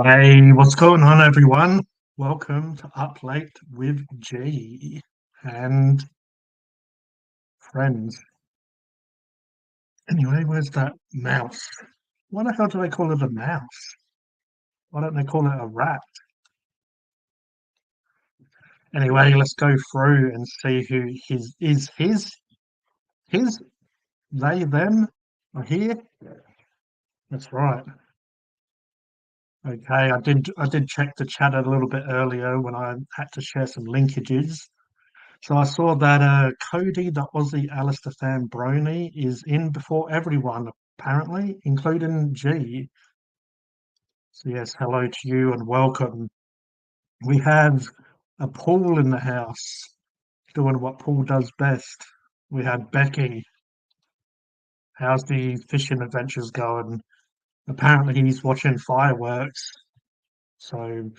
Hey, what's going on, everyone? Welcome to Up Late with G and friends. Anyway, where's that mouse? Why the hell do they call it a mouse? Why don't they call it a rat? Anyway, let's go through and see who his, they, them are here. That's right. Okay, I did check the chat a little bit earlier when I had to share some linkages. So I saw that Cody, the Aussie Alistair fan Brony, is in before everyone, apparently, including G. So yes, hello to you and welcome. We have a Paul in the house doing what Paul does best. We have Becky. How's the fishing adventures going? Apparently he's watching fireworks, so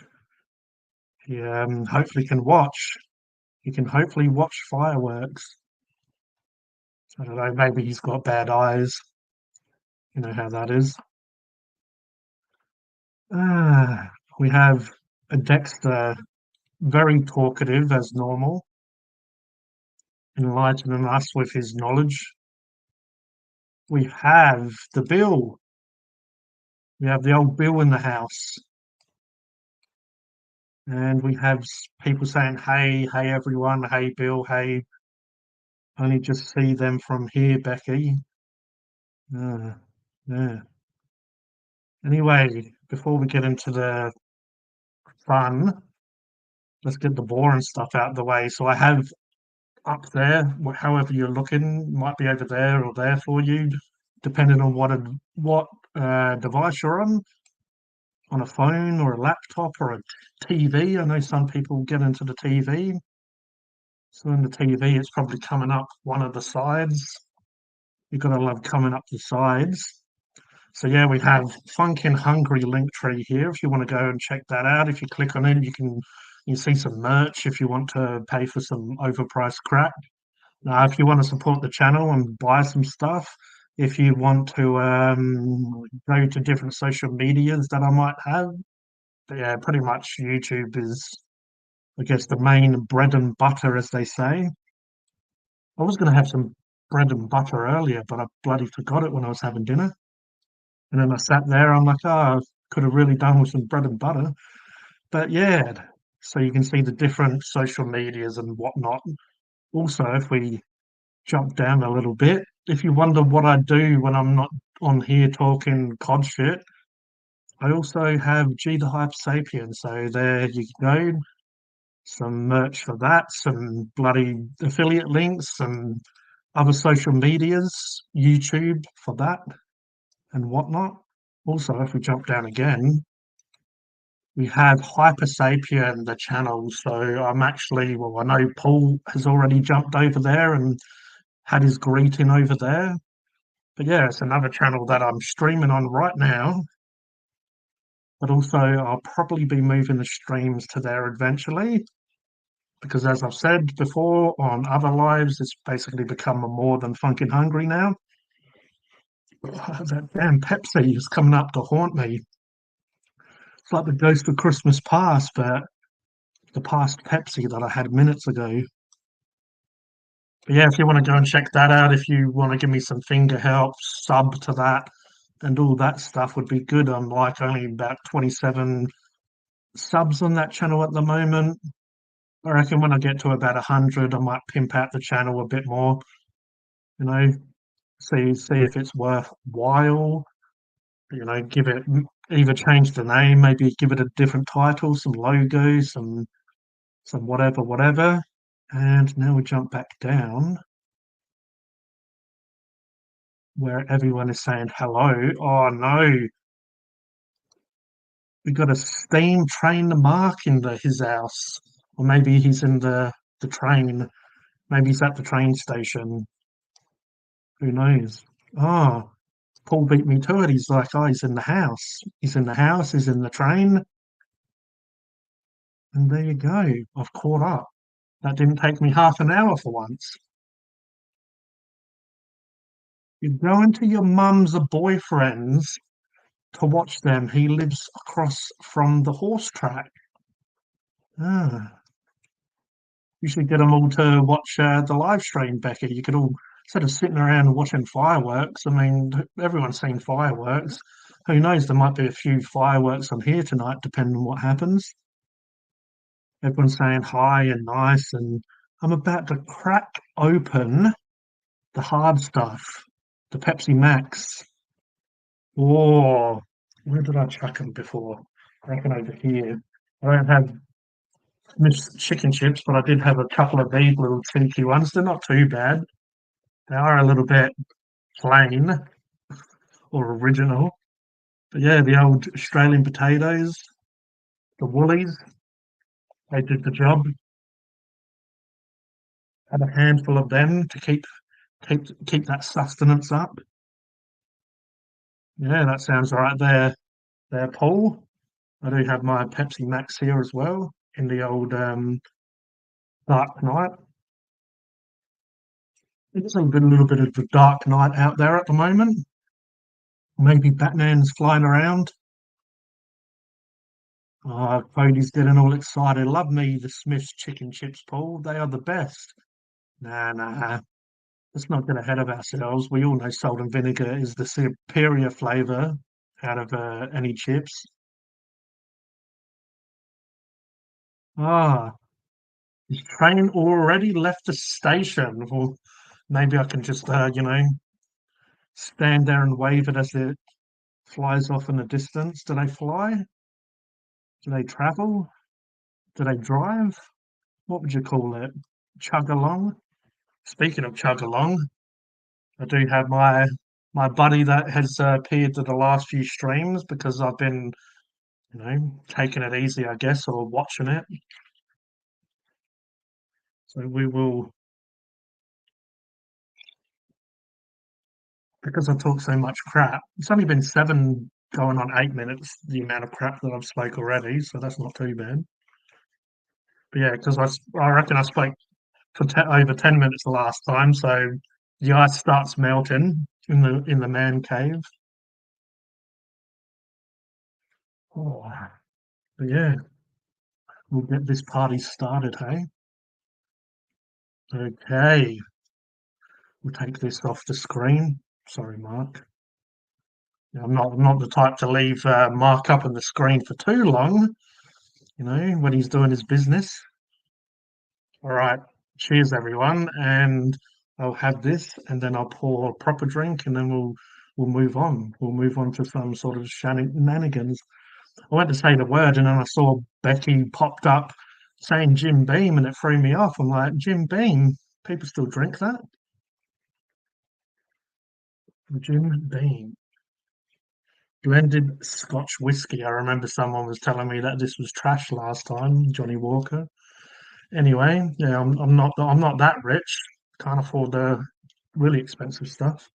he hopefully can watch. He can hopefully watch fireworks. I don't know, maybe he's got bad eyes. You know how that is. We have a Dexter, very talkative as normal, enlightening us with his knowledge. We have the Bill. We have the old Bill in the house. And we have people saying, hey, hey, everyone, hey, Bill, hey. Only just see them from here, Becky. Uh, yeah. Anyway, before we get into the fun, let's get the boring stuff out of the way. So I have up there, however you're looking, might be over there or there for you, depending on what device you're on a phone or a laptop or a TV. I know some people get into the TV. So in the TV, it's probably coming up one of the sides. You've got to love coming up the sides. So yeah, we have Funkin' Hungry Linktree here. If you want to go and check that out, if you click on it, you see some merch if you want to pay for some overpriced crap. Now, if you want to support the channel and buy some stuff, if you want to go to different social medias that I might have, but yeah, pretty much YouTube is, I guess, the main bread and butter, as they say. I was going to have some bread and butter earlier, but I bloody forgot it when I was having dinner. And then I sat there, I'm like, oh, I could have really done with some bread and butter. But yeah, so you can see the different social medias and whatnot. Also, if we jump down a little bit. If you wonder what I do when I'm not on here talking cod shit, I also have G the Hype Sapien. So there you go. Some merch for that, some bloody affiliate links, some other social medias, YouTube for that and whatnot. Also, if we jump down again, we have Hyper Sapien, the channel. So I'm actually, well, I know Paul has already jumped over there and had his greeting over there. But yeah, it's another channel that I'm streaming on right now. But also, I'll probably be moving the streams to there eventually. Because as I've said before on other lives, it's basically become a more than funkin' hungry now. That damn Pepsi is coming up to haunt me. It's like the ghost of Christmas past, but the past Pepsi that I had minutes ago. But yeah, if you want to go and check that out, if you want to give me some finger help, sub to that, and all that stuff would be good. I'm like only about 27 subs on that channel at the moment. I reckon when I get to about 100, I might pimp out the channel a bit more. You know, see if it's worthwhile. You know, give it either change the name, maybe give it a different title, some logo, some whatever. And now we jump back down where everyone is saying hello. Oh no, we got a steam train mark in his house, or maybe he's in the train. Maybe he's at the train station. Who knows? Oh, Paul beat me to it. He's like, oh, he's in the house. He's in the house. He's in the train. And there you go. I've caught up. That didn't take me half an hour for once. You're going to your mum's boyfriend's to watch them. He lives across from the horse track. Ah, you should get them all to watch the live stream, Becky. You could all, instead of sitting around and watching fireworks. I mean, everyone's seen fireworks. Who knows? There might be a few fireworks on here tonight, depending on what happens. Everyone's saying hi and nice, and I'm about to crack open the hard stuff, the Pepsi Max. Oh, where did I chuck them before? I reckon over here. I don't have missed chicken chips, but I did have a couple of these little cheeky ones. They're not too bad. They are a little bit plain or original. But yeah, the old Australian potatoes, the Woolies, they did the job. Had a handful of them to keep that sustenance up. Yeah, that sounds right there. There, Paul. I do have my Pepsi Max here as well in the old Dark Knight. It's a little bit of the Dark Knight out there at the moment. Maybe Batman's flying around. Cody's getting all excited. Love me the Smith's chicken chips, Paul. They are the best. Nah, nah. Let's not get ahead of ourselves. We all know salt and vinegar is the superior flavour out of any chips. Ah, his train already left the station. Well, maybe I can just, stand there and wave it as it flies off in the distance. Do they fly? Do they travel? Do they drive? What would you call it? Chug along? Speaking of chug along, I do have my buddy that has appeared to the last few streams because I've been, taking it easy, I guess, or watching it. So we will, because I talk so much crap. It's only been going on 8 minutes, the amount of crap that I've spoke already, so that's not too bad. But yeah, because I reckon I spoke for over 10 minutes the last time, so the ice starts melting in the man cave. Oh, but yeah, we'll get this party started, hey? Okay, we'll take this off the screen. Sorry, Mark. Yeah, I'm not the type to leave Mark up on the screen for too long, when he's doing his business. All right, cheers everyone, and I'll have this, and then I'll pour a proper drink, and then we'll move on. We'll move on to some sort of shenanigans. I went to say the word, and then I saw Becky popped up saying Jim Beam, and it threw me off. I'm like, Jim Beam? People still drink that? Jim Beam. Blended Scotch whiskey. I remember someone was telling me that this was trash last time, Johnny Walker. Anyway, yeah, I'm not that rich. Can't afford the really expensive stuff.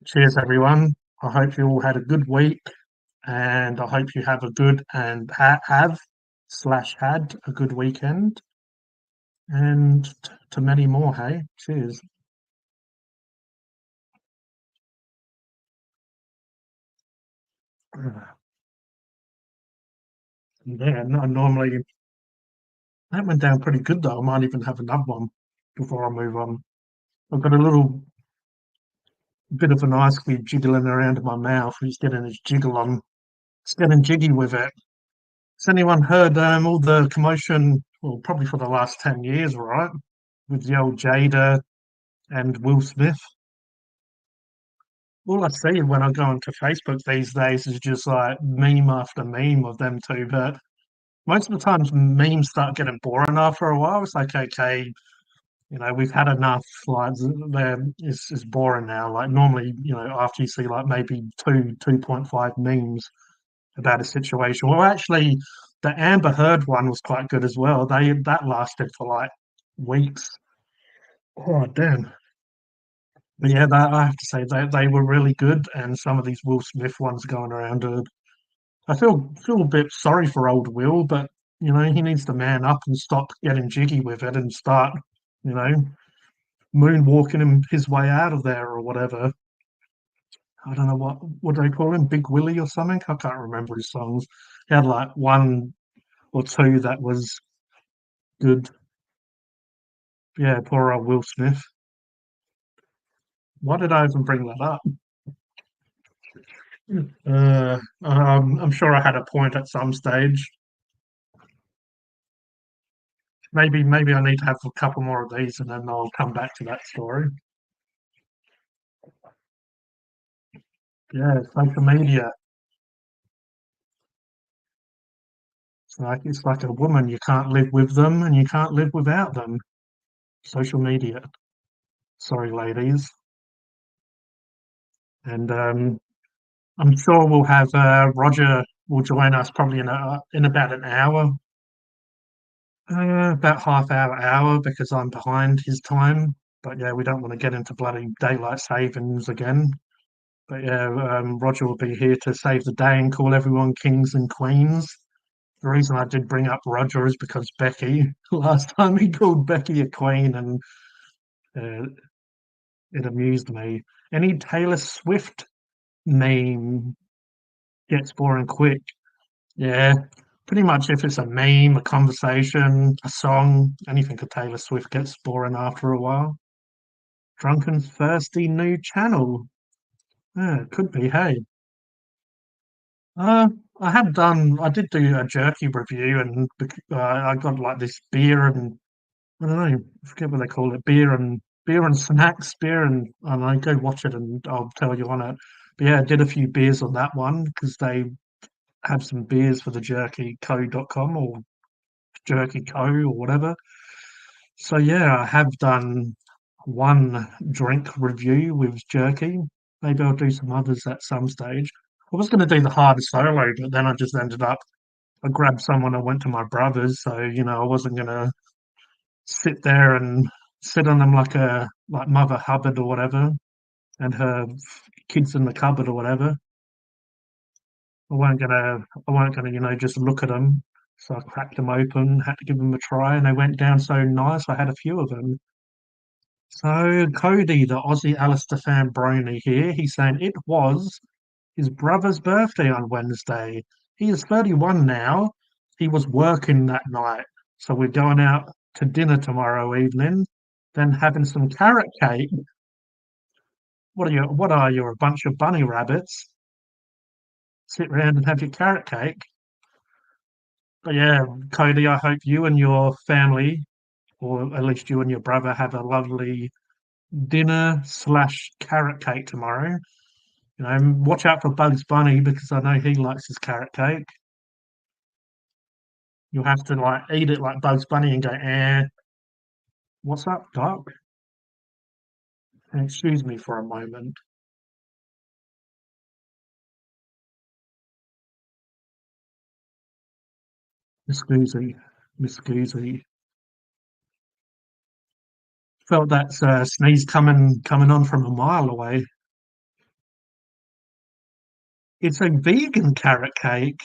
Cheers, everyone. I hope you all had a good week, and I hope you have a good and have slash had a good weekend, and to many more. Hey, cheers. Yeah, no, normally that went down pretty good though. I might even have another one before I move on. I've got a little bit of an ice cube jiggling around in my mouth. He's getting his jiggle on. It's getting jiggy with it. Has anyone heard all the commotion? Well, probably for the last 10 years, right? With the old Jada and Will Smith. All I see when I go onto Facebook these days is just like meme after meme of them two. But most of the times, memes start getting boring after a while. It's like, okay, we've had enough. Like, it's boring now. Like, normally, after you see like maybe 2.5 memes about a situation. Well, actually, the Amber Heard one was quite good as well. That lasted for like weeks. Oh, damn. But yeah, I have to say they were really good, and some of these Will Smith ones going around. I feel a bit sorry for old Will, but he needs to man up and stop getting jiggy with it and start, you know, moonwalking his way out of there or whatever. I don't know what do they call him, Big Willie or something? I can't remember his songs. He had like one or two that was good. Yeah, poor old Will Smith. Why did I even bring that up? I'm sure I had a point at some stage. Maybe I need to have a couple more of these, and then I'll come back to that story. Yeah, social media. It's like a woman. You can't live with them, and you can't live without them. Social media. Sorry, ladies. And I'm sure we'll have Roger will join us probably in about an hour, about half hour, because I'm behind his time. But yeah, we don't want to get into bloody daylight savings again. But yeah, Roger will be here to save the day and call everyone kings and queens. The reason I did bring up Roger is because Becky, last time he called Becky a queen, and uh, it amused me. Any Taylor Swift meme gets boring quick. Yeah, pretty much if it's a meme, a conversation, a song, anything of Taylor Swift gets boring after a while. Drunken Thirsty new channel. Yeah, it could be, hey. Uh, I did do a jerky review, and I got like this beer and I don't know, I forget what they call it, beer and snacks, I don't know, go watch it and I'll tell you on it. But yeah, I did a few beers on that one because they have some beers for the jerkyco.com or jerky co or whatever. So yeah, I have done one drink review with jerky. Maybe I'll do some others at some stage. I was going to do the hard solo, but then I just ended up, I grabbed someone, I went to my brother's, so I wasn't going to sit there and sit on them like Mother Hubbard or whatever, and her kids in the cupboard or whatever. I weren't gonna just look at them. So I cracked them open, had to give them a try, and they went down so nice. I had a few of them. So Cody, the Aussie Alistair fan Brony here, he's saying it was his brother's birthday on Wednesday. He is 31 now. He was working that night. So we're going out to dinner tomorrow evening, then having some carrot cake. What are you, a bunch of bunny rabbits? Sit round and have your carrot cake. But yeah, Cody, I hope you and your family, or at least you and your brother, have a lovely dinner/slash carrot cake tomorrow. Watch out for Bugs Bunny because I know he likes his carrot cake. You'll have to like eat it like Bugs Bunny and go, what's up, Doc? And excuse me for a moment. Miss Goosey. Miss Goosey. Felt that sneeze coming on from a mile away. It's a vegan carrot cake.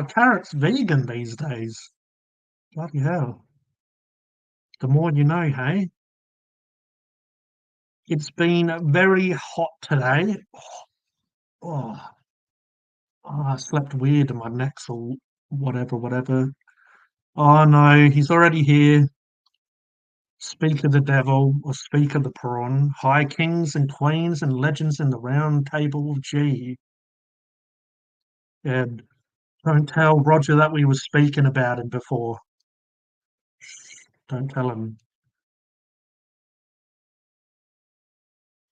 Carrot's vegan these days. Bloody hell. The more you know, hey? It's been very hot today. Oh, I slept weird and my neck's all whatever, whatever. Oh no, he's already here. Speak of the devil, or speak of the prawn. High kings and queens and legends in the round table of G. And don't tell Roger that we were speaking about him before. Don't tell him.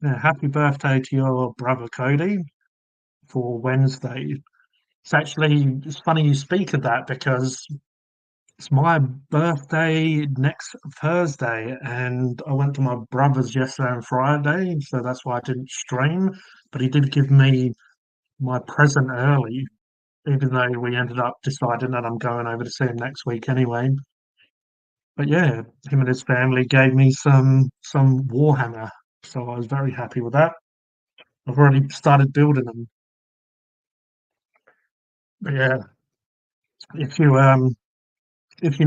Yeah, happy birthday to your brother Cody for Wednesday. It's funny you speak of that because it's my birthday next Thursday, and I went to my brother's yesterday and Friday, so that's why I didn't stream. But he did give me my present early, even though we ended up deciding that I'm going over to see him next week anyway. But yeah, him and his family gave me some Warhammer, so I was very happy with that. I've already started building them. But yeah, if you if you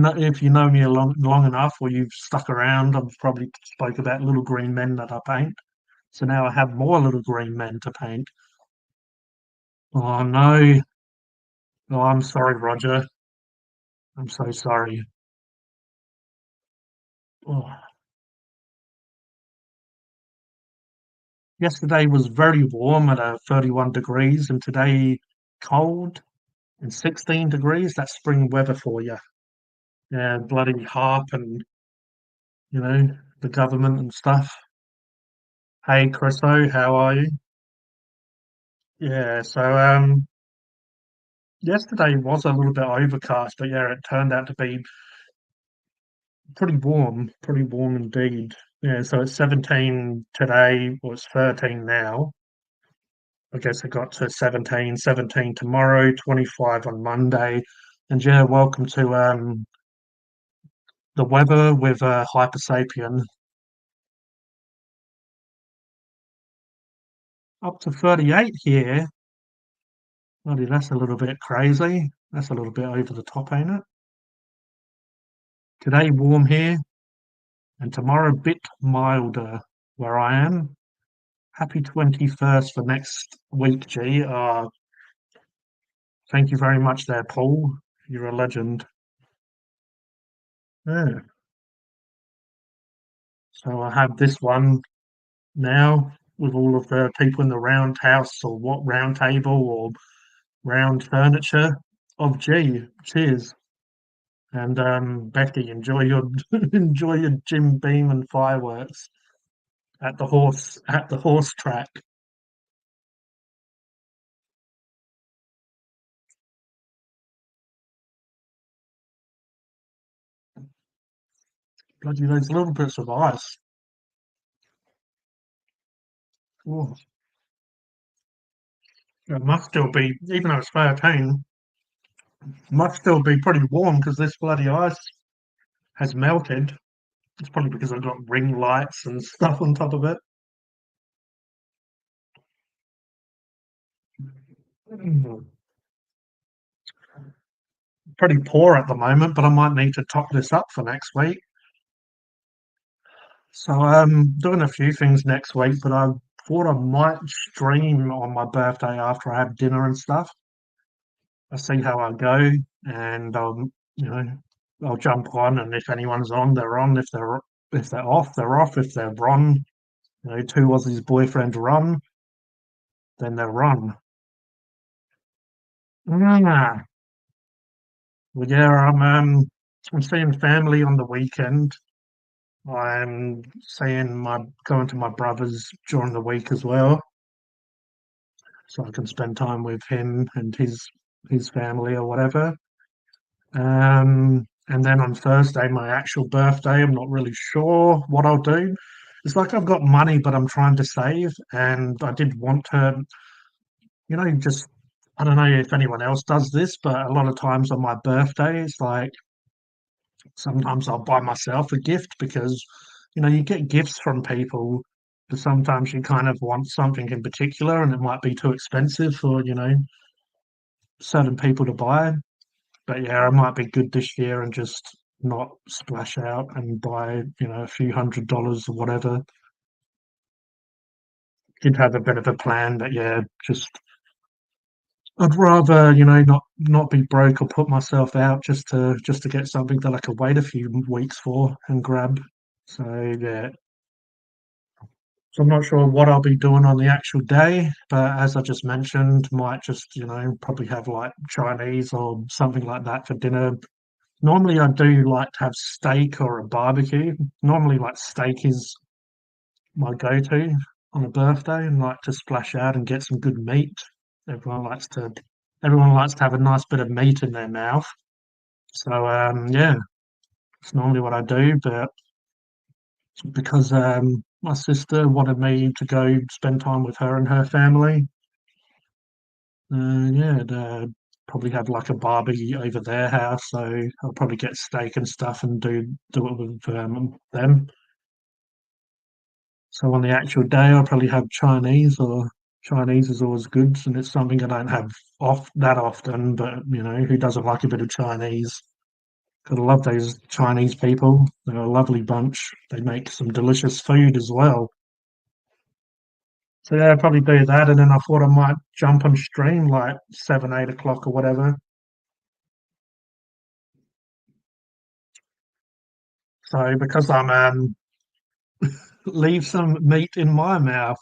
know me long enough, or you've stuck around, I've probably spoke about little green men that I paint. So now I have more little green men to paint. Oh no, oh, I'm sorry, Roger. I'm so sorry. Oh. Yesterday was very warm at 31 degrees, and today cold and 16 degrees. That's spring weather for you. Yeah, bloody harp and the government and stuff. Hey, Chriso, how are you? Yeah, so yesterday was a little bit overcast, but yeah, it turned out to be pretty warm indeed. Yeah, so it's 17 today, or it's 13 now. I guess it got to 17, 17 tomorrow, 25 on Monday. And yeah, welcome to the weather with Hypersapien. Up to 38 here. Bloody, that's a little bit crazy. That's a little bit over the top, ain't it? Today warm here, and tomorrow a bit milder where I am. Happy 21st for next week, G. Thank you very much there, Paul. You're a legend. Yeah. So I have this one now with all of the people in the round house, or what, round table or round furniture of G. Cheers. And Becky, enjoy your enjoy your Jim Beam and fireworks at the horse track. Bloody those little bits of ice. Oh, it must still be, even though it's 13, must still be pretty warm because this bloody ice has melted. It's probably because I've got ring lights and stuff on top of it. Mm, pretty poor at the moment, but I might need to top this up for next week. So I'm doing a few things next week, but I thought I might stream on my birthday after I have dinner and stuff. I see how I go, and I'll jump on, and if anyone's on, they're on. If they're off, they're off. If they're on, two Aussies boyfriend run, then they're run. Ah, well, yeah, I'm seeing family on the weekend. I'm seeing my going to my brother's during the week as well, so I can spend time with him and his family or whatever. And then on Thursday, my actual birthday, I'm not really sure what I'll do. It's like I've got money, but I'm trying to save, and I did want to, just I don't know if anyone else does this, but a lot of times on my birthday, it's like sometimes I'll buy myself a gift because, you get gifts from people, but sometimes you kind of want something in particular, and it might be too expensive for, certain people to buy. But yeah, I might be good this year and just not splash out and buy, a few $100 or whatever. Did have a bit of a plan, but yeah, just I'd rather, not be broke or put myself out just to get something that I could wait a few weeks for and grab. So yeah. So I'm not sure what I'll be doing on the actual day, but as I just mentioned, might just, probably have like Chinese or something like that for dinner. Normally, I do like to have steak or a barbecue. Normally, like steak is my go-to on a birthday, and like to splash out and get some good meat. Everyone likes to, everyone likes to have a nice bit of meat in their mouth. So yeah, it's normally what I do. But because my sister wanted me to go spend time with her and her family, yeah, probably have like a barbie over their house. So I'll probably get steak and stuff and do it with them. So on the actual day, I'll probably have Chinese, or Chinese is always good, and it's something I don't have off that often. But who doesn't like a bit of Chinese? 'Cause I love those Chinese people. They're a lovely bunch. They make some delicious food as well. So yeah, I'd probably do that, and then I thought I might jump on stream like 7, 8 o'clock or whatever. So because I'm leave some meat in my mouth.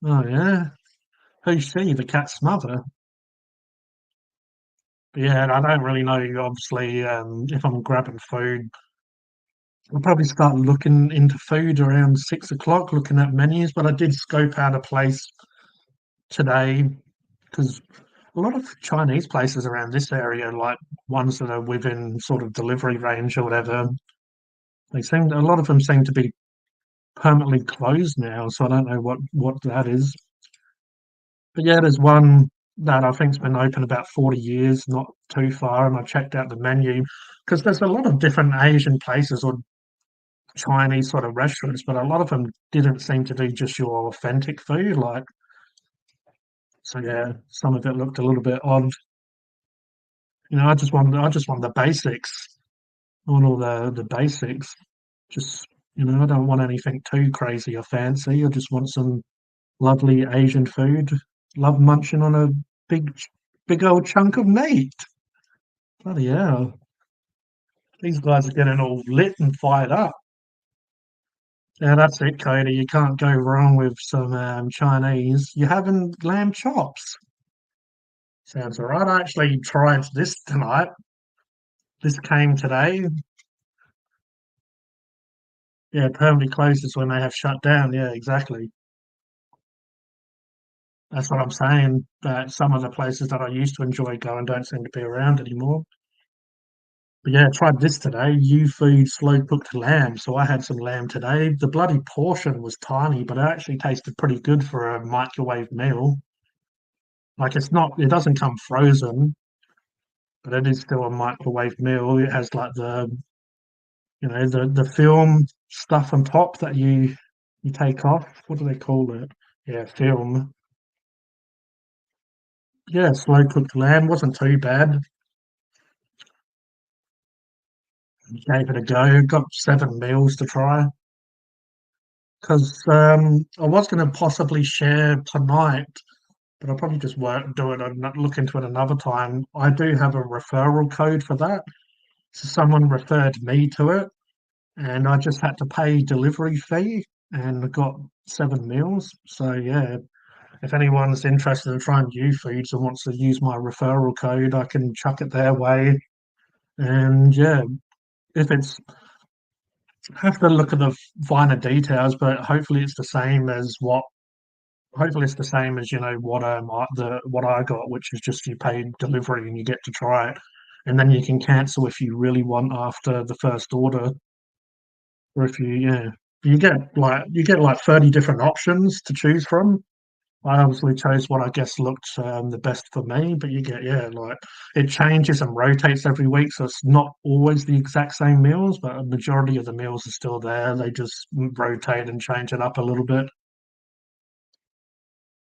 Oh yeah, who's she? The cat's mother. But yeah, and I don't really know. Obviously, if I'm grabbing food, I'll probably start looking into food around 6 o'clock, looking at menus. But I did scope out a place today because a lot of Chinese places around this area, like ones that are within sort of delivery range or whatever, a lot of them seem to be permanently closed now. So I don't know what that is. But yeah, there's one that I think's been open about 40 years, not too far, and I checked out the menu because there's a lot of different Asian places or Chinese sort of restaurants, but a lot of them didn't seem to do just your authentic food. Like, so yeah, some of it looked a little bit odd. I just want the basics. I want all the basics. Just I don't want anything too crazy or fancy. I just want some lovely Asian food. Love munching on a big, big old chunk of meat. Bloody hell. These guys are getting all lit and fired up. Yeah, that's it, Cody. You can't go wrong with some Chinese. You're having lamb chops. Sounds all right. I actually tried this tonight. This came today. Yeah, permanently closes when they have shut down. Yeah, exactly. That's what I'm saying. That some of the places that I used to enjoy going don't seem to be around anymore. But yeah, I tried this today. U Food slow cooked lamb. So I had some lamb today. The bloody portion was tiny, but it actually tasted pretty good for a microwave meal. Like it doesn't come frozen, but it is still a microwave meal. It has like the film stuff on top that you take off. What do they call it? Yeah, film. Yeah, slow cooked lamb wasn't too bad. Gave it a go. Got 7 meals to try because I was going to possibly share tonight, but I'll probably just do it and not look into it another time. I do have a referral code for that. So someone referred me to it, and I just had to pay delivery fee and I got 7 meals. So yeah, if anyone's interested in trying new foods and wants to use my referral code, I can chuck it their way. And yeah, if it's have to look at the finer details, but hopefully it's the same as what I got, which is just you pay delivery and you get to try it, and then you can cancel if you really want after the first order, or if you get like 30 different options to choose from. I obviously chose what I guess looked the best for me, but like it changes and rotates every week, so it's not always the exact same meals, but a majority of the meals are still there. They just rotate and change it up a little bit.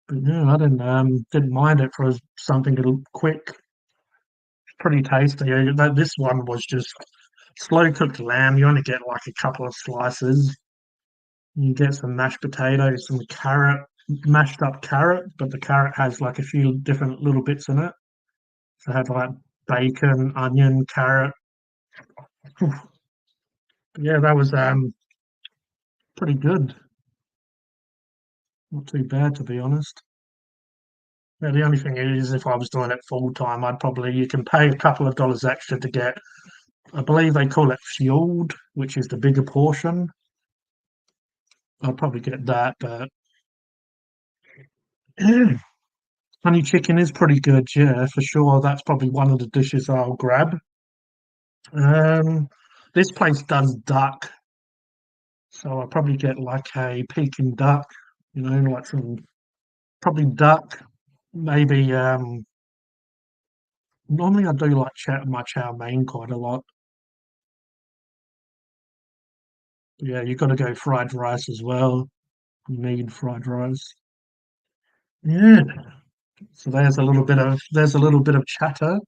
But yeah, I didn't mind it for something quick, pretty tasty. Yeah, this one was just slow cooked lamb. You only get like a couple of slices. You get some mashed potatoes, some carrot, mashed up carrot, but the carrot has like a few different little bits in it. So it had like bacon, onion, carrot. Yeah, that was pretty good. Not too bad to be honest. Yeah, the only thing is, if I was doing it full time, you can pay a couple of dollars extra to get. I believe they call it fueled, which is the bigger portion. I'll probably get that, but honey chicken is pretty good. Yeah, for sure. That's probably one of the dishes I'll grab. Um, this place does duck, so I'll probably get like a Peking duck. Like some probably duck. Maybe. Normally I do like my chow mein quite a lot. Yeah, you got to go fried rice as well. You need fried rice. Yeah. So there's a little bit of chatter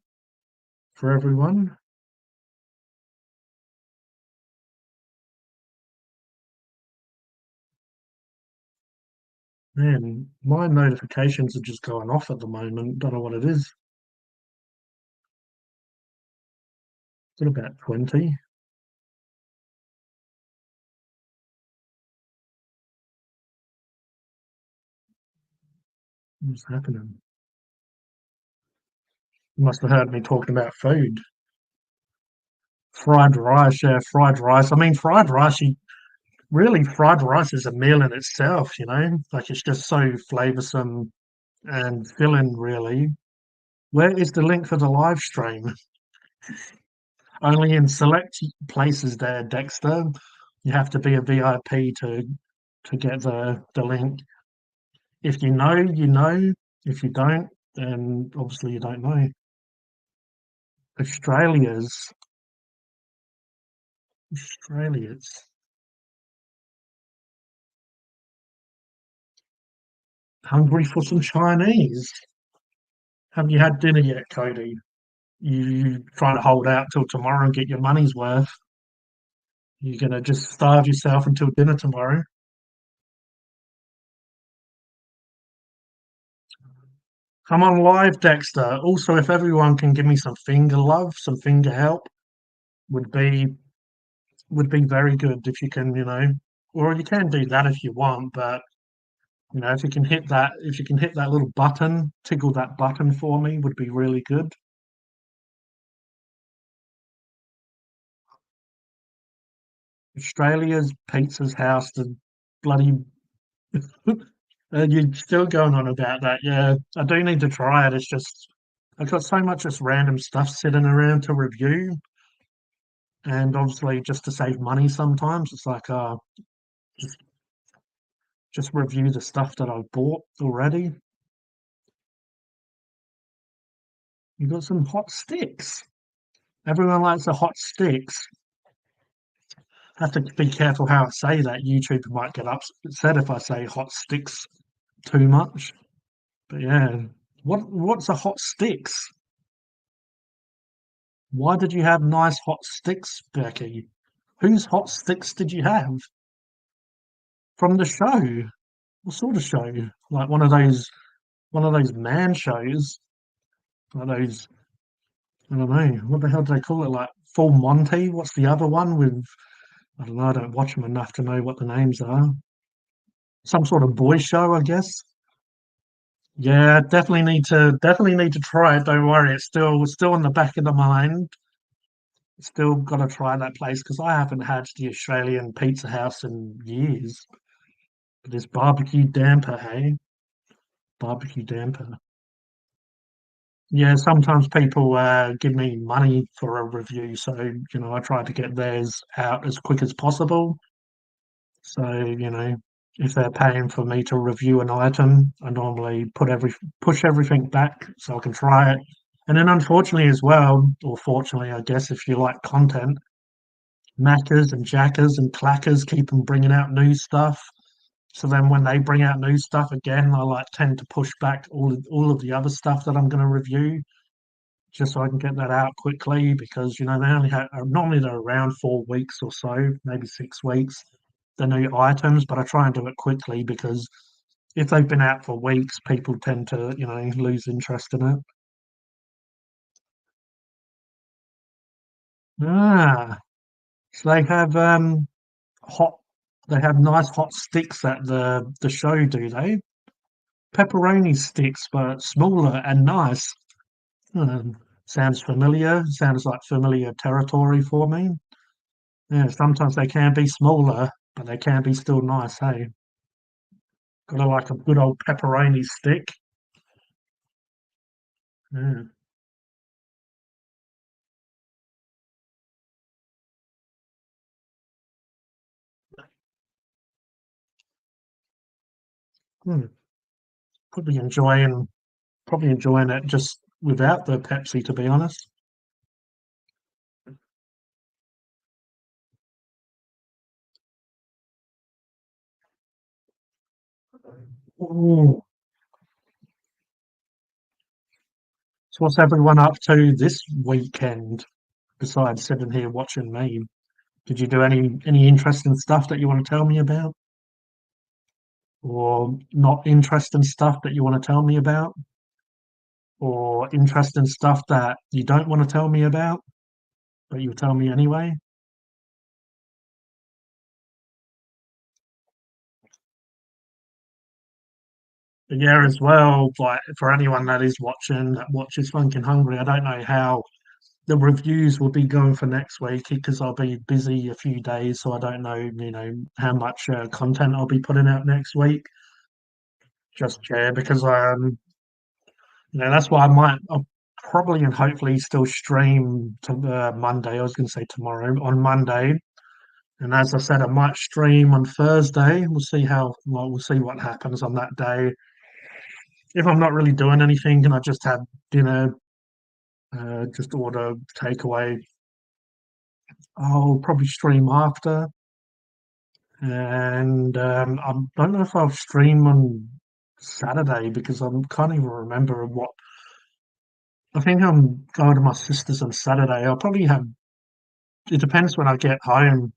for everyone. Man, my notifications are just going off at the moment. Don't know what it is. It's at about 20. What's happening? You must have heard me talking about food. Fried rice, yeah, fried rice. I mean, fried rice, really, fried rice is a meal in itself, Like it's just so flavoursome and filling, really. Where is the link for the live stream? Only in select places there, Dexter. You have to be a VIP to get the link. If you know, you know. If you don't, then obviously you don't know. Australia's Australia's hungry for some Chinese. Haven't you had dinner yet, Cody? You trying to hold out till tomorrow and get your money's worth. You're gonna just starve yourself until dinner tomorrow. Come on live, Dexter. Also, if everyone can give me some finger love, some finger help, would be would be very good if you can, or you can do that if you want, but if you can hit that little button, tickle that button for me would be really good. Australia's Pizza's House, the bloody you're still going on about that. Yeah, I do need to try it. It's just I've got so much just random stuff sitting around to review, and obviously just to save money sometimes, it's like just just review the stuff that I've bought already. You got some hot sticks. Everyone likes the hot sticks. Have to be careful how I say that. YouTube might get upset if I say hot sticks too much. But yeah, what's a hot sticks? Why did you have nice hot sticks, Becky? Whose hot sticks did you have from the show? What sort of show? Like one of those man shows, like those. I don't know what the hell do they call it? Like Full Monty. What's the other one with? I don't know. I don't watch them enough to know what the names are. Some sort of boy show, I guess. Yeah, definitely need to try it. Don't worry, it's still in the back of the mind. Still got to try that place because I haven't had the Australian Pizza House in years. But this barbecue damper, hey, barbecue damper. Yeah, sometimes people give me money for a review, so I try to get theirs out as quick as possible. So if they're paying for me to review an item, I normally push everything back so I can try it. And then unfortunately as well, or fortunately, I guess if you like content, Maccas and Jackers and Clackers keep on bringing out new stuff. So then when they bring out new stuff again, I like tend to push back all of the other stuff that I'm going to review just so I can get that out quickly because they only have normally they're around 4 weeks or so, maybe 6 weeks. The new items, but I try and do it quickly because if they've been out for weeks, people tend to lose interest in it. Ah, so hot. They have nice hot sticks at the show, do they? Pepperoni sticks, but smaller and nice. Sounds familiar. Sounds like familiar territory for me. Yeah, sometimes they can be smaller, but they can be still nice. Hey, gotta like a good old pepperoni stick. Yeah. Hmm. Probably enjoying probably enjoying it just without the Pepsi, to be honest. Ooh. So what's everyone up to this weekend besides sitting here watching me? Did you do any interesting stuff that you want to tell me about? or not interesting stuff that you want to tell me about, or interesting stuff that you don't want to tell me about, but you'll tell me anyway. But yeah, as well, like for anyone that is watching that watches Funkin' Hungry, I don't know how the reviews will be going for next week because I'll be busy a few days, so I don't know, how much content I'll be putting out next week. Just yeah, because that's why I'll probably and hopefully still stream to Monday. I was going to say tomorrow on Monday, and as I said, I might stream on Thursday. We'll see we'll see what happens on that day. If I'm not really doing anything and I just have dinner, just order takeaway, I'll probably stream after. And I don't know if I'll stream on Saturday because I can't even remember what. I think I'm going to my sister's on Saturday. I'll probably have. It depends when I get home.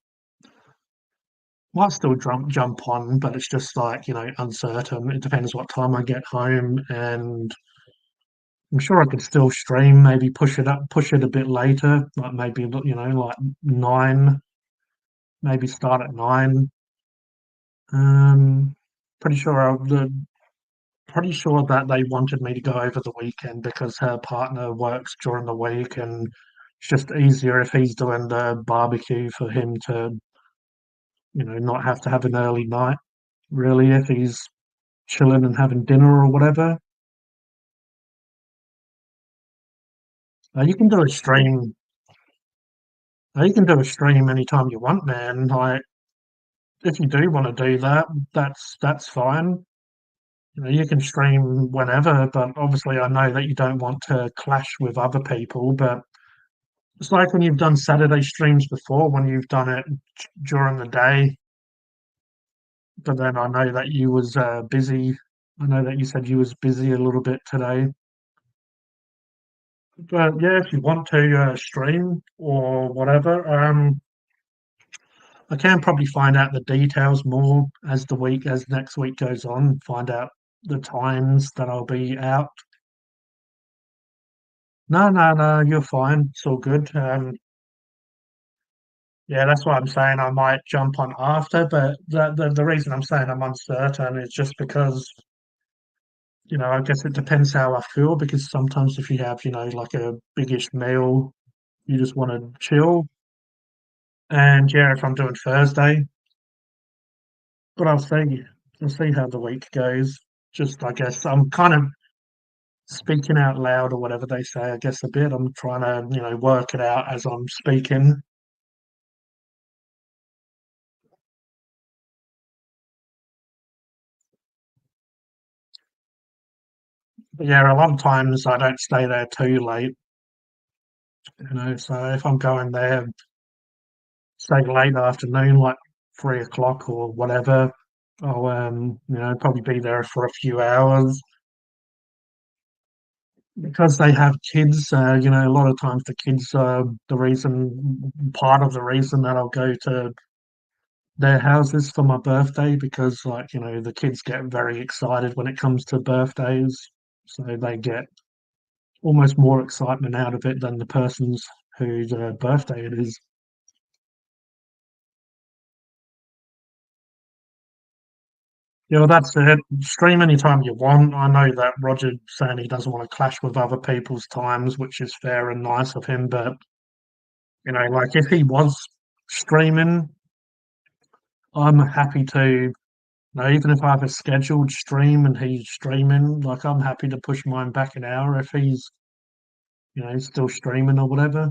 Might still jump on, but it's just like uncertain. It depends what time I get home, and I'm sure I could still stream. Maybe push it a bit later, like maybe like 9. Maybe start at 9. Um, pretty sure pretty sure that they wanted me to go over the weekend because her partner works during the week, and it's just easier if he's doing the barbecue for him to, not have to have an early night, really, if he's chilling and having dinner or whatever. You can do a stream. You can do a stream anytime you want, man. Like, if you do want to do that, that's fine. You can stream whenever, but obviously I know that you don't want to clash with other people, but it's like when you've done Saturday streams before, when you've done it during the day, but then I know that you was busy. I know that you said you was busy a little bit today. But yeah, if you want to stream or whatever, I can probably find out the details more as next week goes on. Find out the times that I'll be out. No, no, no, you're fine. It's all good. Yeah, that's what I'm saying. I might jump on after, but the reason I'm saying I'm uncertain is just because, I guess it depends how I feel because sometimes if you have, like a biggish meal, you just want to chill. And yeah, if I'm doing Thursday, but I'll see. I'll see how the week goes. Just, I guess I'm kind of speaking out loud or whatever they say, I guess a bit. I'm trying to, work it out as I'm speaking. But yeah, a lot of times I don't stay there too late, so if I'm going there say late afternoon, like 3 o'clock or whatever. I'll probably be there for a few hours because they have kids. A lot of times the kids are part of the reason that I'll go to their houses for my birthday because, like, the kids get very excited when it comes to birthdays, so they get almost more excitement out of it than the person's whose birthday it is. Yeah, well, that's it. Stream anytime you want. I know that Roger saying he doesn't want to clash with other people's times, which is fair and nice of him. But like if he was streaming, I'm happy to. Even if I have a scheduled stream and he's streaming, like I'm happy to push mine back an hour if he's still streaming or whatever.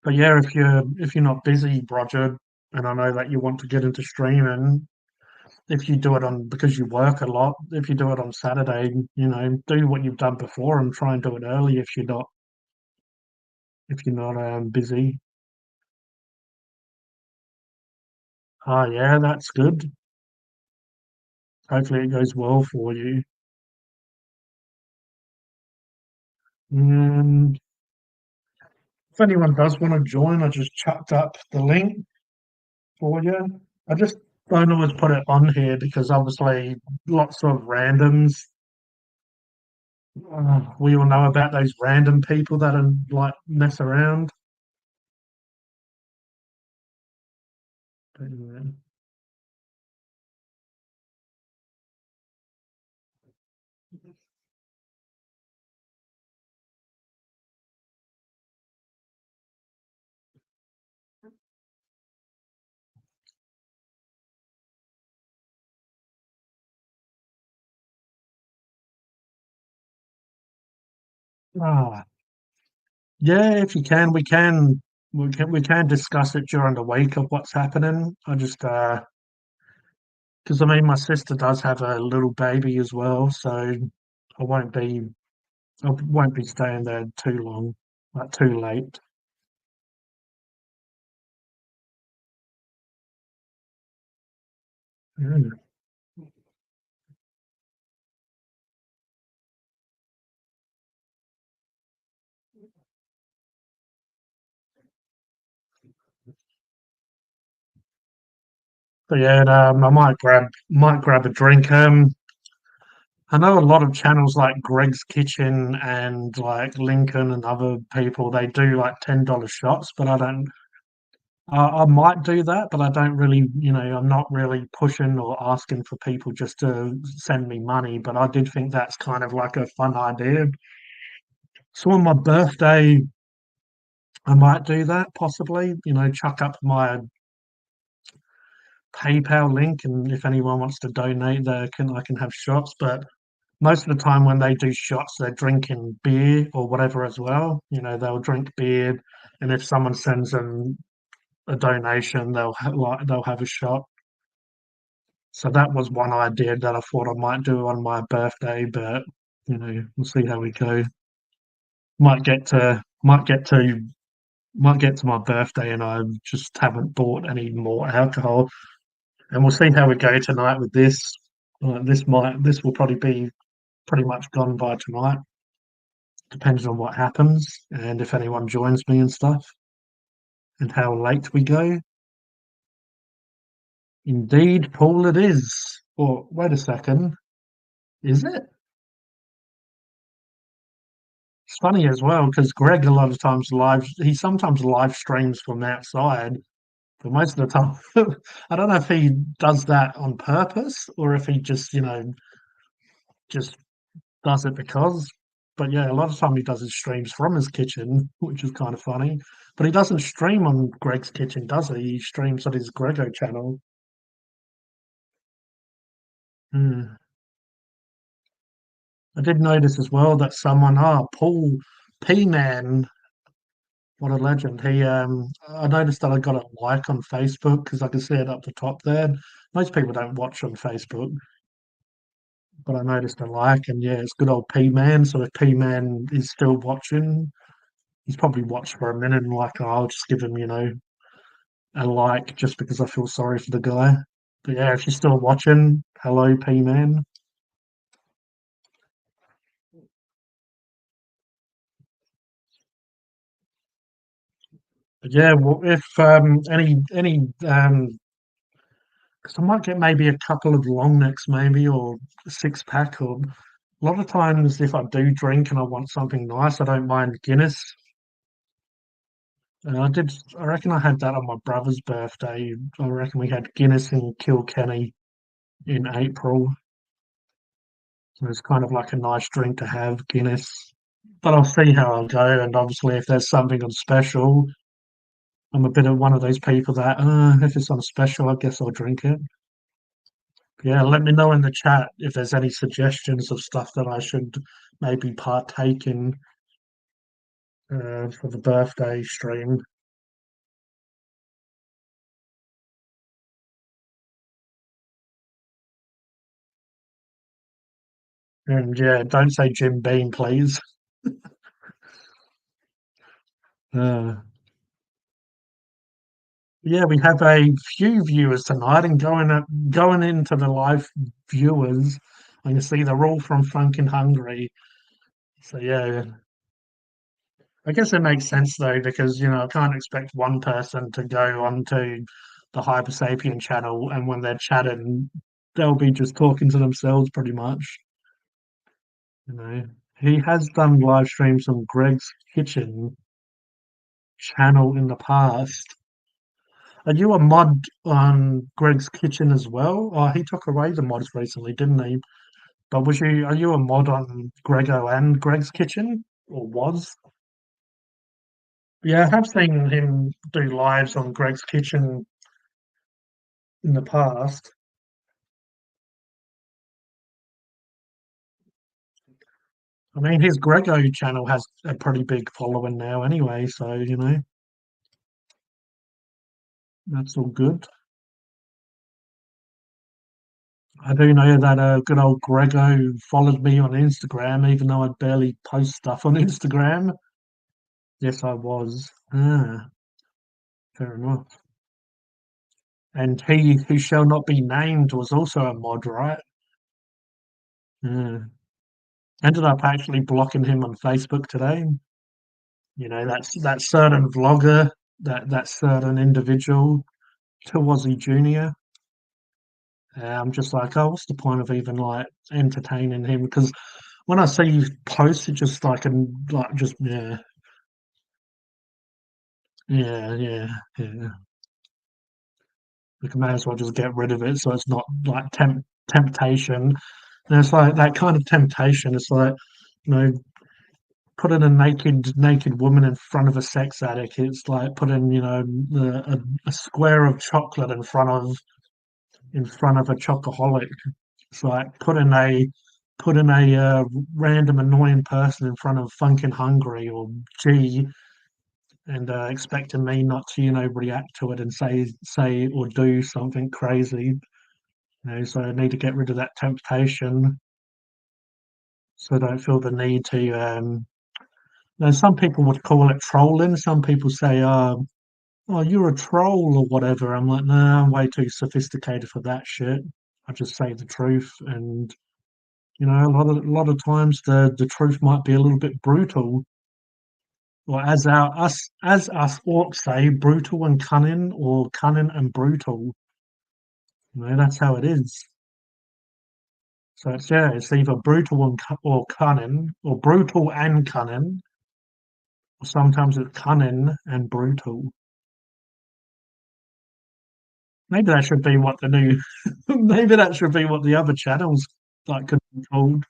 But yeah, if you're not busy, Roger, and I know that you want to get into streaming, if you do it on because you work a lot, if you do it on Saturday, do what you've done before and try and do it early if you're not busy. Oh yeah, that's good. Hopefully it goes well for you. And if anyone does want to join, I just chucked up the link for you. I just don't always put it on here because obviously lots of randoms. We all know about those random people that are like mess around. But, yeah. Ah, yeah, if you can, we can discuss it during the week of what's happening. I just because I mean my sister does have a little baby as well, so I won't be I won't be staying there too long, like too late. Mm. But yeah, I might grab a drink. I know a lot of channels like Greg's Kitchen and like Lincoln and other people, they do like $10 shots, but I don't. I might do that, but I don't really, I'm not really pushing or asking for people just to send me money. But I did think that's kind of like a fun idea. So on my birthday, I might do that possibly, chuck up my PayPal link, and if anyone wants to donate, I can have shots. But most of the time when they do shots, they're drinking beer or whatever as well. They'll drink beer, and if someone sends them a donation, they'll have a shot. So that was one idea that I thought I might do on my birthday, but we'll see how we go. Might get to might get to might get to my birthday and I just haven't bought any more alcohol, and we'll see how we go tonight with this. This will probably be pretty much gone by tonight, depending on what happens and if anyone joins me and stuff, and how late we go. Indeed, Paul, it is. Or wait a second, is it? It's funny as well because Greg a lot of times he sometimes live streams from outside, but most of the time, I don't know if he does that on purpose or if he just, just does it because. But yeah, a lot of time he does his streams from his kitchen, which is kind of funny. But he doesn't stream on Greg's Kitchen, does he? He streams on his Grego channel. Hmm. I did notice as well that Paul P Man, what a legend. I noticed that I got a like on Facebook because I can see it up the top there. Most people don't watch on Facebook, but I noticed a like, and yeah, it's good old P Man. So if P Man is still watching, he's probably watched for a minute and like, oh, I'll just give him, a like just because I feel sorry for the guy. But yeah, if you're still watching, hello, P Man. But yeah, well, if because I might get maybe a couple of long necks, maybe, or a six pack. Or a lot of times, if I do drink and I want something nice, I don't mind Guinness. And I reckon I had that on my brother's birthday. I reckon we had Guinness in Kilkenny in April. So it's kind of like a nice drink to have, Guinness. But I'll see how I go. And obviously, if there's something on special, I'm a bit of one of those people that, if it's on special, I guess I'll drink it. Yeah, let me know in the chat if there's any suggestions of stuff that I should maybe partake in for the birthday stream. And yeah, don't say Jim Beam, please. Uh, yeah, we have a few viewers tonight, and going into the live viewers, I can see they're all from Funkin' Hungary. So yeah, I guess it makes sense though because I can't expect one person to go on to the Hypersapien channel, and when they're chatting, they'll be just talking to themselves pretty much. You know, he has done live streams on Greg's Kitchen channel in the past. Are you a mod on Greg's Kitchen as well? Oh, he took away the mods recently, didn't he? But are you a mod on Grego and Greg's Kitchen? Or was? Yeah, I have seen him do lives on Greg's Kitchen in the past. I mean, his Grego channel has a pretty big following now anyway, so, that's all good. I do know that good old Grego followed me on Instagram, even though I barely post stuff on Instagram. Yes, I was. Ah, fair enough. And he who shall not be named was also a mod, right? Yeah. Ended up actually blocking him on Facebook today. That's that certain vlogger, that certain individual, Tawazzy Junior. I'm just like, oh, what's the point of even like entertaining him? Because when I see you post, it just like and like just yeah. We can may as well just get rid of it, so it's not like temptation. And it's like that kind of temptation. It's like you know, putting a naked woman in front of a sex addict. It's like putting a square of chocolate in front of a chocoholic. It's like putting a random annoying person in front of Funkin' Hungry or G and expecting me not to react to it and say or do something crazy. So I need to get rid of that temptation, so I don't feel the need to. Some people would call it trolling. Some people say, "Oh, you're a troll" or whatever. I'm like, nah, I'm way too sophisticated for that shit. I just say the truth, and a lot of times the truth might be a little bit brutal, or as us orcs say, brutal and cunning, or cunning and brutal. That's how it is. So it's either brutal or cunning, or brutal and cunning, or sometimes it's cunning and brutal. Maybe that should be what the new. Maybe that should be what the other channels like could be called.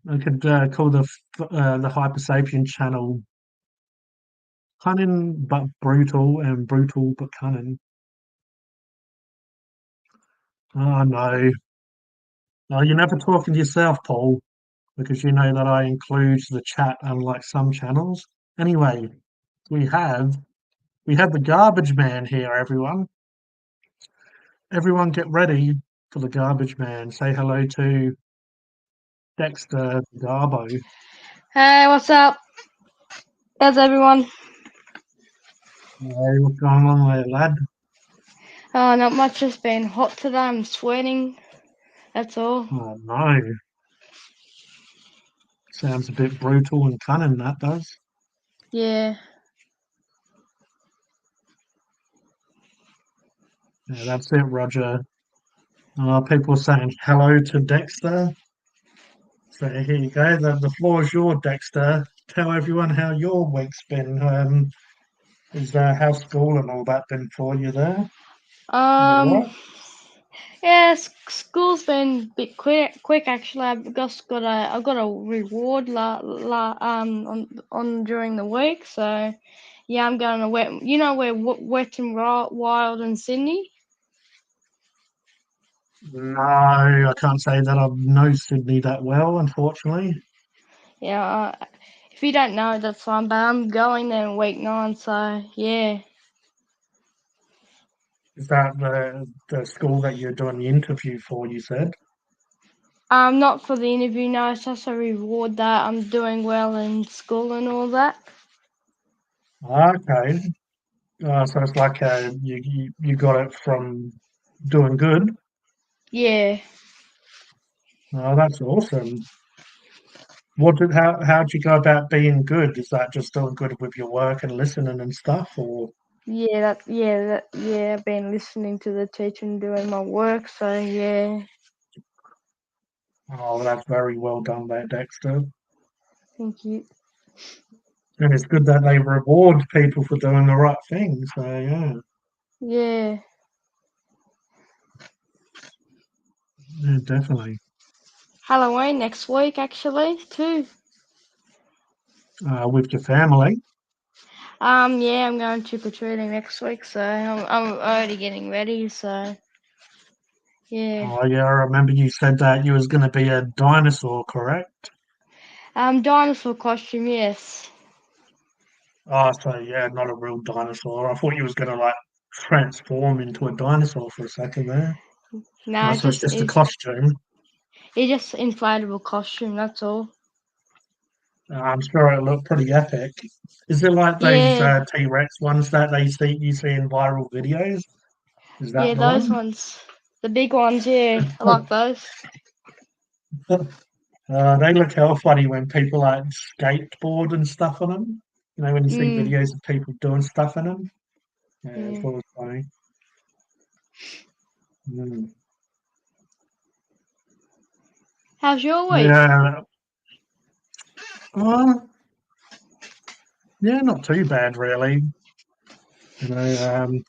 I could call the Hyper Sapien channel cunning but brutal and brutal but cunning. Oh no, no, you're never talking to yourself, Paul, because you know that I include the chat unlike some channels. Anyway, we have we have the garbage man here, everyone. Everyone get ready for the garbage man. Say hello to Dexter Garbo. Hey, what's up? How's everyone? Hey, what's going on there, lad? Not much. Just been hot today. I'm sweating. That's all. Oh no, sounds a bit brutal and cunning, that does. Yeah. Yeah, that's it, Roger. People are saying hello to Dexter. So here you go. The floor is yours, Dexter. Tell everyone how your week's been. How's school and all that been for you there? All Um. right? Yeah. School's been a bit quick actually. I got a reward on during the week. So yeah, I'm going to wet. You know where Wet and Wild in Sydney. No, I can't say that I know Sydney that well, unfortunately. Yeah. If you don't know, that's fine. But I'm going there in week 9. So yeah. Is that the school that you're doing the interview for, you said? Not for the interview, no, it's just a reward that I'm doing well in school and all that. Okay. So it's like you got it from doing good. Yeah. Oh, that's awesome. How'd you go about being good? Is that just doing good with your work and listening and stuff, or? I've been listening to the teacher and doing my work. So yeah, Oh, that's very well done there, Dexter. thank you. And it's good that they reward people for doing the right thing. So Yeah, yeah, definitely. Halloween next week actually too. With your family. Yeah, I'm going trick or treating next week, so I'm already getting ready. So yeah, Oh yeah, I remember you said that you was going to be a dinosaur, correct? dinosaur costume, yes. Oh, so yeah, not a real dinosaur. I thought you was going to like transform into a dinosaur for a second there. No, Oh, so it's just a it's costume. just inflatable costume. That's all. I'm sure it looked pretty epic. Is it like those Yeah, T-Rex ones that you see in viral videos? Is yeah, that the those one? ones, the big ones. Yeah, I like those. They look hell funny when people like skateboard and stuff on them. You know, when you see Mm, videos of people doing stuff in them. Yeah, it's yeah. always funny. Mm. How's your week? Yeah, well, yeah, not too bad really. You know,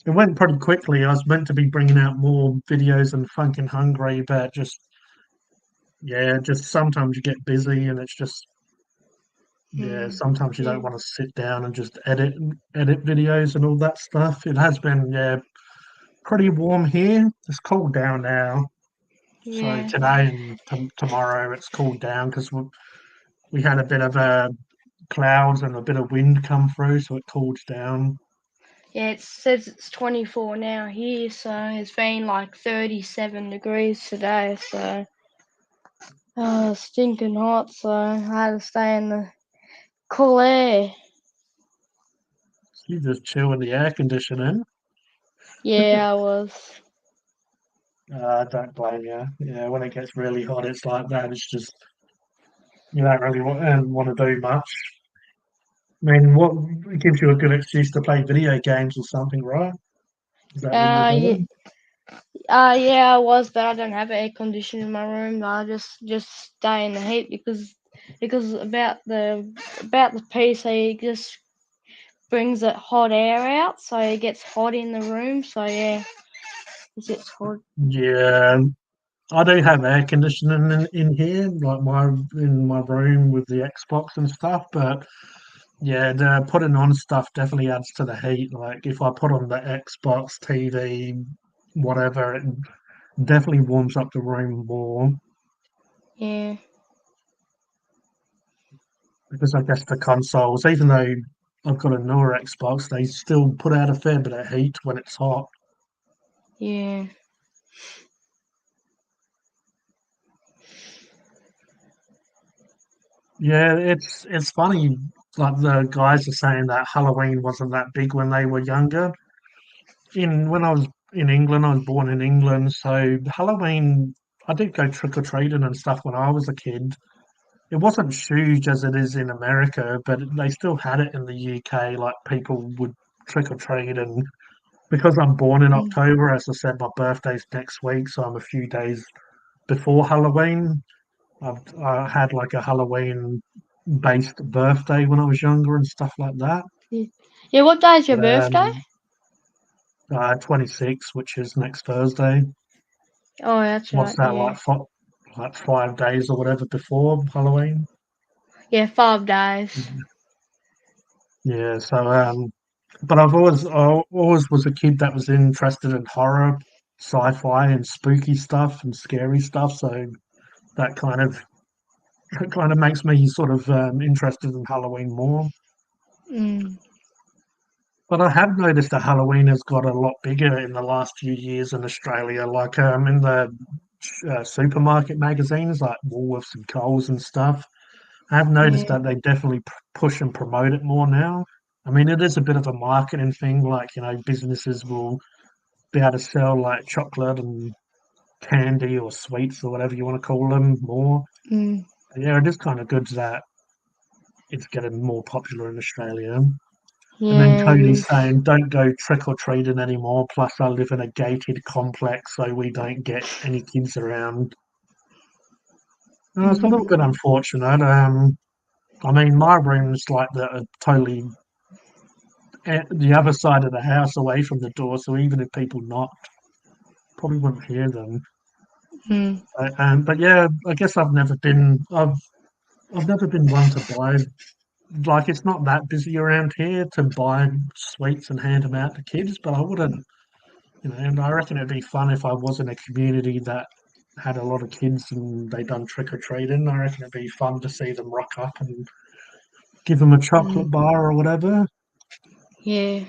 it went pretty quickly. I was meant to be bringing out more videos and Funkin' Hungry, but just yeah, just sometimes you get busy and it's just yeah, Mm, sometimes you don't yeah, want to sit down and just edit videos and all that stuff. It has been yeah pretty warm here. It's cooled down now. So yeah, today and tomorrow it's cooled down because we had a bit of clouds and a bit of wind come through, so it cooled down. yeah. It says it's 24 now here, so it's been like 37 degrees today. So stinking hot. So I had to stay in the cool air. You just chill in the air conditioning. Yeah, I was. Don't blame you. Yeah, when it gets really hot, it's like that. It's just you don't really want to do much. I mean, what it gives you a good excuse to play video games or something, right? Is that what you were Yeah, doing? yeah, I was, but I don't have air conditioning in my room. I just stay in the heat because about the PC, it just brings that hot air out, so it gets hot in the room. So yeah, it gets hot. Yeah, I do have air conditioning in here, like my in my room with the Xbox and stuff. But yeah, the putting on stuff definitely adds to the heat. Like if I put on the Xbox TV, whatever, it definitely warms up the room more Yeah, because I guess the consoles, even though I've got a newer Xbox, they still put out a fair bit of heat when it's hot. yeah, Yeah, it's funny. Like the guys are saying that Halloween wasn't that big when they were younger. In when I was in England, I was born in England, so Halloween I did go trick or treating and stuff when I was a kid. It wasn't huge as it is in America, but they still had it in the UK. Like people would trick or treat, and because I'm born in mm, October, as I said, my birthday's next week, so I'm a few days before Halloween. I had like a Halloween based birthday when I was younger and stuff like that. yeah. Yeah, what day is your But birthday? 26, which is next Thursday. Oh, that's What's right. that Yeah, like 5 days or whatever before Halloween? yeah, 5 days. Yeah. So but I always was a kid that was interested in horror, sci-fi, and spooky stuff and scary stuff. So that kind of makes me sort of interested in Halloween more. Mm, But I have noticed that Halloween has got a lot bigger in the last few years in Australia. Like in the supermarket magazines, like Woolworths and Coles and stuff. I have noticed yeah. that they definitely push and promote it more now. I mean, it is a bit of a marketing thing. Like businesses will be able to sell like chocolate and candy or sweets or whatever you want to call them more. Mm, Yeah, it is kind of good that it's getting more popular in Australia. And then Yeah, Cody's saying, don't go trick or treating anymore. Plus, I live in a gated complex, so we don't get any kids around. It's a little bit unfortunate. I mean, my room's like totally at the other side of the house away from the door, so even if people knocked, probably wouldn't hear them. mm, But yeah, I guess I've never been one to buy, like, it's not that busy around here to buy sweets and hand them out to kids, but I wouldn't, and I reckon it'd be fun if I was in a community that had a lot of kids and they done trick or treating. I reckon it'd be fun to see them rock up and give them a chocolate mm, bar or whatever. yeah.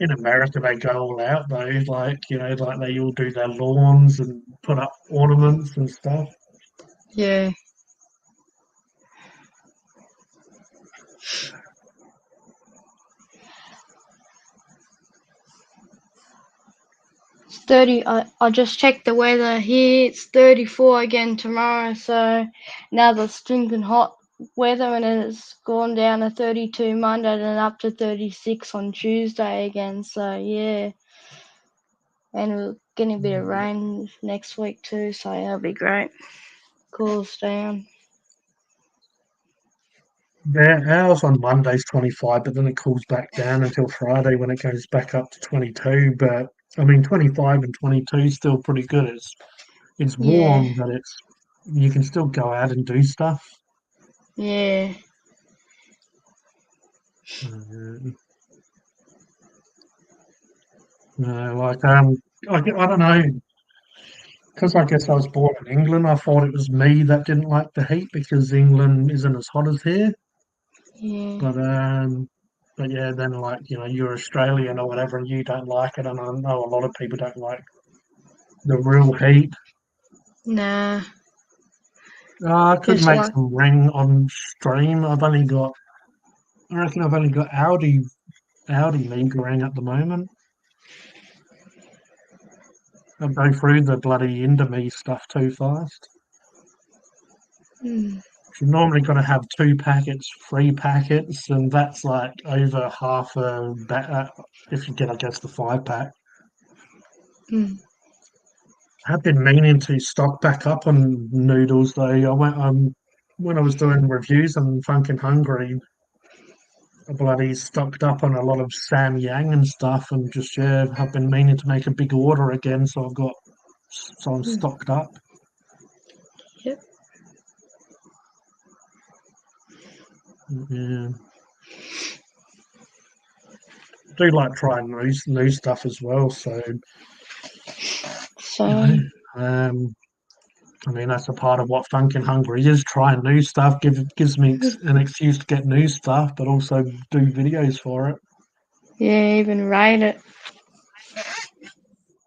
In America, they go all out though, like they all do their lawns and put up ornaments and stuff. Yeah. It's 30. I just checked the weather here. It's 34 again tomorrow. So now the stinking hot weather, and it's gone down to 32 Monday and up to 36 on Tuesday again. So yeah, and we're getting a bit of rain next week too. So that'll be great. Cools down. Yeah, ours on Monday's 25, but then it cools back down until Friday when it goes back up to 22. But I mean, 25 and 22 is still pretty good. It's Yeah. warm, but you can still go out and do stuff. Yeah. Uh, like I don't know, because I guess I was born in England. I thought it was me that didn't like the heat because England isn't as hot as here. Yeah. But yeah, then like you're Australian or whatever, and you don't like it, and I know a lot of people don't like the real heat. Nah. I could Just make like. some ring on stream. I reckon I've only got Audi League ring at the moment. I go through the bloody Indomie stuff too fast. Mm, You've normally got to have 2 packets, 3 packets, and that's like over half if you get, I guess, the 5 pack. mm, I have been meaning to stock back up on noodles though. I went when I was doing reviews on Funkin' Hungry, I bloody stocked up on a lot of Sam Yang and stuff, and just yeah, I've been meaning to make a big order again, so I'm mm. stocked up. Yep. Yeah, do like trying new stuff as well. So you know, So. um, I mean that's a part of what Funkin' Hungry is: trying new stuff. Gives me an excuse to get new stuff, but also do videos for it. Yeah, even rate it.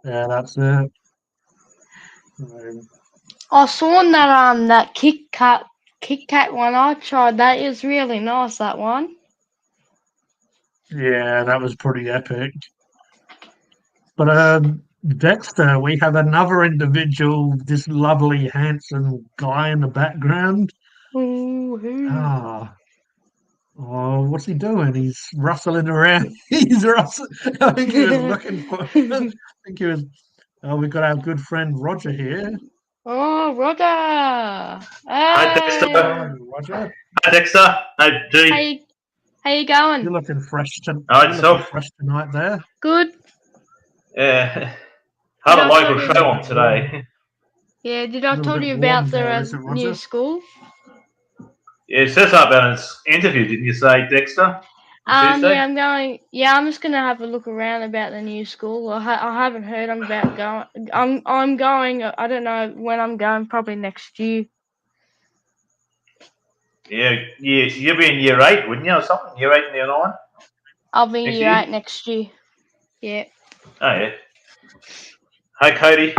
Yeah, that's it. Um, I saw that Kit Kat one I tried. That is really nice. That one. yeah, that was pretty epic. But Dexter, we have another individual, this lovely, handsome guy in the background. Ooh, Ah, oh, what's he doing? He's rustling around. He's rustling. I think he was looking for. I think he was. Oh, we've got our good friend Roger here. Oh, Roger! Hi, Dexter. How are Hey, you, Roger? Hi, Dexter. Hi, how G. you, how you going? You're looking fresh. All right, You're looking self. fresh tonight. There. Good. Yeah. Did Had a I tell local A show you? little bit on warm. today. Yeah, did A I little tell bit you warm about there, the is it, new Roger? school? Yeah, it says something about his interview, didn't you say, Dexter? On Yeah, Tuesday? I'm going. Yeah, I'm just gonna have a look around about the new school. I haven't heard I'm about going. I'm going. I don't know when I'm going. Probably next year. Yeah, you'd be in year 8, wouldn't you, or something? Year 8 and year 9 I'll be next year year? 8 next year. Yeah. Oh, yeah. Hi, Cody.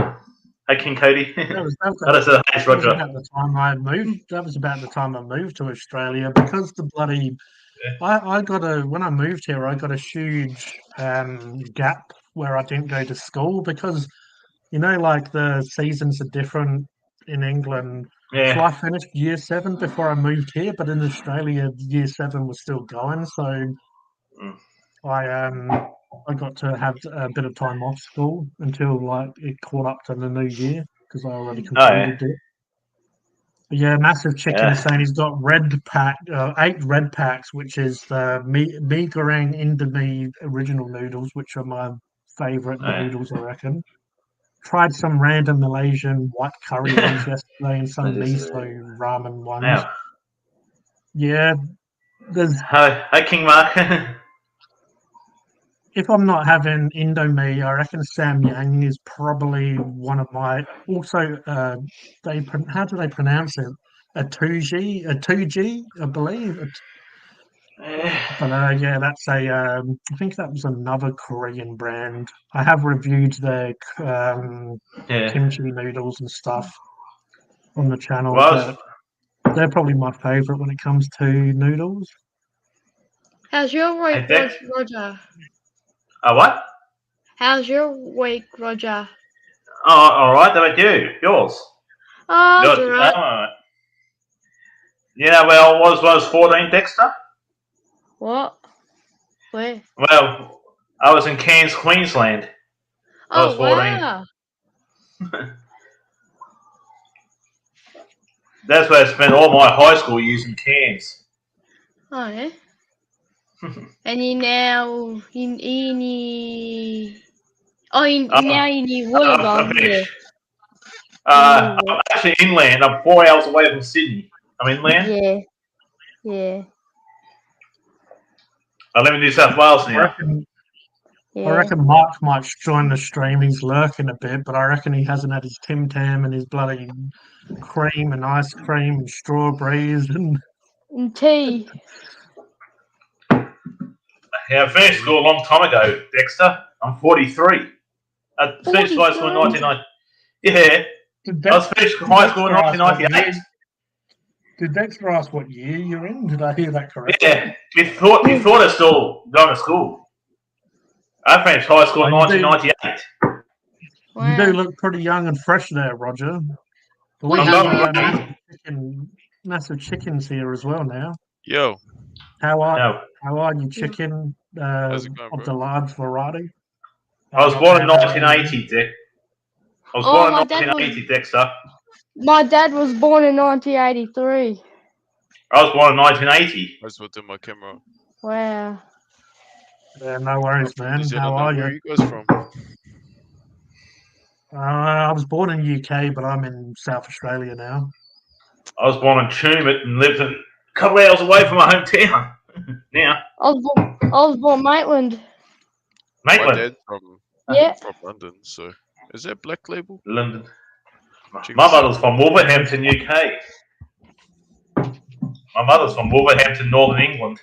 Hi, King Cody. That was that I was, just said, hi, it's that was Roger. about the time I moved. Mm, That was about the time I moved to Australia because the bloody Yeah. I got when I moved here, I got a huge gap where I didn't go to school because like the seasons are different in England. So Yeah. I finished year 7 before I moved here, but in Australia, year 7 was still going. So Mm. I got to have a bit of time off school until like it caught up to the new year because I already Oh, yeah. completed it. But yeah, massive chicken is Yeah. saying he's got 8 red packs, which is the mee goreng Indomie original noodles, which are my favourite Oh, yeah. noodles, I reckon. Tried some random Malaysian white curry ones yesterday and some That is, miso ramen ones. Now, Yeah, there's hi, King Mark. if I'm not having Indomie, I reckon Samyang is probably one of my. Also, how do they pronounce it? A 2G, I believe. But yeah, that's I think that was another Korean brand. I have reviewed their Yeah. kimchi noodles and stuff on the channel, Well, but they're probably my favorite when it comes to noodles. How's your week, Hey, Dex. Roger? What? How's your week, Roger? Oh, all right. How about you? Yours? Oh, it's Yours? alright. Yeah, well, was 14, Dexter? What? Where? Well, I was in Cairns, Queensland. I was Oh, 14. wow. That's where I spent all my high school years in Cairns. Oh, yeah. And you now now in your I'm Wollongong, yeah. finished. I'm actually inland. I'm 4 hours away from Sydney. I'm inland. Yeah. Yeah. I live in New South Wales I now. reckon, Yeah. I reckon Mark might join the stream. He's lurking a bit, but I reckon he hasn't had his Tim Tam and his bloody cream and ice cream and strawberries and And tea. Yeah, I finished school a long time ago, Dexter. I'm 43. I finished high school in 1990. Yeah, I was finished high school in 1998. Did Dexter ask what year you're in? Did I hear that correctly? Yeah, before I still going to school. I finished high school in 1998. Wow. You do look pretty young and fresh there, Roger. But we Well, have massive chickens here as well now. Yo, How are No, you, chicken how's it going, of bro? the large variety? I was born in 1980, Dick. I was born in my dad 1980, Dexter. My dad was born in 1983. I was born in 1980. I just want to do my camera. Wow. Yeah, no worries, I'm from man. New Zealand. How are Where are you? you guys from? I was born in UK, but I'm in South Australia now. I was born in Tumut and lived a couple of hours away from my hometown. Now, I was born Maitland. My Maitland, dad's from London, so is that Black Label? London. Check My this out. mother's from Wolverhampton, UK. My mother's from Wolverhampton, Northern England.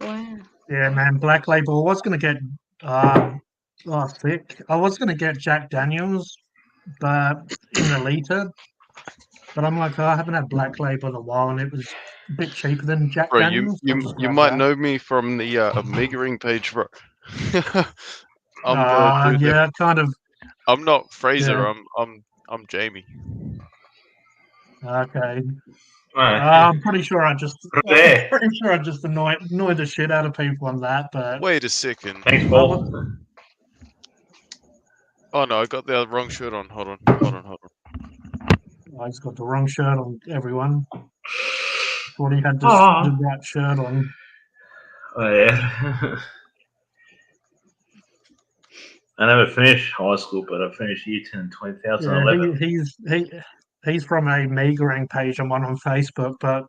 Wow. Yeah, man. Black Label. I was gonna get sick. I was gonna get Jack Daniels, but in the liter. But I'm like, I haven't had Black Label in a while, and it was a bit cheaper than Jack Bro, Daniels. I'll you just you grab might that. know me from the Omega Ring page, bro. I'm the dude that- Yeah, kind of. I'm not Fraser. Yeah. I'm Jamie. Okay. Right. I'm pretty sure I just There. annoy the shit out of people on that, but Wait a second. Thanks, I Paul. was- Oh no, I got the wrong shirt on. Hold on. I just got the wrong shirt on, everyone. Thought he had the right shirt on. Oh, yeah. I never finished high school, but I finished year 10 in 2011. Yeah, he's from a Megarang page and one on Facebook, but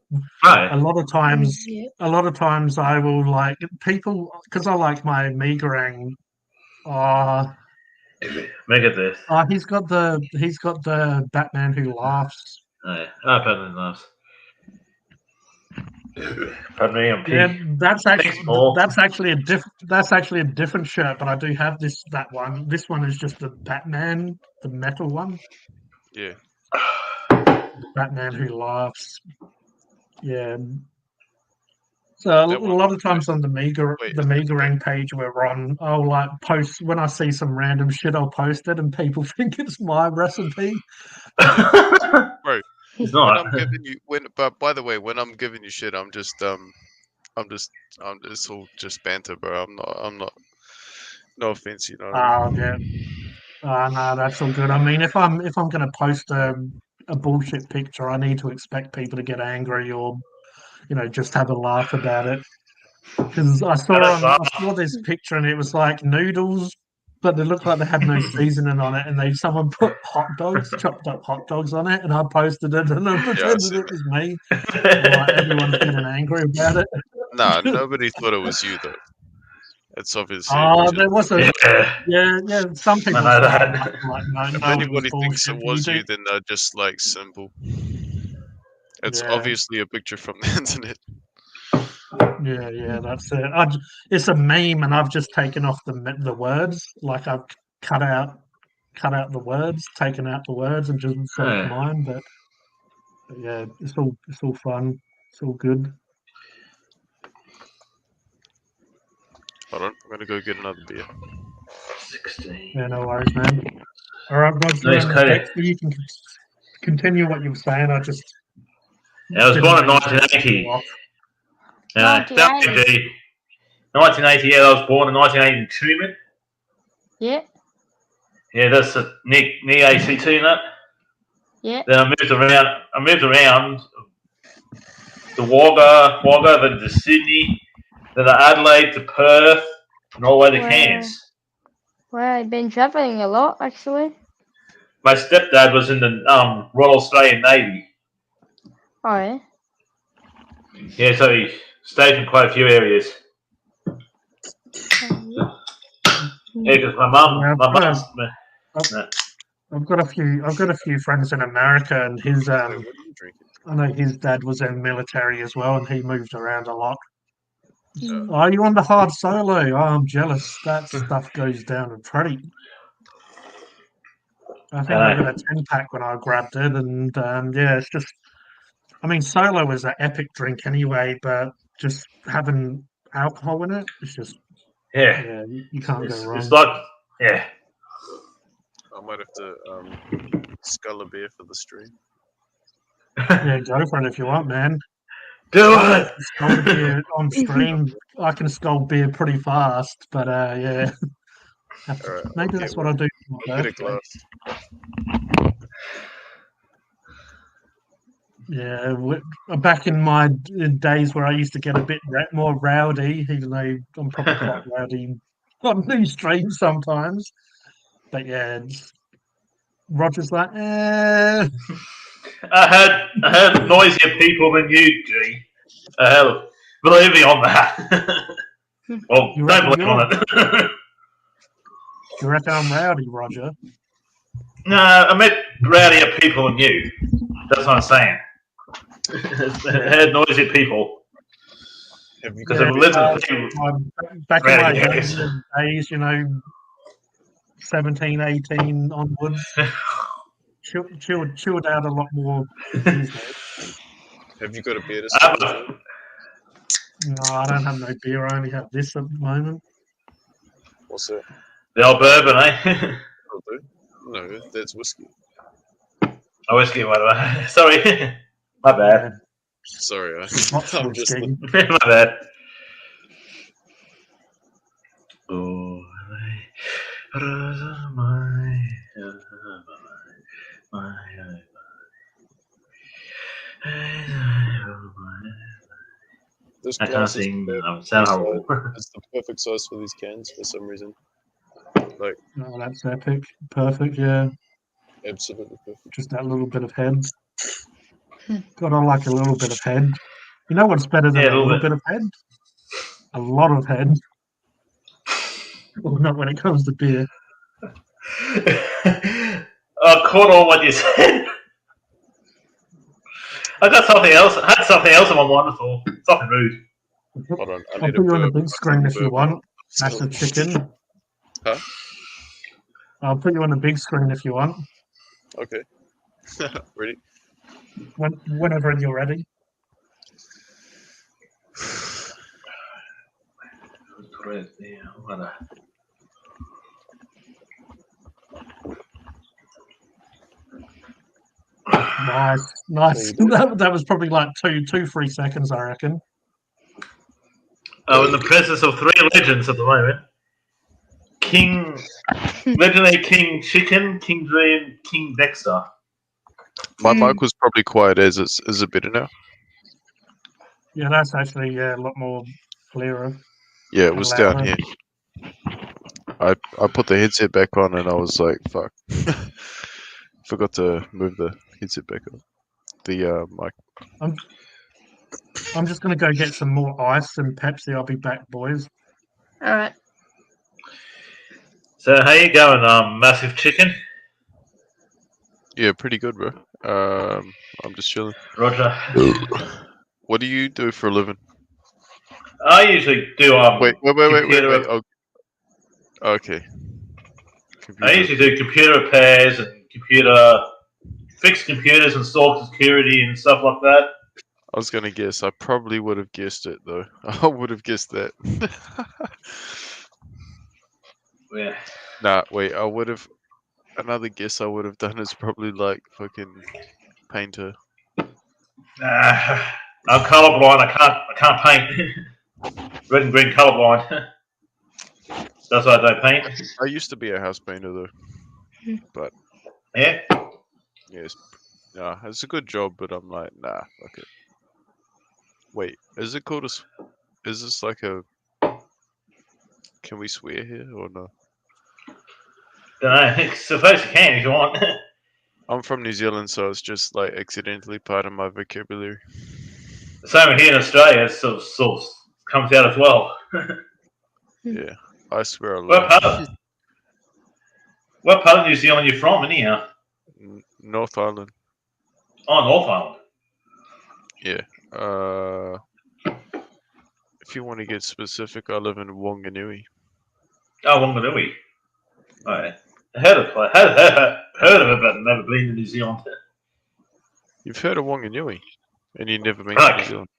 Oh, a lot of times Yeah. I will like people because I like my Megarang. Look at this. He's got the Batman Who Laughs. Oh, yeah. Batman laughs. Pardon me, I'm Yeah, peeing. that's Paul. actually a different shirt, but I do have that one. This one is just the Batman, the metal one. Yeah. Batman Who Laughs. Yeah. So a That one lot of looks times nice. on the Wait, Megarang page we're on, I'll like post when I see some random shit, I'll post it, and people think it's my recipe. Oh, It's When not. I'm giving you but by the way, when I'm giving you shit, I'm it's all just banter, bro. I'm not. No offense, you know what I Oh mean? yeah. No, that's all good. I mean, if I'm gonna post a bullshit picture, I need to expect people to get angry or just have a laugh about it. Because That's I saw this picture and it was like noodles, but it looked like they had no seasoning on it, and someone put chopped up hot dogs on it, and I posted it and I Yeah, I pretended see, it was me. And like everyone's getting angry about it. nah, nobody thought it was you though. It's obviously just There was a yeah, yeah. Some I people know thought it that. like no, if no, it was anybody thinks it bullshit. was you, then they're just like simple. It's Yeah, obviously a picture from the internet. yeah, that's it. It's a meme, and I've just taken off the words. Like I've cut out the words, taken out the words, and just said it's Yeah. mine. But yeah, it's all fun. It's all good. Hold on, I'm gonna go get another beer. 16. Yeah, no worries, man. All right, Roger Nice, and Cody. Dexter, you can continue what you were saying. I just Yeah, I was didn't born in mean to cut you 1980. off. That 98. MG. 1980, yeah, I was born in 1982, man. Yeah, Yeah, that's a near ACT and that. yeah. Then I moved around to Wagga, then to Sydney, then to Adelaide, to Perth, and all the way to Wow. Cairns. Wow, I've been traveling a lot actually. My stepdad was in the Royal Australian Navy. Oh yeah. Yeah, so he stayed in quite a few areas. Yeah, because Yeah, uh, I've got a few friends in America, and Wait, what are you drinking? I know his dad was in military as well, and he moved around a lot. Mm. Are you on the hard solo? Oh, I'm jealous. That stuff goes down a treat. I think I got a 10 pack when I grabbed it, and yeah, it's just. I mean, solo is an epic drink anyway, but just having alcohol in it, it's just yeah, yeah, you can't go it's wrong. like yeah. I might have to scull a beer for the stream. Yeah, go for it if you want, man. Do I it. can scull beer on stream. I can scull beer pretty fast, but yeah, All right, maybe that's what I'll do for I'll my get a birthday. glass. Yeah, back in my days where I used to get a bit more rowdy, even though I'm probably quite rowdy on these streams sometimes. But yeah, Roger's like, I heard noisier people than you, G. Believe me on that. Well, you don't reckon believe on it. you reckon I'm rowdy, Roger? No, I met rowdier people than you. That's what I'm saying. I heard noisy people Have you because got I've a beer? lived in a few Back in my rowdy areas. younger days, 17, 18 onwards, chilled out a lot more these days. Have you got a beer to I scull have for? No, I don't have no beer. I only have this at the moment. What's that? the old bourbon, eh? Will do. No, that's whiskey. Oh, whiskey, whatever. Sorry, my bad. Yeah, Sorry, Scotch I'm just. whiskey. My bad. Oh, This I can't glass is sing. perfect. I sound horrible. It's the perfect size for these cans for some reason. Like Oh, that's epic. Perfect. Yeah, absolutely perfect. just that little bit of head. Gotta like a little bit of head. You know what's better than Yeah, a a little little bit. bit of head? A lot of head. Well, not when it comes to beer. I caught on what you said. I got something else. I had something else in my mind. I thought something rude. Hold on, I I'll need put a you on the burp. big screen if you want. Massive chicken. Huh? I'll put you on the big screen if you want. Okay. Ready? Whenever you're ready. Nice, nice. There you That was probably like 3 seconds, I reckon. I'm in the presence of 3 legends at the moment. Legendary King Chicken, King Dream, King Dexter. My mic was probably quiet as it's is it better now? Yeah, that's actually a lot more clearer. Yeah, it and was down louder. here. I put the headset back on and I was like, fuck. Forgot to move the headset back on. The mic. I'm just gonna go get some more ice and Pepsi. I'll be back, boys. All right. So how you going, Massive Chicken? Yeah, pretty good, bro. I'm just chilling. Roger. What do you do for a living? I usually do Wait. computer. Oh, okay. I Computer. usually do computer repairs and fix computers, install security and stuff like that. I was gonna guess. I probably would have guessed it though. I would have guessed that. Yeah. Nah, wait. I would have. Another guess I would have done is probably like fucking painter. I'm colorblind. I can't paint. Red and green colorblind. That's why I don't paint. I used to be a house painter though. Yeah. Yes. Nah, it's a good job, but I'm like, nah, fuck it. Wait, is it called is this like a? Can we swear here or no? Don't know. Suppose you can if you want. I'm from New Zealand, so it's just like accidentally part of my vocabulary. Same here in Australia. It sort of comes out as well. Yeah, I swear a What lot. What part of New Zealand are you from, anyhow? North Island. Oh, North Island. Yeah. If you want to get specific, I live in Wanganui. Oh, Wanganui. Right. I heard of it, but never been to New Zealand. You've heard of Wanganui, and you've never been to New Zealand.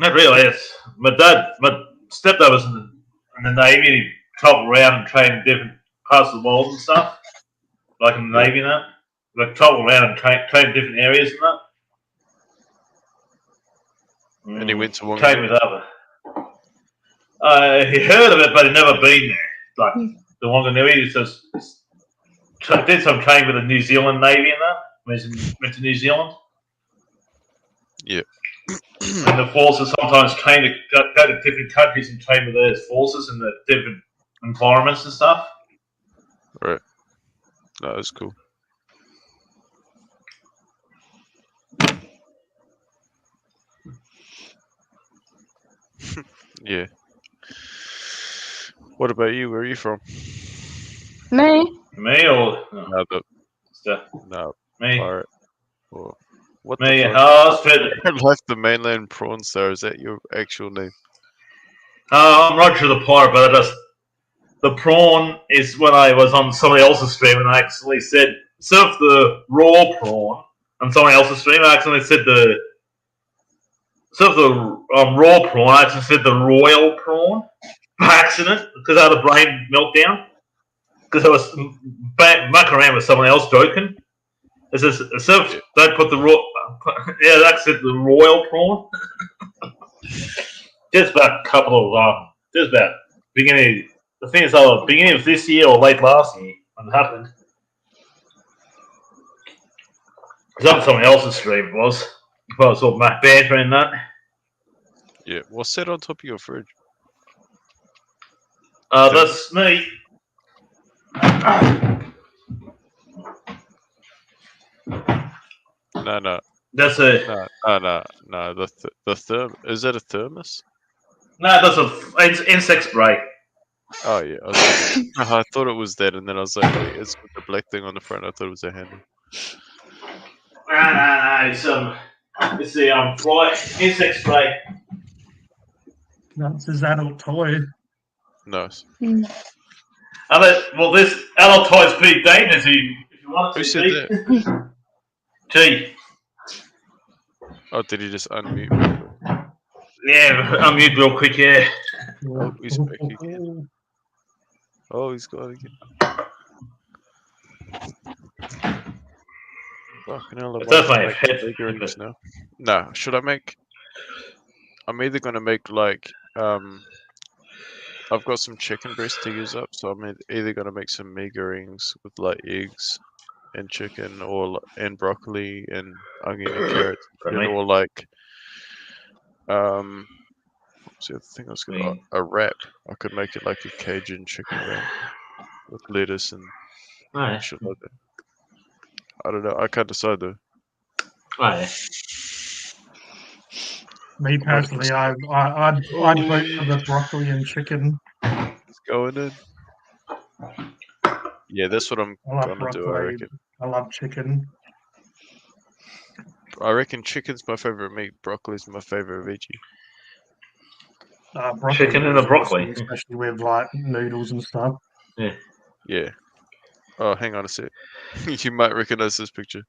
Not really. It's my stepdad was in the Navy. And he traveled around and trained in different parts of the world and stuff, like in the Navy and that. Like travel around and train in different areas and that. And he went to Wanganui. Trained with other. He heard of it, but he never been there. Like the Wanganui, he just did some training with the New Zealand Navy and that. When he went to New Zealand. Yeah. And the forces sometimes go to different countries and train with those forces in the different environments and stuff. Right. No, that's cool. Yeah. What about you? Where are you from? Me? Me or No, me? pirate. Or what Me? the fuck? Oh, straight. Left the mainland prawn star. Is that your actual name? I'm Roger the pirate, but the prawn is when I was on somebody else's stream and I actually said instead of the raw prawn on somebody else's stream, I accidentally said instead of the raw prawn, I actually said the royal prawn by accident because I had a brain meltdown because I was mucking around with someone else joking. It says instead of don't put the raw, yeah, that's it, the royal prawn. Just about a couple of just about beginning. The thing is, beginning of this year or late last year when it happened. Because on someone else's stream it was. I was sort of bantering that. Yeah. What's that on top of your fridge? That's me. No. That's a No. The therm is that a thermos? no. That's a insect spray. Oh yeah. I thought it was that, and then I was like, wait, it's with the black thing on the front. I thought it was a handle. No. It's the fly insect spray. That's his adult toy. Nice. Well, this adult toy is pretty dangerous if you want to. Who said that? Gee. Oh, did he just unmute me? Yeah, unmute real quick, yeah. Oh, he's back again. Oh, he's gone again. Fucking hell, I It's might have to definitely a make hit. bigger rings now. No, should I make? I'm either gonna make like I've got some chicken breast to use up, so I'm either gonna make some mega rings with like eggs and chicken, and broccoli and onion and carrots, Pardon and me. or like what's the other thing I was gonna Me. a wrap. I could make it like a Cajun chicken wrap with lettuce and Oh, yeah. shit like that. I don't know. I can't decide though. Oh, yeah. Me I might have to personally, I'd vote for the broccoli and chicken. It's going in. Yeah, that's what I'm I love gonna do. I broccoli. reckon. I love chicken. I reckon chicken's my favorite meat. Broccoli's my favorite veggie. Broccoli Chicken and is a broccoli. awesome, especially with like noodles and stuff. Yeah. Oh, hang on a sec. You might recognize this picture.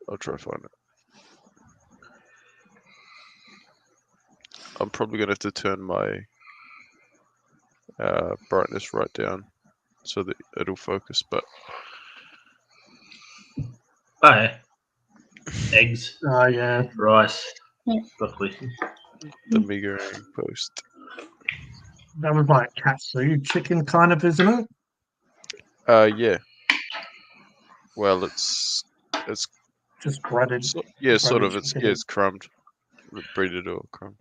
I'll try to find it. I'm probably gonna have to turn my brightness right down so that it'll focus. But Oh, yeah. Eggs, Oh yeah, rice, Yeah. broccoli. the mega ring post. that was like katsu chicken, kind of, isn't it? Yeah. Well, it's Just breaded. yeah, sort of. breaded It's chicken. it's crumbed, breaded or crumbed.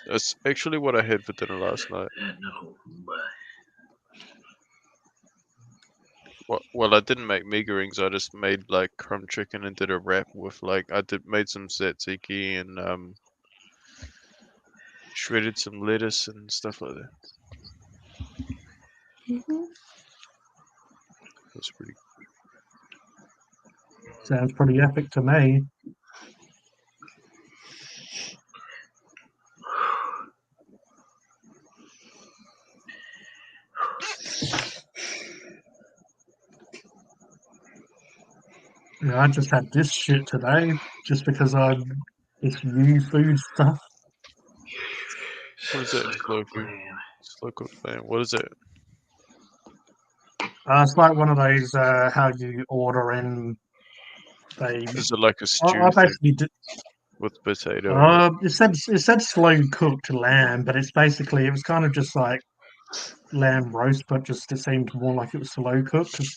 That's actually what I had for dinner last night. Well, I didn't make mega rings. I just made like crumb chicken and did a wrap with like made some tzatziki and shredded some lettuce and stuff like that. That's pretty. Sounds pretty epic to me. Yeah, I just had this shit today just because it's new food stuff. What is that? Slow food. Slow cooked lamb. What is it? It's like one of those how you order in. They Is it like a I stew thing basically did. with potato? In it? It said slow cooked lamb, but it was kind of just like lamb roast, but just it seemed more like it was slow cooked because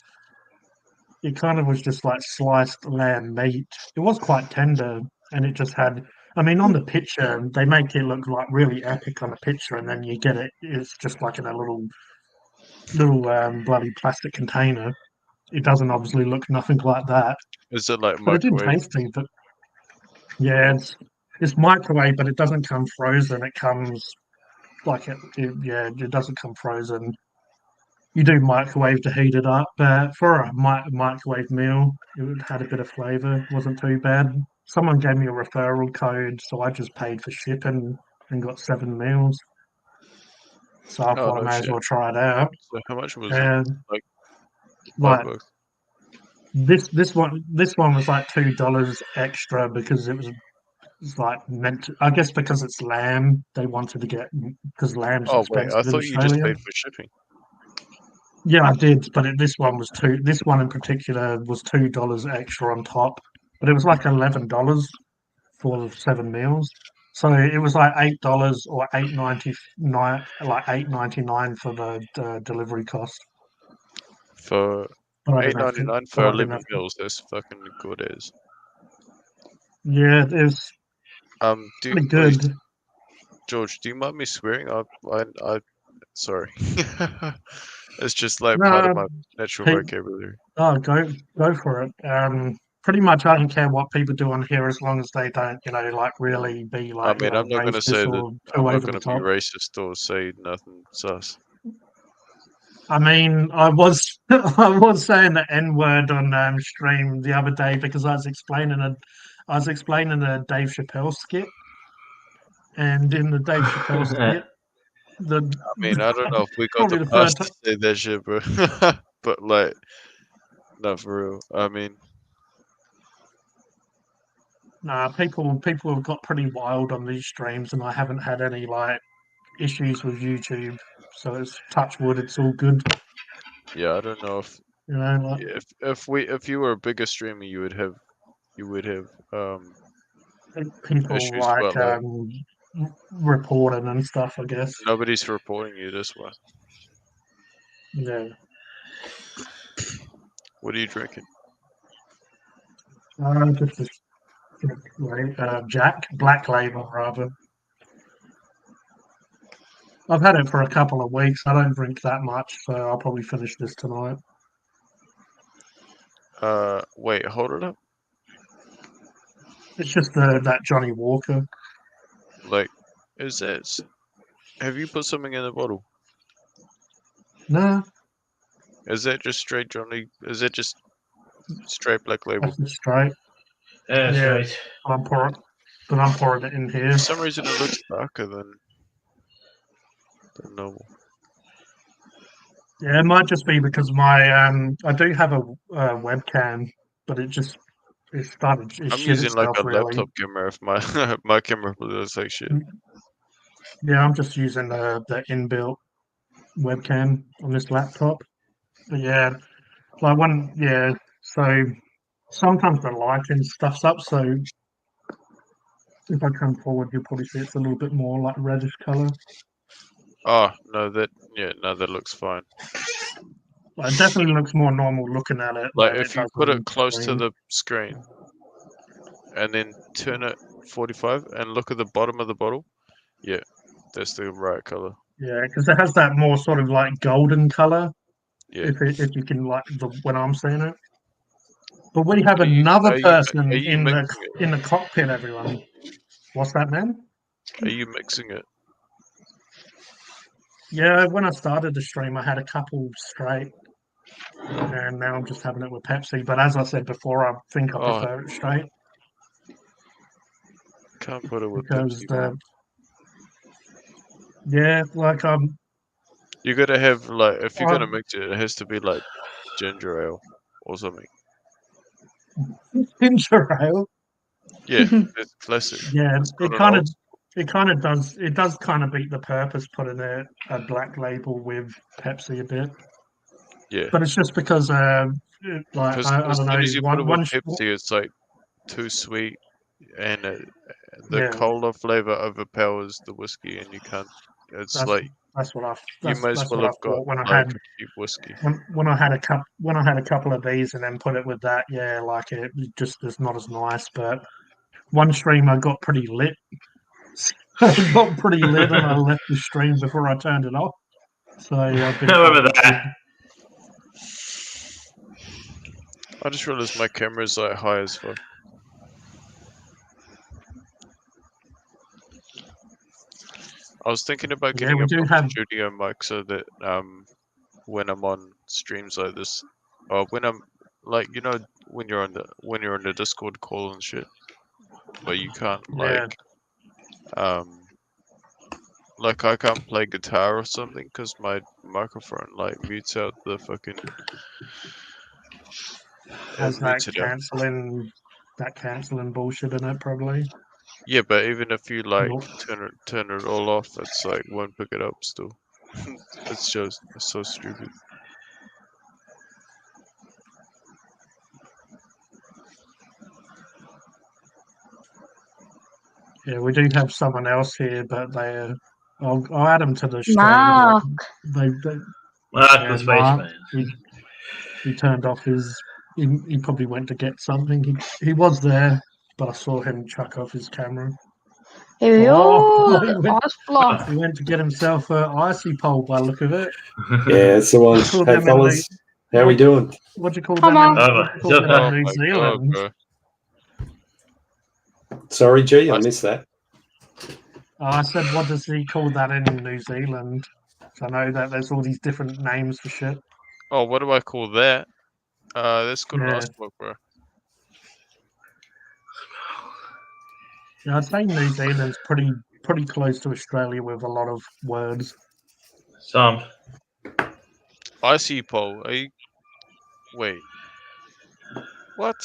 it kind of was just like sliced lamb meat. It was quite tender, and it just had. I mean, on the picture, they make it look like really epic on the picture, and then you get it. It's just like in a little bloody plastic container. It doesn't obviously look nothing like that, Is it like but it did microwave? tasty. But yeah, it's microwave, but it doesn't come frozen. It comes like yeah, it doesn't come frozen. You do microwave to heat it up, but for a microwave meal, it had a bit of flavour. Wasn't too bad. Someone gave me a referral code, so I just paid for shipping and got 7 meals. So I Oh thought I no may as shit. well try it out. So how much was it? And Like like $5? this one was like $2 extra because it's like meant to, I guess because it's lamb, they wanted to get because lamb's Oh wait, I expensive in thought you just Australia. paid for shipping. Yeah, I did, but this one was two. This one in particular was $2 extra on top, but it was like $11 for 7 meals. So it was like $8 or $8.99, like $8.99 for the delivery cost. For But I didn't have to. $8.99 But for I didn't 11 have to. meals. That's fucking good as. Yeah, it was pretty Please, good. George, do you mind me swearing? Sorry. It's just like part of No, my natural pe- vocabulary. oh, go for it. Pretty much, I don't care what people do on here as long as they don't, like really be I like, mean, I'm not gonna say racist that. or I'm too not over the gonna be top. racist or say nothing sus. I mean, I was I was saying the N word on stream the other day because I was explaining a Dave Chappelle skit, and in the Dave Chappelle skit, the I mean, I don't know if we got probably the the pass third to say that shit, bro. But like, not for real. I mean, nah, people have got pretty wild on these streams, and I haven't had any like issues with YouTube. so it's touch wood. It's all good. Yeah, I don't know if You know, like if you were a bigger streamer, you would have people issues, like but like reporting and stuff. I guess. nobody's reporting you this way. Yeah. What are you drinking? Just Jack Black Label rather. I've had it for a couple of weeks. I don't drink that much, so I'll probably finish this tonight. Wait, hold it up. It's just that Johnny Walker. Like, is it? Have you put something in the bottle? No, Is that just straight Johnny? Is it just straight Black Label? that's just straight. Yeah, that's Yeah. right. But I'm pouring it in here. For some reason, it looks darker than normal. Yeah, it might just be because my I do have a webcam, but it started. It I'm shit using like itself a really. laptop camera. If my my camera looks like shit. Yeah, I'm just using the inbuilt webcam on this laptop. But yeah, so sometimes the lighting stuffs up. So if I come forward, you'll probably see it's a little bit more like reddish color. Oh no, that looks fine. Like, it definitely looks more normal looking at it. Like than if you does put on it close to screen. the screen and then turn it 45 and look at the bottom of the bottle, yeah, that's the right color. Yeah, because it has that more sort of like golden color. Yeah. If you can like when I'm seeing it. But we have Are another you person mixing it? in the cockpit. Everyone, what's that, man? Are you mixing it? Yeah, when I started the stream, I had a couple straight, and now I'm just having it with Pepsi. But as I said before, I think I Oh, prefer it straight can't put it with because Pepsi. like You gotta have like if you're gonna um, mix it, it has to be like ginger ale or something. ginger ale. Yeah, it's classic. Yeah, It's got it an kind old. of does kind of beat the purpose putting a black label with Pepsi a bit. Yeah, But it's just because like because I as don't soon know as you put it with one Pepsi, it's like too sweet, and the yeah cola flavor overpowers the whiskey, and you can't. It's that's like you might as that's well what I have got thought when I like had a cheap whiskey. when I had a couple of these and then put it with that, yeah, like it just is not as nice. But one stream I got pretty lit. I got pretty lit and I left the stream before I turned it off. So I've been I remember quite that. good. I just realized my camera's like high as fuck. I was thinking about Yeah, getting we a do proper have studio mic so that when I'm on streams like this, or when I'm like when you're on the Discord call and shit, but you can't yeah. like I can't play guitar or something because my microphone like mutes out the fucking Has it mutes it out. that canceling bullshit in it probably. Yeah, but even if you like Nope. turn it all off, it's like won't pick it up still. It's so stupid. Yeah, we do have someone else here, but I'll add them to the stream. Mark. They Mark yeah, the Mark, Spaceman. he turned off his. He probably went to get something. He was there, but I saw him chuck off his camera. Here we Oh, go. Ice block. he went to get himself an icy pole by the look of it. Yeah, it's the one. What do you call Hey, them in fellas, how we doing? What do you call Come them? on. What do you call them Oh in New my god, Zealand? bro. Sorry, G, I missed that. Oh, I said, what does he call that in New Zealand? So I know that there's all these different names for shit. Oh, what do I call that? That's called an Yeah. ice block, bro. Yeah, I'd say New Zealand's pretty close to Australia with a lot of words. Some. Icy pole. Are you? Wait. What?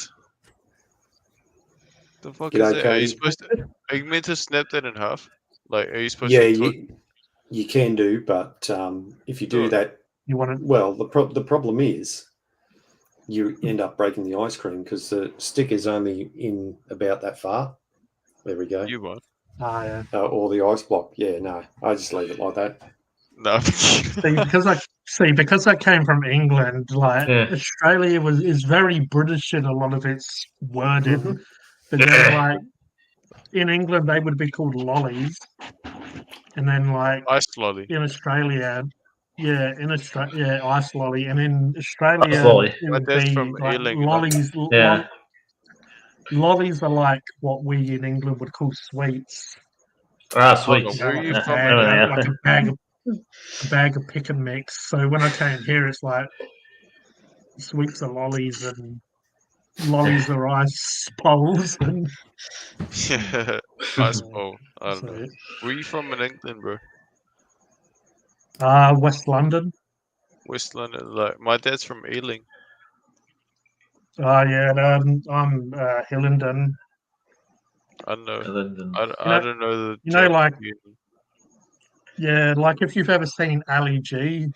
The fuck G'day, is that? Are you Cody. supposed to? Are you meant to snap that in half? Like, are you supposed Yeah, to? you can do, but if you do Sure. that, You want to? well, the problem is you end up breaking the ice cream because the stick is only in about that far. There we go. You won. Ah, yeah. Or the ice block. Yeah, no, I just leave it like that. No. Because I came from England, like Yeah. Australia is very British in a lot of its wording, Mhm. but then Yeah. like in England they would be called lollies, and then like Ice lolly. in Australia, ice lolly, and in Australia lolly. it My would dad's be from like Ealing, and lollies. Yeah. Lollies are like what we in England would call sweets. Sweet. Where are you Like a from? bag, Yeah. like a bag of pick and mix. So when I came here, it's like sweets are lollies and lollies are ice poles. And Yeah. Ice bowl. I don't know. so, Where are you from in England, bro? West London. West London. Like my dad's from Ealing. Yeah, I'm Hillingdon. I don't know. London. I don't know the like geography. yeah, like if you've ever seen Ali G,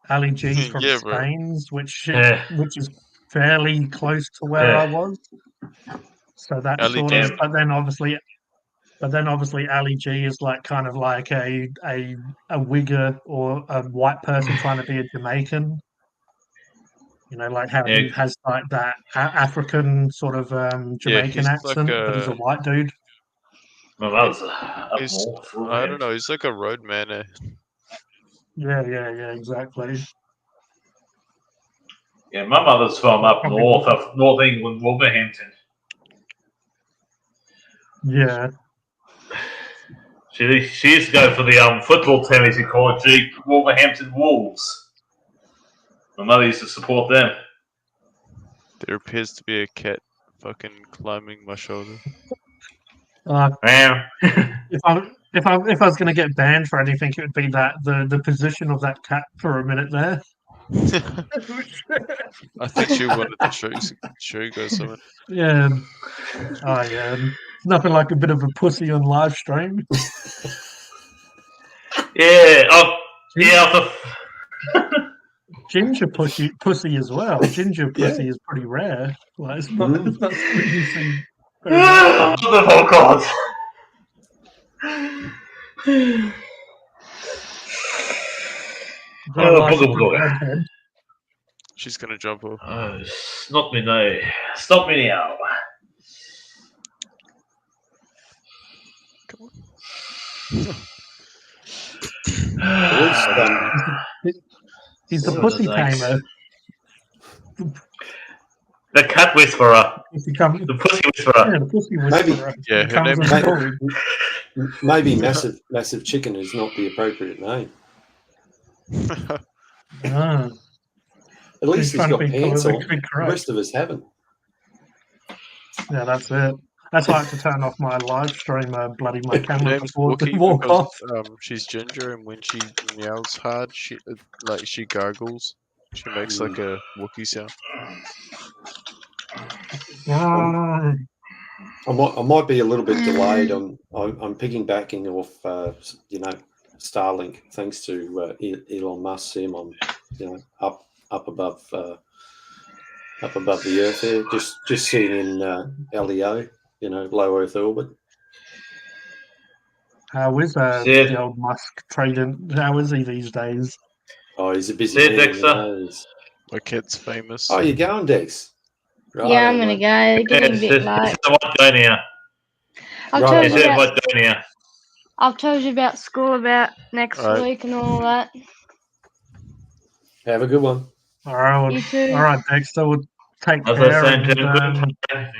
Ali G's from Yeah, bro. Staines, Yeah. which is fairly close to where Yeah. I was. So that's Ali sort G. of, but then obviously Ali G is like kind of like a wigger or a white person trying to be a Jamaican. You know, like how Yeah. he has like that African sort of Yeah, Jamaican he's like accent, but he's a white dude. Well, that was up he's north. I don't know. He's like a roadman. Eh? Yeah, exactly. Yeah, my mother's from up north, of North England, Wolverhampton. Yeah, She used to go for the football team, as you call it, Wolverhampton Wolves. My mother used to support them. There appears to be a cat fucking climbing my shoulder. Man. if I was going to get banned for anything, it would be that the position of that cat for a minute there. I think she wanted to show you guys something. Yeah. Oh yeah. Nothing like a bit of a pussy on live stream. Yeah. Ginger pussy as well. Ginger pussy is pretty rare. Like it's not something you see. Oh God. Redhead. She's gonna jump off. Stop me now. Stop me now. Come He's the pussy tamer. The cat whisperer. The pussy whisperer. Yeah, the pussy whisperer. Yeah, her name is maybe massive chicken is not the appropriate name. At least he's got pants on. The rest of us haven't. Yeah, that's it. That's why I had to turn off my live stream, bloody my camera name's before Wookie it walk because, off. she's ginger, and when she meows hard, she gargles. She makes like a Wookie sound. I might be a little bit delayed. I'm piggybacking off Starlink, thanks to Elon Musk. See him on up above the Earth there, just sitting in LEO, low Earth orbit. How is the old Musk trading? How is he these days? Oh, he's a busy man. Dexter. My kid's famous. Oh, you're going, Dex? Right, Yeah, I'm gonna go. Getting a bit late. I've told you about school about next week and all that. Have a good one. All right, You too. All right, Dexter. We'll take care.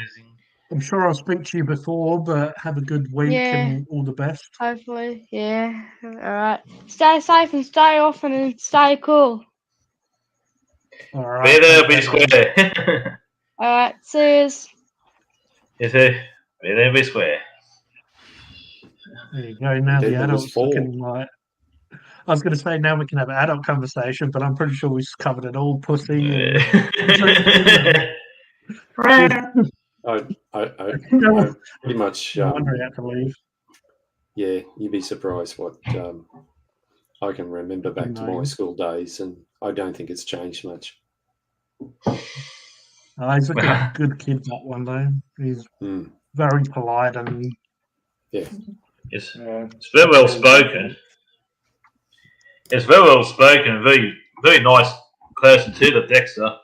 I'm sure I'll speak to you before, but have a good week and all the best. Hopefully, yeah. All right. Stay safe and stay often and stay cool. All right. Be there, be square. All right. Cheers. You see, be there, be square. There you go. Now the adults looking like. I was going to say now we can have an adult conversation, but I'm pretty sure we've covered it all. Pussy. I pretty much. I wonder how to leave. Yeah, you'd be surprised what I can remember back to my school days, and I don't think it's changed much. He's a good kid, that one, though. He's Mm. very polite and Yes. It's very well spoken. It's very well spoken. Very nice person too, the Dexter.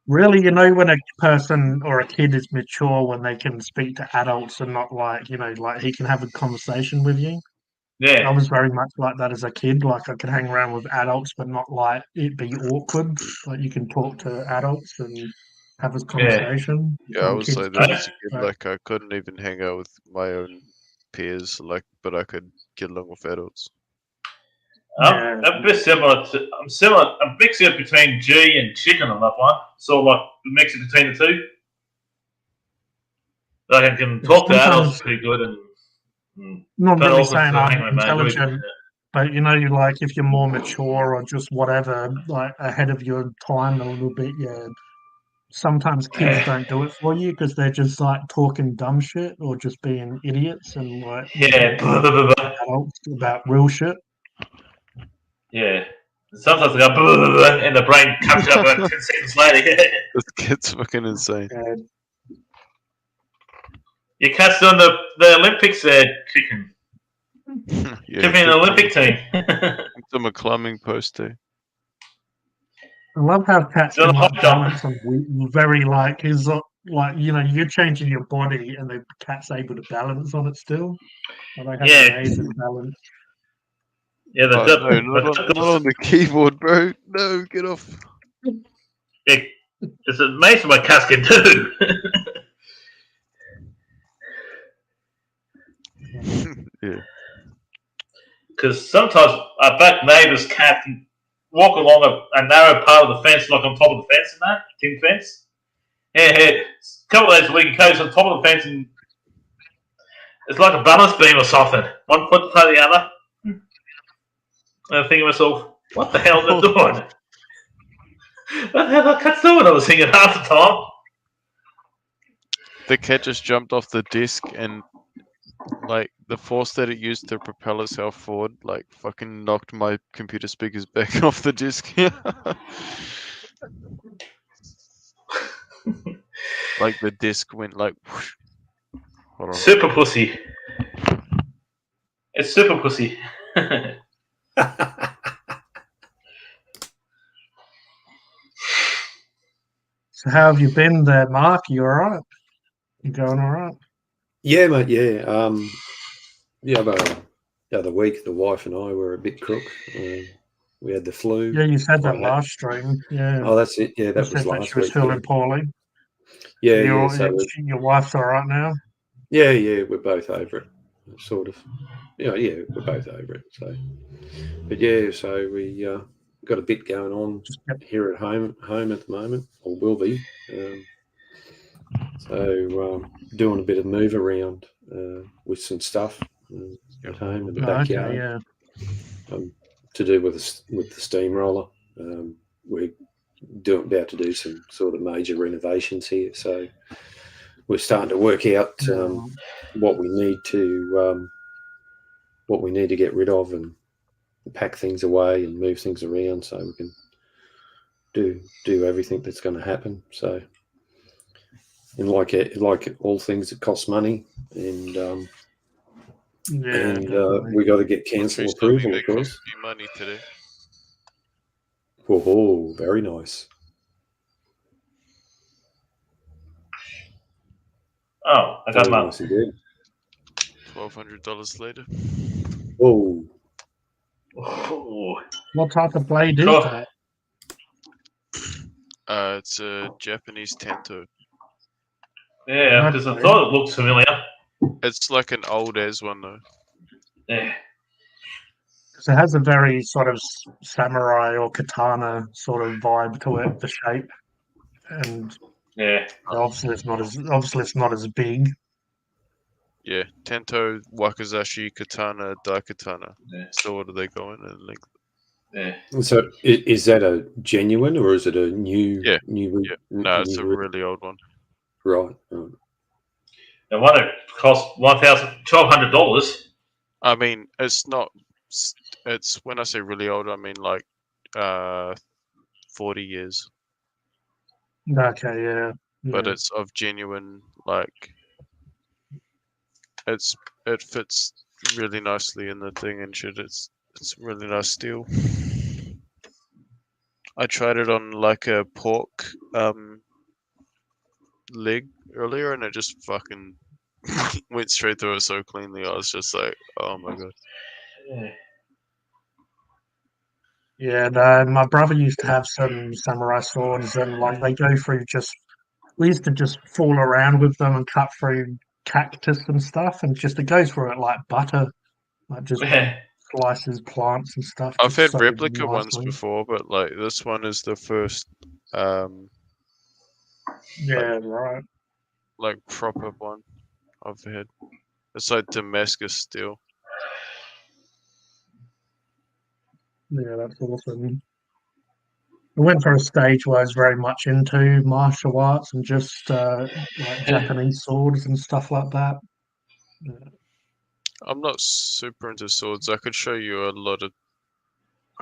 really, you know, when a person or a kid is mature, when they can speak to adults and not like, you know, like he can have a conversation with you. I Yeah. was very much like that as a kid. Like I could hang around with adults, but not like it be awkward. Like you can talk to adults and have a conversation. Yeah, I Some was kids like that can't, as a kid. but- Like I couldn't even hang out with my own peers. Like, but I could get along with adults. Yeah. I'm a bit similar to. I'm similar. I'm mixing it between G and Chicken on that one. So like mix it between the two. Like I can talk to adults Sometimes- pretty good and. Not But really also saying to I'm hang with my dude. intelligent, but you know, like if you're more mature or just whatever, like ahead of your time a little bit, yeah. Sometimes kids Yeah. don't do it for you because they're just like talking dumb shit or just being idiots and like Yeah. Blah, blah, blah, blah. adults about real shit. Yeah. Sometimes I go blah, blah, blah, and the brain comes up about 10 seconds later. This kid's fucking insane. And You cast on the Olympics there, Chicken. Yeah, Could be an Olympic team. I'm a climbing post too. I love how cats Still can a like hot dog. balance on very like is like you know you're changing your body and the cat's able to balance on it still. And they have Yeah. amazing balance. Yeah, Oh, no, not on the keyboard, bro. No, get off. It's amazing what cats can do. Yeah. Because sometimes our back neighbour's cat can walk along a narrow part of the fence, like on top of the fence and that, tin fence. Yeah, a couple of days a week, he goes on top of the fence and it's like a balance beam or something. One foot to the other. And I think to myself, what the hell are they doing? What the hell are cats doing? I was thinking half the time. The cat just jumped off the disc and like the force that it used to propel itself forward, like fucking knocked my computer speakers back off the disc. Like the disc went like. Whoosh. Hold on. Super pussy. It's super pussy. So how have you been there, Mark? You alright? You going alright? Yeah, mate. Yeah. Yeah. But the other week, the wife and I were a bit crook. We had the flu. Yeah, you said that I had- last stream. Yeah. Oh, that's it. Yeah, You that was said that last she was week. feeling poorly. Yeah, Your, yeah. So your wife's alright now? yeah, we're both over it, sort of. Yeah, we're both over it. So, but yeah, so we got a bit going on here at home at the moment, or will be. So doing a bit of move around with some stuff at home in the backyard. Okay, yeah. To do with the steamroller. We're about to do some sort of major renovations here, so we're starting to work out what we need to get rid of and pack things away and move things around so we can do everything that's going to happen. So, and like all things, it costs money, and we got to get council approval, of course. You money today. Oh, very nice. Oh, I got Very mine. nice indeed. $1,200 later. Oh, Oh. What type of blade is Oh. that? It's a Japanese Tanto. Yeah, because I thought it looked familiar. It's like an old as one though. Yeah. Because it has a very sort of samurai or katana sort of vibe to it, the shape, and Yeah. obviously it's not as big. Yeah, Tanto, Wakizashi, Katana, Daikatana. Yeah. So what are they going in length? Yeah. so is that a genuine or is it a new? Yeah. New. Yeah. No, it's a new- really old one. right. And one that cost $1,200. I mean, it's not It's when I say really old, I mean like 40 years, Okay, yeah. but Yeah. it's of genuine like it fits really nicely in the thing and shit. It's really nice steel. I tried it on like a pork leg earlier, and it just fucking went straight through it so cleanly. I was just like, oh my god. Yeah, no, my brother used to have some samurai swords, and like they go through just. We used to just fool around with them and cut through cactus and stuff, and just it goes through it like butter, like just slices plants and stuff I've just had so replica ones nicely. before, but like this one is the first Yeah, right. like proper one I've had. It's like Damascus steel. Yeah, that's awesome. I went through a stage where I was very much into martial arts and just like Japanese swords and stuff like that. Yeah. I'm not super into swords. I could show you I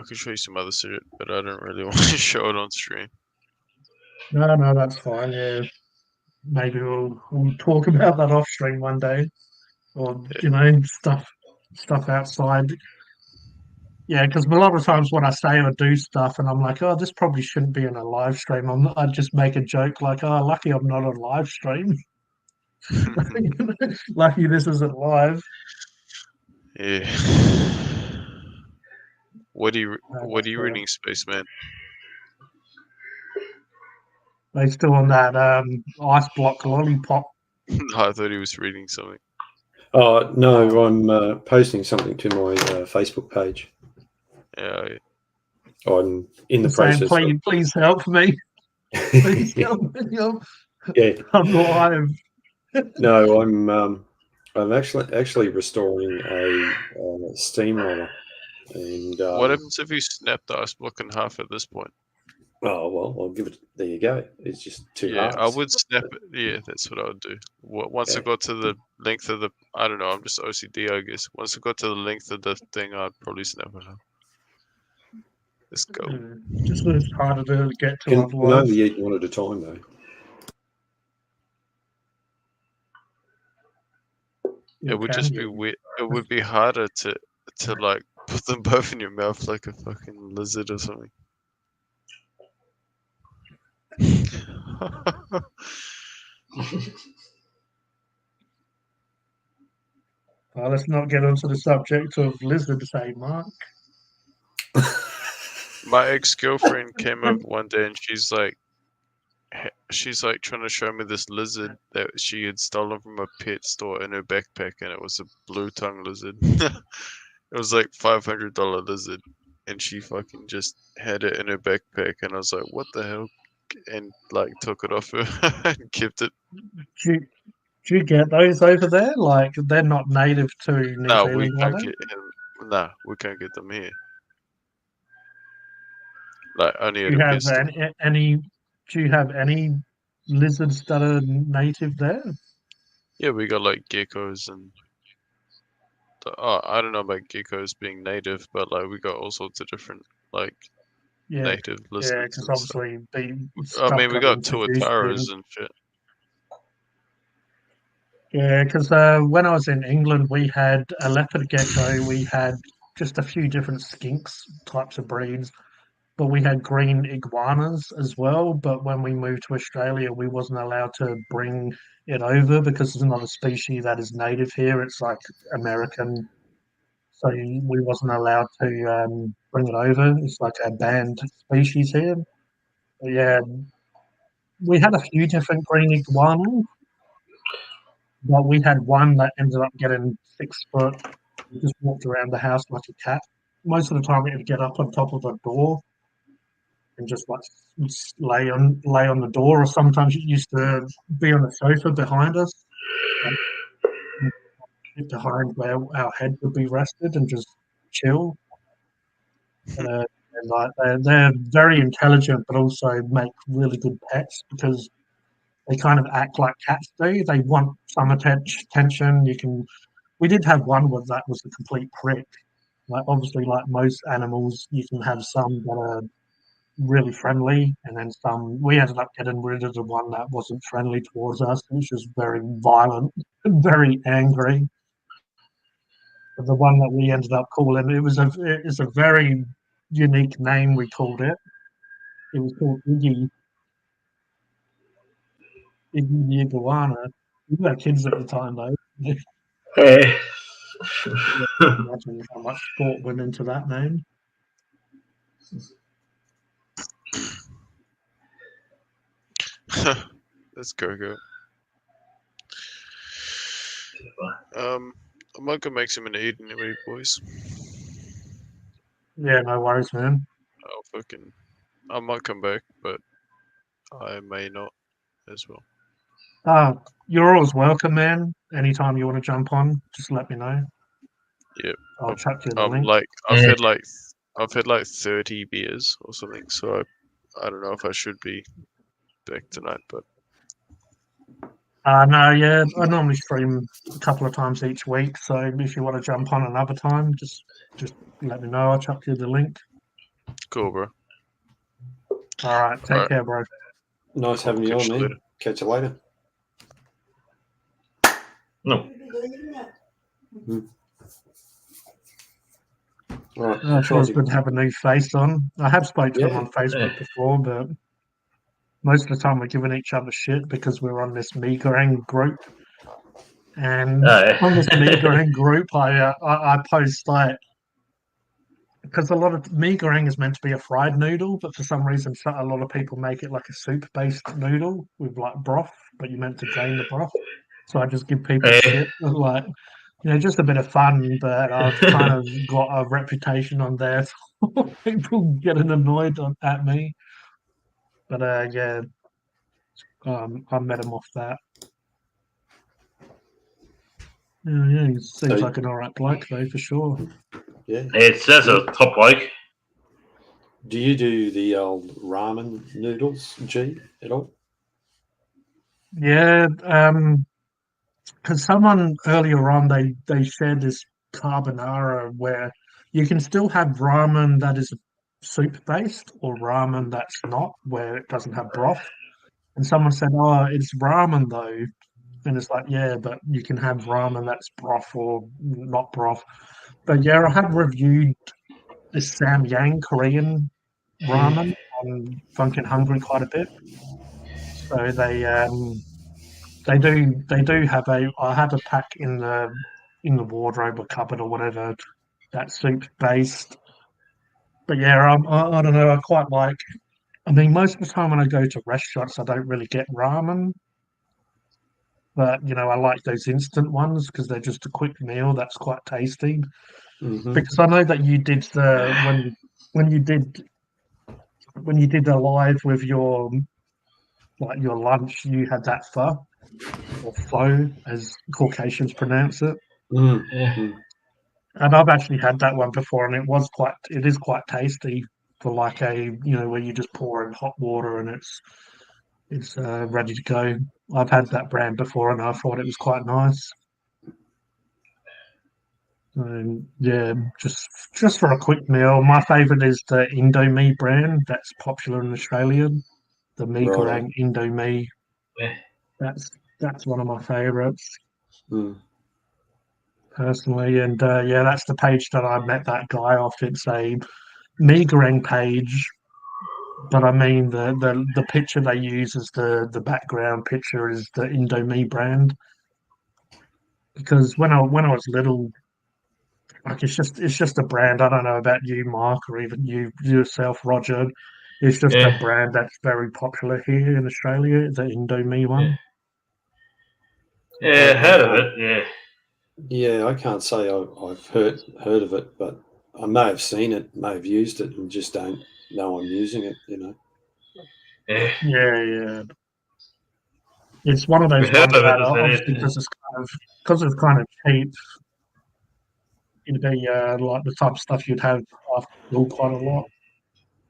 could show you some other shit, but I don't really want to show it on stream. No, no, that's fine. Yeah, maybe we'll talk about that off stream one day, or stuff outside. Yeah, because a lot of times when I say or do stuff, and I'm like, oh, this probably shouldn't be in a live stream. I just make a joke like, oh, lucky I'm not on live stream. Lucky this isn't live. Yeah. What are you Yeah. reading, Spaceman? They still on that ice block lollipop. I thought he was reading something. Oh no, I'm posting something to my Facebook page. Yeah. I'm in the Saying, process. please help me. Please help me. Yeah. I'm live. No, I'm actually restoring a steamroller, and What happens if you snap the ice block in half at this point? oh well, I'll give it. There you go. It's just two Yeah, I halves. would snap it. Yeah, that's what I would do. Once I Okay. got to the length of the, I don't know, I'm just OCD, I guess. Once I got to the length of the thing, I'd probably snap it up. Let's go. Just it's harder to get to Can otherwise. only eat one at a time though. It would just be weird. It would be harder to like put them both in your mouth like a fucking lizard or something. Let's not get onto the subject of lizards, eh, Mark? My ex-girlfriend came over one day and she's like trying to show me this lizard that she had stolen from a pet store in her backpack, and it was a blue tongue lizard. It was like $500 lizard, and she fucking just had it in her backpack, and I was like, what the hell? And like took it off her and kept it. Do you get those over there? Like they're not native to New No, Zealand, we are can't they? get him. Nah, we can't get them here. Like only Do at you a have pet store. any? Do you have any lizards that are native there? Yeah, we got like geckos and I don't know about geckos being native, but like we got all sorts of different like Yeah, native yeah, lizards because and stuff. obviously the I stuff mean, we got got introduced in. tuataras and shit. Yeah, because when I was in England, we had a leopard gecko. We had just a few different skinks types of breeds, but we had green iguanas as well. But when we moved to Australia, we wasn't allowed to bring it over because it's not a species that is native here. It's like American, so we wasn't allowed to bring it over. It's like a banned species here. But yeah, we had a few different green iguanas, but we had one that ended up getting 6 foot. He just walked around the house like a cat. Most of the time, he'd get up on top of a door and just like lay on the door, or sometimes it used to be on the sofa behind us, like, behind where our head would be rested, and just chill. And like they're very intelligent, but also make really good pets because they kind of act like cats do. They want some attention. We did have one that was a complete prick. Like obviously, like most animals, you can have some that are really friendly, and then some. We ended up getting rid of the one that wasn't friendly towards us, which was very violent, very angry. But the one that we ended up calling it's a very unique name. We called it. It was called Iggy the iguana. We had kids at the time though. Eh. Imagine how much thought went into that name. Let's go. I might go make something to eat anyway, boys. Yeah, no worries, man. I might come back, but I may not as well. You're always welcome, man. Anytime you want to jump on, just let me know. Yep. I'll chuck you the link. I've had like 30 beers or something, so I don't know if I should be back tonight, but No, yeah, I normally stream a couple of times each week. So if you want to jump on another time, just let me know. I'll chuck you the link. cool, bro. All right, take Alright. care, bro. Nice having you Catch on, you man. later. Catch you later. No. All right. It's always good to have a new face on. I have spoken to him Yeah. on Facebook before, but most of the time we're giving each other shit because we're on this Megarang group. And on this Megarang group, I post like, because a lot of Megarang is meant to be a fried noodle, but for some reason a lot of people make it like a soup-based noodle with like broth, but you're meant to drain the broth. So I just give people shit, like, just a bit of fun. But I've kind of got a reputation on there for people getting annoyed at me. But yeah, I met him off that. Yeah, he seems So- like an alright bloke though, for sure. Yeah. It says a top bloke. Do you do the old ramen noodles, G, at all? Yeah, because someone earlier on they shared this carbonara where you can still have ramen that is soup based or ramen that's not, where it doesn't have broth. And someone said, "Oh, it's ramen though," and it's like, yeah, but you can have ramen that's broth or not broth. But yeah, I have reviewed this Sam Yang Korean ramen on Funkin' Hungry quite a bit. So they do have I have a pack in the wardrobe or cupboard or whatever that's soup based. But yeah, I don't know. I quite like. I mean, most of the time when I go to restaurants, I don't really get ramen. But I like those instant ones because they're just a quick meal that's quite tasty. Mm-hmm. Because I know that you did the when you did the live with your lunch, you had that pho or pho as Caucasians pronounce it. Mm-hmm. And I've actually had that one before, and it is quite tasty for like where you just pour in hot water and it's ready to go. I've had that brand before, and I thought it was quite nice. Yeah, just for a quick meal. My favourite is the Indomie brand that's popular in Australia. The Megarang Indomie. Yeah. That's one of my favourites Mm. personally, and yeah, that's the page that I met that guy off. It's a Megarang page, but I mean the picture they use as the background picture is the Indomie brand. Because when I was little, like it's just a brand. I don't know about you, Mark, or even you yourself, Roger. It's just a Yeah. brand that's very popular here in Australia, the Indomie one. Yeah, heard of it. Yeah. Yeah, I can't say I've heard of it, but I may have seen it, may have used it, and just don't know I'm using it. Yeah. Yeah. It's one of those We heard ones of it, that isn't obviously it? because it's kind of cheap. It'd be like the type of stuff you'd have after school quite a lot.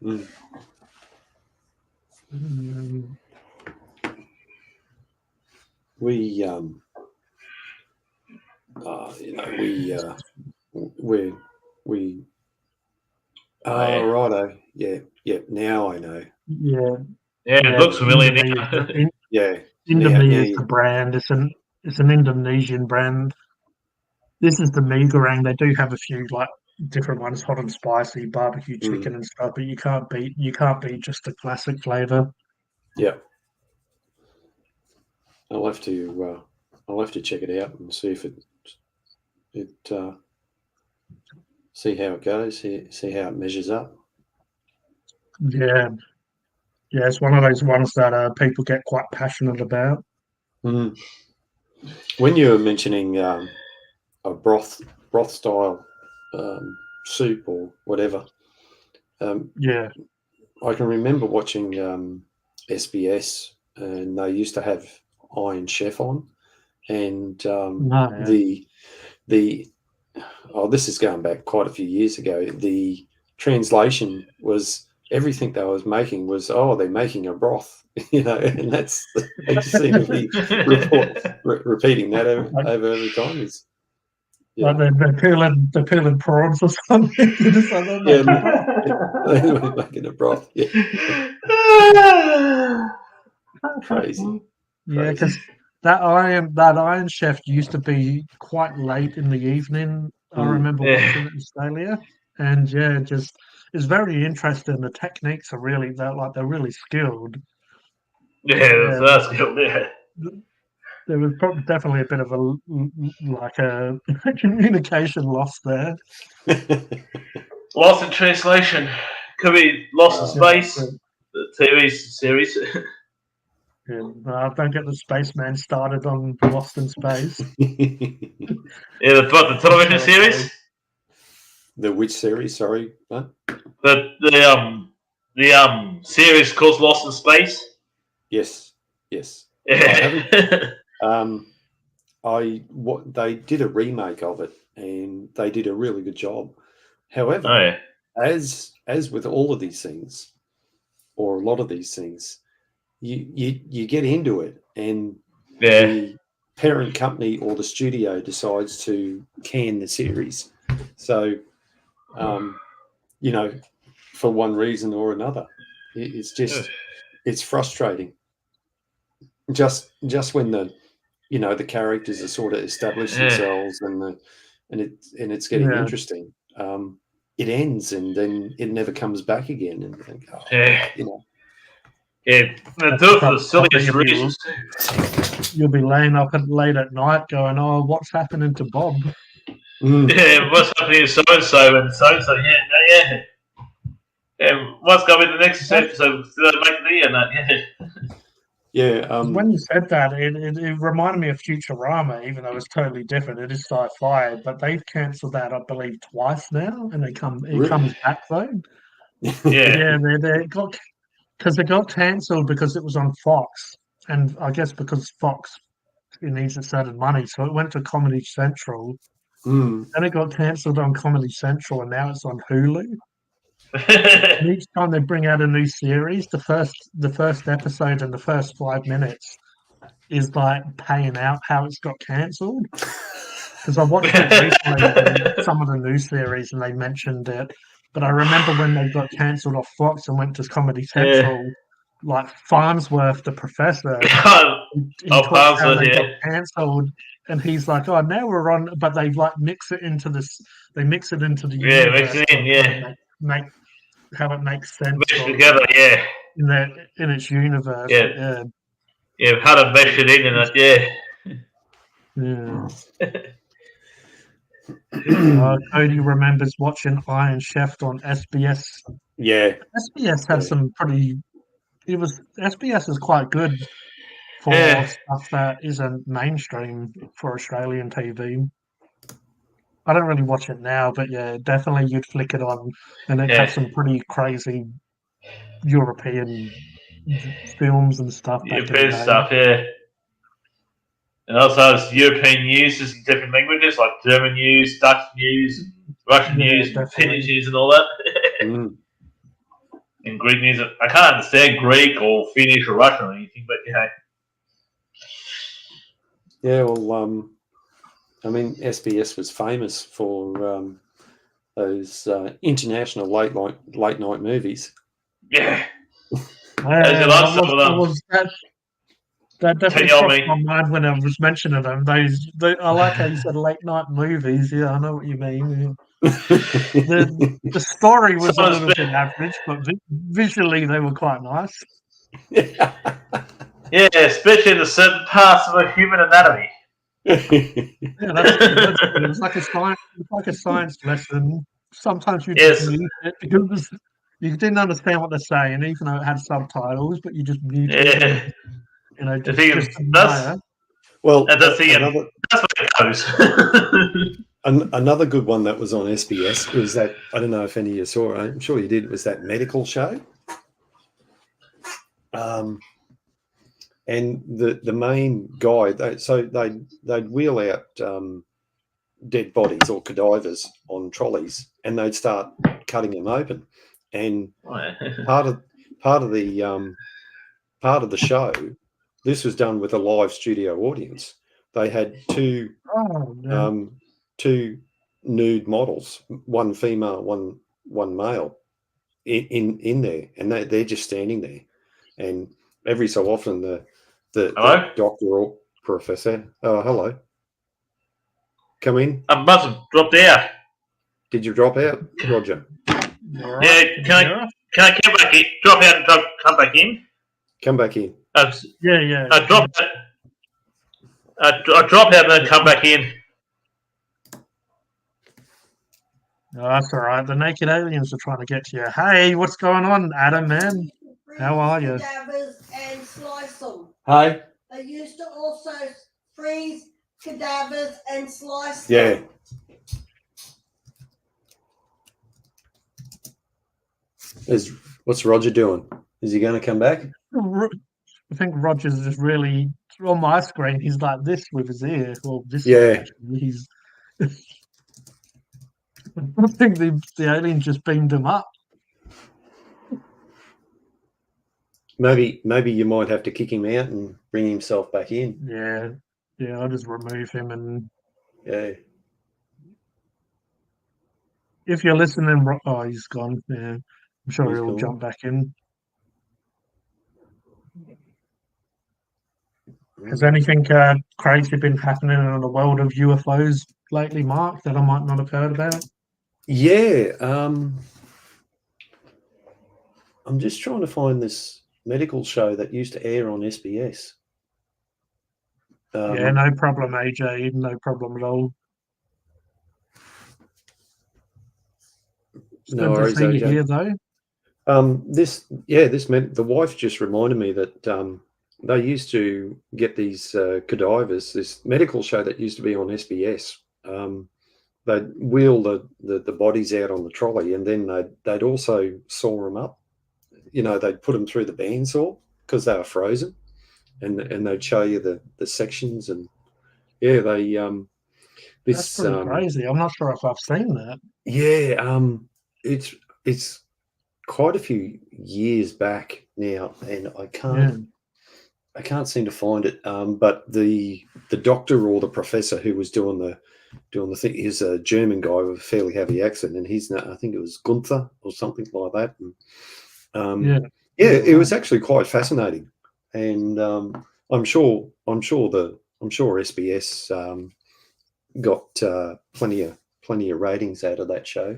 Mm. Mm, We we. Oh, yeah. Oh, righto. Yeah. Now I know. Yeah, Yeah, it looks familiar now. Yeah. Indomie is yeah. the brand. It's an Indonesian brand. This is the mee goreng. They do have a few like different ones, hot and spicy, barbecue chicken and stuff, but you can't beat just the classic flavor. Yeah. I'll have to check it out and see if it see how it goes, see how it measures up. Yeah, yeah, it's one of those ones that people get quite passionate about. Mm. When you were mentioning a broth style soup or whatever, Yeah, I can remember watching SBS, and they used to have Iron Chef on, and no, the this is going back quite a few years ago. The translation was everything they was making was they're making a broth, and that's they just seem to be repeating that over every time. Is like they're peeling prawns or something. They're just like, they're making broth. they're making a broth. Yeah, crazy. Yeah, because that Iron Chef used to be quite late in the evening. I remember watching it in Australia, and yeah, just it's very interesting. The techniques are they're really skilled. Yeah, that's good. Yeah. There was definitely a bit of a communication loss there. Lost in translation. Could be Lost in Space, Yeah, the TV series. don't get the spaceman started on Lost in Space. Yeah, the television series. The which series? Sorry, what? The series called Lost in Space. Yes. Yeah. They did a remake of it, and they did a really good job. However, as with all of these things, or a lot of these things, you get into it, and the parent company or the studio decides to can the series. So, for one reason or another, it's frustrating. Just when the characters are sort of established themselves and it's getting interesting. It ends and then it never comes back again, and you think, Yeah, they do it for the silliest reasons too. You'll be laying up late at night going, "Oh, what's happening to Bob?" Yeah, what's happening to so and so and so and so? Yeah. Yeah, what's going to be the next episode? Did I make it here? No, yeah. When you said that, it reminded me of Futurama, even though it's totally different. It is sci-fi, but they've cancelled that, I believe, twice now, and it comes back though. Yeah. They got because it got cancelled because it was on Fox, and I guess because Fox needs a certain money, so it went to Comedy Central. Then it got cancelled on Comedy Central, and now it's on Hulu. And each time they bring out a new series, the first episode and the first 5 minutes is like paying out how it's got cancelled. Because I watched it recently, some of the new series, and they mentioned it. But I remember when they got cancelled off Fox and went to Comedy Central, like Farnsworth, the professor, he talks how they got cancelled, and he's like, "Oh, now we're on," but they like mix it into the universe. Mix it in, make how it makes sense. Mesh together, yeah. In its universe, yeah. Yeah, how to mesh it in and yeah. Cody remembers watching Iron Chef on SBS. Yeah, SBS has some pretty. SBS is quite good for stuff that isn't mainstream for Australian TV. I don't really watch it now, but yeah, definitely you'd flick it on, and it has some pretty crazy European films and stuff. European stuff, yeah. And also it's European news in different languages, like German news, Dutch news, Russian news, Finnish news and all that. And Greek news. I can't understand Greek or Finnish or Russian or anything, but Yeah, well, I mean, SBS was famous for those international late night movies. Yeah. Yeah, you like some of them? That definitely Tell crossed me. my mind when I was mentioning them. I like how you said late night movies. Yeah, I know what you mean. The story was a Some of little bit average, but visually they were quite nice. Yeah, especially the certain parts of a human anatomy. Yeah, that's good. That's good. It was like a science lesson. Sometimes you just Yes. mute it because you didn't understand what they're saying, even though it had subtitles. But you just mute it, Yeah. and The thing just is, admire. Well, that's the thing. another That's where it goes. another good one that was on SBS was that, I don't know if any of you saw it. I'm sure you did. Was that medical show? And the main guy, they'd wheel out dead bodies or cadavers on trolleys, and they'd start cutting them open. And part of the show, this was done with a live studio audience. They had two nude models, one female, one male, in there, and they're just standing there. And every so often, the doctor or professor, hello, come in. I must have dropped out. Did you drop out, Roger? Yeah, can I come back in? Drop out and come back in? Come back in. Yeah. I drop out. I drop out and then come back in. Oh, that's all right. The naked aliens are trying to get to you. Hey, what's going on, Adam, man? How are you? Cadavers and slice them. Hey. They used to also freeze cadavers and slice Yeah. them. What's Roger doing? Is he going to come back? I think Roger's just really on my screen. He's like this with his ear. Well, this. Yeah. He's. I think the alien just beamed him up. Maybe you might have to kick him out and bring himself back in. Yeah. I'll just remove him and. Yeah. If you're listening, oh, he's gone. Yeah, I'm sure he'll gone. jump back in. Has anything crazy been happening in the world of UFOs lately, Mark, that I might not have heard about? Yeah. I'm just trying to find this medical show that used to air on SBS. Yeah, no problem, AJ. No problem at all. It's No good to worries, see you AJ. here, though. This meant the wife just reminded me that they used to get these cadavers, this medical show that used to be on SBS. They'd wheel the bodies out on the trolley, and then they'd also saw them up. You know, they'd put them through the bandsaw because they were frozen, and they'd show you the sections. And yeah, they That's pretty crazy. I'm not sure if I've seen that. Yeah, it's quite a few years back now, and I can't seem to find it. But the doctor or the professor who was doing the thing is a German guy with a fairly heavy accent, and I think it was Gunther or something like that. And, it was actually quite fascinating, and I'm sure SBS got plenty of ratings out of that show.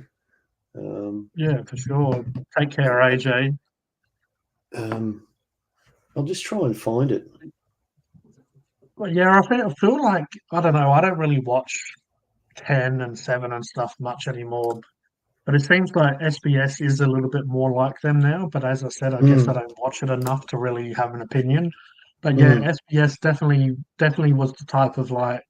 Yeah, for sure. Take care, AJ. I'll just try and find it. Well, yeah, I feel like, I don't know, I don't really watch 10 and 7 and stuff much anymore. But it seems like SBS is a little bit more like them now. But as I said, I guess I don't watch it enough to really have an opinion. But yeah, SBS definitely was the type of like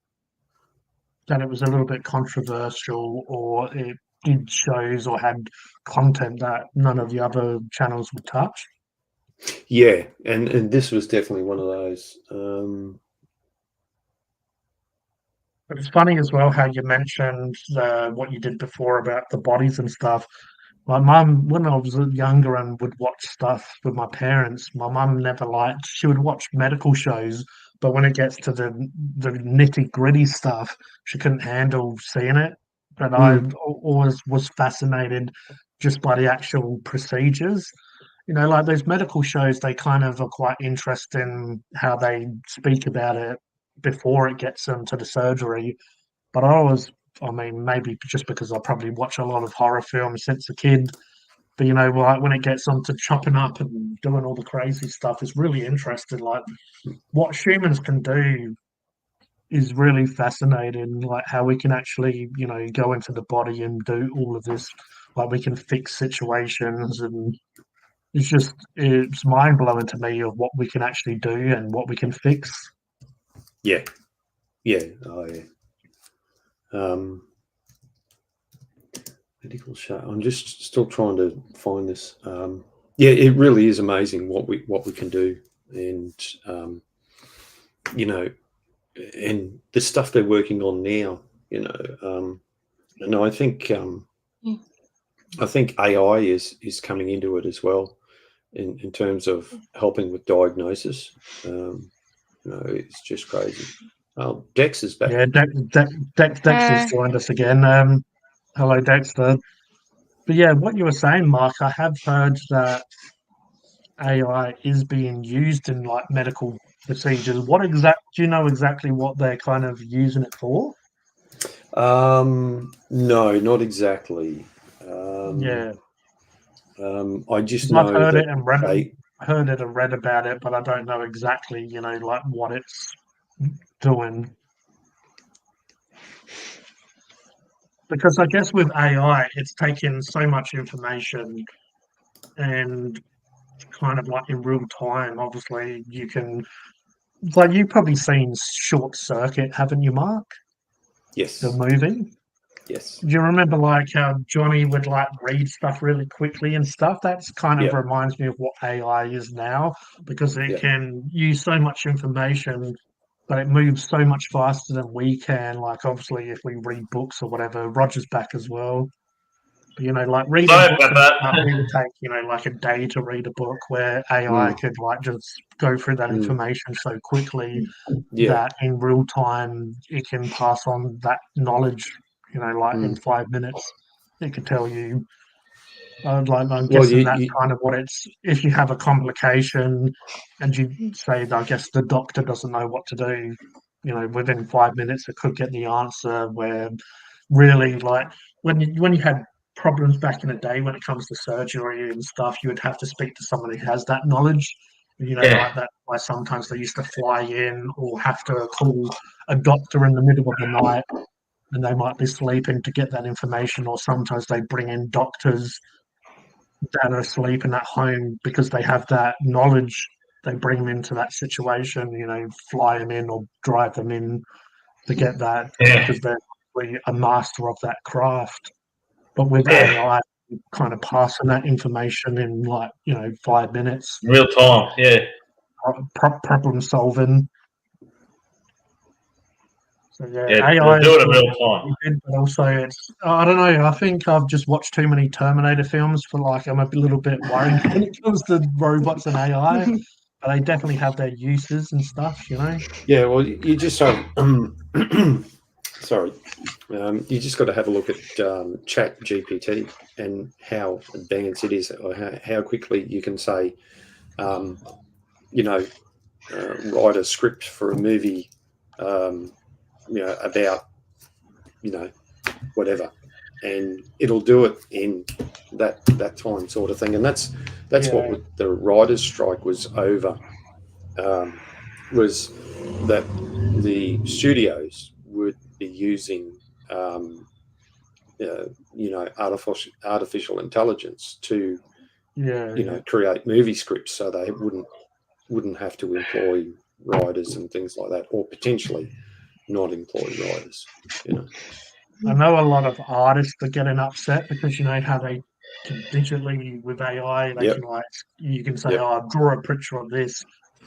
that it was a little bit controversial, or it did shows or had content that none of the other channels would touch. Yeah, and this was definitely one of those. But it's funny as well how you mentioned what you did before about the bodies and stuff. My mum, when I was younger and would watch stuff with my parents, my mum never liked. She would watch medical shows, but when it gets to the nitty gritty stuff, she couldn't handle seeing it. but I always was fascinated just by the actual procedures. Like those medical shows, they kind of are quite interesting how they speak about it before it gets them to the surgery. But I mean, maybe just because I probably watch a lot of horror films since a kid, but like when it gets on to chopping up and doing all the crazy stuff, it's really interesting. Like what humans can do is really fascinating. Like how we can actually, go into the body and do all of this. Like we can fix situations, and it's mind blowing to me of what we can actually do and what we can fix. Yeah. Oh, yeah. Medical show. I'm just still trying to find this. Yeah, it really is amazing what we can do, and and the stuff they're working on now. And I think AI is coming into it as well, in terms of helping with diagnosis. It's just crazy. Oh, Dex is back. Yeah, Dexter's joined us again. Hello, Dexter. But yeah, what you were saying, Mark, I have heard that AI is being used in like medical procedures. Do you know exactly what they're kind of using it for? No, not exactly. Yeah, I just 'cause I've know heard that it and read about it, but I don't know exactly, like what it's doing. Because I guess with AI, it's taking so much information and kind of like in real time. Obviously, you can, like, you've probably seen Short Circuit, haven't you, Mark? yes, The movie. yes, Do you remember like how Johnny would like read stuff really quickly and stuff? That's kind of Yeah. reminds me of what AI is now, because it Yeah. can use so much information, but it moves so much faster than we can. Like obviously, if we read books or whatever, Roger's back as well. But like reading Sorry books about and that. stuff, it would take like a day to read a book, where AI could like just go through that information so quickly Yeah. that in real time it can pass on that knowledge. Like in 5 minutes, it could tell you. I'm Well, guessing that's kind of what it's. If you have a complication, and you say, I guess the doctor doesn't know what to do, within 5 minutes it could get the answer. Where really, like when you had problems back in the day when it comes to surgery and stuff, you would have to speak to someone who has that knowledge. Yeah. Like that. Why sometimes they used to fly in or have to call a doctor in the middle of the night, and they might be sleeping to get that information, or sometimes they bring in doctors that are sleeping at home because they have that knowledge. They bring them into that situation, fly them in or drive them in to get that Yeah. because they're really a master of that craft. But with Yeah. AI, kind of passing that information in like 5 minutes, Real time. Yeah. problem solving. So yeah, Yeah. AI They'll do is it in good, real time. but also I don't know. I think I've just watched too many Terminator films for like I'm a little bit worried when it comes to robots and AI. But they definitely have their uses and stuff. Yeah. Well, you just sorry. You just got to have a look at Chat GPT and how advanced it is, or how quickly you can say, write a script for a movie, about, whatever, and it'll do it in that time, sort of thing. And that's what the writers' strike was over. Was that the studios would be using, artificial intelligence to, create movie scripts, so they wouldn't have to employ writers and things like that, or potentially not employ writers. I know a lot of artists are getting upset because how they can digitally with AI, they Yep. can like you can say, Yep. "Oh, draw a picture of this,"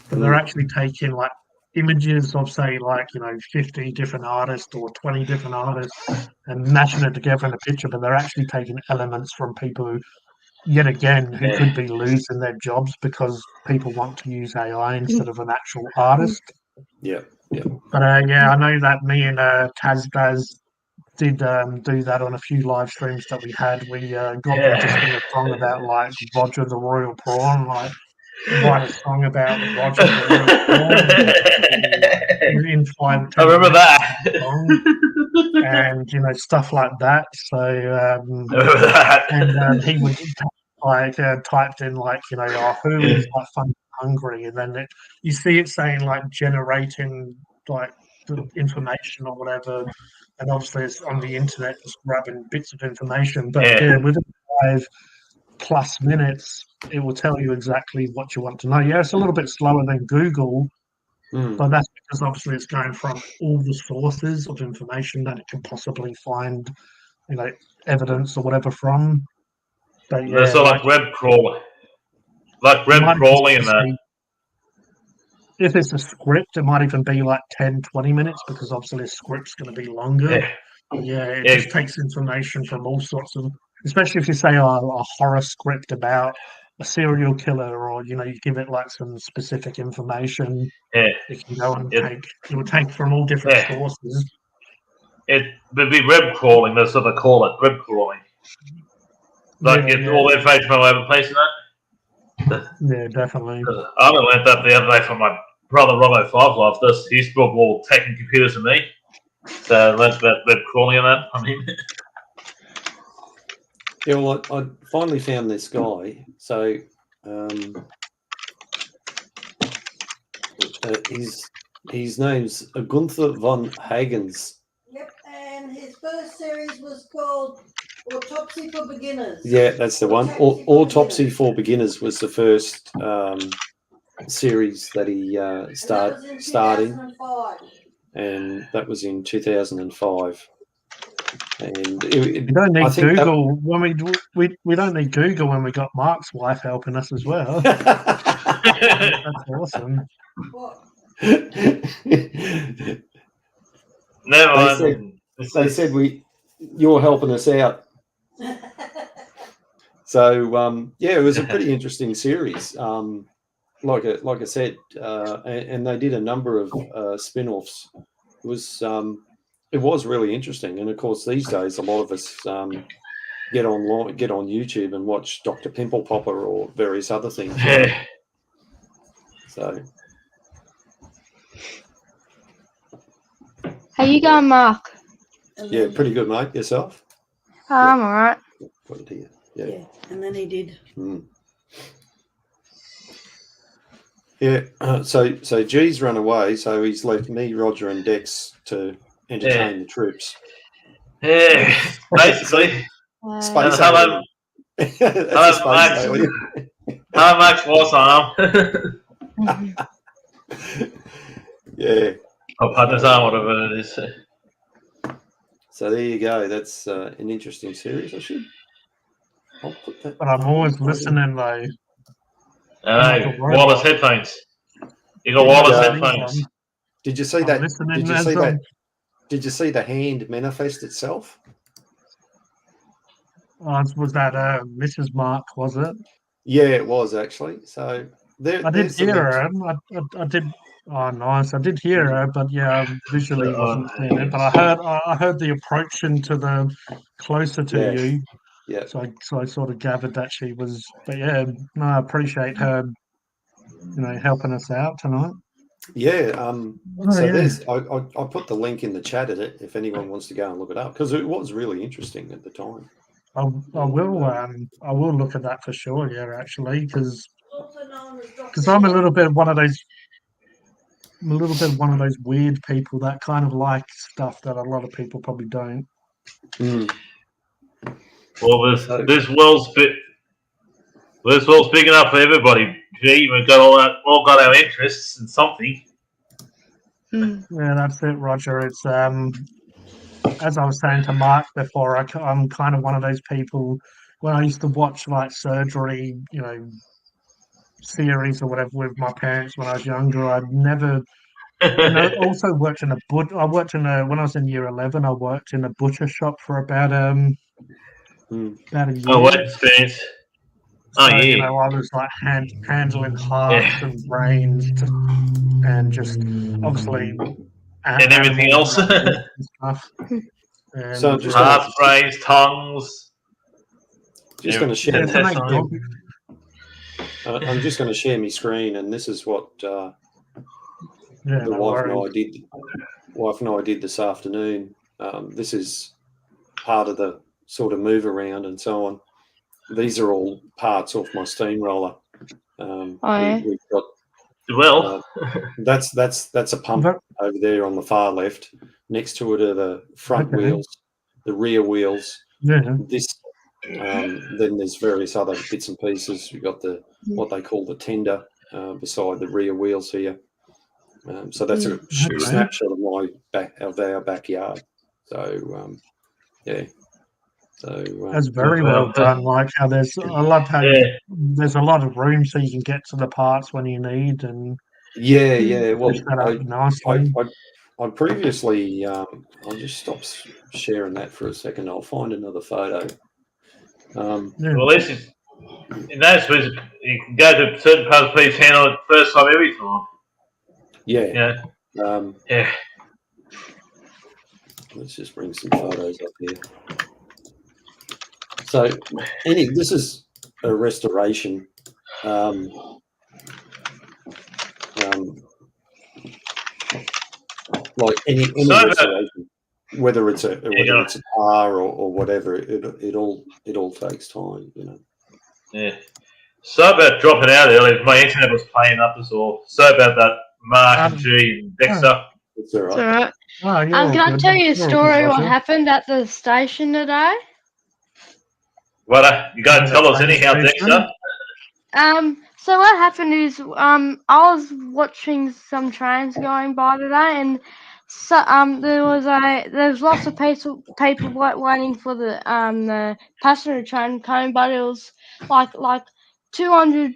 but they're actually taking like images of say like 50 different artists or 20 different artists and mashing it together in a picture. But they're actually taking elements from people who, yet again, who could be losing their jobs because people want to use AI instead of an actual artist. Yeah. But I know that me and Tazbaz did do that on a few live streams that we had. We got them Yeah. to sing a song about like Roger the Royal Prawn, like write a song about Roger the Royal Prawn in 5 I remember that. song, and stuff like that. So I remember that. and he would like typed in like who is like fun hungry, and then you see it saying like generating like the information or whatever, and obviously it's on the internet just grabbing bits of information. But Yeah. within 5+ minutes, it will tell you exactly what you want to know. Yeah, it's a little bit slower than Google, but that's because obviously it's going from all the sources of information that it can possibly find, evidence or whatever from. But There's sort of like web crawler. Like web might crawling and just that. be- if it's a script, it might even be like 10-20 minutes because obviously a script's going to be longer. Yeah. It Yeah. just takes information from all sorts of, especially if you say a horror script about a serial killer, or you give it like some specific information. Yeah. It can go and It- it will take from all different Yeah. sources. It would be web crawling, that's what they call it, web crawling. Like Yeah, get all the information from all over the place and that. Yeah, definitely. I learned that the other day from my brother Robbo Five Life. He used to build more tech and computers than me. So I learned about web crawling and that. I mean, Yeah, well, I finally found this guy. So his name's Gunther von Hagens. Yep, and his first series was called Autopsy for Beginners. Yeah, that's the one. Autopsy for Beginners was the first series that he started, in 2005. and that was in 2005. And We don't I need think that- Google when we don't need Google when we got Mark's wife helping us as well. that, That's awesome. What? never mind. they said you're helping us out. So it was a pretty interesting series. Like I said, and they did a number of spin-offs. It was really interesting, and of course these days a lot of us get on YouTube and watch Dr. Pimple Popper or various other things. Yeah. So How you going, Mark? yeah, pretty good, mate. Yourself? I'm alright. Got it here. Yeah, and then he did. Mm. Yeah. So G's run away, so he's left me, Roger, and Dex to entertain the troops. Yeah, basically. Space Hello, alien. That's a hello, space Max. alien. Hello, Max Warsarm. Yeah. Or Partner's Arm, whatever it is. So there you go. That's an interesting series. I'll put that. But I'm always listening though. I know, wireless headphones. You got wireless headphones. Did you see I'm that? listening Did you as see I'm- that? Did you see the hand manifest itself? Was that Mrs. Mark? Was it? Yeah, it was actually. So there. I did there's some hear her. I did. Oh, nice! I did hear her, but yeah, visually wasn't seeing it. But I heard the approaching to the closer to Yeah. you. Yeah. So I sort of gathered that she was. But yeah, no, I appreciate her. Helping us out tonight. Yeah. Oh, So yeah. there's. I put the link in the chat at it if anyone wants to go and look it up because it was really interesting at the time. I will look at that for sure. Yeah, actually, because Also known as Dr. I'm a little bit one of those. I'm a little bit one of those weird people that kind of like stuff that a lot of people probably don't. Mm. Well, this world's big enough for everybody. Gee, we've got all got our interests in something. Yeah, that's it, Roger. It's as I was saying to Mark before, I'm kind of one of those people. When I used to watch like surgery, series or whatever with my parents when I was younger, I'd never. And I also worked in when I was in year 11. I worked in a butcher shop for about a year. Oh, what experience? Oh, So, yeah. I was like handling hearts and brains, and just obviously And everything animals else. and stuff. And So I'm just Heart sprays, tongues. just going to share. to make dog, I'm just going to share my screen, and this is what yeah, the no wife and worries. I did. Wife and I did this afternoon. This is part of the sort of move around and so on. These are all parts of my steamroller. yeah. We've got Well, that's a pump But- over there on the far left. Next to it are the front Okay. wheels, the rear wheels. Yeah, This then there's various other bits and pieces. We've got the what they call the tender beside the rear wheels here. So that's a Okay. snapshot of our backyard. So yeah. So that's very well well, done. Like how there's, I love how yeah. there's a lot of room so you can get to the parts when you need and yeah. Well, push that up nicely. I previously I'll just stop sharing that for a second. I'll find another photo. Yeah. Well, this is in those ways you can go to certain parts of the piece, handle it first time every time. Yeah. Yeah. Yeah. Let's just bring some photos up here. So, this is a restoration. Like any So, restoration, whether it's a car or whatever, it all takes time, you know. Yeah. So about dropping out earlier. My internet was playing up as well. So about that, Mark and G and Dexter. It's all It's right. alright. Oh, you're all Can I good. tell you a You're all good, story what Roger. happened at the station today? What? You got to Yeah, tell us train anyhow, station. Dexter. So what happened is, I was watching some trains going by today, and so, there's lots of people waiting for the passenger train coming, but it was like 200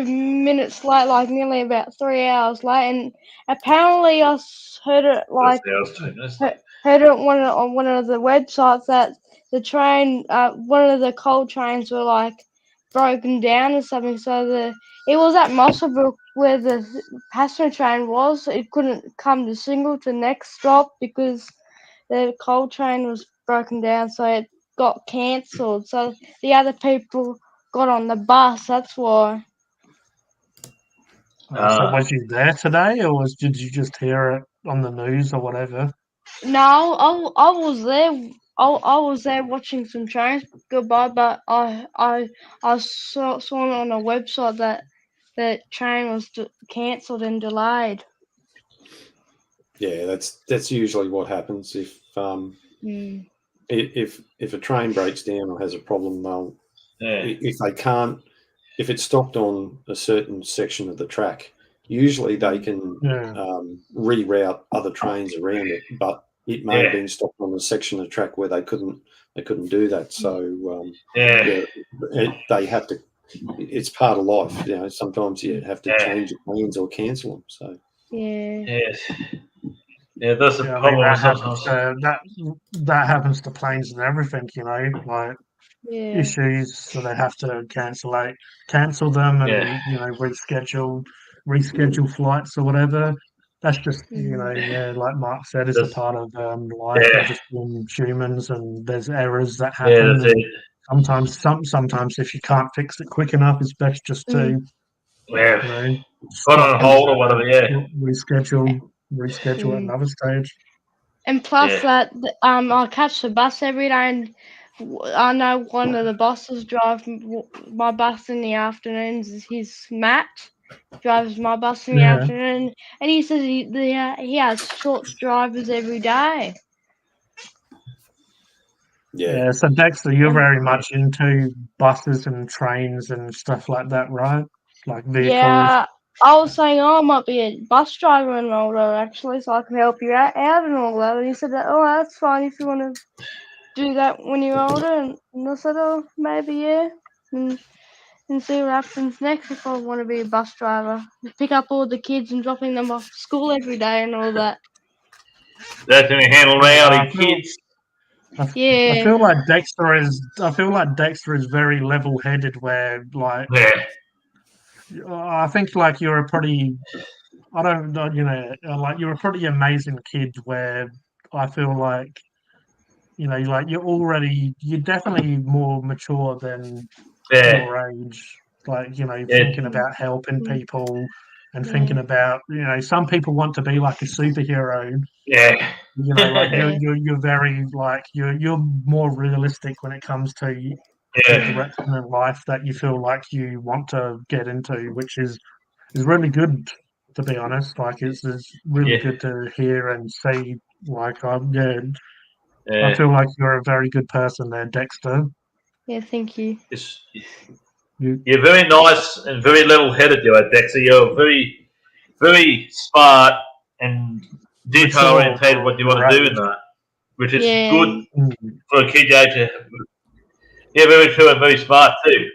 minutes late, like nearly about 3 hours late, and apparently heard it like That's 2 minutes. heard it on one of the websites that the train, one of the coal trains were like broken down or something. So it was at Mossabrook where the passenger train was. It couldn't come to Singleton next stop because the coal train was broken down. So it got cancelled. So the other people got on the bus. That's why. So was you there today, or did you just hear it on the news or whatever? No, I was there. I was there watching some trains go by, but I saw it on a website that the train was cancelled and delayed. Yeah, that's usually what happens if if a train breaks down or has a problem. They'll if it's stopped on a certain section of the track, usually they can reroute other trains around it, but it may have been stopped on a section of track where they couldn't do that. So they have to. It's part of life, you know. Sometimes you have to change your plans or cancel them. So Yes. Yeah, that's the Yeah, I problem mean, that sometimes. happens that happens to planes and everything, you know, like Yeah. issues, so they have to cancel them, and you know, reschedule flights or whatever. That's just, you know, yeah, like Mark said, it's a part of life. We're just humans, and there's errors that happen. That's And it. sometimes if you can't fix it quick enough, it's best just to, Yeah. you know, Put on stop hold or whatever, yeah. reschedule at another stage. And plus that, I catch the bus every day, and I know one of the buses drive my bus in the afternoons. He's Matt, drives my bus in the Yeah. afternoon, and he says he has short drivers every day. Yeah, so Dexter, you're very much into buses and trains and stuff like that, right? Like vehicles. Yeah, I was saying, I might be a bus driver in Moldo actually, so I can help you out and all that. And he said, oh, that's fine if you want to do that when you're older. And I said, oh, maybe, yeah. And see what happens next if I want to be a bus driver. Pick up all the kids and dropping them off to school every day and all that. That's when you handle rowdy kids. I feel like Dexter is very level-headed. Where like, I think like you're a pretty, I don't know, you know, like you're a pretty amazing kid. Where I feel like you know, like you're definitely more mature than Yeah, your age. Like, you know, Yeah. thinking about helping people and thinking about, you know, some people want to be like a superhero. yeah, You know, like Yeah. you're very like you're more realistic when it comes to the yeah, direction in life that you feel like you want to get into, which is really good, to be honest. Like it's really Yeah. good to hear and see. Like I yeah. feel like you're a very good person there, Dexter. Yeah, thank you. It's, You you're very nice and very level-headed, you are, Dexter. You're very, very smart and mature detail-orientated for what you your want to do in age. that, which is Yeah. good Mm. for a kid age. Yeah, very true and very smart too.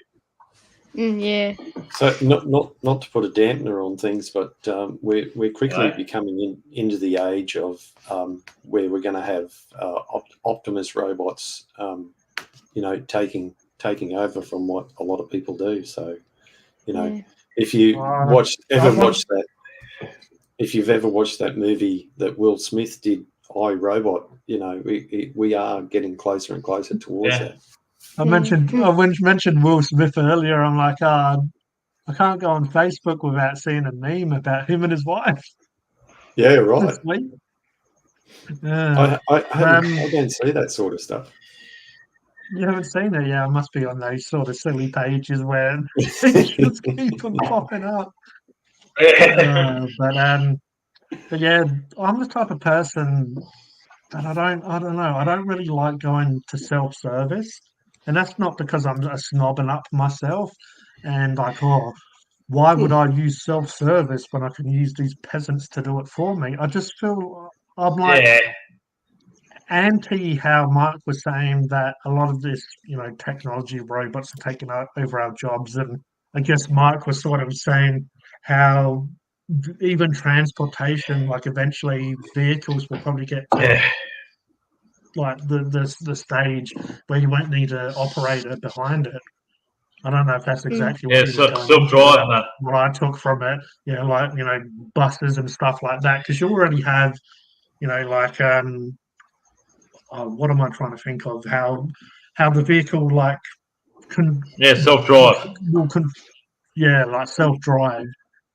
Yeah. So not to put a dampener on things, but we're quickly Right. becoming into the age of where we're going to have Optimus robots, you know, taking over from what a lot of people do. So, you know, Yeah. if you Uh, ever I've- watched that, if you've ever watched that movie that Will Smith did, I, Robot, you know, we are getting closer and closer towards Yeah. that. I Yeah. mentioned Will Smith earlier. I'm like, I can't go on Facebook without seeing a meme about him and his wife Yeah, right. this week. Yeah. I don't see that sort of stuff. You haven't seen it, yeah? It must be on those sort of silly pages where they just keep on popping up. But yeah, I'm the type of person that I don't know. I don't really like going to self-service, and that's not because I'm a snobbing up myself and like, oh, why would I use self-service when I can use these peasants to do it for me? I just feel I'm like Yeah. anti how Mike was saying that a lot of this, you know, technology robots are taking over our jobs, and I guess Mike was sort of saying how even transportation, like eventually vehicles will probably get to Yeah. like the stage where you won't need an operator behind it. I don't know if that's exactly what Yeah. he was going into, but Self-driving that. what I took from it, you know, like, you know, buses and stuff like that, because you already have, you know, like what am I trying to think of? How the vehicle like can Yeah, self-drive. will yeah, like self-drive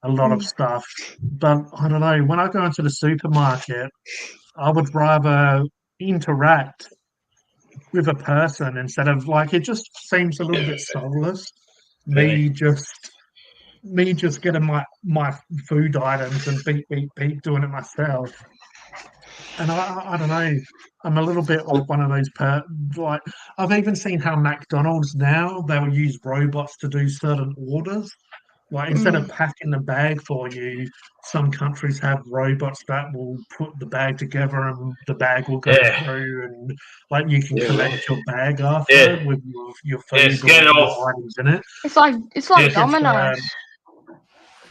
a lot of stuff. But I don't know, when I go into the supermarket, I would rather interact with a person instead of like it just seems a little bit soulless. Really. Me just getting my food items and beep beep beep doing it myself. And I don't know. I'm a little bit of one of those like I've even seen how McDonald's now they'll use robots to do certain orders. Like instead of packing the bag for you, some countries have robots that will put the bag together and the bag will go Yeah. through and like you can Yeah, collect right. your bag after Yeah. with your Yeah. food Scan or it your off. items in it. It's like Yes. Domino's.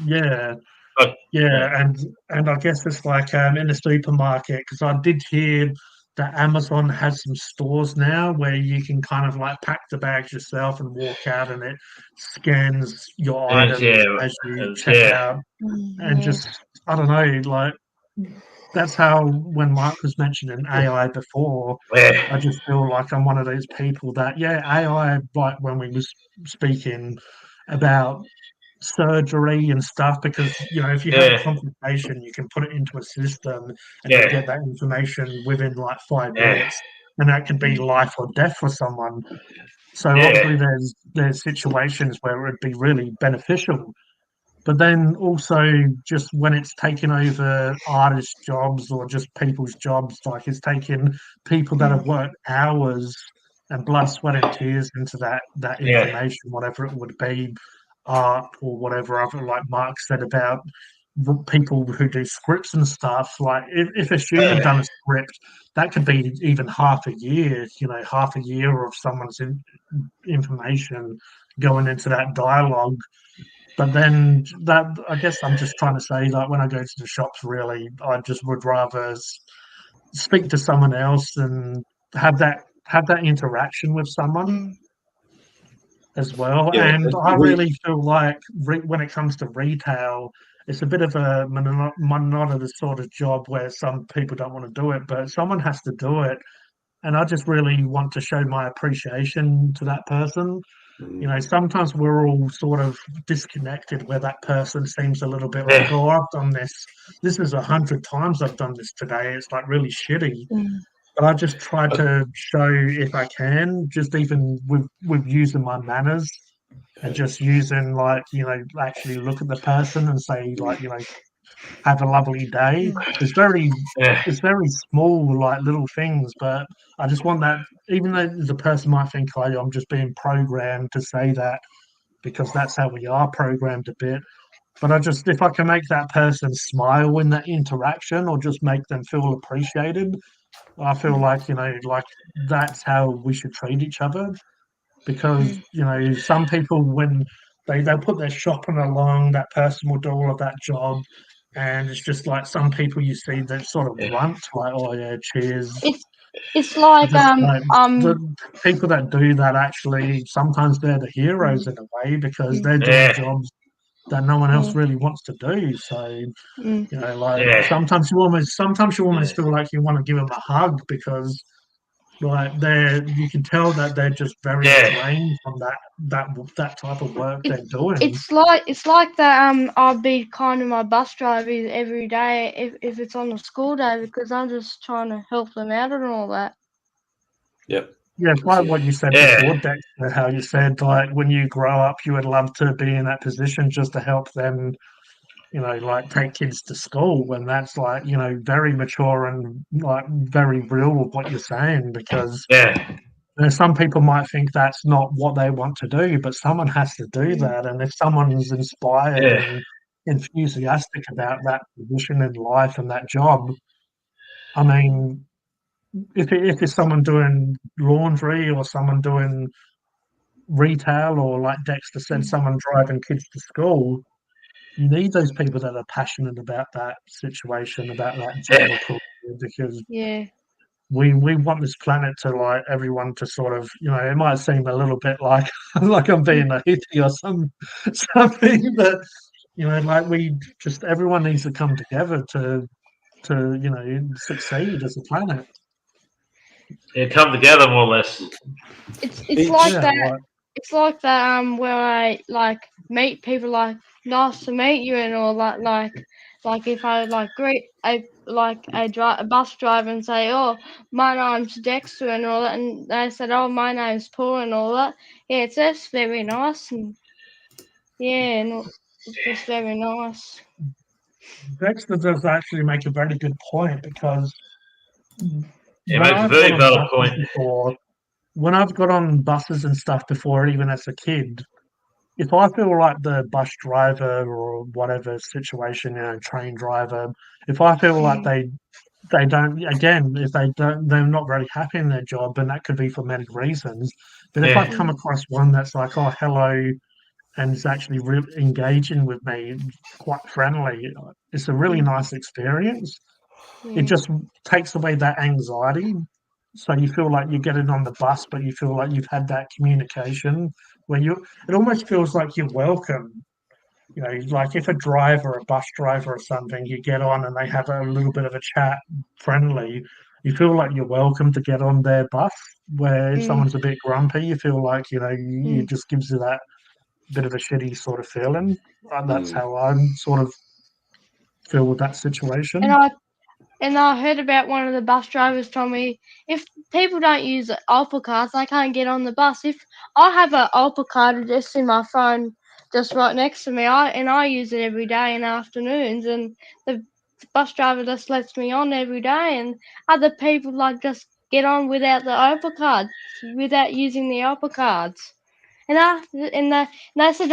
Yeah, Like, yeah, and I guess it's like in the supermarket because I did hear that Amazon has some stores now where you can kind of like pack the bags yourself and walk out and it scans your and items yeah. as you And check yeah. out and Yeah. just I don't know, like that's how when Mark was mentioning AI before, Yeah. I just feel like I'm one of those people that yeah, AI like when we was speaking about surgery and stuff because you know if you have a Yeah. consultation you can put it into a system and you'll Yeah. get that information within like 5 minutes Yeah. and that can be life or death for someone so Yeah. obviously there's situations where it would be really beneficial but then also just when it's taking over artists jobs or just people's jobs like it's taking people that have worked hours and blood sweat and tears into that Yeah. information whatever it would be art or whatever other like Mark said about people who do scripts and stuff like if a human done a script that could be even half a year you know half a year of someone's information going into that dialogue but then that I guess I'm just trying to say like when I go to the shops really I just would rather speak to someone else and have that interaction with someone as well. Yeah, And I really feel like when it comes to retail, it's a bit of a monotonous sort of job where some people don't want to do it, but someone has to do it. and I just really want to show my appreciation to that person. You know, sometimes we're all sort of disconnected where that person seems a little bit like, Yeah. oh, I've done this. This is 100 times I've done this today. It's like really shitty. Mm. But I just try to show if I can, just even with using my manners and just using like, you know, actually look at the person and say like, you know, have a lovely day. It's very Yeah. it's very small, like little things, but I just want that. Even though the person might think, "Oh, I'm just being programmed to say that," because that's how we are programmed a bit. But I just, if I can make that person smile in that interaction, or just make them feel appreciated, I feel like, you know, like that's how we should treat each other. Because you know, some people when they'll put their shopping along, that person will do all of that job, and it's just like some people you see that sort of Yeah. grunt like, "Oh yeah, cheers." It's like Just like the people that do that actually sometimes they're the heroes in a way because they're doing Yeah. jobs that no one else really wants to do. So you know, like Yeah. sometimes you almost feel like you want to give them a hug because like you can tell that they're just very Yeah. drained from that type of work they're doing. it's like that. I'll be kind to my bus drivers every day if it's on a school day because I'm just trying to help them out and all that. Yep. Yeah, it's like what you said Yeah. before, Dexter, how you said like when you grow up you would love to be in that position just to help them, you know, like take kids to school, when that's like, you know, very mature and like very real with what you're saying, because Yeah. you know, some people might think that's not what they want to do, but someone has to do that. And if someone's inspired Yeah. and enthusiastic about that position in life and that job, I mean, if it's someone doing laundry or someone doing retail, or like Dexter said, someone driving kids to school, you need those people that are passionate about that situation, about that job or career, because Yeah. we want this planet to like everyone to sort of, you know, it might seem a little bit like like I'm being a hippie or something, but you know, like we just everyone needs to come together to you know succeed as a planet. Yeah. Come together more or less. It's like Yeah, that. like, It's like that. Where I like meet people like nice to meet you and all that. Like if I like greet a bus driver and say, oh, my name's Dexter and all that, and they said, oh, my name's Paul and all that. Yeah, it's just very nice and yeah, and it's just very nice. Dexter does actually make a very good point, because It when makes a I've got very on valid buses point. before, when I've got on buses and stuff before, even as a kid, if I feel like the bus driver or whatever situation, you know, train driver, if I feel like they don't, again, if they don't, they're not very happy in their job, and that could be for many reasons. But if I Yeah. come across one that's like, oh, hello, and is actually engaging with me, quite friendly, it's a really nice experience. It just takes away that anxiety. So you feel like you're getting on the bus, but you feel like you've had that communication where it almost feels like you're welcome. You know, like if a driver, a bus driver or something, you get on and they have a little bit of a chat, friendly, you feel like you're welcome to get on their bus. Where if someone's a bit grumpy, you feel like, you know, it just gives you that bit of a shitty sort of feeling. And that's how I sort of feel with that situation. And I heard about one of the bus drivers told me if people don't use Opal cards, they can't get on the bus. If I have an Opal card just in my phone, just right next to me, I use it every day in afternoons, and the bus driver just lets me on every day, and other people like just get on without the Opal cards, without using the Opal cards. And they said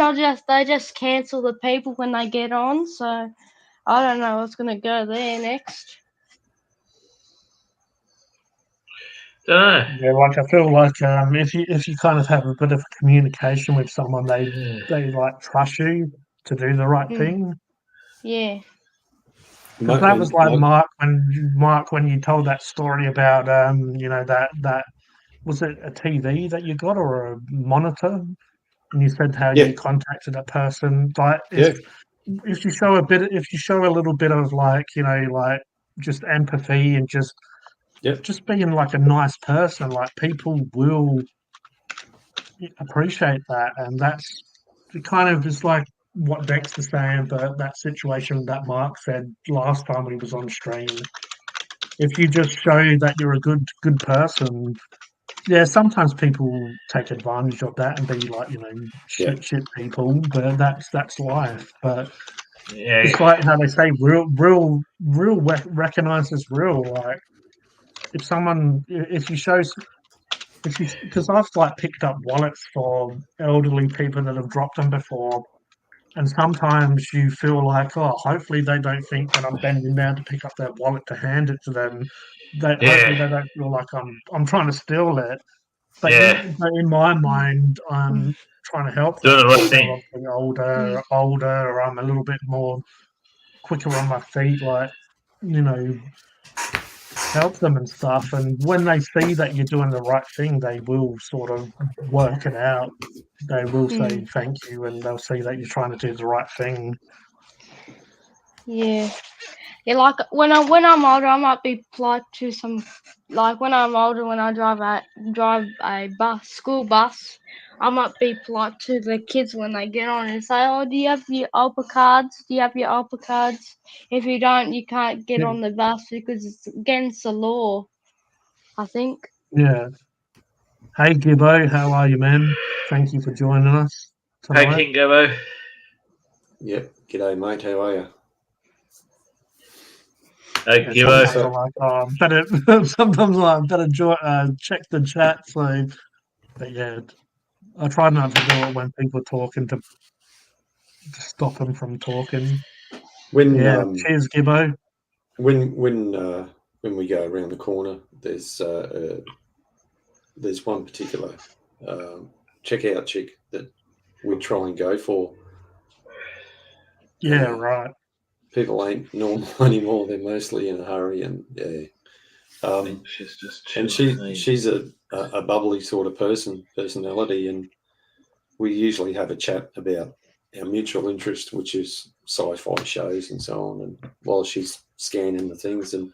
they just cancel the people when they get on, so I don't know what's gonna go there next. Yeah, like I feel like if you kind of have a bit of communication with someone, they like trust you to do the right thing. Yeah. Because that was like Mark when you told that story about you know that was it a TV that you got or a monitor, and you said how you contacted a person. Like if you show a little bit of like, you know, like just empathy and just just being like a nice person, like people will appreciate that, and that's it kind of is like what Dexter's saying, but that situation that Mark said last time he was on stream. If you just show that you're a good person, yeah, sometimes people take advantage of that and be like, shit people, but that's life. But Yeah. it's like how they say real recognizes real. Like if someone, if you show, if you, because I've like picked up wallets for elderly people that have dropped them before, and sometimes you feel like, oh, hopefully they don't think that I'm bending down to pick up their wallet to hand it to them. Hopefully they don't feel like I'm trying to steal it. But Yeah. in my mind, I'm trying to help Doing them. the right They're thing. obviously older, or I'm a little bit more quicker on my feet, like, help them and stuff. And when they see that you're doing the right thing, they will sort of work it out. They will say thank you, and they'll see that you're trying to do the right thing. Yeah. Yeah, like when I'm older, I might be polite to some. Like when I'm older, when I drive a school bus, I might be polite to the kids when they get on and say, "Oh, do you have your ALPA cards? Do you have your ALPA cards? If you don't, you can't get Yeah. on the bus because it's against the law." I think. Yeah. Hey, Gibbo, how are you, man? Thank you for joining us Hey, tonight. King Gabo. Yep. G'day, mate. How are you? Hey, Yeah, Gibbo. sometimes I'm like, oh, sometimes I better check the chat. So, but yeah, I try not to do it when people are talking to stop them from talking. When Yeah, cheers, Gibbo. when we go around the corner, there's one particular checkout chick that we try and go for. Yeah, right. People ain't normal anymore. They're mostly in a hurry, and She's just and she's a bubbly sort of personality, and we usually have a chat about our mutual interest, which is sci-fi shows and so on. And while she's scanning the things, and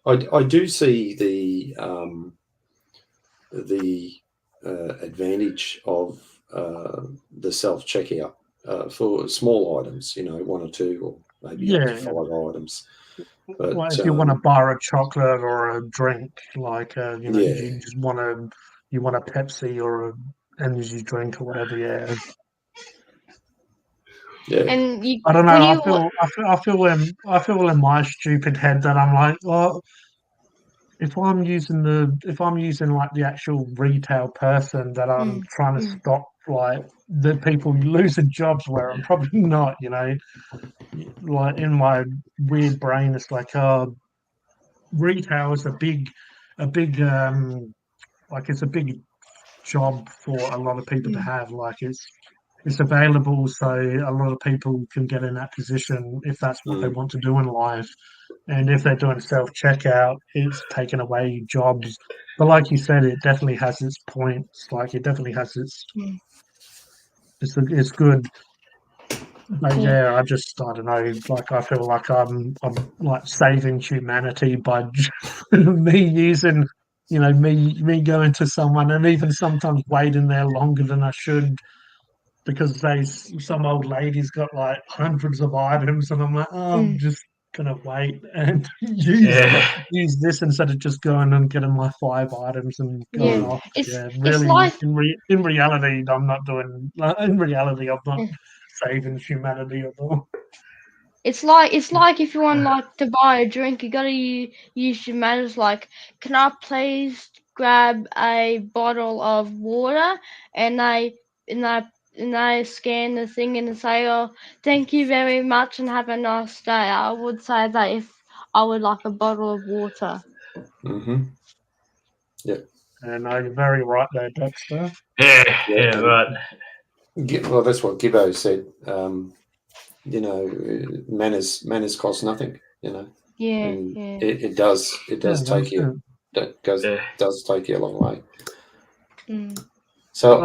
I do see the advantage of the self-checkout for small items, 1 or 2 or maybe up to 5 items. But well, if you want to buy a chocolate or a drink, like you just want a Pepsi or an energy drink or whatever, yeah. And you, I don't know. I feel in my stupid head that I'm like, well, if I'm using like the actual retail person that I'm trying to stop, like the people losing jobs, where I'm probably not, like in my weird brain, it's like, retail is a big like it's a big job for a lot of people to have. Like it's available, so a lot of people can get in that position if that's what they want to do in life. And if they're doing self-checkout, it's taking away jobs. But like you said, it definitely has its points. Like it definitely has it's good. But yeah, I don't know. Like I feel like I'm like saving humanity by me using, me going to someone and even sometimes waiting there longer than I should because some old lady's got like hundreds of items, and I'm like, oh, I'm just gonna wait and use this instead of just going and getting my 5 items and going off. Really, like in reality, I'm not doing. In reality, I'm not saving humanity at all. It's like if you want like to buy a drink, you gotta use your manners. Like, can I please grab a bottle of water? And I scan the thing and say, "Oh, thank you very much and have a nice day." I would say that if I would like a bottle of water. Yeah. And you're very right there, Dexter. Yeah, right. Well, that's what Gibbo said. Manners cost nothing. Yeah. It does take you. That does take you a long way. So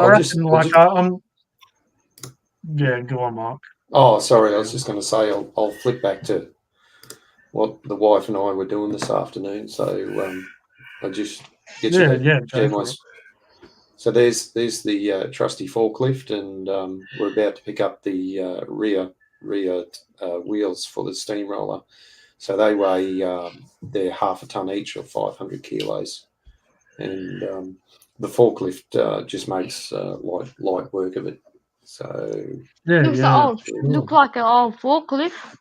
yeah, go on, Mark. Oh, sorry, I was just going to say I'll flip back to what the wife and I were doing this afternoon. So I just get you Yeah, that. yeah, share go my for it. So there's the trusty forklift, and we're about to pick up the rear wheels for the steamroller. So they weigh they're half a ton each, or 500 kilos, and the forklift just makes light work of it. So Yeah, Looks yeah, old. sure. Look like an old forklift.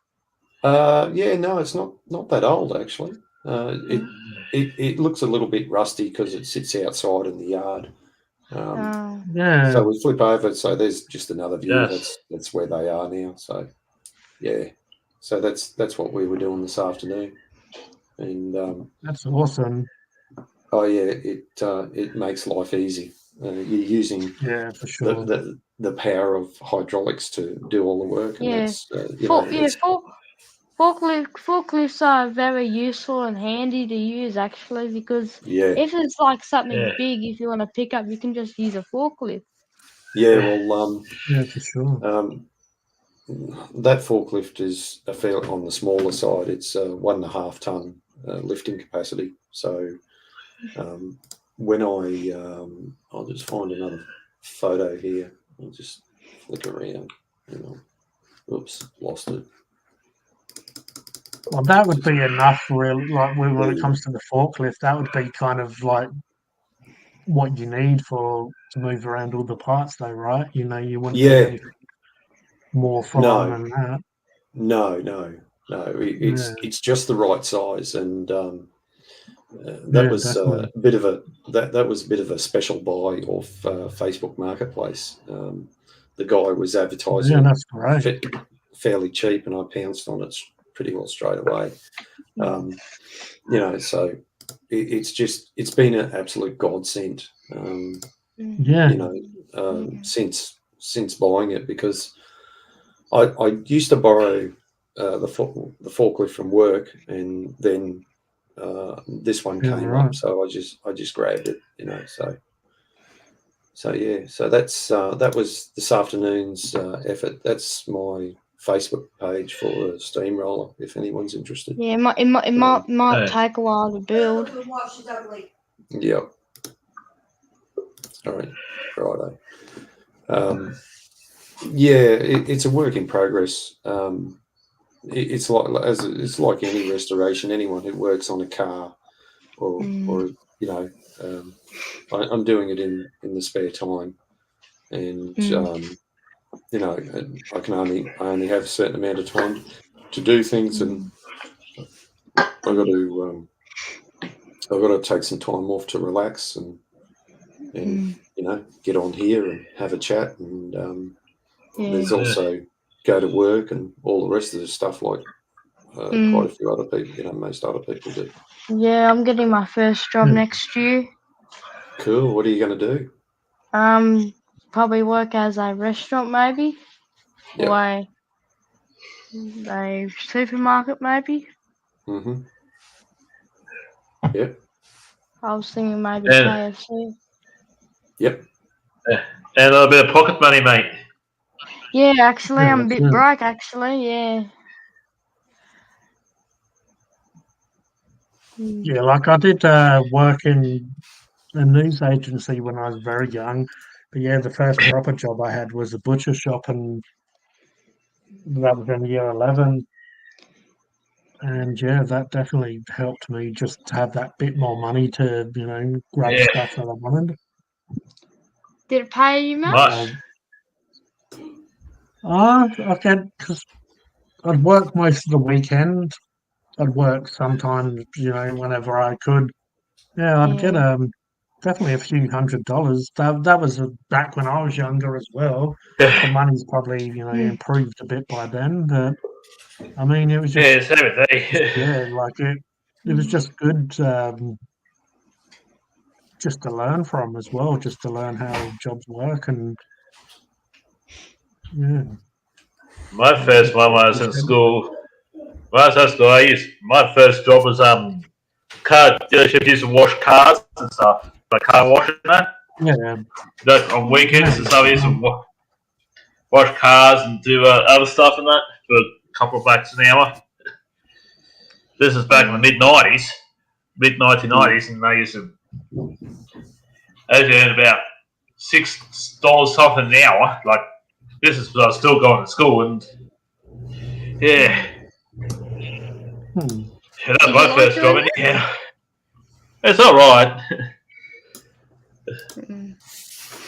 yeah, no, it's not that old actually. It looks a little bit rusty because it sits outside in the yard. Yeah, So we flip over, so there's just another view. Yes. That's where they are now. So yeah, so that's what we were doing this afternoon, and that's awesome. oh yeah, it makes life easy. You're using Yeah, for sure. the power of hydraulics to do all the work, and Yeah. that's you know it's, Forklifts are very useful and handy to use actually, because yeah if it's like something Yeah. big, if you want to pick up, you can just use a forklift. yeah well Yeah, for sure. that forklift is a fair on the smaller side. It's 1.5 ton lifting capacity. So when I'll just find another photo here. I'll just flick around. Hang on. Oops, lost it. Well, that would be enough, really. Like when There it you comes to the forklift, that would be kind of like what you need to move around all the parts, though, right? You know, you wouldn't need Yeah, anything more full on no, than that. no. Yeah, It's just the right size, and that yeah, was definitely. a bit of a that was a bit of a special buy off Facebook Marketplace. The guy was advertising Yeah, it that's great. fairly cheap, and I pounced on it pretty well straight away. You know, so it's been an absolute godsend. Yeah, You know, since buying it, because I used to borrow the forklift from work, and then this one yeah, came right. up, so I just grabbed it. You know, so yeah, so that's that was this afternoon's effort. That's my Facebook page for the steamroller, if anyone's interested. Yeah, it might take a while to build. Wash is ugly. Yep. All right, righto. Yeah, it's a work in progress. It's like any restoration. Anyone who works on a car, or you know, I'm doing it in the spare time, and you know, I only have a certain amount of time to do things, and I've got to take some time off to relax and you know, get on here and have a chat, and there's also go to work and all the rest of the stuff like quite a few other people, you know, most other people do. Yeah, I'm getting my first job next year. Cool. What are you going to do? Probably work as a restaurant maybe, Yep. or a supermarket maybe. Mm-hmm. Yep. I was thinking maybe Yeah. KFC. Yep. And a bit of pocket money, mate. Yeah, actually, Yeah, I'm a that's bit it. broke. Actually, yeah. Yeah, like I did work in a news agency when I was very young. But yeah, the first proper job I had was a butcher shop, and that was in year 11. And yeah, that definitely helped me just to have that bit more money to, you know, grab Yeah. stuff that I wanted. Did it pay you much? Nice. I get, because I'd work most of the weekend. I'd work sometimes, you know, whenever I could. Yeah, I'd get definitely a few $100s. That was back when I was younger as well. The money's probably, you know, improved a bit by then. But I mean, it was just Yeah, same with me. yeah, like it was just good, just to learn from as well, just to learn how jobs work, and yeah, My first one when I was in school. When I was in school, my first job was car dealership. Used to wash cars and stuff, like car washing that. yeah, Like on weekends and stuff, I used to wash cars and do other stuff and that for a couple of bucks an hour. This is back in the mid-90s. mid 1990s, and they used to earn about $6 something an hour. Like this is when I was still going to school, and yeah, Hmm. that was Did my you like first job. doing Anyhow, it's all right. Mm.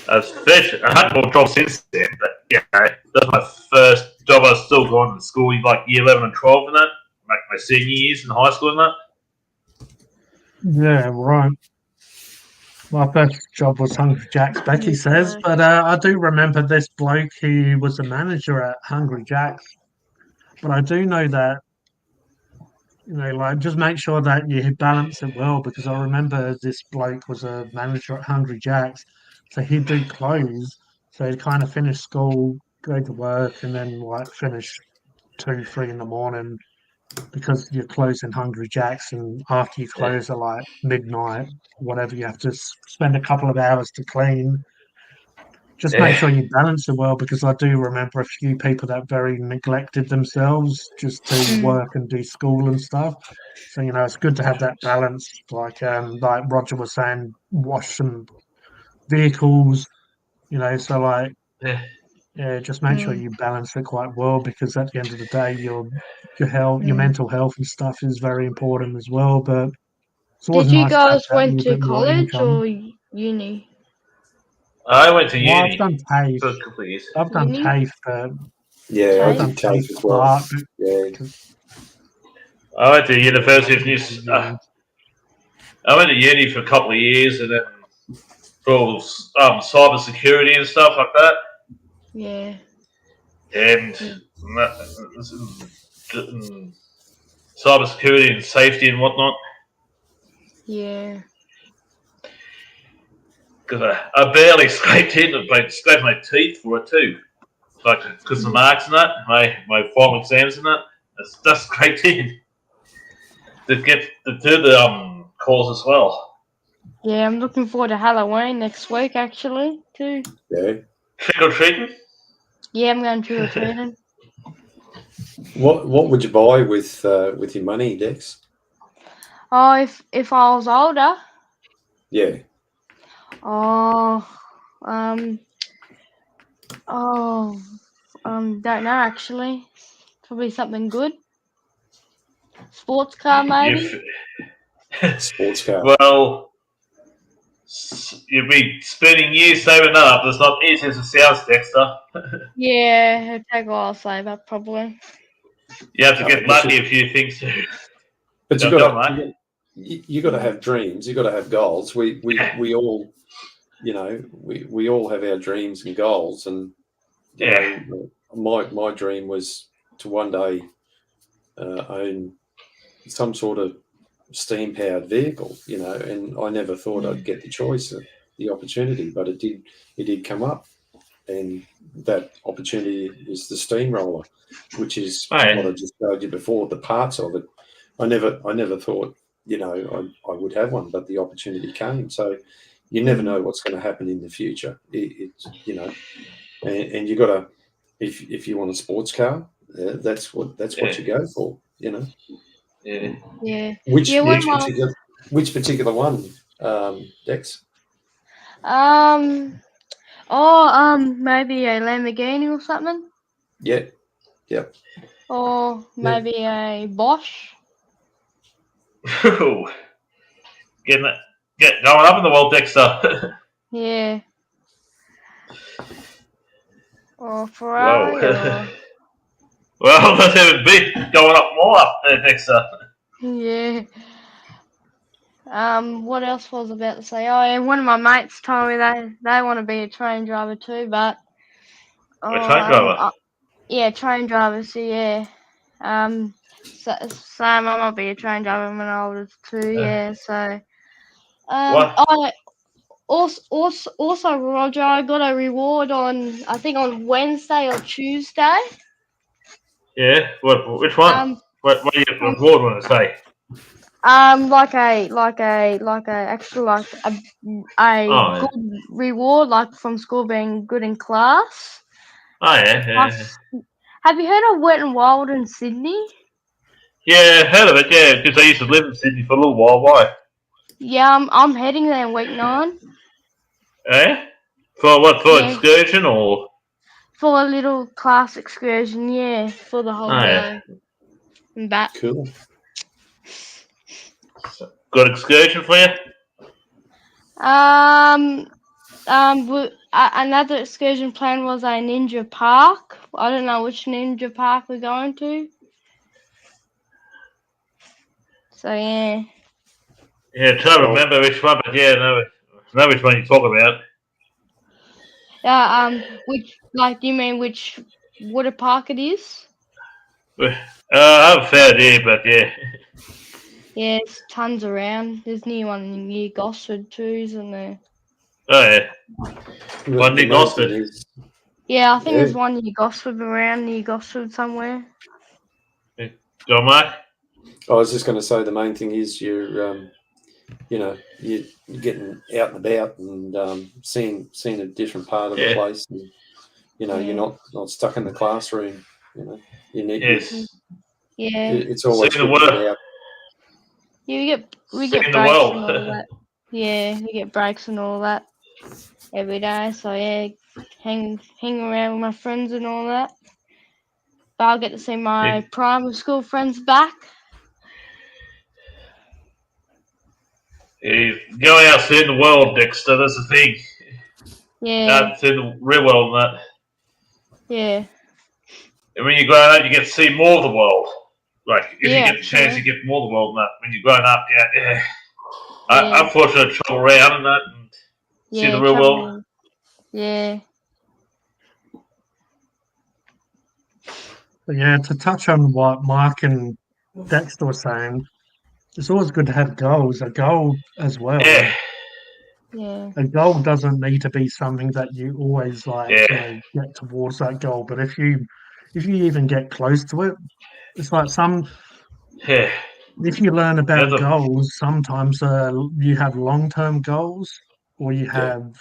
I had more jobs since then, but yeah, that's my first job. I was still going to school in like year 11 and 12 and that, like my senior years in high school and that. Yeah, right. My first job was Hungry Jack's, Becky says, but I do remember this bloke who was the manager at Hungry Jack's. But I do know that, like just make sure that you balance it well because I remember this bloke was a manager at Hungry Jack's, so he'd do close, so he'd kind of finish school, go to work, and then like finish 2, 3 in the morning because you're closing Hungry Jack's, and after you close at like midnight, whatever, you have to spend a couple of hours to clean. Just make sure you balance it well because I do remember a few people that very neglected themselves just to work and do school and stuff. So it's good to have that balance. Like Roger was saying, wash some vehicles. So like yeah, just make sure you balance it quite well because at the end of the day, your health, your mental health and stuff is very important as well. But it's always Did you nice to have guys that went little to bit more college income. or uni? I went to Well, I've uni done TAFE. for a couple of years. I've done Uni? TAFE, but Yeah, I I've done did TAFE TAFE as well. part. Yeah, I went to University of New. I went to uni for a couple of years, and then for cyber security and stuff like that, Yeah. and cyber security and safety and whatnot. Yeah. Because I barely scraped in, but scraped my teeth for it too. Like because the marks and that, my final exams and that, that's scraped in to do the course as well. Yeah, I'm looking forward to Halloween next week actually too. yeah. Trick or treating. Yeah, I'm going trick or treating. What would you buy with your money, Dex? Oh, if I was older, Yeah. don't know actually. Probably something good. Sports car maybe. Sports car. Well, you'll be spending years saving up. It's not easy as it sounds, Dexter. Yeah, it'd take a while to save up probably. You have to get but lucky a few things too. But you Don't got go, mate. you got to have dreams. You got to have goals. We all, we all have our dreams and goals. And my dream was to one day own some sort of steam powered vehicle. And I never thought I'd get the choice, the opportunity, but it did come up. And that opportunity is the steamroller, which is what I just showed you before. The parts of it, I never thought I would have one, but the opportunity came. So you never know what's going to happen in the future. And you got to, if you want a sports car, that's what you go for. Yeah. Which particular one, Dex? Maybe a Lamborghini or something. Yeah. Yep. Or maybe a Bosch. Get going up in the world, Dexter. Yeah. Or Ferrari. Or... Well, that's even big. Going up more up there, Dexter. Yeah. What else was I about to say? Oh, yeah, one of my mates told me they want to be a train driver too, but A train driver? yeah, train driver. So yeah, so I might be a train driver when I'm older too. Yeah, so What? Also, Roger, I got a reward on Wednesday or Tuesday. Yeah. Which one? What do you reward want to say? Like a good reward, like from school being good in class. Oh yeah. Have you heard of Wet and Wild in Sydney? Yeah, heard of it. Yeah, because I used to live in Sydney for a little while. Why? Yeah, I'm heading there in week 9. Eh? For what? For Yeah. excursion or? For a little class excursion, yeah, for the whole Oh, yeah. day. And back. Cool. Good excursion for you? Another excursion plan was a ninja park. I don't know which ninja park we're going to. So yeah. Yeah, trying to remember which one, but yeah, know which one you talk about. Do you mean which water park it is? I have a fair idea, but yeah. Yeah, it's tons around. There's new one near Gosford too, isn't there? Oh yeah. One near The main Gosford. thing is- Yeah, I think there's Yeah. one near Gosford somewhere. Go on, Mark. I was just going to say the main thing is you're getting out and about and seeing a different part of the Yeah. place. And, you're not stuck in the classroom. You need. Yes. Yeah. It's always Seeing the good to world. get out. Yeah, we Seeing get the breaks world. and all that. Yeah, we get breaks and all that every day. So yeah, hang around with my friends and all that. But I'll get to see my Yeah. primary school friends back. Going out seeing the world, Dexter, that's the thing. Yeah, Out seeing the real world and that. yeah, And when you're growing up, you get to see more of the world. Like, if Yeah, you get the chance, sure. you get more of the world and that. When you're growing up, yeah. Yeah. I'm fortunate to travel around and that and see yeah. the real world. traveling. Yeah, But yeah, to touch on what Mark and Dexter were saying, it's always good to have goals. A goal as well. Yeah. yeah, A goal doesn't need to be something that you always Yeah. get towards that goal. But if you even get close to it, it's like Yeah. if you learn about There's a- goals, sometimes you have long-term goals, or you Yeah. have,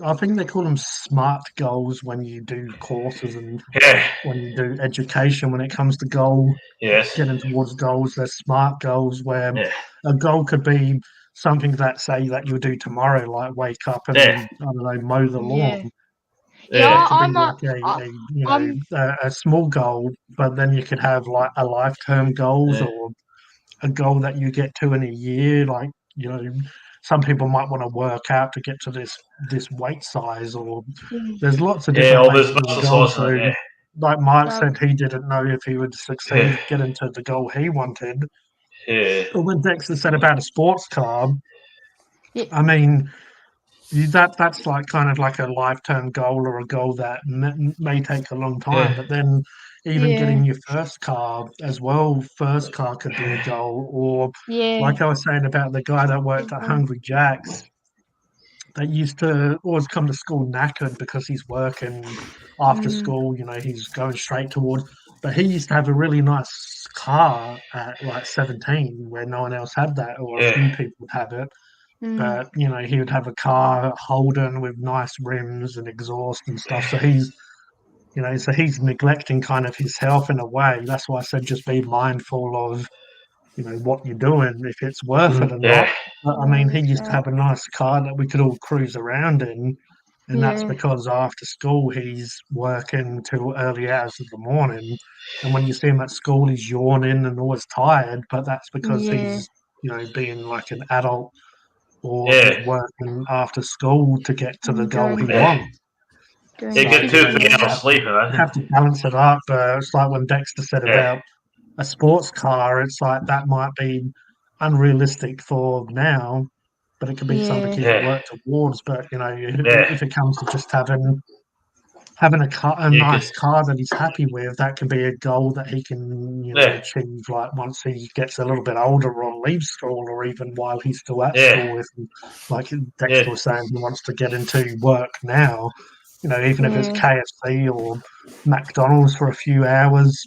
I think they call them smart goals when you do courses and Yeah. when you do education. When it comes to Yes. getting towards goals, there's smart goals where Yeah. a goal could be something that say that you'll do tomorrow, like wake up and Yeah. I don't know, mow the lawn. Yeah, That could I'm be not. like I'm. a small goal, but then you could have like a lifetime goals Yeah. or a goal that you get to in a year. Like some people might want to work out to get to this weight size, or there's lots of Yeah, different all ways this to do muscle goals. source and So, that, like Mark Um, said, he didn't know if he would succeed getting to the goal he wanted. yeah. But when Dexter said about a sports car, Yeah. I mean, that's like kind of like a lifetime goal or a goal that may take a long time. Yeah. But then even Yeah. getting your first car as well, first car could be a goal. Or Yeah. like I was saying about the guy that worked at Hungry Jack's, that used to always come to school knackered because he's working after school. He's going straight towards. But he used to have a really nice car at like 17, where no one else had that, or a Yeah. few people would have it. But he would have a car Holden with nice rims and exhaust and stuff. So he's neglecting kind of his health in a way. That's why I said just be mindful of what you're doing, if it's worth it or not. Yeah. But I mean, he used to have a nice car that we could all cruise around in, and that's Yeah. because after school he's working till early hours of the morning. And when you see him at school, he's yawning and always tired. But that's because he's being like an adult, or he's Yeah. working after school to get to the goal he Doing- wants. doing You get you 2 know, 3 you hours sleep, You right? have to balance it up. It's like when Dexter said Yeah. about a sports car. It's like that might be unrealistic for now, but it could be something he could Yeah. work towards. But Yeah. if it comes to just having a You nice could- car that he's happy with, that can be a goal that he can Yeah. achieve. Like once he gets a little bit older or leaves school, or even while he's still at Yeah. school. If, like Dexter was saying, he wants to get into work now. Even if it's KFC or McDonald's for a few hours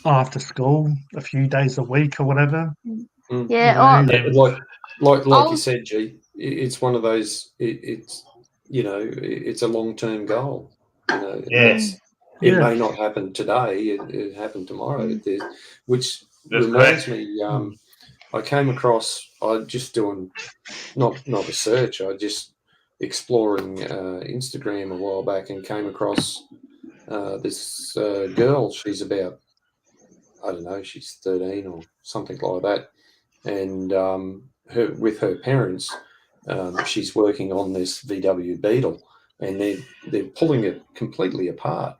after school, a few days a week or whatever. Yeah. Like you said, G, it's one of those. It's a long-term goal. Yes. It may not happen today. It happen tomorrow. Which That's reminds correct. me. I came across. I just doing not a search. I just exploring Instagram a while back and came across this girl. She's about, I don't know, she's 13 or something like that, and her with her parents, she's working on this VW Beetle, and they're pulling it completely apart.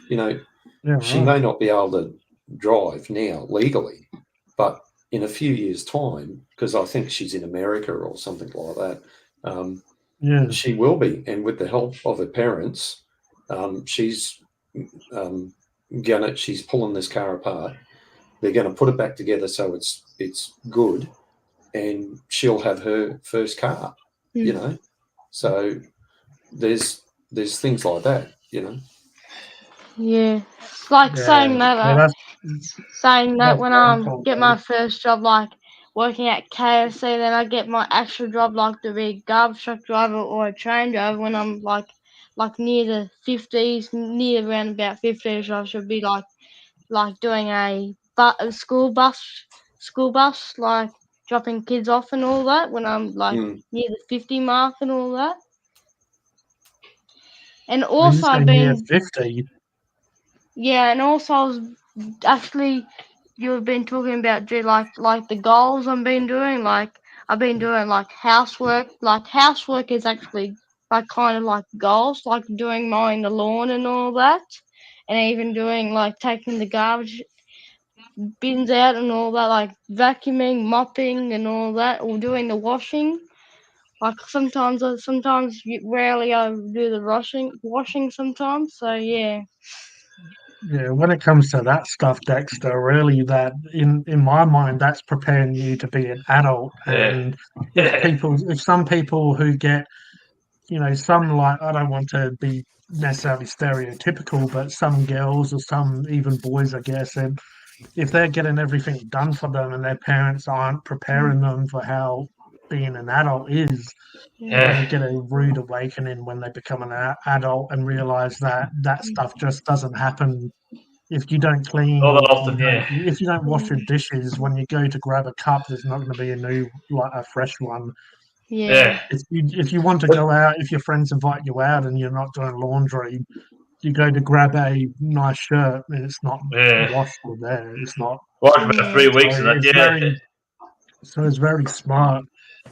You know, Yeah, she right. may not be able to drive now legally, but in a few years' time, because I think she's in America or something like that, Yeah, she will be. And with the help of her parents, she's she's pulling this car apart. They're going to put it back together so it's good, and she'll have her first car. You know, so there's things like that. You know. Yeah, it's like saying that. well, that's Saying that that's when what I I'm told, get my first job, like working at KFC, then I get my actual job, like to be a garbage truck driver or a train driver when I'm like near the 50s, near around about 50s. I should be like doing a school bus, like dropping kids off and all that when I'm like Mm. near the 50 mark and all that. And When you also say I've near been 50, Yeah, and also I was actually you've been talking about like the goals I've been doing. Like I've been doing like housework. Like housework is actually like kind of like goals, like doing mowing the lawn and all that, and even doing like taking the garbage bins out and all that, like vacuuming, mopping, and all that, or doing the washing. Like sometimes, rarely I do the washing sometimes. So yeah. yeah, when it comes to that stuff, Dexter, really that in my mind, that's preparing you to be an adult. Yeah. And if some people who get, some like, I don't want to be necessarily stereotypical, but some girls or some even boys, I guess, and if they're getting everything done for them and their parents aren't preparing them for how being an adult is, they're going to get a rude awakening when they become an adult and realize that that stuff just doesn't happen. If you don't clean All that or often, yeah. if you don't wash your dishes, when you go to grab a cup, there's not going to be a fresh one. Yeah. Yeah. If you want to go out, if your friends invite you out and you're not doing laundry, you go to grab a nice shirt and it's not Yeah. washed or there. It's not. Watch about 3 So weeks and that, it's yeah. it's very smart,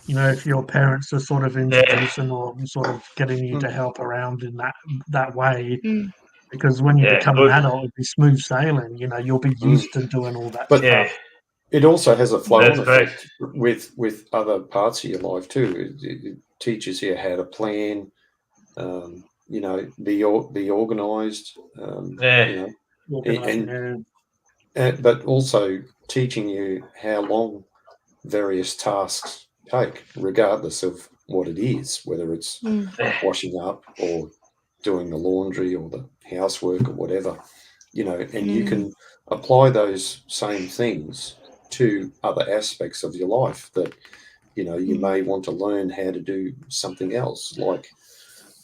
if your parents are sort of Yeah. introducing or sort of getting you to help around in that way. Mm. Because when you Yeah, become an good. adult, it'll be smooth sailing. You'll be used to doing all that But Yeah. stuff. it also has a flow-on That's correct. effect with other parts of your life too. It teaches you how to plan, be organised, Yeah. but also teaching you how long various tasks take, regardless of what it is, whether it's washing up or doing the laundry or the housework or whatever, and you can apply those same things to other aspects of your life that, you may want to learn how to do something else, like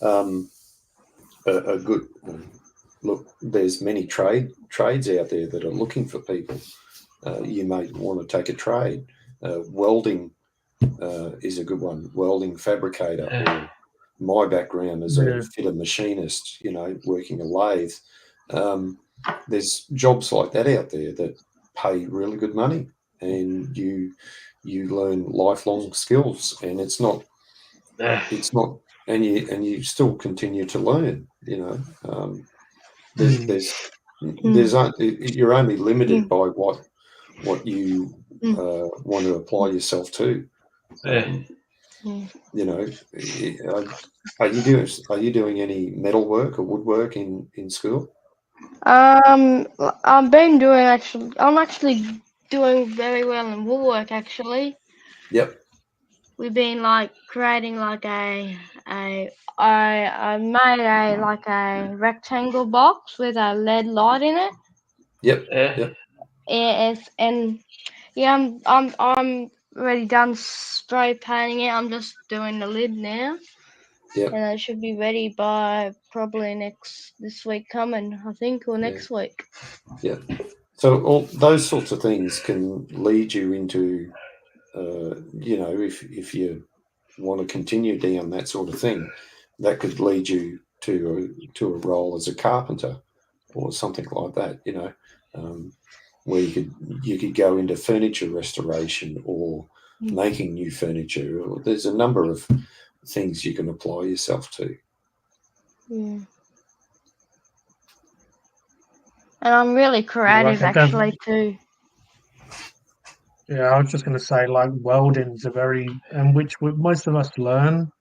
a good look. There's many trades out there that are looking for people. You may want to take a trade. Welding is a good one. Welding fabricator, or my background as a fitter machinist, working a lathe. There's jobs like that out there that pay really good money, and you learn lifelong skills, and it's not, and you still continue to learn. You're only limited by what you want to apply yourself to. Are you doing any metalwork or woodwork in school? I'm actually doing very well in woodwork actually. Yep. We've been like creating like I made a rectangle box with a LED light in it. Yep. And yeah, I'm already done spray painting it. I'm just doing the lid now. Yep. And it should be ready by probably this week coming, I think, or next week. Yeah. So all those sorts of things can lead you into, if you want to continue down that sort of thing, that could lead you to a role as a carpenter or something like that. Where you could go into furniture restoration or making new furniture. There's a number of things you can apply yourself to. Yeah. And I'm really creative, it does- actually, too. Yeah, I was just going to say, like, welding's which most of us learn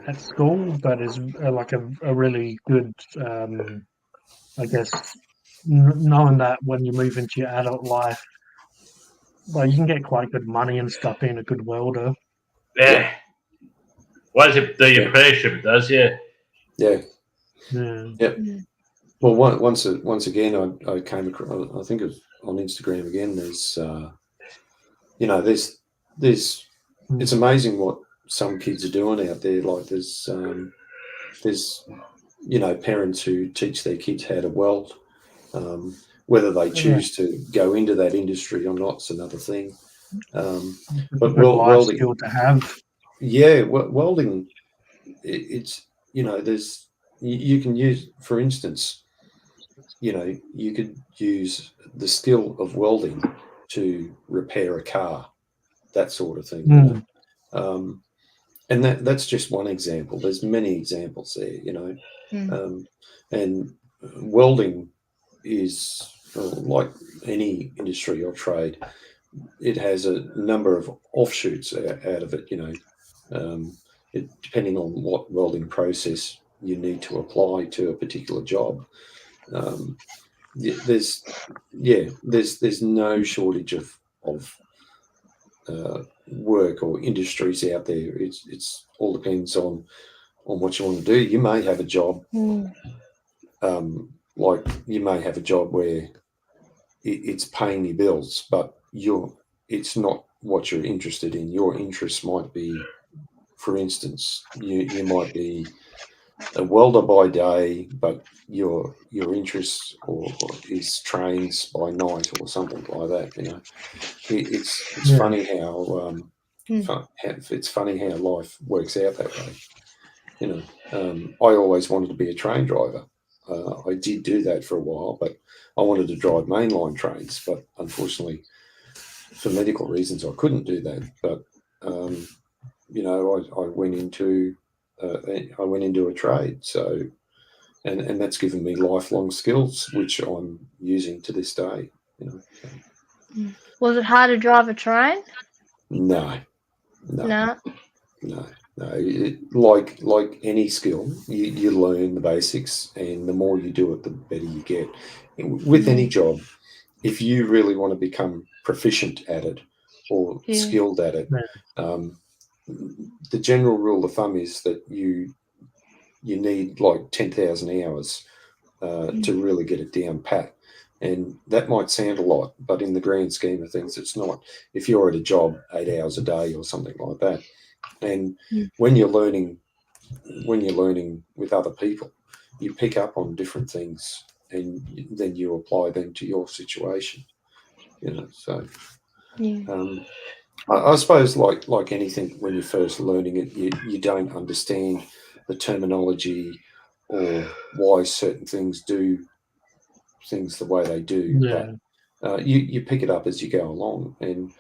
at school, but is like a really good, I guess, knowing that when you move into your adult life, well, you can get quite good money and stuff being a good welder. Yeah. Why does it do your Yeah. apprenticeship? It does, yeah. Yeah. Yeah. Yep. Yeah. Well, once again, I came across. I think it was on Instagram again. There's it's amazing what some kids are doing out there. Like there's parents who teach their kids how to weld. Whether they choose to go into that industry or not is another thing. But Good life welding, skill to have. yeah, welding. It's there's you can use, for instance, you could use the skill of welding to repair a car, that sort of thing. And that's just one example. There's many examples there. And welding is like any industry or trade. It has a number of offshoots out of it. Depending on what welding process you need to apply to a particular job. There's no shortage of work or industries out there. It's all depends on what you want to do. You may have a job, like you may have a job where it's paying your bills, but it's not what you're interested in. Your interests might be, for instance, you might be a welder by day, but your interest is trains by night or something like that. It's funny how it's funny how life works out that way. I always wanted to be a train driver. I did do that for a while, but I wanted to drive mainline trains. But unfortunately, for medical reasons, I couldn't do that. But I went into a trade. So, and that's given me lifelong skills, which I'm using to this day. Was it hard to drive a train? No. No. Like any skill, you learn the basics, and the more you do it, the better you get. With any job, if you really want to become proficient at it or skilled at it, the general rule of thumb is that you need like 10,000 hours to really get it down pat. And that might sound a lot, but in the grand scheme of things, it's not. If you're at a job 8 hours a day or something like that, and when you're learning with other people, you pick up on different things, and then you apply them to your situation. So I suppose like anything, when you're first learning it, you don't understand the terminology or why certain things do things the way they do. But you pick it up as you go along, and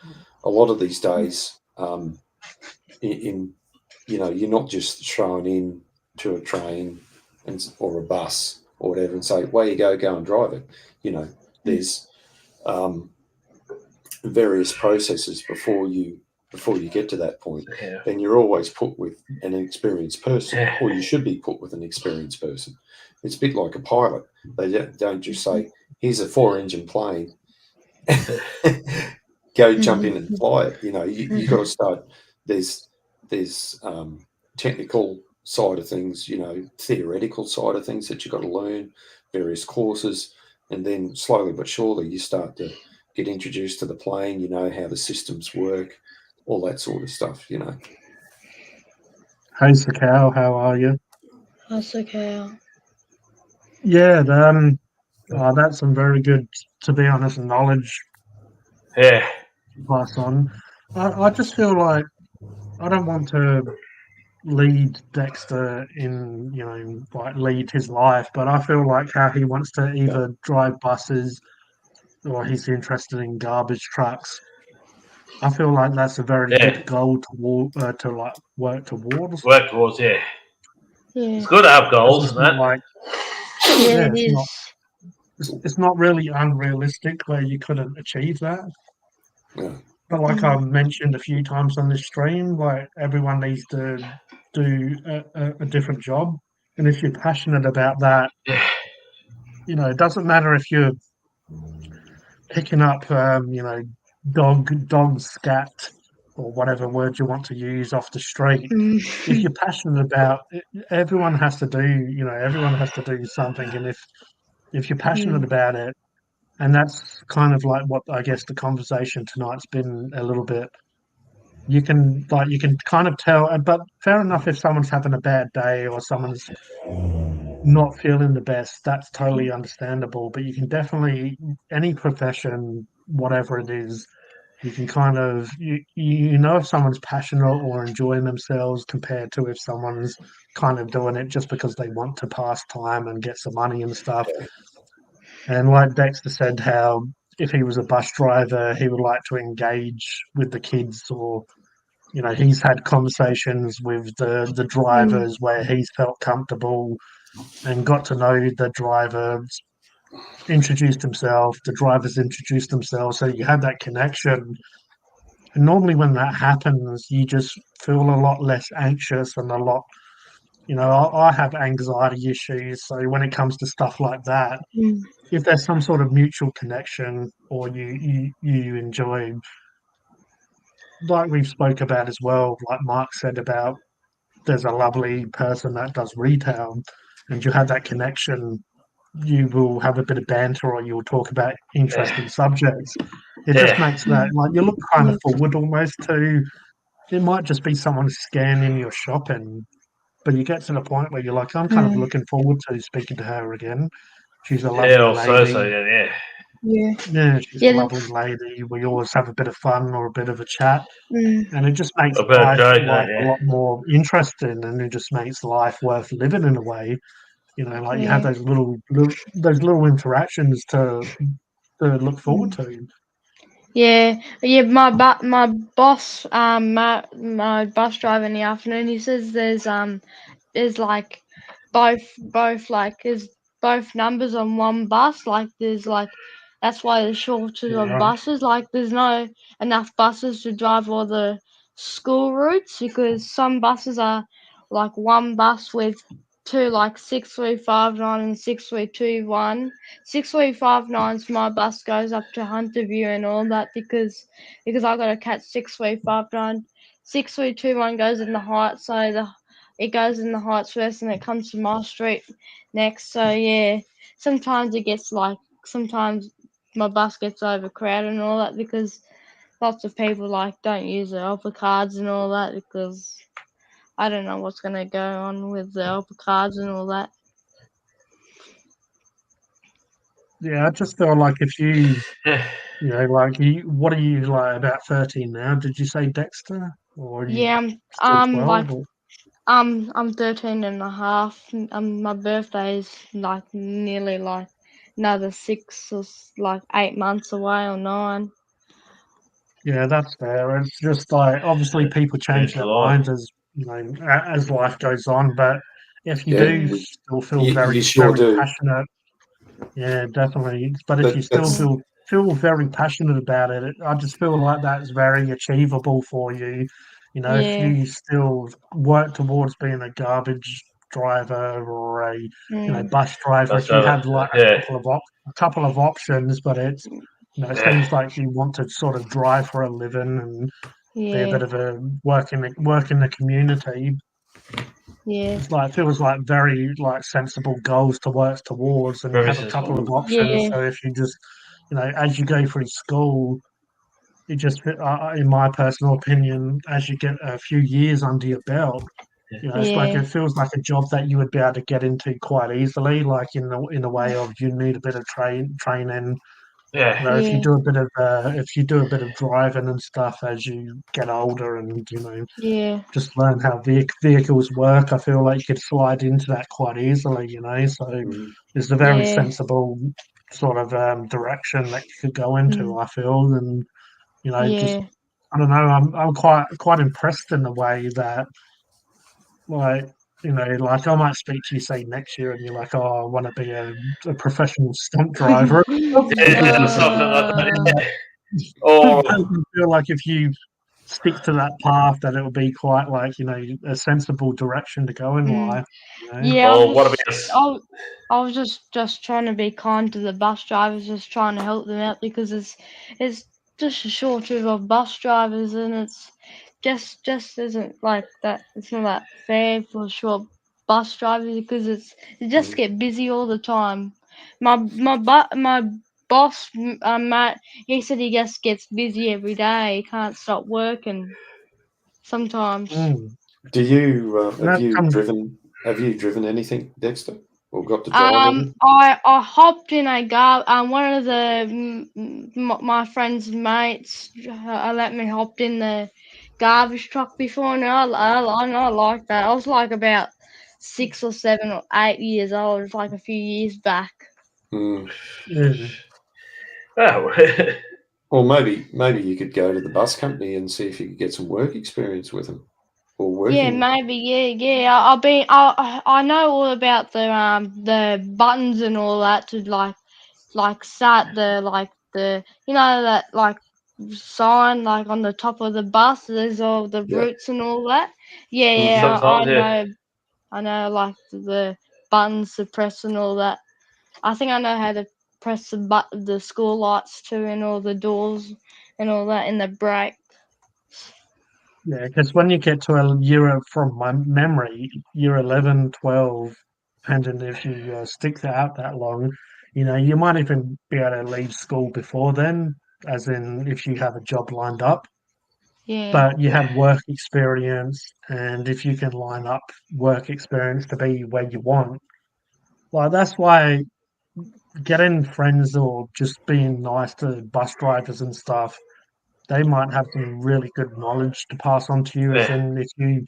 a lot of these days, you're not just thrown in to a train or a bus or whatever and say, "Way you go and drive it." There's various processes before you get to that point, and you're always put with an experienced person, or you should be put with an experienced person. It's a bit like a pilot. They don't just say, "Here's a 4-engine plane, go jump in and fly it." You got to start. There's technical side of things, theoretical side of things that you've got to learn, various courses, and then slowly but surely you start to get introduced to the plane, how the systems work, all that sort of stuff, Hey, Sakal, how are you? That's okay. Yeah, That's some very good, to be honest, knowledge Yeah. to pass on. I just feel like I don't want to lead Dexter in, like lead his life, but I feel like how he wants to either drive buses or he's interested in garbage trucks. I feel like that's a very Yeah. good goal to like work towards. Work towards, yeah. Yeah. It's good to have goals It's and not that. like Yeah, it it's is. not it's not really unrealistic where you couldn't achieve that. Yeah. But like Mm. I've mentioned a few times on this stream, like everyone needs to do a different job, and if you're passionate about that, Yeah. it doesn't matter if you're picking up, dog scat or whatever word you want to use off the street. If you're passionate about it, everyone has to do something, and if you're passionate about it, and that's kind of like what I guess the conversation tonight's been a little bit. You can kind of tell, but fair enough if someone's having a bad day or someone's not feeling the best, that's totally understandable. But you can definitely, any profession, whatever it is, you can kind of you know if someone's passionate or enjoying themselves compared to if someone's kind of doing it just because they want to pass time and get some money and stuff. And like Dexter said, how if he was a bus driver, he would like to engage with the kids, or he's had conversations with the drivers where he's felt comfortable and got to know the driver, introduced himself, the drivers introduced themselves, so you had that connection. And normally when that happens, you just feel a lot less anxious and a lot, I have anxiety issues. So when it comes to stuff like that, if there's some sort of mutual connection or you enjoy, like we've spoke about as well, like Mark said about there's a lovely person that does retail and you have that connection, you will have a bit of banter or you'll talk about interesting subjects. It just Yeah. makes that like you look kind of forward almost to it might just be someone scanning your shopping, but you get to the point where you're like, I'm kind of looking forward to speaking to her again. She's a Yeah, lovely or so, lady. yeah. Yeah. Yeah, she's a Yeah. lovely lady. We always have a bit of fun or a bit of a chat. And it just makes A bit of life joke, like a yeah. lot more interesting, and it just makes life worth living in a way. Like you have Yeah. those little interactions to look forward to. Yeah, my boss, my bus driver in the afternoon, he says there's like both like there's both numbers on one bus. Like there's like that's why there's shortage of Yeah, buses. Like there's no enough buses to drive all the school routes because some buses are like one bus with two like 6359 and 6321. 6359's my bus goes up to Hunterview and all that because I gotta catch 6359. 6321 goes in the Heights, so it goes in the Heights first and it comes to my street next. So yeah, sometimes sometimes my bus gets overcrowded and all that because lots of people like don't use the Opera cards and all that because I don't know what's gonna go on with the Opera cards and all that. yeah. I just feel like if you, Yeah. like what are you like about 13 now? Did you say Dexter, or are you Yeah, still like 12? Or? I'm 13 and a half. My birthday's like nearly like another 8 months away or 9. Yeah, that's fair. It's just like obviously people June, change their July. minds as as life goes on. But if you Yeah, do still feel you very sure do. passionate, yeah, definitely. But if you still That's feel very passionate about it, I just feel like that's very achievable for you. If Yeah. you still work towards being a garbage driver or a bus driver, Bus if you driver. have like Yeah. a couple of options, but it Yeah. seems like you want to sort of drive for a living and be a Yeah. bit of a work in the community. Yeah. It's like feels like very like sensible goals to work towards, and you Very have a couple of sensible. options. Yeah. So if you just as you go through school, you just in my personal opinion, as you get a few years under your belt, You know, it's like Yeah. it feels like a job that you would be able to get into quite easily, like in the way of you need a bit of training. Yeah. You know, if you Yeah. do a bit of driving and stuff as you get older, and Yeah. just learn how vehicles work, I feel like you could slide into that quite easily. So Mm. it's a very Yeah. sensible sort of direction that you could go into. I feel, and just Yeah. I don't know. I'm quite impressed in the way that, like, like I might speak to you, say, next year, and you're like, oh, I want to be a professional stunt driver. Yeah, something like that. Yeah. Or I feel like if you stick to that path, that it'll be quite like, a sensible direction to go in life. Yeah, what about I was just trying to be kind to the bus drivers, just trying to help them out because it's just a shortage of bus drivers, and it's just isn't like that. It's not that fair for short bus drivers because it just get busy all the time. My boss, Matt, he said he just gets busy every day. He can't stop working sometimes. Mm. Do you That comes. have you driven anything, Dexter, or got to drive any? I hopped in a one of my friend's mates let me hopped in the garbage truck before, and I like that. I was like about 6 or 7 or 8 years old. It's like a few years back. Mm. Yeah. Oh, Or maybe you could go to the bus company and see if you could get some work experience with them, or Yeah, working. maybe. Yeah. I know all about the buttons and all that to start the that sign like on the top of the bus. There's all the Yeah. routes and all that. Yeah, Mhm. yeah. sometimes, yeah. I know like the buttons to press and all that. I think I know how to press the school lights too, and all the doors and all that in the brake. Yeah, because when you get to a year, from my memory, year 11, 12, depending if you stick out that long, you might even be able to leave school before then, as in if you have a job lined up. Yeah. But you have work experience, and if you can line up work experience to be where you want, like that's why getting friends or just being nice to bus drivers and stuff, they might have some really good knowledge to pass on to you. As Yeah. in,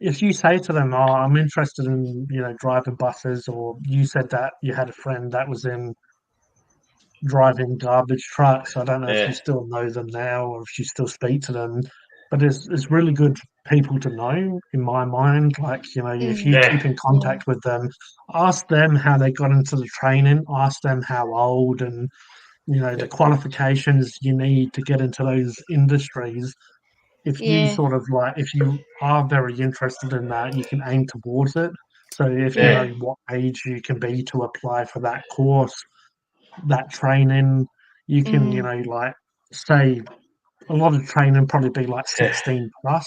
if you say to them, "Oh, I'm interested in driving buses," or you said that you had a friend that was in driving garbage trucks. I don't know if you Yeah. still know them now or if you still speak to them, but it's really good people to know in my mind. Like, if you Yeah. keep in Yeah. contact with them, ask them how they got into the training, ask them how old, and the qualifications you need to get into those industries. If you Yeah. sort of like, if you are very interested in that, you can aim towards it. So if you Yeah. know what age you can be to apply for that course, that training, you can, Mm. like, say a lot of training probably be like Yeah. 16 plus.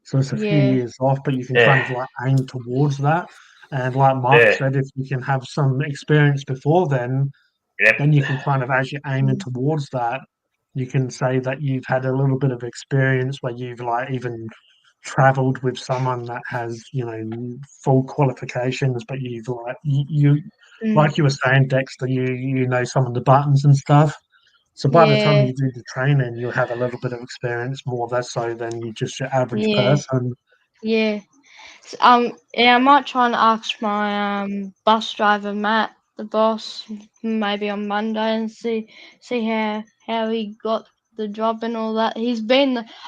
So it's a few Yeah. years off, but you can kind Yeah. of like aim towards that. And like Mark Yeah. said, if you can have some experience before Yep. then you can kind of, as you're aiming Mm. towards that, you can say that you've had a little bit of experience where you've like even traveled with someone that has, full qualifications, but you've like Mm. like you were saying, Dexter, you know some of the buttons and stuff. So by the time Yeah. you do the training, you'll have a little bit of experience, more less so than you just your average Yeah. person. Yeah. Yeah, I might try and ask my bus driver Matt, the boss, maybe on Monday and see how he got the job and all that.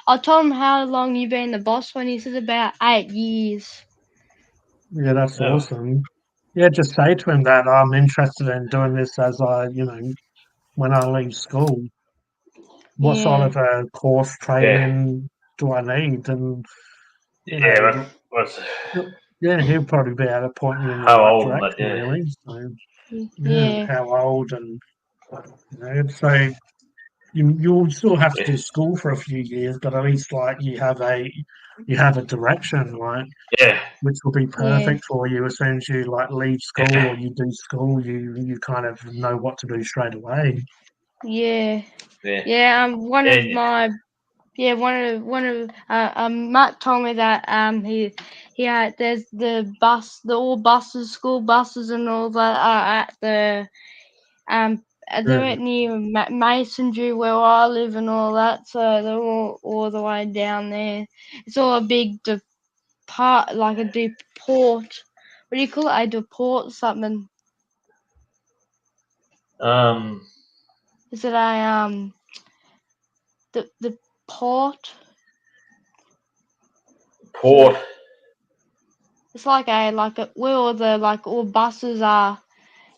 I told him how long you been the boss when he said about 8 years. Yeah, that's Oh. awesome. Yeah, just say to him that I'm interested in doing this as when I leave school. What sort Yeah. of a course Yeah. training do I need? And you Yeah. know, What's yeah, he'll probably be able to point you in the how right old and that? direction, Yeah. really. So yeah, Yeah. how old, and so you'll still have to Yeah. do school for a few years, but at least like you have a direction, right? Yeah. Which will be Yeah. perfect for you as soon as you like leave school or you do school, you kind of know what to do straight away. Yeah. Yeah. Yeah. One of And my Yeah, one of Matt told me that he had there's the all buses, school buses and all that are at the they're at near Masonry where I live and all that, so they're all the way down there. It's all a big like a deport. What do you call it? A deport something. Is it a the port? Port. It's like a where all the all buses are,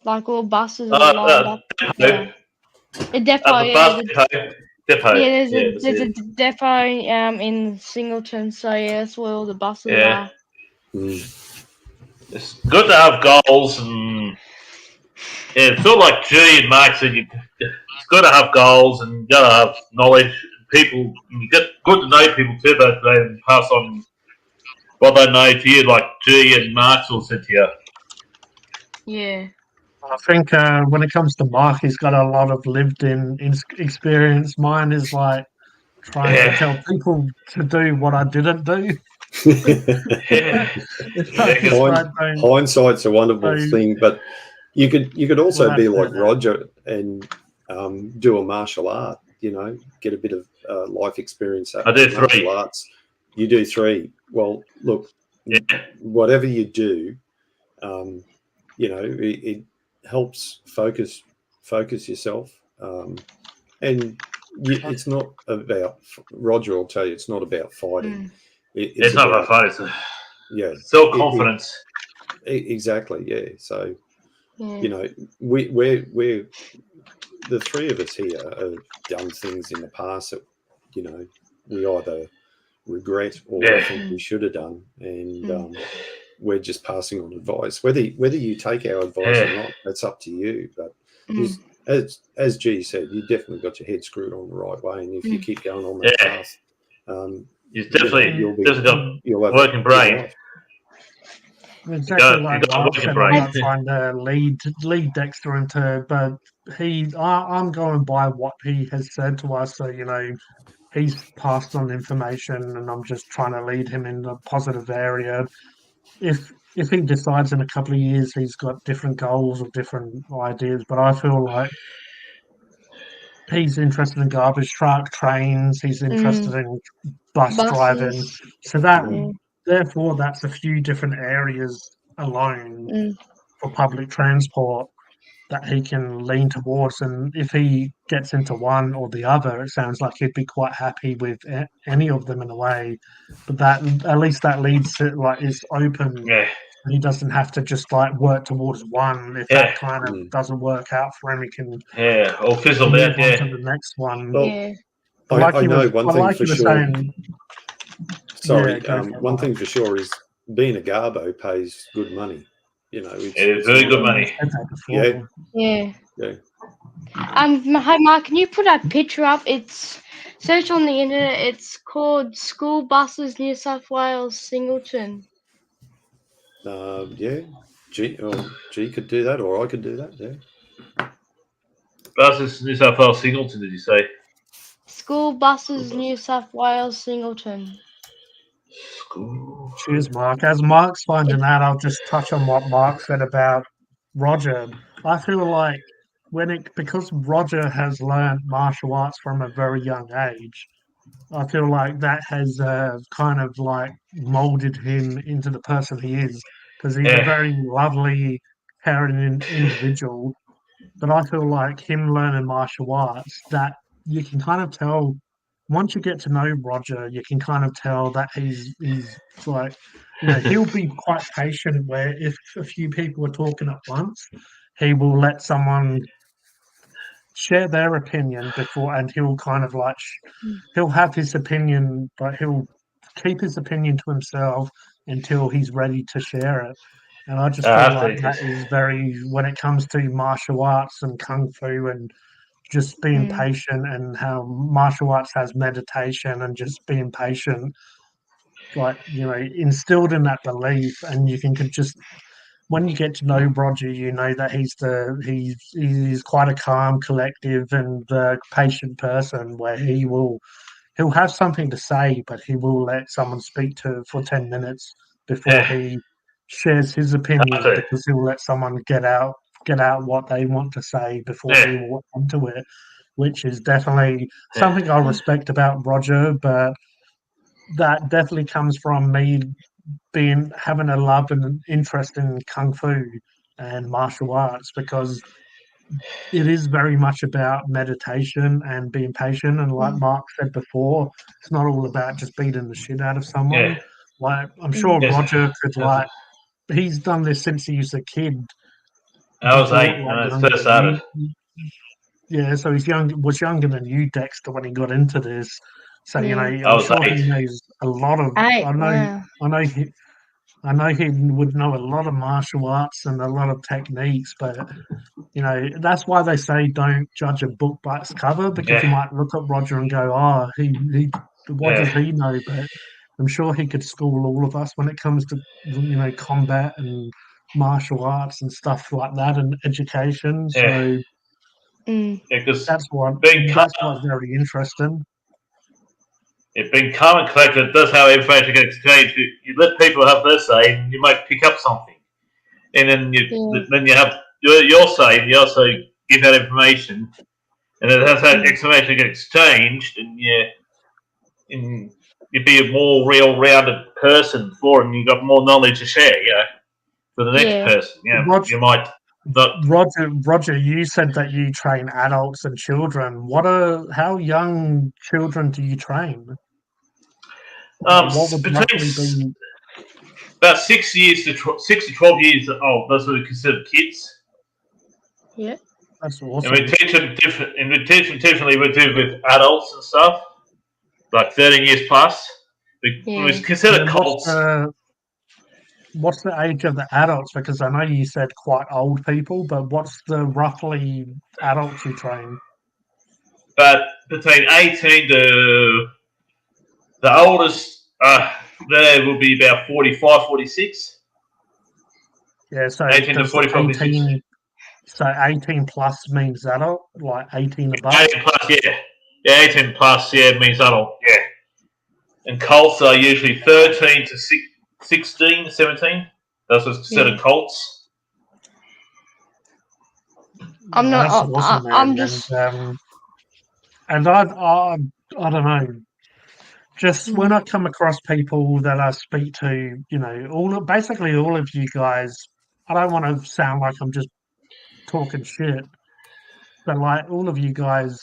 all buses are lined up. Yeah, a depot. The Yeah, bus depot. yeah. There's Yeah, a depot in Singleton. So yeah, that's where all the buses yeah. are. It's good to have goals, and yeah, it's sort of like G and Mark said. It's good to have goals, and you gotta have knowledge. People, you get good to know people too, but they can pass on what they know to you, like G and Mark will said to you. Yeah. I think when it comes to Mark, he's got a lot of lived-in experience. Mine is like trying to tell people to do what I didn't do. Yeah. Hindsight's a wonderful thing, but you could also be like that. Roger and do a martial art. Get a bit of life experience. I do 3 martial arts. You do 3. Well, look, whatever you do, it helps focus yourself, and it's not about. Roger will tell you it's not about fighting. It's not about fighting. It's self-confidence. Exactly. Yeah. So, we're the 3 of us here have done things in the past that we either regret or think we should have done, and we're just passing on advice. Whether you take our advice or not, that's up to you. But as G said, you definitely got your head screwed on the right way, and if you keep going on that path, you've definitely you'll have working brain. Exactly like Mark said, I'm not trying to lead Dexter into, but I'm going by what he has said to us. So he's passed on information, and I'm just trying to lead him in a positive area. If he decides in a couple of years he's got different goals or different ideas, but I feel like he's interested in garbage truck, trains. He's interested in buses. Driving. So therefore, that's a few different areas alone for public transport that he can lean towards. And if he gets into one or the other, it sounds like he'd be quite happy with any of them in a way. But that at least that leads to is open. Yeah. He doesn't have to just work towards one. If that kind of doesn't work out for him, he can or fizzle move out. on to the next one. Well, I know one thing for sure. Sorry, one thing for sure is being a garbo pays good money. It's very good money. Yeah. Hey Mark, can you put a picture up? It's search on the internet. It's called School Buses New South Wales Singleton. G could do that, or I could do that. Yeah. Buses New South Wales Singleton, did you say? School Buses New South Wales Singleton. Cheers, Mark. As Mark's finding that, I'll just touch on what Mark said about Roger. I feel like because Roger has learned martial arts from a very young age, I feel like that has kind of molded him into the person he is, because he's a very lovely, caring individual. But I feel like him learning martial arts, that you can kind of tell. Once you get to know Roger, you can kind of tell that he's he'll be quite patient, where if a few people are talking at once, he will let someone share their opinion before, and he'll kind of he'll have his opinion, but he'll keep his opinion to himself until he's ready to share it. And I just feel like that is when it comes to martial arts and kung fu and just being patient, and how martial arts has meditation and just being patient, instilled in that belief. And you can just, when you get to know Roger, you know that he's quite a calm, collective, and patient person, where he will he'll have something to say, but he will let someone speak to for 10 minutes before Yeah. he shares his opinion, Okay. because he'll let someone get out what they want to say before Yeah. he will come to it, which is definitely Yeah. something I respect about Roger, but that definitely comes from me having a love and an interest in kung fu and martial arts, because it is very much about meditation and being patient. And like Mm. Mark said before, it's not all about just beating the shit out of someone. Yeah. Like I'm sure Yes. Roger could Yes. he's done this since he was a kid. I was before, 8 when I younger first than started. yeah, so was younger than you, Dexter, when he got into this. So Yeah. I I'm was sure 8. he knows a lot of. Eight. Wow. I know he would know a lot of martial arts and a lot of techniques, but that's why they say don't judge a book by its cover, because you Yeah. might look at Roger and go, "Oh, what does Yeah. he know?" But I'm sure he could school all of us when it comes to combat and martial arts and stuff like that, and education. Yeah. So Mm. Because that's being what's very interesting. being calm and collected, that's how information gets exchanged. You let people have their say, and you might pick up something, and then you have your say, and you also give that information, and then that's how information gets exchanged, and you be a more real-rounded person for, and you got more knowledge to share. For the next Yeah. person, Roger, you might not. Roger, you said that you train adults and children. How young children do you train? What would roughly Between be? about 6 to 12 years old, those are considered kids. Yeah. That's And awesome. we teach them different. And we teach them differently. We do with adults and stuff, like 13 years plus. We consider And cults. what's the age of the adults? Because I know you said quite old people, but what's the roughly adults you train? But between 18 to the oldest, there will be about 45, 46. Yeah, so 18 to does 45, 46. 18, so 18 plus means adult, like 18 above? 18 plus, yeah. Yeah, 18 plus, yeah, means adult, yeah. And cults are usually 13 to 16, 17. That's what's considered cults. I'm That's not. awesome, man. I'm just. And I don't know. Just when I come across people that I speak to, basically all of you guys, I don't want to sound like I'm just talking shit, but like all of you guys,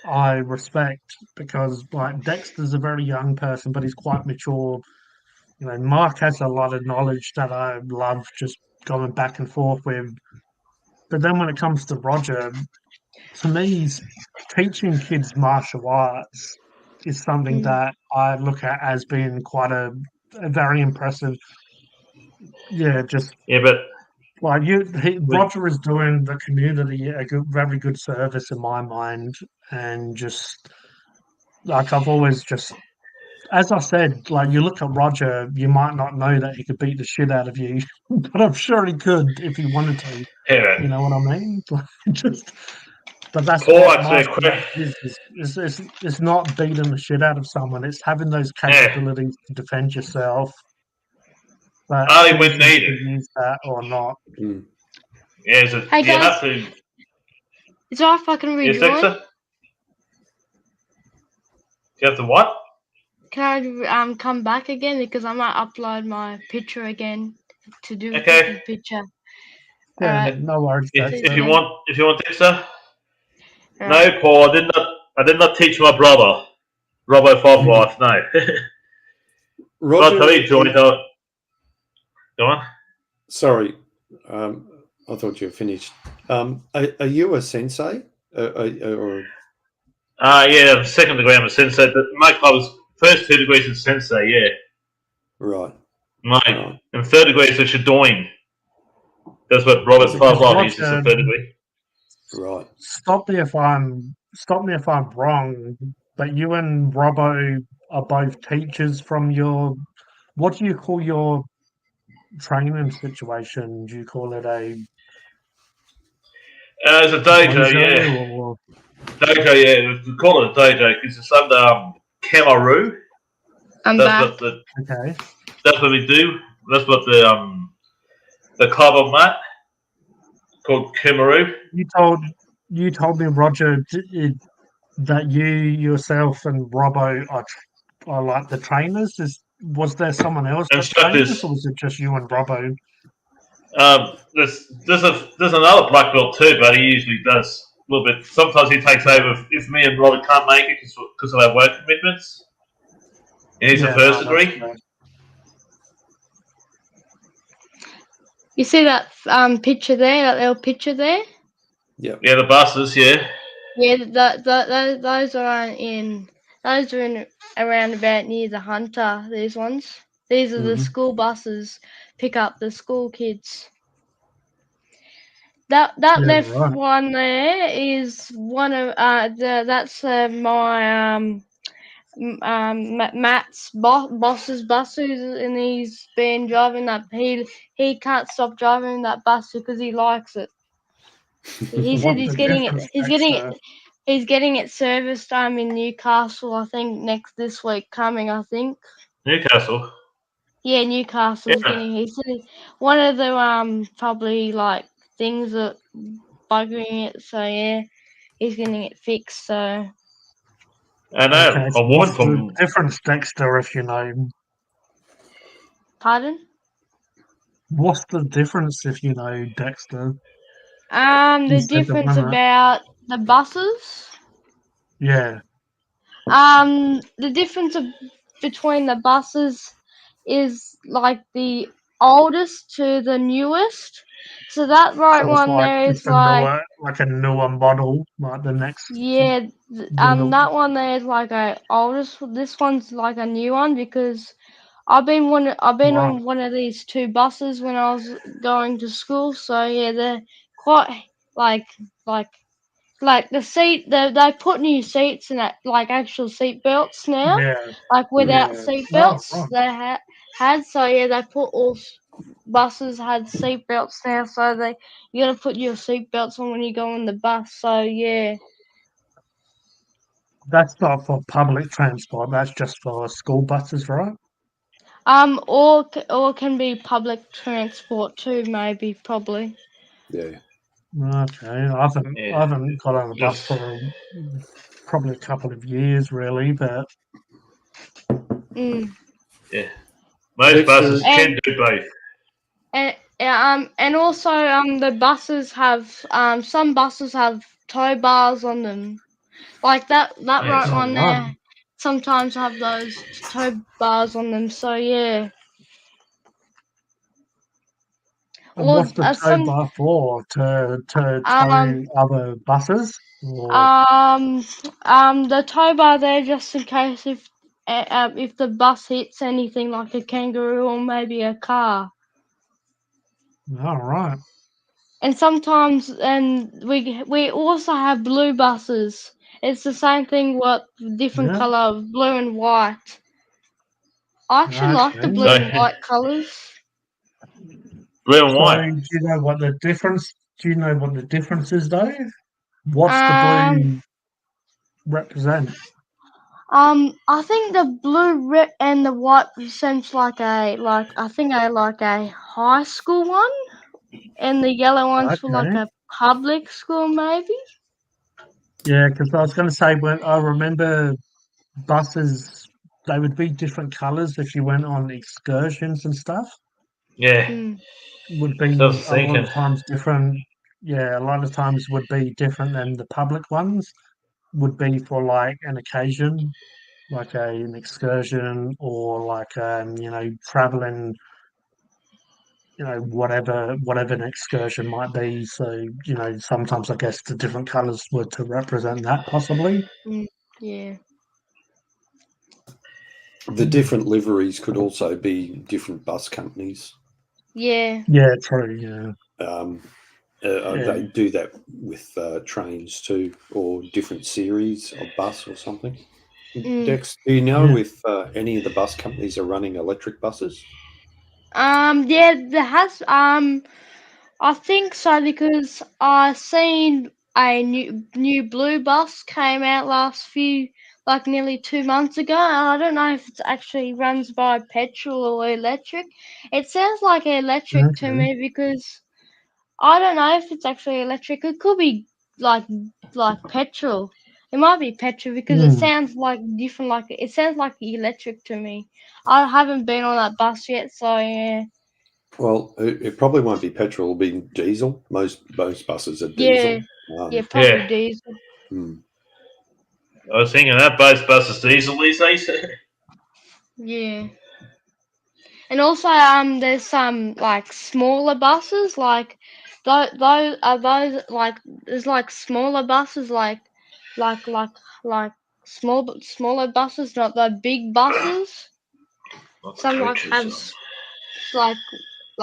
I respect, because like Dexter's a very young person, but he's quite mature. Mark has a lot of knowledge that I love just going back and forth with. But then when it comes to Roger, to me, teaching kids martial arts is something that I look at as being quite a very impressive. Yeah, just Yeah, but like Roger is doing the community a very good service in my mind, and just like I've always just, as I said, like you look at Roger, you might not know that he could beat the shit out of you, but I'm sure he could if he wanted to. yeah. You know what I mean? Just. But that's All what right, so martial arts is. It's not beating the shit out of someone. It's having those yeah. capabilities to defend yourself. But Only when choosing to needed. use that or not. Yeah, so Hey, you guys. have to. Is that if I can Yes, rejoin? Dexter? You have to what? Can I come back again, because I might upload my picture again to do Okay. the picture. Yeah, Alright. no worries. If you want, Dexter. Alright. No, Paul. I did not teach my brother, Robbo Five Life. No. But Roger, he joined. Go on. sorry, I thought you were finished. Are you a sensei? Or Yeah, second degree I'm a sensei. I was first 2 degrees in sensei. Yeah. right? Mate, and 3rd degree is a Shadowing. That's what Robert Five Life uses as a 3rd degree. Right. Stop me if I'm wrong. But you and Robbo are both teachers from your. What do you call your training situation? Do you call it a It's a dojo, yeah. or Dojo, yeah. We call it a dojo because it's under Kemaroo. I'm That's back. what the Okay. that's what we do. That's what the club I'm at called Kemaroo. You told me, Roger, that you yourself and Robbo are like the trainers. Was there someone else that trained us, Instructors. or was it just you and Robbo? There's another black belt too, but he usually does a little bit. Sometimes he takes over if me and Robert can't make it because of our work commitments. And he's a first that's degree. fair. You see that picture there, that little picture there? Yeah, the buses. Yeah. Yeah, those are in around about near the Hunter. These ones. These are the Mhm. school buses pick up the school kids. That Yeah, left right. one there is one of that's my Matt's boss's bus, and he's been driving that. He can't stop driving that bus because he likes it. He said What's he's the getting difference, it. Dexter? He's getting it serviced. In Newcastle, I think this week coming. I think. Newcastle. Yeah, Newcastle's Yeah. getting. He said one of the probably like things that bugging it. So yeah, he's getting it fixed. So I know. Okay, I so want what's the from. difference, Dexter, if you know? pardon. What's the difference, if you know, Dexter? The You said the difference one that, about the buses. yeah. The difference between the buses is like the oldest to the newest. So that right So it's one like there it's is like a newer model, like the next. yeah, The, that one there is like a oldest. This one's like a new one because I've been right. on one of these two buses when I was going to school. So yeah, they're quite like the seat. They put new seats in that, like actual seat belts now. Yeah. Like without Yeah. seat Oh, belts, right. they had. So yeah, they put buses had seat belts now. So you gotta put your seat belts on when you go on the bus. So yeah. That's not for public transport. That's just for school buses, right? Or can be public transport too, maybe, probably. Yeah. Okay. I Yeah. haven't got on a bus Just. for probably a couple of years, really. But Mm. Yeah. Most Dexter, buses can And do both. and also the buses have some buses have tow bars on them. Like that right Yes. one right. there sometimes have those tow bars on them. So yeah. And Or what's the tow some bar for? To tow um other buses? Or the tow bar there just in case if the bus hits anything like a kangaroo or maybe a car. all right. And sometimes, and we also have blue buses. It's the same thing, what different Yeah. color of blue and white. I actually like the Okay. blue So and white colors. blue and So white. do you know what the difference? Do you know what the difference is, though? What's the Um, blue represent? I think the blue and the white represents like a high school one, and the yellow one's for like Okay. a public school maybe. Yeah, because I was going to say when I remember buses, they would be different colours if you went on excursions and stuff. Yeah. Mm. Would So I be was a lot thinking. of times different. Yeah, a lot of times would be different than the public ones. Would be for like an occasion, like an excursion, or like traveling. Whatever an excursion might be. So sometimes I guess the different colours were to represent that possibly. Yeah. the different liveries could also be different bus companies. Yeah. Yeah, true. Yeah. They do that with trains too, or different series of bus or something. Mm. Dex, do you know Yeah. if any of the bus companies are running electric buses? Yeah, there has. I think so because I seen a new blue bus came out last like nearly 2 months ago. And I don't know if it actually runs by petrol or electric. It sounds like electric to Okay. me because I don't know if it's actually electric. It could be like petrol. It might be petrol because it Hmm. sounds like different. Like it sounds like electric to me. I haven't been on that bus yet, so yeah. Well, it probably won't be petrol; it'll be diesel. Most buses are Yeah, diesel. yeah, probably Yeah. diesel. Hmm. I was thinking that both buses diesel these days. Yeah. And also, there's some like smaller buses, like those like there's like smaller buses, like smaller buses, not the big buses. Some like have like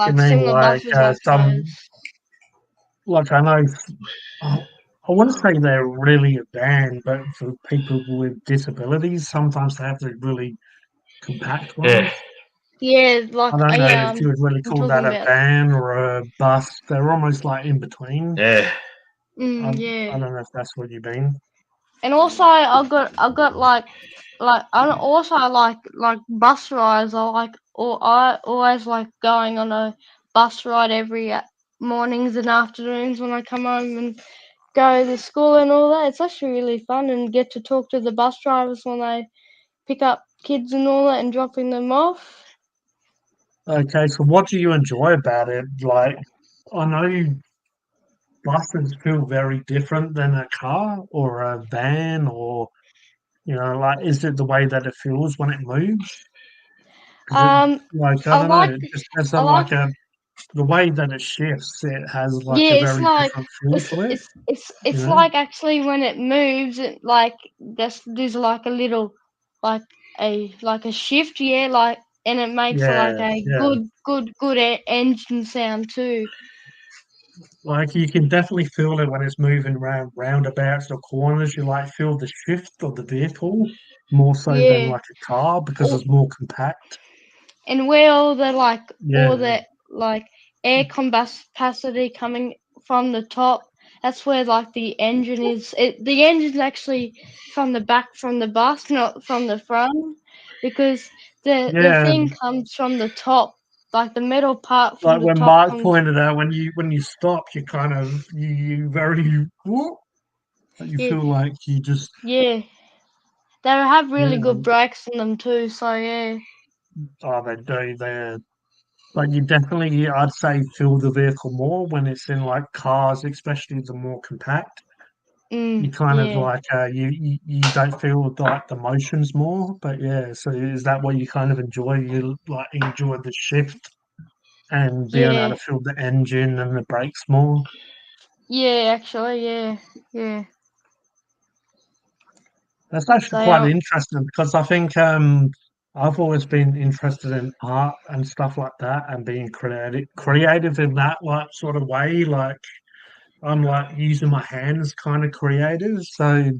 You mean similar like buses like those. like I know, I I wouldn't say they're really a ban, but for people with disabilities, sometimes they have the really compact Yeah. ones. Yeah, like I don't know yeah, if you would really I'm call that talking a about. van or a bus. They're almost like in between. Yeah. I Yeah. don't know if that's what you mean. And also, I got like I also like bus rides. I always like going on a bus ride every mornings and afternoons when I come home and go to school and all that. It's actually really fun and get to talk to the bus drivers when they pick up kids and all that and dropping them off. Okay, so what do you enjoy about it? Like, I know buses feel very different than a car or a van, or like, is it the way that it feels when it moves? Because it, Um, like, I I don't know, like it just has I like the way that it shifts. It has like yeah. a It's very like different feel to it. You it's know? like actually when it moves, it like there's like a little like a shift, yeah, like and it makes like Yeah, a yeah. good engine sound too. Like you can definitely feel it when it's moving around roundabouts or corners. You like feel the shift of the vehicle more so than Yeah. like a car because Or, it's more compact. and where all Yeah, the like air capacity coming from the top, that's where like the engine is. The engine's actually from the back from the bus, not from the front, because the yeah. thing comes from the top, like the metal part from Like the when top Mark comes. pointed out, when you stop, you kind of you very whoop, you Yeah, feel like you just yeah. They have really yeah. good brakes in them too, so yeah. Oh, they do. They're like you definitely, I'd say, feel the vehicle more when it's in like cars, especially the more compact. You kind of Yeah. like you don't feel like the motions more, but yeah. So is that what you kind of enjoy? You like enjoy the shift and being able Yeah. to feel the engine and the brakes more. Yeah, actually, yeah. Yeah. That's actually So quite yeah. interesting because I think I've always been interested in art and stuff like that and being creative in that like sort of way. Like I'm like using my hands kind of creative. So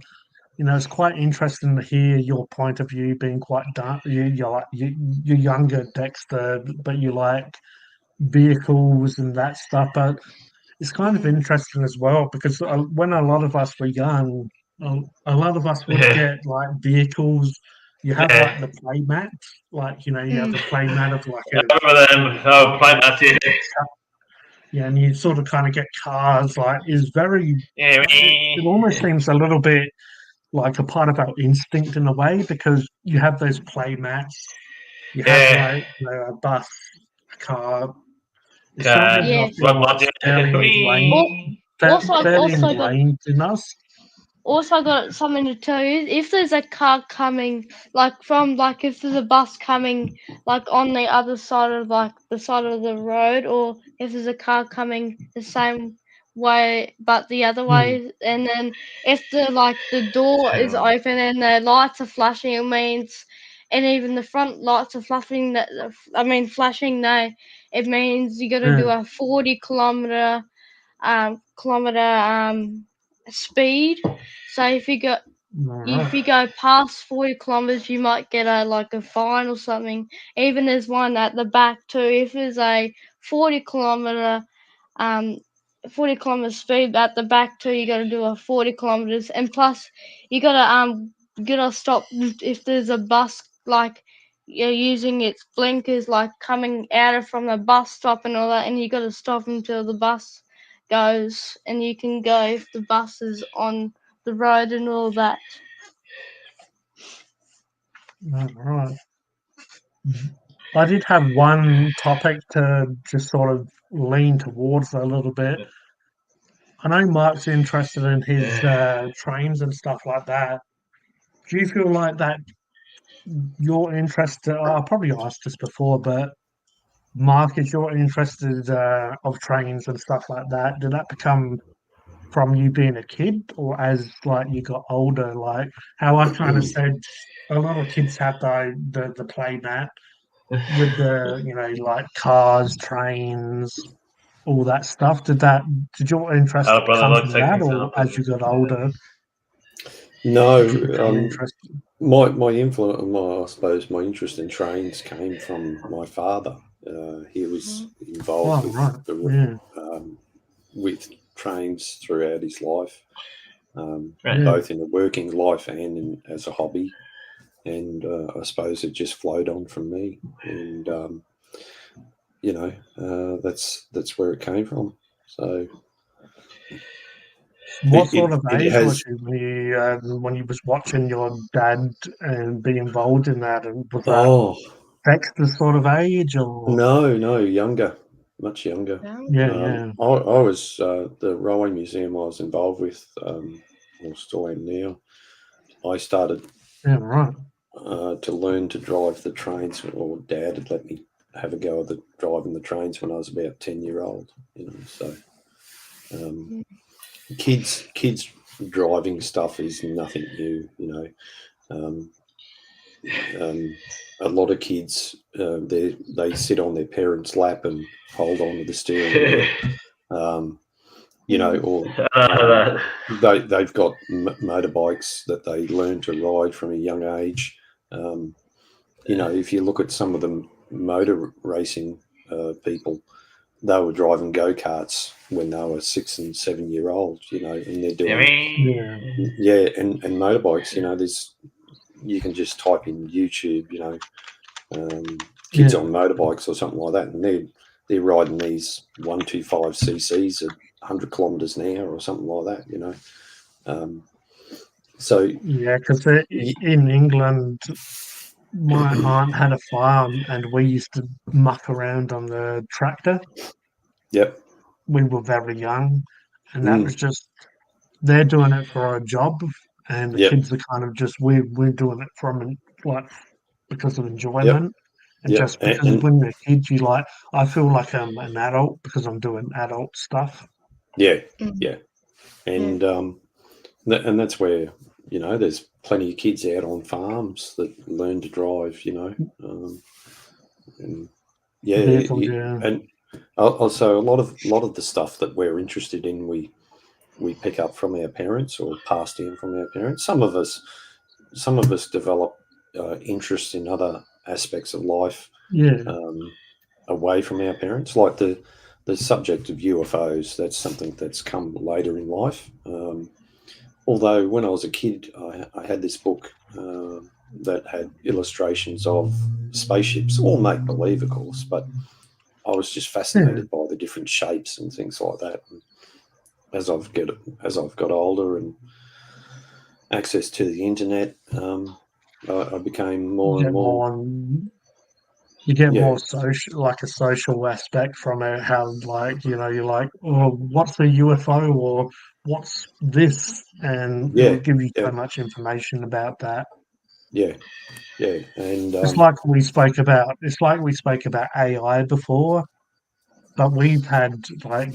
it's quite interesting to hear your point of view being quite dark. You're like you're younger, Dexter, but you like vehicles and that stuff. But it's kind of Mm. interesting as well because when a lot of us were young, a lot of us would Yeah. get like vehicles. You have Yeah. like the play mats, like you have Mm. the play mat of like I a remember them. Oh, car, play like mats, yeah. yeah, and you sort of kind of get cars. Like is very. Yeah. It almost seems a little bit like a part of our instinct in a way because you have those play mats. You have Yeah. like a bus, a car. It's something Okay. I Yeah. feel like What, it's fairly Also, ingrained in us. I got something to tell you. If there's a car coming, like if there's a bus coming, like on the other side of like the side of the road, or if there's a car coming the same way but the other Hmm. way, and then if the door is open and the lights are flashing, it means, and even the front lights are flashing. Flashing. No, it means you got to do Yeah. a 40 kilometer speed. So All if right. you go past 40 kilometers, you might get a fine or something. Even there's one at the back too. If there's a 40 kilometer um 40 kilometer speed at the back too, you got to do a 40 kilometers, and plus you got to gotta stop if there's a bus, like you're using its blinkers, like coming from the bus stop and all that, and you gotta stop until the bus goes, and you can go if the bus is on the road and all that. Right. I did have one topic to just sort of lean towards a little bit. I know Mark's interested in his trains and stuff like that. Do you feel like that you're interested? I probably asked this before, but Mark, is you're interested of trains and stuff like that? Did that become from you being a kid, or as like you got older? Like how I kind of said, a lot of kids have the play mat with the like cars, trains, all that stuff. Did your interest Oh, brother, come look, from take that, things or up. as you got older No, did you become interested? my influence, I suppose, my interest in trains came from my father. He was involved Oh, right. with trains throughout his life, Right. both in a working life and as a hobby. And I suppose it just flowed on from me, and that's where it came from. So, What sort of it age was has you when you was watching your dad and be involved in that? And was that oh Dexter sort of age, or no, younger, much younger. yeah, I was the Railway Museum I was involved with, or still am now. I started yeah, right, to learn to drive the trains, or Dad had let me have a go at driving the trains when I was about 10-year-old. So kids driving stuff is nothing new. A lot of kids they sit on their parents' lap and hold on to the steering wheel. Or they've got motorbikes that they learn to ride from a young age. If you look at some of the motor racing people, they were driving go-karts when they were 6 and 7 year old, and they're doing and motorbikes, you can just type in YouTube, kids on motorbikes or something like that, and they're riding these 125 cc's at 100 kilometers an hour or something like that. So yeah, because in England, my aunt had a farm, and we used to muck around on the tractor. yep, We were very young, and that was just they're doing it for a job, and the yep, kids are kind of just we're doing it from like because of yep, enjoyment. And yep, just because when you're a kid, I feel like I'm an adult because I'm doing adult stuff. yeah, Mm. yeah, and and that's where there's plenty of kids out on farms that learn to drive, and Vehicles, yeah. and also a lot of the stuff that we're interested in, we pick up from our parents or passed in from our parents. Some of us develop interest in other aspects of life Yeah. away from our parents, like the subject of UFOs. That's something that's come later in life. Although when I was a kid, I had this book that had illustrations of spaceships, all make believe, of course, but I was just fascinated by the different shapes and things like that. And as I've got older and access to the internet, I became more and more. You get more social, like a social aspect from it. How, like, you're like, oh, what's a UFO, or what's this, and it'll give you so much information about that. Yeah, and It's like we spoke about. It's like we spoke about AI before, but we've had, like,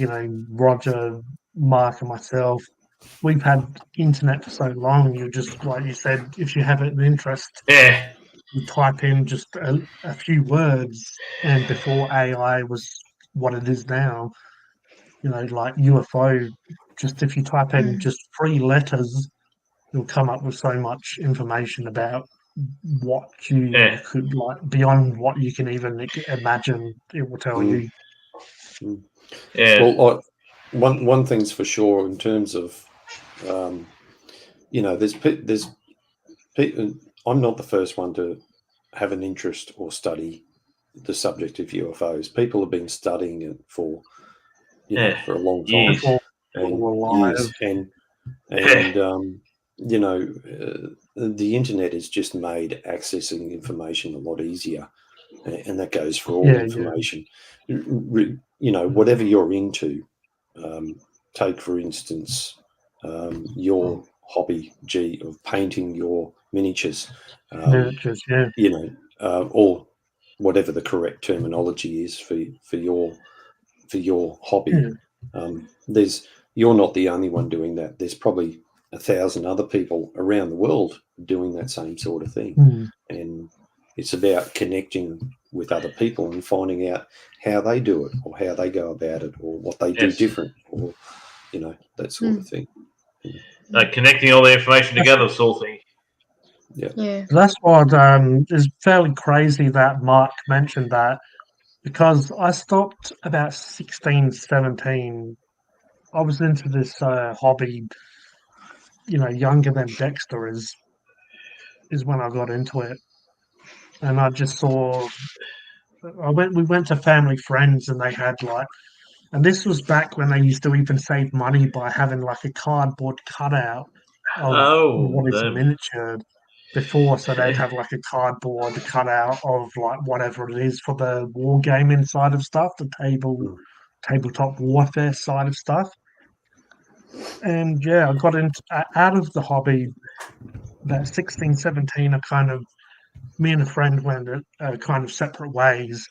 Roger, Mark, and myself. We've had internet for so long. You just, like you said, if you have an interest, you type in just a few words, and before AI was what it is now, like UFO, just if you type in just 3 letters, you'll come up with so much information about what you could, like, beyond what you can even imagine. It will tell you. Well, one thing's for sure in terms of, there's I'm not the first one to have an interest or study the subject of UFOs. People have been studying it for, for a long time, Years. Before and were alive. years, and the internet has just made accessing information a lot easier, and that goes for all information. Whatever you're into, take for instance your hobby, of painting your miniatures, Miniatures, or whatever the correct terminology is for your hobby. You're not the only one doing that. There's probably 1,000 other people around the world doing that same sort of thing. And it's about connecting with other people and finding out how they do it, or how they go about it, or what they do different, or that sort of thing. Connecting all the information together, sort of thing. Yeah. That's what is fairly crazy that Mark mentioned that, because I stopped about 16, 17. I was into this hobby, younger than Dexter is when I got into it. And I just saw, we went to family friends and they had and this was back when they used to even save money by having like a cardboard cutout of what is a miniature before. So they'd have like a cardboard cutout of like whatever it is for the war gaming side of stuff, the tabletop warfare side of stuff. And I got into out of the hobby about 16, 17. Me and a friend went kind of separate ways.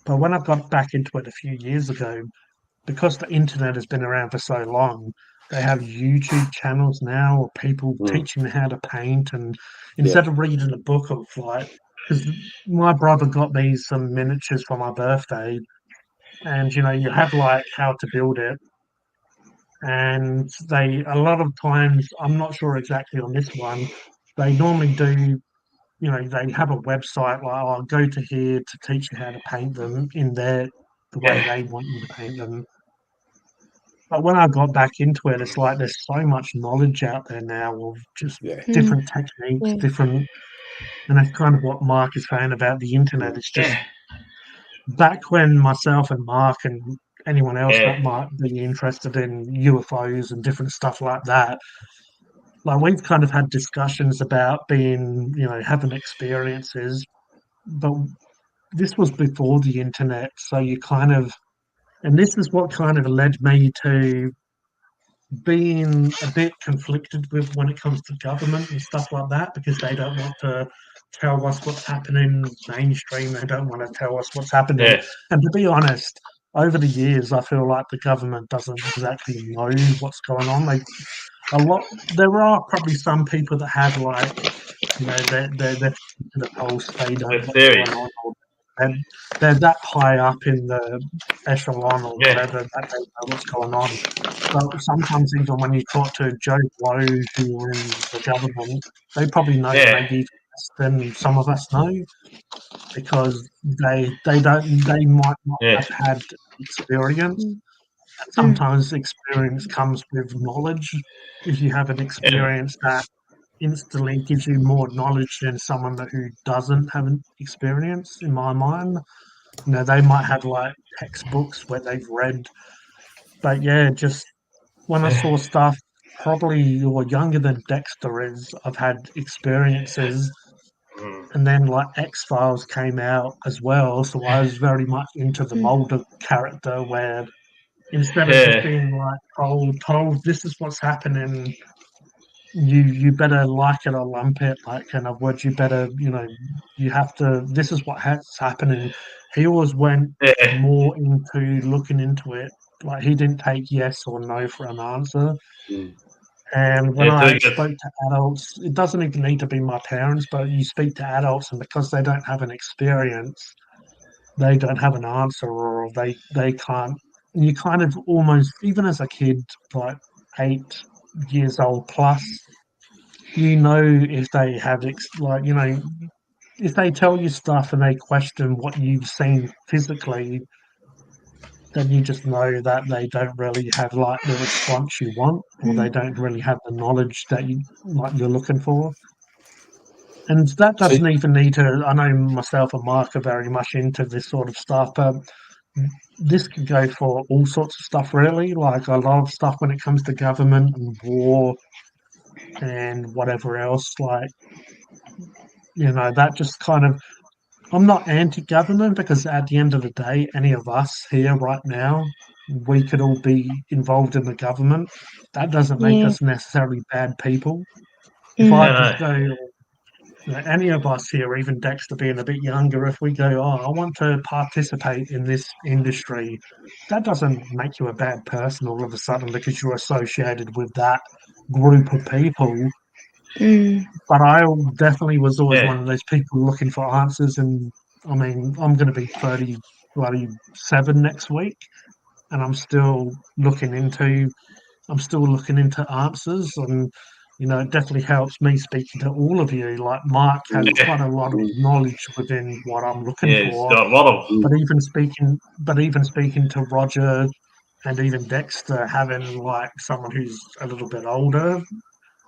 But when I got back into it a few years ago, because the internet has been around for so long, they have YouTube channels now of people teaching how to paint. And instead of reading a book of because my brother got me some miniatures for my birthday, and you have how to build it. And a lot of times, I'm not sure exactly on this one, they normally do, they have a website like, I'll go to here to teach you how to paint them in the way they want you to paint them. But when I got back into it, it's like there's so much knowledge out there now of just different techniques, different, and that's kind of what Mark is saying about the internet. It's just back when myself and Mark and anyone else that might be interested in UFOs and different stuff like that, we've kind of had discussions about being, having experiences, but this was before the internet, so you kind of, and this is what kind of led me to being a bit conflicted with when it comes to government and stuff like that, because they don't want to tell us what's happening mainstream. They don't want to tell us what's happening. And to be honest, over the years, I feel like the government doesn't exactly know what's going on. There are probably some people that have they're to the pulse. They know what's going on. And they're that high up in the echelon or whatever that they know what's going on. But sometimes even when you talk to Joe Blow, who are in the government, they probably know maybe less than some of us know, because they might not have had experience. Sometimes experience comes with knowledge. If you have an experience that instantly gives you more knowledge than someone who doesn't have an experience, in my mind. They might have textbooks where they've read, but just when I saw stuff, probably you're younger than Dexter is, I've had experiences, and then X-Files came out as well, so I was very much into the Mulder character, where instead of just being told this is what's happening, you better like it or lump it, in other words, you better, you have to, this is what's happening. He always went more into looking into it. He didn't take yes or no for an answer. And when I spoke to adults, it doesn't even need to be my parents, but you speak to adults, and because they don't have an experience, they don't have an answer, or they can't. You kind of almost, even as a kid, 8 years old plus, if they have if they tell you stuff and they question what you've seen physically, then you just know that they don't really have the response you want, or they don't really have the knowledge that you're looking for. And that doesn't even need to. I know myself and Mark are very much into this sort of stuff, but this could go for all sorts of stuff, really. Like a lot of stuff when it comes to government and war and whatever else. Like, that just kind of. I'm not anti-government because at the end of the day, any of us here right now, we could all be involved in the government. That doesn't make Yeah. us necessarily bad people. If Mm. I No, just go, any of us here, even Dexter being a bit younger, if we go, I want to participate in this industry, that doesn't make you a bad person all of a sudden because you're associated with that group of people. Mm. But I definitely was always Yeah. one of those people looking for answers. And I mean, I'm going to be 37 next week, and I'm still looking into answers. And it definitely helps me speaking to all of you. Like Mark has Yeah. quite a lot of knowledge within what I'm looking Yeah, he's for. got a lot of. But even speaking to Roger and even Dexter, having like someone who's a little bit older,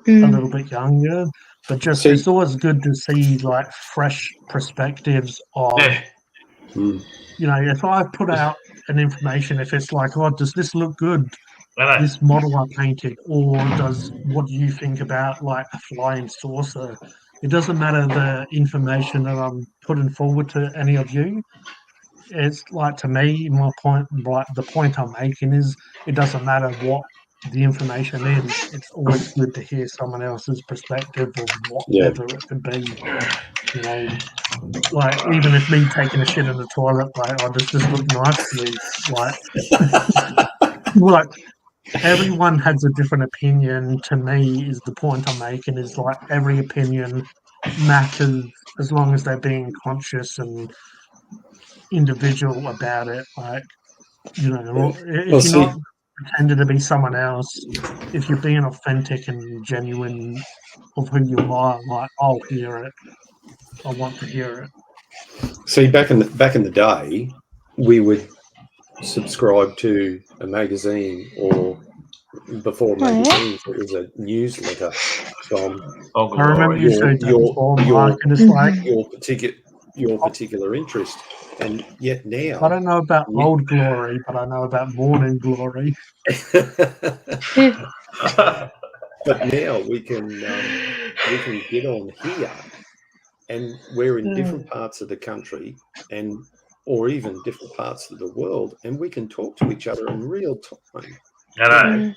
a Mm. little bit younger, but just See- it's always good to see like fresh perspectives of, Yeah. Mm. if I put out an information, if it's like, does this look good? I know. This model I painted, or what do you think about like a flying saucer? It doesn't matter the information that I'm putting forward to any of you. It's like, to me, my point, like the point I'm making is, it doesn't matter what the information is. It's always good to hear someone else's perspective of Yeah. whatever it could be. Like even if me taking a shit in the toilet, like, does this look nice to you? Like, like everyone has a different opinion. To me, is the point I'm making, is like every opinion matters as long as they're being conscious and individual about it. Like, Well, if you're see, not pretending to be someone else, if you're being authentic and genuine of who you are, like, I'll hear it. I want to hear it. back in the day, we would subscribe to a magazine, or before Oh, yeah? magazines, it was a newsletter from Oh, I remember glory. you said that before, Mark, and it's like, your particular interest, and yet I now, don't know about old glory, but I know about morning glory. but now we can get on here, and we're in different parts of the country, or even different parts of the world, and we can talk to each other in real time. I know. Mm.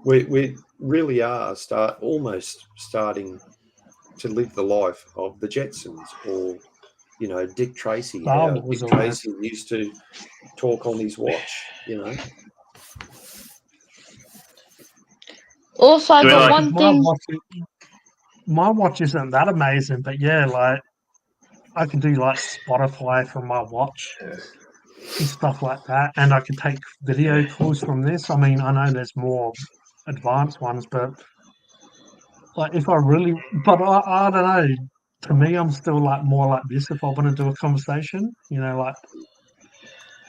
We really are almost starting to live the life of the Jetsons, or Dick Tracy. Star How Wars Dick almost. Tracy used to talk on his watch. Also, Do we but like- one thing. My watch isn't that amazing, but yeah, like I can do like Spotify from my watch and stuff like that, and I can take video calls from this. I mean, I know there's more advanced ones, but like if I really, but I don't know. To me, I'm still like more like this. If I want to do a conversation, like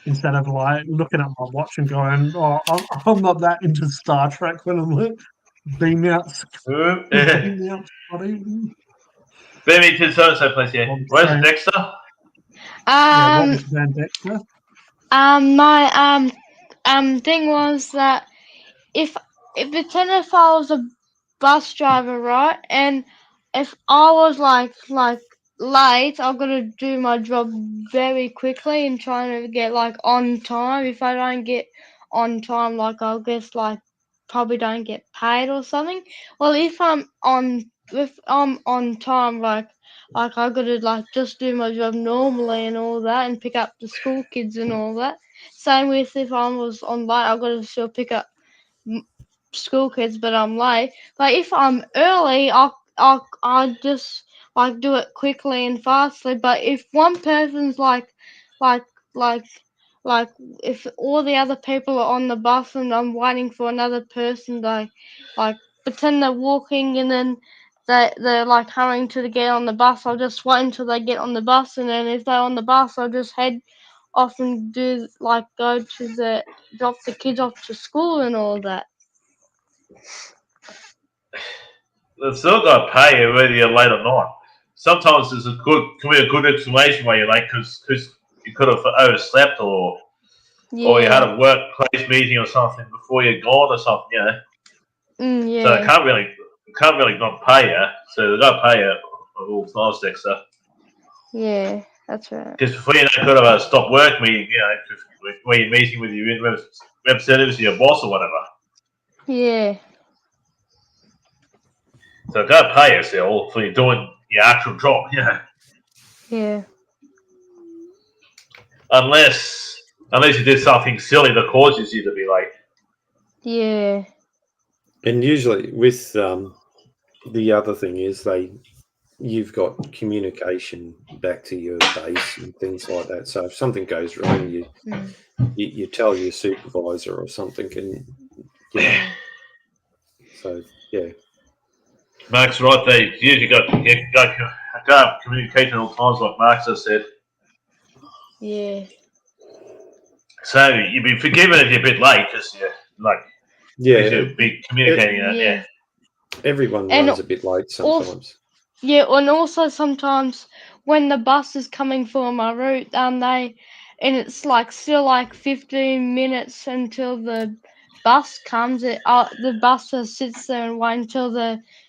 instead of like looking at my watch and going, I'm not that into Star Trek when I'm like beaming out, beaming out somebody. Bear me to so please, yeah. I'm Where's saying- Dexter? Yeah, what Um. was Van Dexter? My thing was that if pretend if I was a bus driver, right, and if I was like late, I'm gonna do my job very quickly and trying to get like on time. If I don't get on time, like I'll guess like probably don't get paid or something. Well, if I'm on time, like I gotta like just do my job normally and all that, and pick up the school kids and all that. Same with if I was on late, I gotta still pick up school kids, but I'm late. Like if I'm early, I just like do it quickly and fastly. But if one person's like like if all the other people are on the bus and I'm waiting for another person, like pretend they're walking and then they're like hurrying to get on the bus. I'll just wait until they get on the bus, and then if they're on the bus, I'll just head off and go to drop the kids off to school and all that. They've still got to pay you whether you're late or not. sometimes there's can be a good explanation why you're late because you could have overslept or you had a workplace meeting or something before you're gone or something, you know. Yeah. So they can't really not pay you. So they got to pay you all times next stuff. Yeah, that's right. Because before you know, could have a stop work meeting, you know, where you're meeting with your representatives, your boss or whatever. Yeah. So they got to pay you still for you doing your actual job, you know. Yeah. Unless you did something silly that causes you to be late. Yeah. And usually with the other thing is you've got communication back to your base and things like that. So if something goes wrong, you tell your supervisor or something, and you know. So yeah, Mark's right there. You usually got communication all times, like Mark just said. Yeah. So you'd be forgiven if you're a bit late, just you'd be communicating that. Yeah. Everyone And runs a bit late sometimes. Yeah, and also sometimes when the bus is coming for my route, it's like still like 15 minutes until the bus comes. The bus just sits there and wait until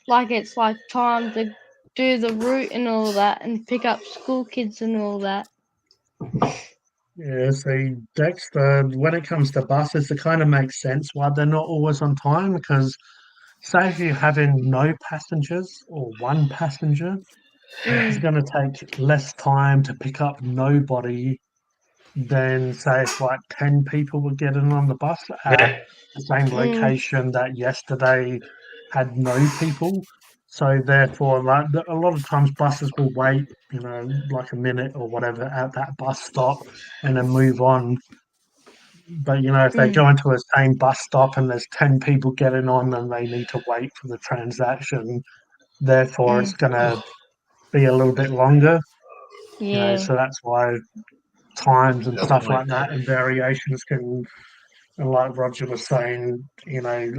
it's like time to do the route and all that, and pick up school kids and all that. Yeah, see, Dexter, when it comes to buses, it kind of makes sense why they're not always on time because, say, if you're having no passengers or one passenger, it's going to take less time to pick up nobody than, say, if like 10 people were getting on the bus at Yeah. the same location that yesterday had no people. So therefore, like a lot of times, buses will wait, like a minute or whatever at that bus stop, and then move on. But if they go into the same bus stop and there's 10 people getting on, then they need to wait for the transaction. Therefore, it's going to be a little bit longer. Yeah. So that's why times and Good stuff point. like that and variations can, and like Roger was saying, like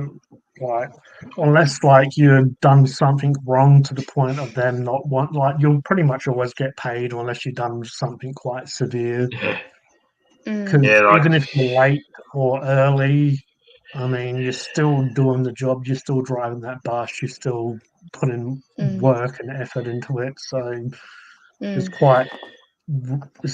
unless like you've done something wrong to the point of them not like you'll pretty much always get paid unless you've done something quite severe. Yeah. Because Yeah, right. even if you're late or early, I mean, you're still doing the job. You're still driving that bus. You're still putting work and effort into it. So it's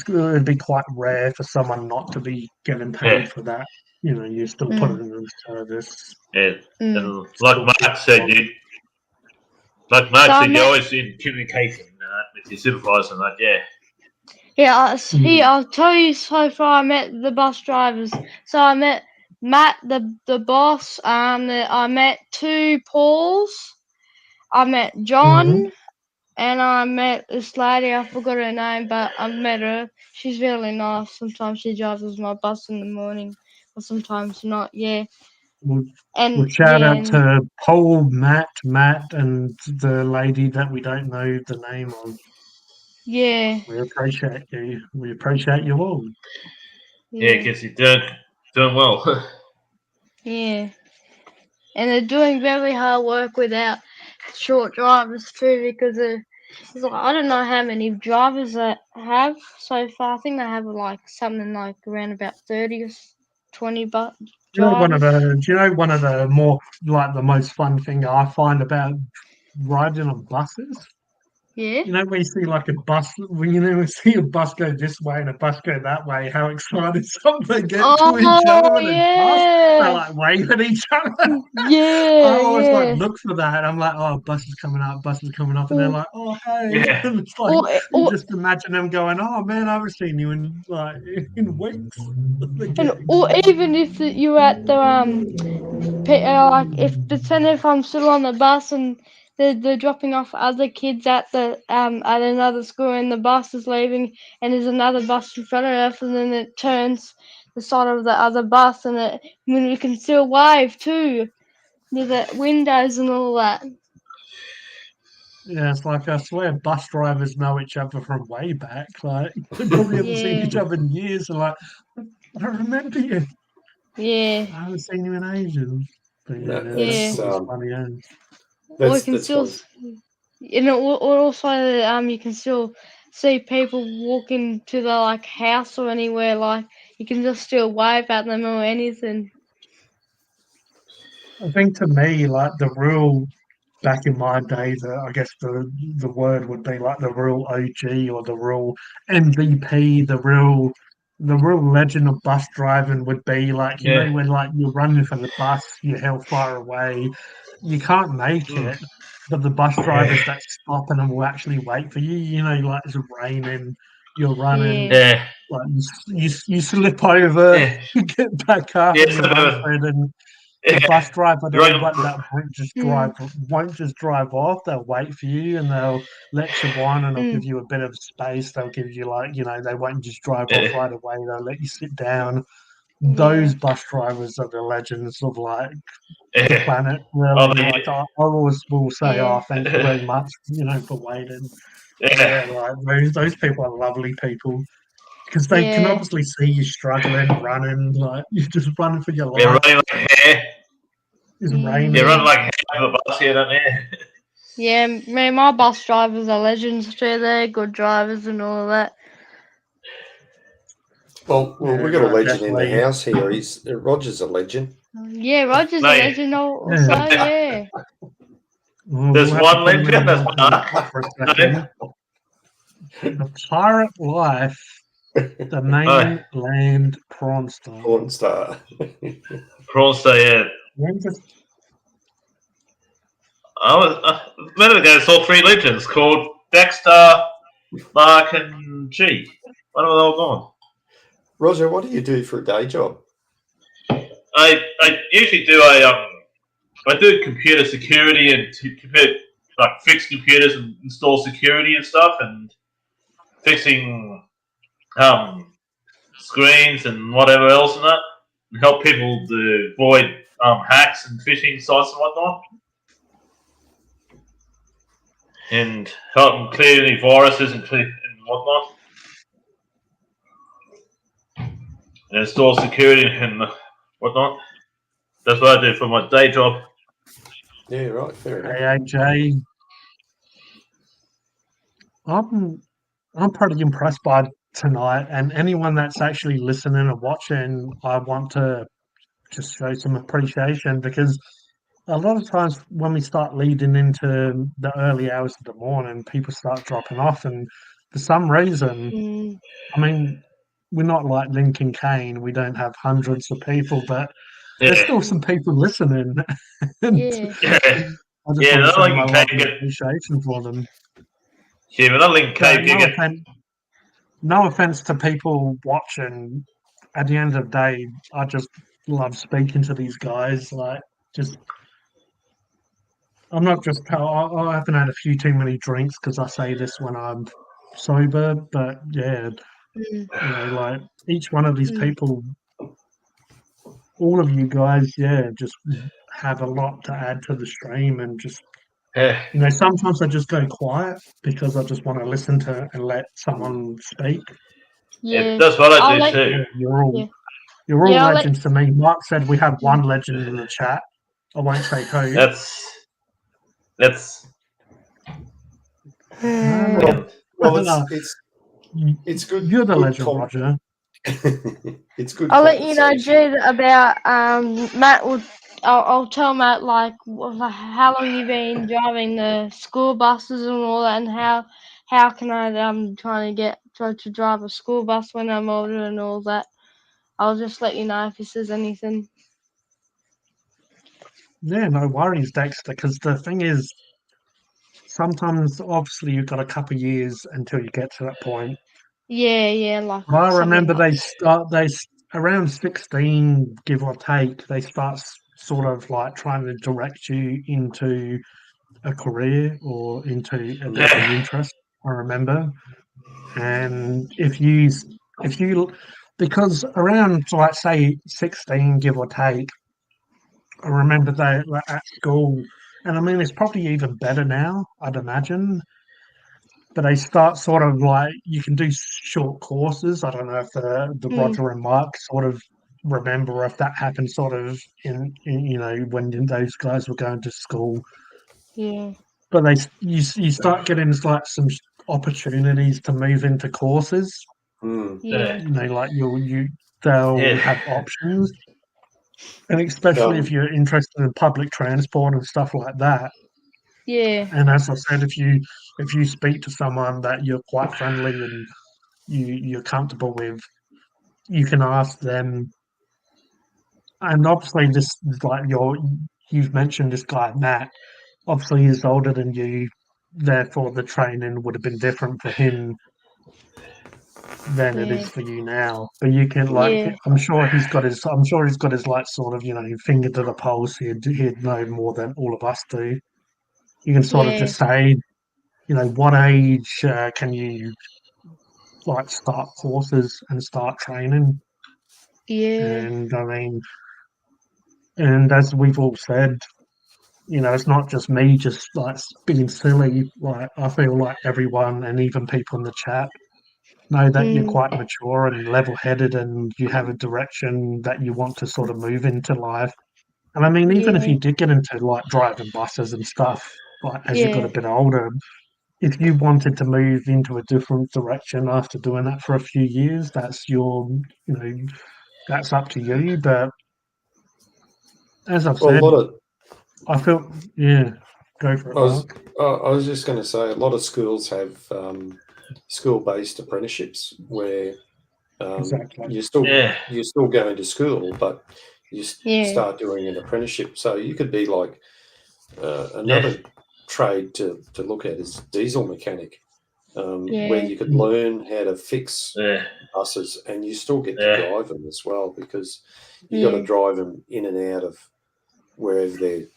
it'd be quite rare for someone not to be getting paid for that. You're still putting in the service. Yeah. And like Still Mark said, you always in communication with your supervisor and that. Yeah. Yeah, I'll tell you so far I met the bus drivers. So I met Matt, the boss, I met 2 Pauls, I met John, and I met this lady, I forgot her name, but I met her. She's really nice. Sometimes she drives my bus in the morning, or sometimes not, yeah. Well, And shout out to Paul, Matt, and the lady that we don't know the name of. yeah. We appreciate you. We appreciate you all. Yeah, because you're doing well. Yeah. And they're doing very hard work without short drivers too, because I don't know how many drivers they have so far. I think they have something like around about 30 or 20 drivers. Do you know one of the more like the most fun thing I find about riding on buses? Yeah. When you see like a bus, when we see a bus go this way and a bus go that way, how excited some they get to each other in a bus. They like wave at each other. Yeah. I always like look for that. I'm like, oh, bus is coming up, and they're like, oh, hey. Yeah. And it's like you just imagine them going, oh man, I haven't seen you in weeks. Or even if you're at the pretend if I'm still on the bus and they're dropping off other kids at another school and the bus is leaving and there's another bus in front of us and then it turns the side of the other bus and we can still wave too near the windows and all that. Yeah, it's like I swear bus drivers know each other from way back. Like they probably haven't seen each other in years and like I don't remember you. Yeah. I haven't seen you in ages. But That's Yeah. it's funny, that's one. And also you can still see people walking to the like house or anywhere, like you can just still wave at them or anything. I think to me, like the real back in my days, I guess the word would be like the real OG or the real MVP, the real legend of bus driving would be like, you know, Yeah. when like you're running for the bus, you're held far away, you can't make Mm. it, but the bus drivers Yeah. that stop and will actually wait for you, you know, like it's raining, you're running, Yeah. Yeah. like you slip over, Yeah. you get back up Yeah. and you So, wait for it, and the yeah. bus driver You're though right. that Mm, won't just drive off. They'll wait for you and they'll let you on and they'll mm, give you a bit of space. They'll give you like, you know, they won't just drive off Yeah. right away. They'll let you sit down. yeah. Those bus drivers are the legends of like the Yeah. planet. Oh, Really, like I always will say, Yeah. "Oh, thank you very much," you know, for waiting. Yeah, yeah. like those people are lovely people because they can Yeah. obviously see you struggling, running, like you're just running for your You're life. running like hair. It's You're running Yeah. raining. like hair of the bus here, don't you? Yeah, man, my bus drivers are legends too. They're good drivers and all of that. Well, Yeah, we got a no, legend in the definitely. house here. He's Roger's a legend. Yeah, Roger's a No, legend also, Yeah. yeah. There's We'll have to one put him in legend. the That's mic on the spot Mark. for a No. second. The Pirate Life, the Oh, mainland prawn star. Porn star. Prawn Star, yeah. When does- I was a minute ago. Saw three legends called Dexter, Mark, and G. What are they all gone? Roger, what do you do for a day job? I usually do I do computer security and like fix computers and install security and stuff and fixing screens and whatever else and that and help people to avoid hacks and phishing sites and whatnot and help them clear any viruses and whatnot and install security and whatnot. That's what I do for my day job. Yeah, right. Fair enough. AJ, I'm pretty impressed by tonight, and anyone that's actually listening and watching, I want to just show some appreciation because a lot of times when we start leading into the early hours of the morning, people start dropping off, and for some reason, Mm, I mean, we're not like Lincoln Kane. We don't have hundreds of people, but there's Yeah, still some people listening, and yeah. yeah, I just yeah. want to Not show like my you love can and get appreciation for them. yeah, but not like But you can get no offense to people watching. At the end of the day, I just love speaking to these guys. Like, just I'm not just. I haven't had a few too many drinks because I say this when I'm sober. But yeah, Mm, you know, like each one of these mm, people, all of you guys, yeah, just have a lot to add to the stream, and just yeah. you know, sometimes I just go quiet because I just want to listen to and let someone speak. Yeah, yeah. that's what I I'll do let too. Yeah, yeah. you're all Yeah, I'll let legends to me. Mark said we have mm, one legend in the chat. I won't say who. That's No, Well, well, no, it's good you're the good legend, Roger. it's good I'll let you know, conversation. Jude, about Matt would. I'll tell Matt like how long you been driving the school buses and all that, and how can I trying to try to drive a school bus when I'm older and all that. I'll just let you know if he says anything. Yeah, no worries, Dexter. Because the thing is, sometimes obviously you've got a couple of years until you get to that point. Yeah, like I something remember like around 16, give or take, they start sort of like trying to direct you into a career or into a different yeah, interest. I remember, and if you because around like say 16, give or take, I remember they were at school, and I mean it's probably even better now, I'd imagine. But they start sort of like you can do short courses. I don't know if the mm, Roger and Mark sort of remember if that happened sort of in you know when those guys were going to school. yeah. but you start getting like some opportunities to move into courses. Mm. Yeah. You know, like they'll Yeah. have options, and especially if you're interested in public transport and stuff like that. Yeah. And as I said, if you speak to someone that you're quite friendly and you're comfortable with, you can ask them. And obviously, this like you've mentioned this guy Matt. Obviously, he's older than you. Therefore, the training would have been different for him than it Yeah. is for you now. But you can Yeah. I'm sure he's got his. I'm sure he's got his like sort of finger to the pulse. He'd know more than all of us do. You can sort of Yeah. just say, what age can you like start courses and start training? Yeah. And I mean, and as we've all said, it's not just me just like being silly. Like I feel like everyone and even people in the chat know that you're Mm. quite mature and level-headed, and you have a direction that you want to sort of move into life. And I mean, even if Yeah. you did get into like driving buses and stuff, like as you got Yeah. a bit older, if you wanted to move into a different direction after doing that for a few years, that's that's up to you. But as I've Well, a said, lot of I feel, yeah, go for it, Mark. I was just going to say a lot of schools have school-based apprenticeships where Exactly. you're still Yeah. going to school, but you Yeah. start doing an apprenticeship. So you could be like another trade to look at is diesel mechanic, where Yeah. you could learn how to fix Yeah. buses and you still get to Yeah. drive them as well, because you got to Yeah. drive them in and out of wherever they're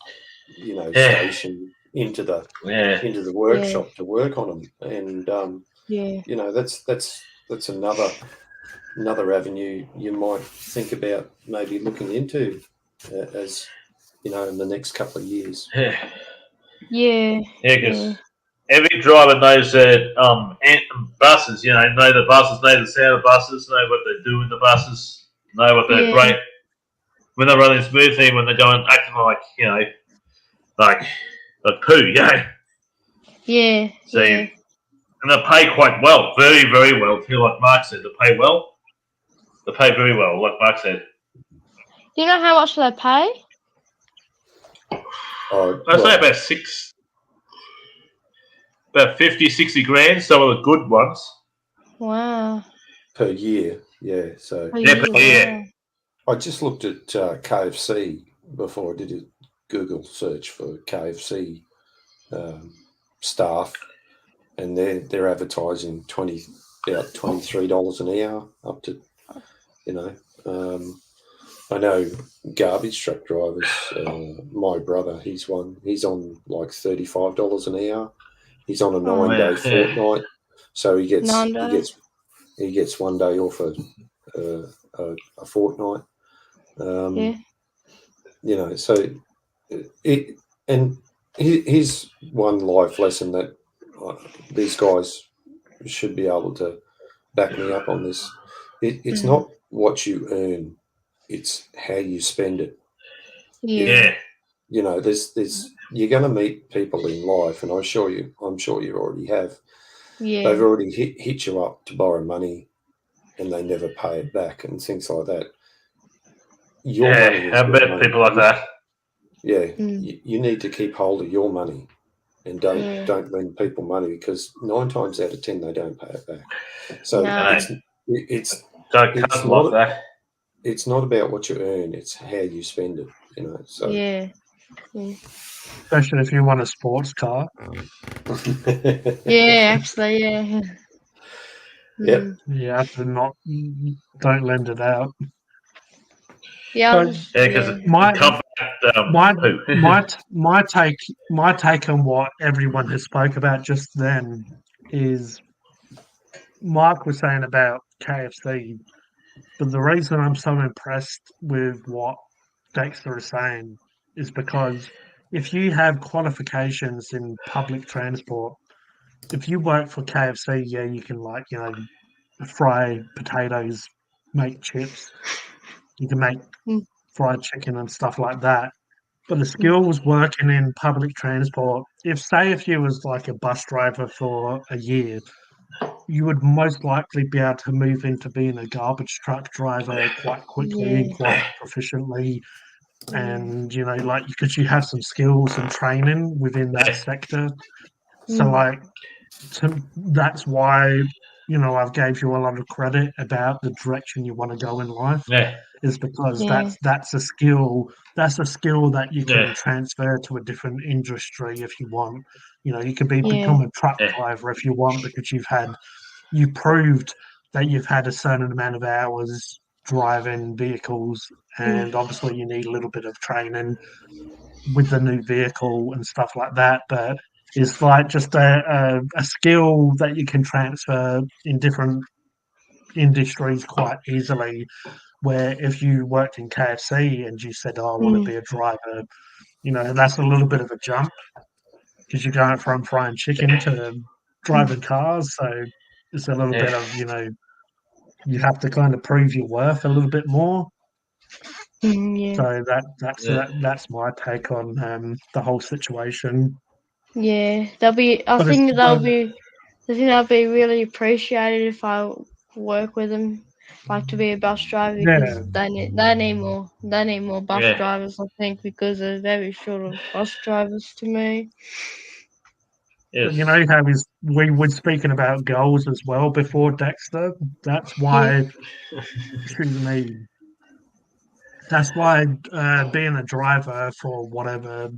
Yeah. stationed into the Yeah. workshop to work on them. And Yeah. that's another avenue you might think about maybe looking into as in the next couple of years. Yeah. Yeah. Yeah, because every driver knows that buses, know the buses, know the sound of buses, know what they do in the buses, know what they Yeah. break when they're running smoothly, when they're going acting like a poo, Yeah. So, Yeah. and they pay quite well, very, very well. Feel like Mark said, they pay well. They pay very well, like Mark said. Do you know how much they pay? I'd say about 50, 60 grand, some of the good ones. Wow. Per year, yeah. So Per Yeah, per year. Wow. I just looked at KFC before I did a Google search for KFC staff, and they're advertising about $23 an hour up to, I know garbage truck drivers. My brother, he's on like $35 an hour. He's on a 9-day fortnight, so he gets 9 days. he gets 1 day off a fortnight. Yeah. So here's one life lesson that these guys should be able to back me up on this. It's not what you earn, it's how you spend it. Yeah. There's you're going to meet people in life, and I'm sure you already have. Yeah. They've already hit you up to borrow money, and they never pay it back, and things like that. Your money is I've your met money. people like that. Yeah, you need to keep hold of your money, and don't lend people money, because 9 times out of 10 they don't pay it back. So No. it's not about what you earn; it's how you spend it. So Yeah. Especially if you want a sports car. Yeah. Actually, yeah. Yep. You have to don't lend it out. Yeah. So, my take on what everyone has spoke about just then is Mark was saying about KFC, but the reason I'm so impressed with what Dexter is saying is because if you have qualifications in public transport, if you work for KFC, yeah, you can fry potatoes, make chips, you can make fried chicken and stuff like that. But the skills working in public transport, if you was like a bus driver for a year, you would most likely be able to move into being a garbage truck driver quite quickly and Yeah. quite proficiently. Yeah. And like because you have some skills and training within that Yeah. sector. So Mm. like that's why I've gave you a lot of credit about the direction you want to go in life, Yeah. is because Yeah. that's a skill that you can Yeah. transfer to a different industry if you want. You can Yeah. become a truck Yeah. driver if you want, because you proved that you've had a certain amount of hours driving vehicles, and obviously you need a little bit of training with the new vehicle and stuff like that. But it's like just a skill that you can transfer in different industries quite easily. Where if you worked in KFC and you said, "Oh, I want to Mm. be a driver," that's a little bit of a jump, because you're going from frying chicken to driving cars. So it's a little bit Yeah. of you have to kind of prove your worth a little bit more. Yeah. So Yeah. that's my take on the whole situation. Yeah. I But think that'll be really appreciated if I work with them, like to be a bus driver, yeah, because they need more bus Yeah. drivers, I think, because they're very short of bus drivers to me. but Yes. how we were speaking about goals as well before, Dexter. That's why, excuse me, that's why being a driver for whatever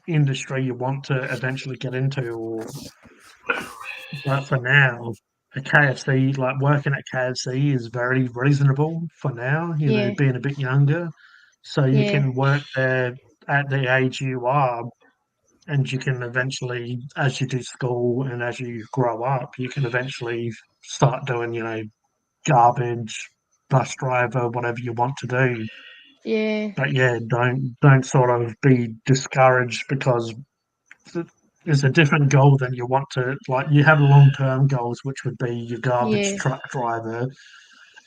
industry you want to eventually get into, but for now, a KFC, like working at KFC, is very reasonable for now. Yeah. Being a bit younger, so you Yeah. can work there at the age you are, and you can eventually, as you do school and as you grow up, you can eventually start doing, garbage, bus driver, whatever you want to do. Yeah. But yeah, don't sort of be discouraged, because th- it's a different goal than you want to, like, you have long term goals, which would be your garbage Yeah. truck driver.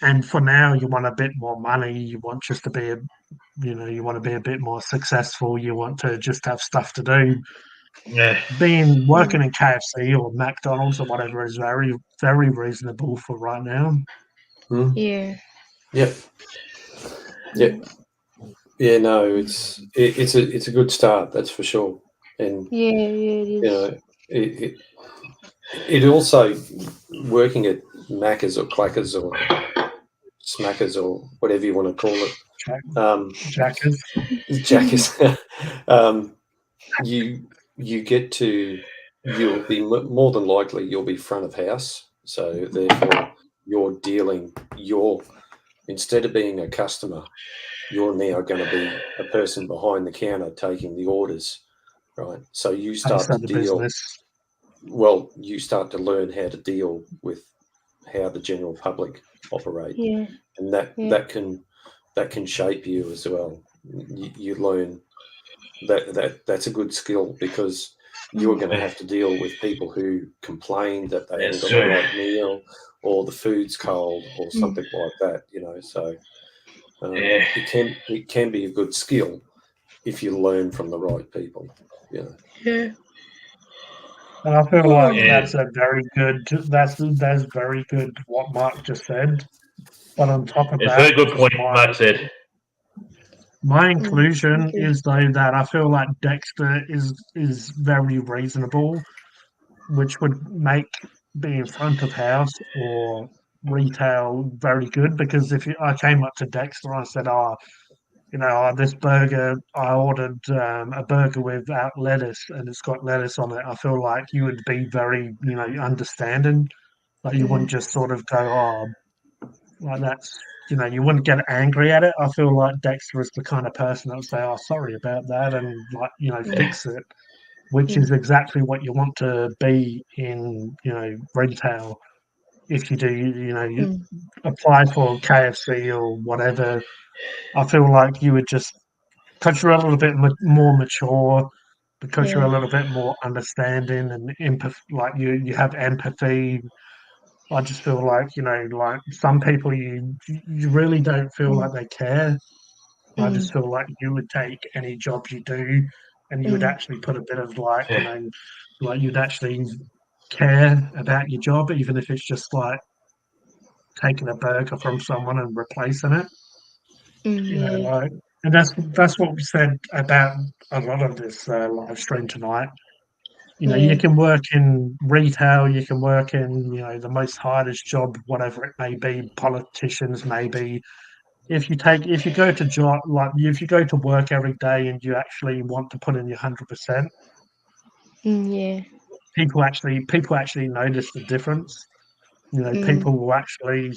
And for now, you want a bit more money. You want just to be you want to be a bit more successful. You want to just have stuff to do. Yeah. Working in KFC or McDonald's or whatever is very, very reasonable for right now. Hmm. Yeah. Yep. Yep. Yeah. No, it's a good start. That's for sure. And Yeah. Yeah. It you is. know, it also, working at Macca's or Clackers or Smackers or whatever you want to call it, Jackers. Jackers. You get to, you'll be more than likely you'll be front of house. So therefore, instead of being a customer, you're now going to be a person behind the counter taking the orders, right? So you start to The deal. business. Well, you start to learn how to deal with how the general public operate, Yeah. and Yeah. that can shape you as well. You learn that's a good skill, because you're going to have to deal with people who complain that they haven't That's got the true. right meal, or the food's cold, or something like that. So Yeah. it can be a good skill if you learn from the right people. Yeah. And I feel like Yeah. that's very good what Mark just said. But on top of It's a that, very good just point, Matt said. my Thank inclusion you. is though that I feel like Dexter is very reasonable, which would make being front of house or retail very good. Because I came up to Dexter and I said, "Oh, this burger, I ordered a burger without lettuce, and it's got lettuce on it." I feel like you would be very, understanding. Like you wouldn't just sort of go, "Oh, like that's." You wouldn't get angry at it. I feel like Dexter is the kind of person that would say, "Oh, sorry about that," and like fix it, which is exactly what you want to be in retail. If you do, you apply for KFC or whatever, I feel like you would just, because you're a little bit more mature, because you're a Yeah. little bit more understanding and like you have empathy. I just feel like like some people you really don't feel like they care. I just feel like you would take any job you do, and you would actually put a bit of like, you know, like you'd actually care about your job, even if it's just like taking a burger from someone and replacing it. You know, Yeah. like, and that's what we said about a lot of this live stream tonight. You know, you Yeah. can work in retail, you can work in, you know, the most hardest job, whatever it may be, politicians maybe. If you go to job, like if you go to work every day and you actually want to put in your 100%, Yeah. people actually notice the difference. You know, Mm. people will actually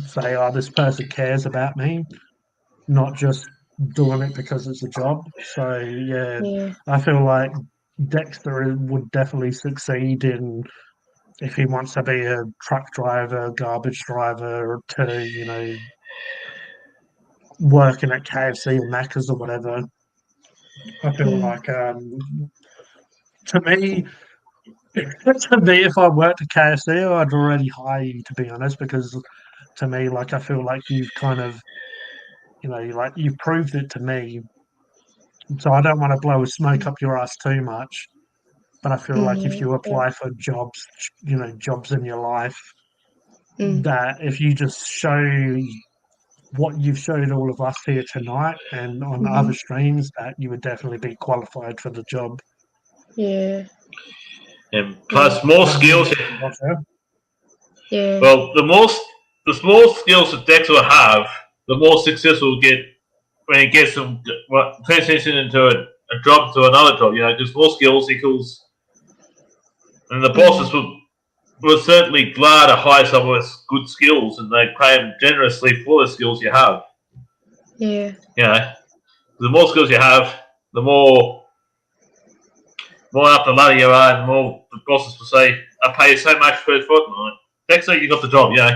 say, "Oh, this person cares about me," not just doing it because it's a job. So yeah, Yeah. I feel like Dexter would definitely succeed in if he wants to be a truck driver, garbage driver, to, you know, working at KFC or Macca's or whatever. I feel like to me, if I worked at KFC, I'd already hire you, to be honest, because to me, like, I feel like you've kind of, you know, like you've proved it to me. So I don't want to blow smoke up your ass too much. But I feel like if you Yeah. apply for jobs, you know, jobs in your life, Mm. that if you just show what you've showed all of us here tonight and on other streams, that you would definitely be qualified for the job. Yeah. And plus, more What do you skills. reckon, Roger? Yeah. Well, the more skills that Dex will have, the more success will get when he gets them transition into a job to another job. You know, because more skills equals, and the bosses will certainly glad to hire someone with good skills, and they pay them generously for the skills you have. Yeah. You know, the more skills you have, the more up the ladder you are, and more the bosses will say, "I pay you so much for a fortnight. Dexter, you got the job, you know,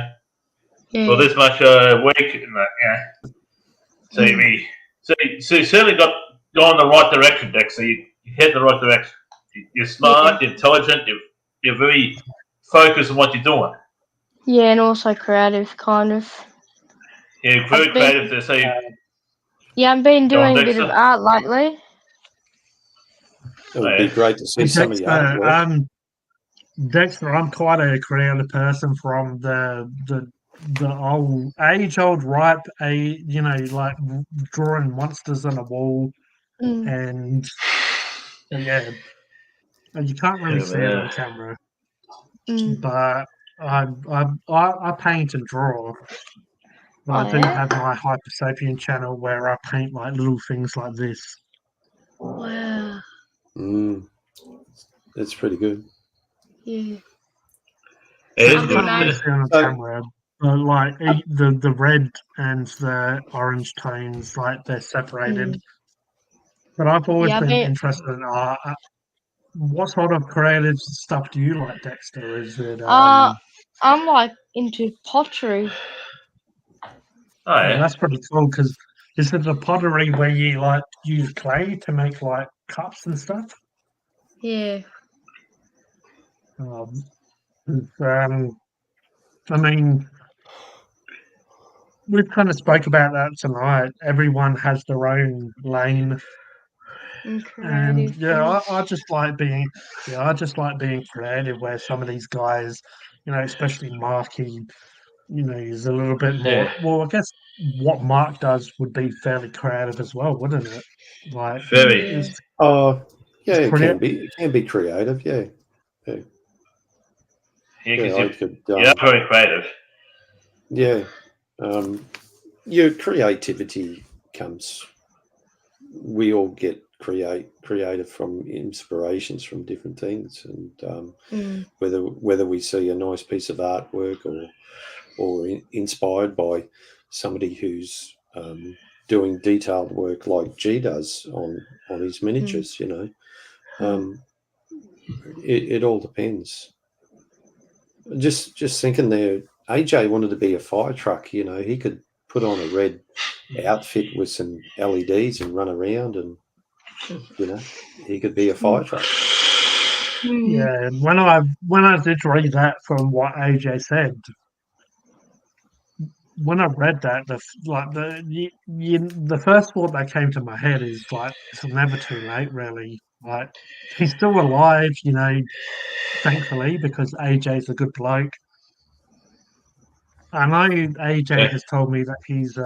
for Yeah. this much a week, and that, you know." So you certainly gone in the right direction, Dexter. You head in the right direction. You're smart, you're intelligent, you're very focused on what you're doing. Yeah, and also creative, kind of. You're very I've been, creative there. So I've been go on, doing a bit of Dexter. art lately. It would be great to see some of your Dexter, artwork. Dexter, I'm quite a creative person from the old age-old ripe, you know, like drawing monsters on a wall, Mm. and yeah, you can't really see it on camera, Mm. but I paint and draw. But I Oh, do yeah? have my Hypersapien channel where I paint like little things like this. Wow. That's pretty good. Yeah. It You is I've good. been can't really able, see it on So- camera, but like the red and the orange tones, like they're separated. But I've always yeah, I've been been, interested in art. What sort of creative stuff do you like, Dexter? Is it I'm like into pottery. Oh yeah, yeah. that's pretty cool because is it the pottery where you like use clay to make like cups and stuff? Yeah. Um, I mean, we've kind of spoke about that tonight. Everyone has their own lane, And and creative yeah, things. I just like being creative. Where some of these guys, you know, especially Marky, you know, he's a little bit more. Yeah. Well, I guess what Mark does would be fairly creative as well, wouldn't it? Like, Very. Yeah. Oh, yeah, it's it can be. It can be creative. Yeah, Yeah, because yeah. I could. you're very creative. Yeah, your creativity comes. We all get creative from inspirations from different things, and whether we see a nice piece of artwork or inspired by somebody who's doing detailed work like G does on his miniatures, you know, it all depends. Just thinking there, AJ wanted to be a fire truck. You know, he could put on a red outfit with some LEDs and run around, and you know, he could be a fire truck. Yeah, when I did read that from what AJ said, when I read that, the first thought that came to my head is like it's never too late, really. Like he's still alive, thankfully, because AJ's a good bloke. I know AJ has told me that he's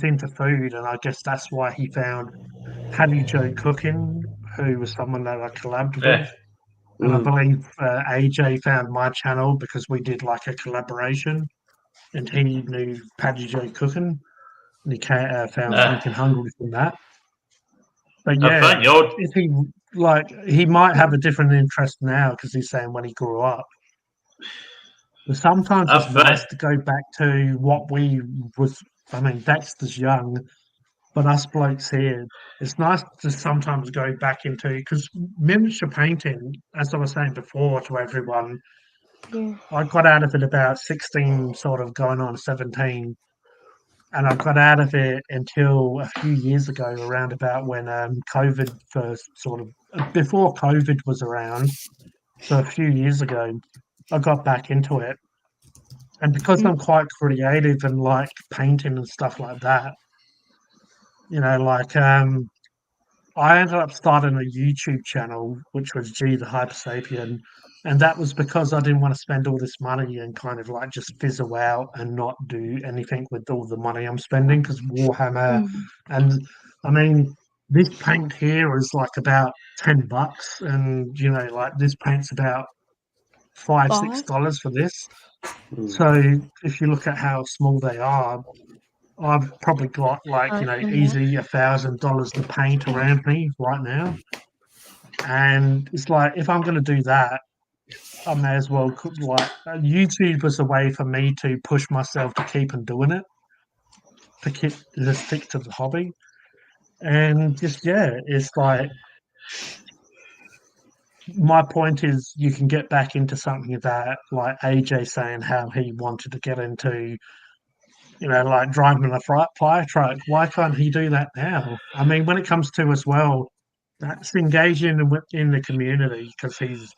into food, and I guess that's why he found Paddy Joe Cooking, who was someone that I collabed Yeah. with. And I Mm. believe AJ found my channel because we did like a collaboration, and he knew Paddy Joe Cooking, and he found Yeah. Thinking Hungry from that. But I yeah, found your if he might have a different interest now because he's saying when he grew up. But sometimes I it's nice found to go back to what we was. I mean, Dexter's young, but us blokes here, it's nice to sometimes go back into because miniature painting, as I was saying before to everyone, Yeah. I got out of it about 16, sort of going on 17, and I got out of it until a few years ago, around about when COVID first sort of before COVID was around. So a few years ago, I got back into it, and because I'm quite creative and like painting and stuff like that, like I ended up starting a YouTube channel, which was G the Hyper Sapien, and that was because I didn't want to spend all this money and kind of like just fizzle out and not do anything with all the money I'm spending because Warhammer, Mm. and I mean this paint here is like about $10, and like this paint's about $5, Five. $6 for this. Mm. So if you look at how small they are, I've probably got like Okay. easy $1,000 to paint around me right now. And it's like, if I'm going to do that, I may as well YouTube was a way for me to push myself to keep on doing it, to stick to the hobby. And just, yeah, it's like, my point is you can get back into something that, like AJ saying how he wanted to get into, like driving a fire truck. Why can't he do that now? I mean, when it comes to as well, that's engaging in the community because he's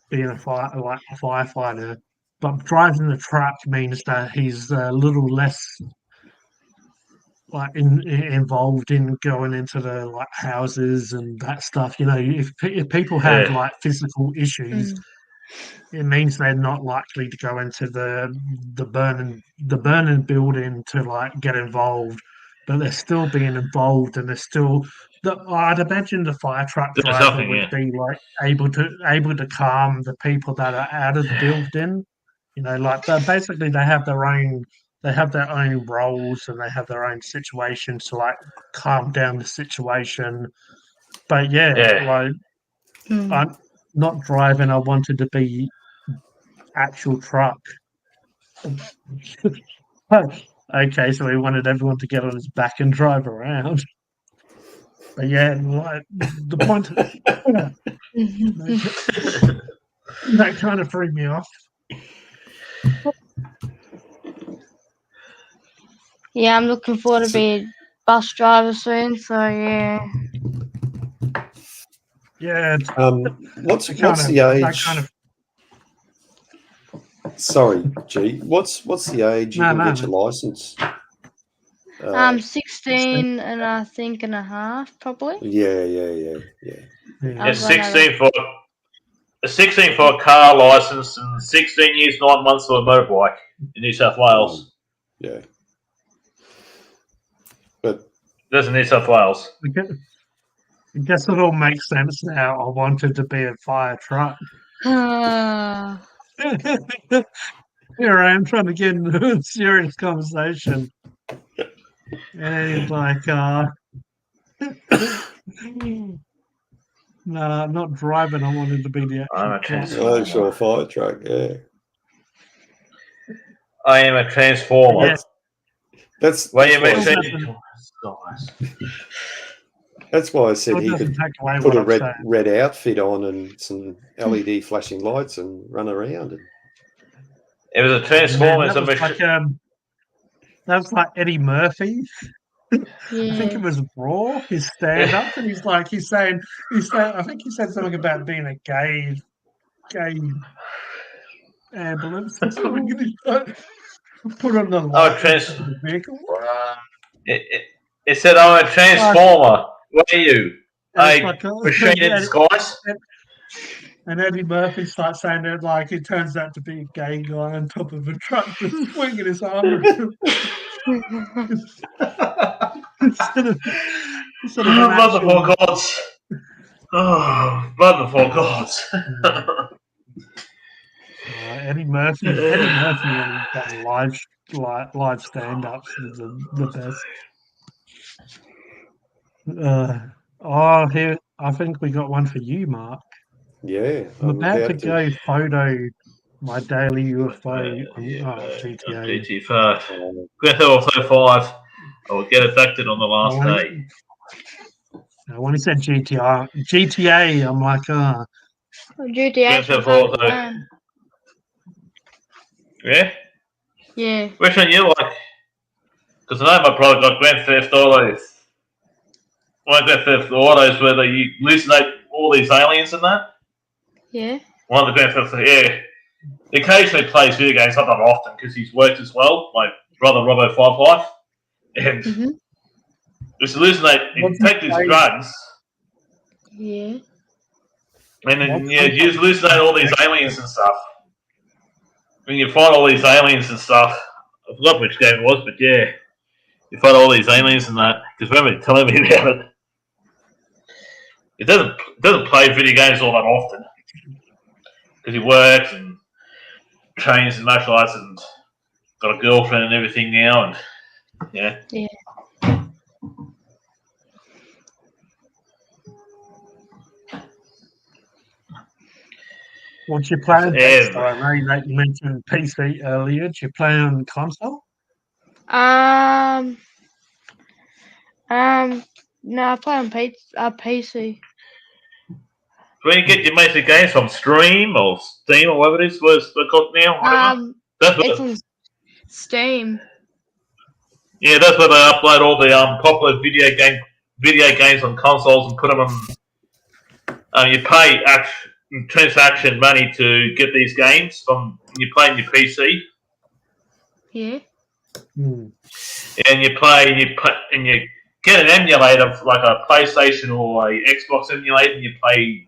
being a firefighter. But driving the truck means that he's a little less like involved in going into the like houses and that stuff. If people have yeah. like physical issues, it means they're not likely to go into the burning building to like get involved, but they're still being involved, and they're still. I'd imagine the fire truck Doing driver something, would yeah. be like able to calm the people that are out of the building. Like basically they have their own roles and they have their own situations to like calm down the situation. But yeah, Yeah. like Mm. I'm not driving. I wanted to be actual truck. Okay, so he wanted everyone to get on his back and drive around. But yeah, like the point that kind of threw me off. Yeah, I'm looking forward to be a bus driver soon. So yeah. Yeah, What's that kind the of age? that kind of Sorry, G. What's the age you No, can no, get your license? 16 and I think and a half probably. Yeah. yeah. Yeah, I've run out of- 16 for a car license and 16 years 9 months for a motorbike in New South Wales. Yeah. But There's in New South Wales. I guess it all makes sense now. I wanted to be a fire truck. Here I am trying to get into a serious conversation. And he's like, no, I'm not driving. I wanted to be the I'm a actual transformer. fire truck. Yeah. I am a transformer. Yeah. That's Well, you why, may Well, say doesn't- that's why I said Well, it he doesn't could take away put what a I'm red saying. red outfit on and some LED flashing lights and run around. And it was a Man, transformer. It's that a was like mission. that was like Eddie Murphy. I think it Yeah. was Raw, his stand up, and he's saying I think he said something about being a gay ambulance or something. And Put on the Oh, light trans- of the vehicle. It said, I'm a transformer. What are you? And it's A like, machine in disguise? and Eddie Murphy starts saying it like it turns out to be a gay guy on top of a truck just swinging his arm around instead of an Blood before actual. gods. Oh, blood before gods. Eddie Murphy when he's done live stand-ups is the best. Here I think we got one for you, Mark. Yeah, I'm I'm about to about to. go photo my daily UFO on GTA. GTA5. Grand Theft Auto 5. I will get abducted on the last day. When he said GTA, I'm like, GTA Grand from Theft Auto. Home. Yeah? Yeah. Which one you like? Because I know my brother got Grand Theft Autos. One Grand Theft Autos where they hallucinate all these aliens and that. Yeah. One of the Grand Theft Autos, yeah. He occasionally plays video games, not that often, because he's worked as well. My brother Robbo 5 Life. And just hallucinate, you take these drugs. Yeah. And then you just hallucinate all these aliens and stuff. When you find all these aliens and stuff, I forgot which game it was, but yeah, you find all these aliens and that. Because remember telling me about it. It doesn't play video games all that often because he works and trains in martial arts and got a girlfriend and everything now, and yeah. Yeah. What's your plan? Yeah. I know that you mentioned PC earlier. Do you play on console? No, I play on PC. Where you get your basic games from? Stream or Steam or whatever it is? What's it called now? Whatever. That's It's what, on Steam. yeah, that's where they upload all the popular video games on consoles and put them on. You pay transaction money to get these games from you play on your PC. Yeah. And you play and you get an emulator like a PlayStation or a Xbox emulator, and you play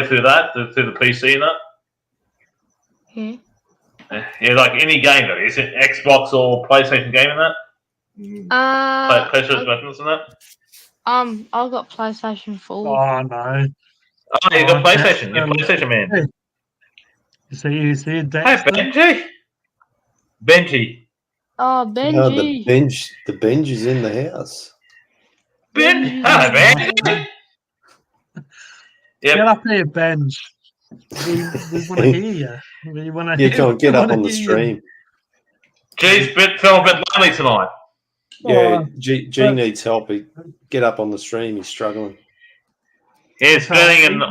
through that through the PC and that. Yeah. Yeah, like any game that is it Xbox or PlayStation game in that. PlayStation buttons and that. I've got PlayStation 4. Oh no! Oh, you got PlayStation. You're PlayStation man. Hey. You see, Hey, Dexter? Benji. Oh, Benji. The bench is in the house. Benji. Hello, Benji. Get Yep. up here, Benj. We want to hear you. We want to. You can't get up on the stream. G's felt a bit lonely tonight. Yeah, G needs help. Get up on the stream. He's struggling. He's drowning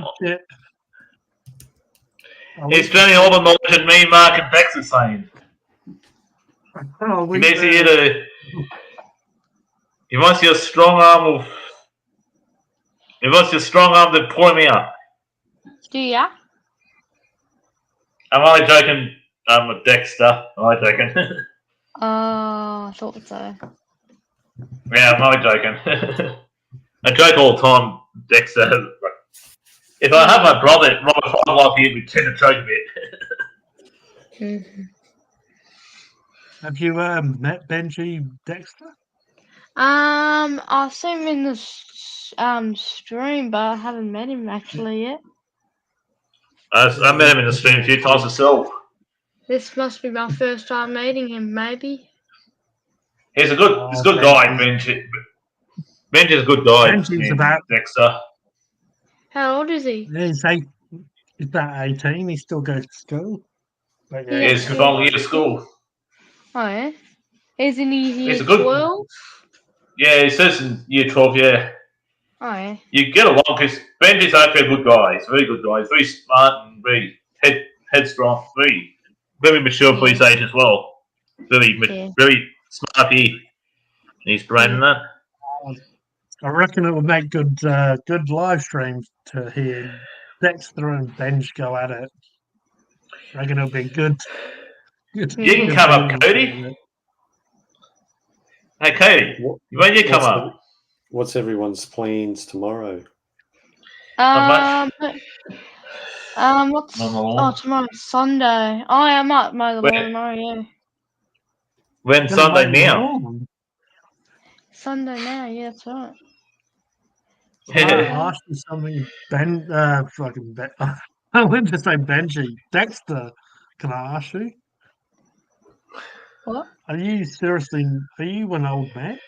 He's drowning all the knowledge in me, Mark, and Bex is saying. He needs you to. He wants your strong arm to pull him out. Do ya? I'm only joking. I'm a Dexter. I'm only joking. I thought so. Yeah, I'm only joking. I joke all the time, Dexter. If I have my brother, Robert Five here, we tend to joke a bit. Have you met Benji Dexter? I've seen him in the stream, but I haven't met him actually yet. I met him in the stream a few times myself. This must be my first time meeting him, maybe. He's a good guy, Benji. Benji's a good guy. Benji's about Dexter. How old is he? Yeah, he's about 18. He still goes to school. But yeah, He's from year school. Oh yeah. Isn't he He's year a good- 12? Yeah, he says in year 12, yeah. Oh yeah. You get along because Benji's actually a good guy. He's a very good guy. He's very smart and very headstrong. Very mature for his age as well. Very smart here. He's brain in that. I reckon it would make good live streams to hear Dexter and Benj go at it. I reckon it'll be good You can come up, Cody. Hey, Cody, What, when you come what's, up? what's everyone's plans tomorrow? Not What's On the lawn. tomorrow's Sunday. Oh, yeah, I might mow the Where? lawn tomorrow. Yeah, When Gonna Sunday mow the now? lawn. Sunday now. Yeah, that's right. Can I ask you something, fucking Ben? I went to say Benji. Dexter, can I ask you? What? Are you seriously? Are you an old man?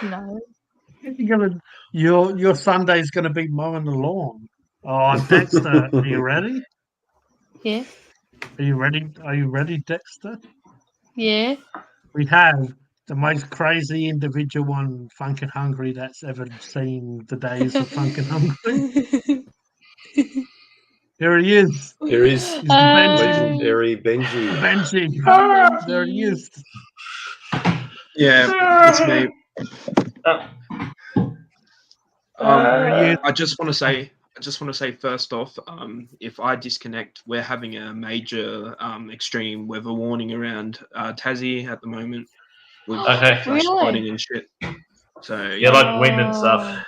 No. You're gonna, your Sunday's gonna be mowing the lawn. Oh, Dexter, are you ready? Yeah. Are you ready? Are you ready, Dexter? Yeah. We have the most crazy individual on Funkin' Hungry that's ever seen the days of Funkin' Hungry. Here he is. There is He's the Benji. legendary Benji. Benji. There he is. Yeah, it's me. There he is. I just want to say first off, if I disconnect, we're having a major extreme weather warning around Tassie at the moment with Okay. flash Really? flooding and shit. So Yeah, like wind and stuff.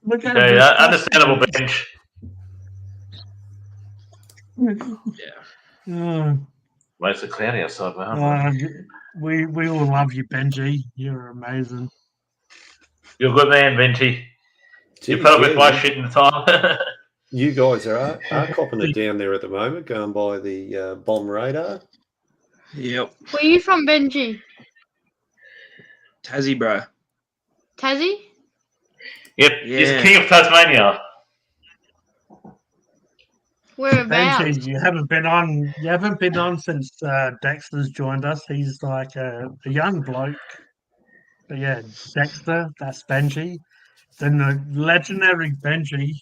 Look at Okay, this. understandable, Bench. yeah. Uh, Mostly cloudy outside, man. we all love you, Benji. You're amazing. You're a good man, Benji. You Geez, put up with my you- shit in the time. You guys are copping it down there at the moment, going by the bomb radar. Yep. Where are you from, Benji? Tassie, bro. Tassie? Yep, Yeah. he's king of Tasmania. Whereabouts? Benji, you haven't been on since Dexter's joined us. He's like a young bloke. But yeah, Dexter, that's Benji. Then the legendary Benji,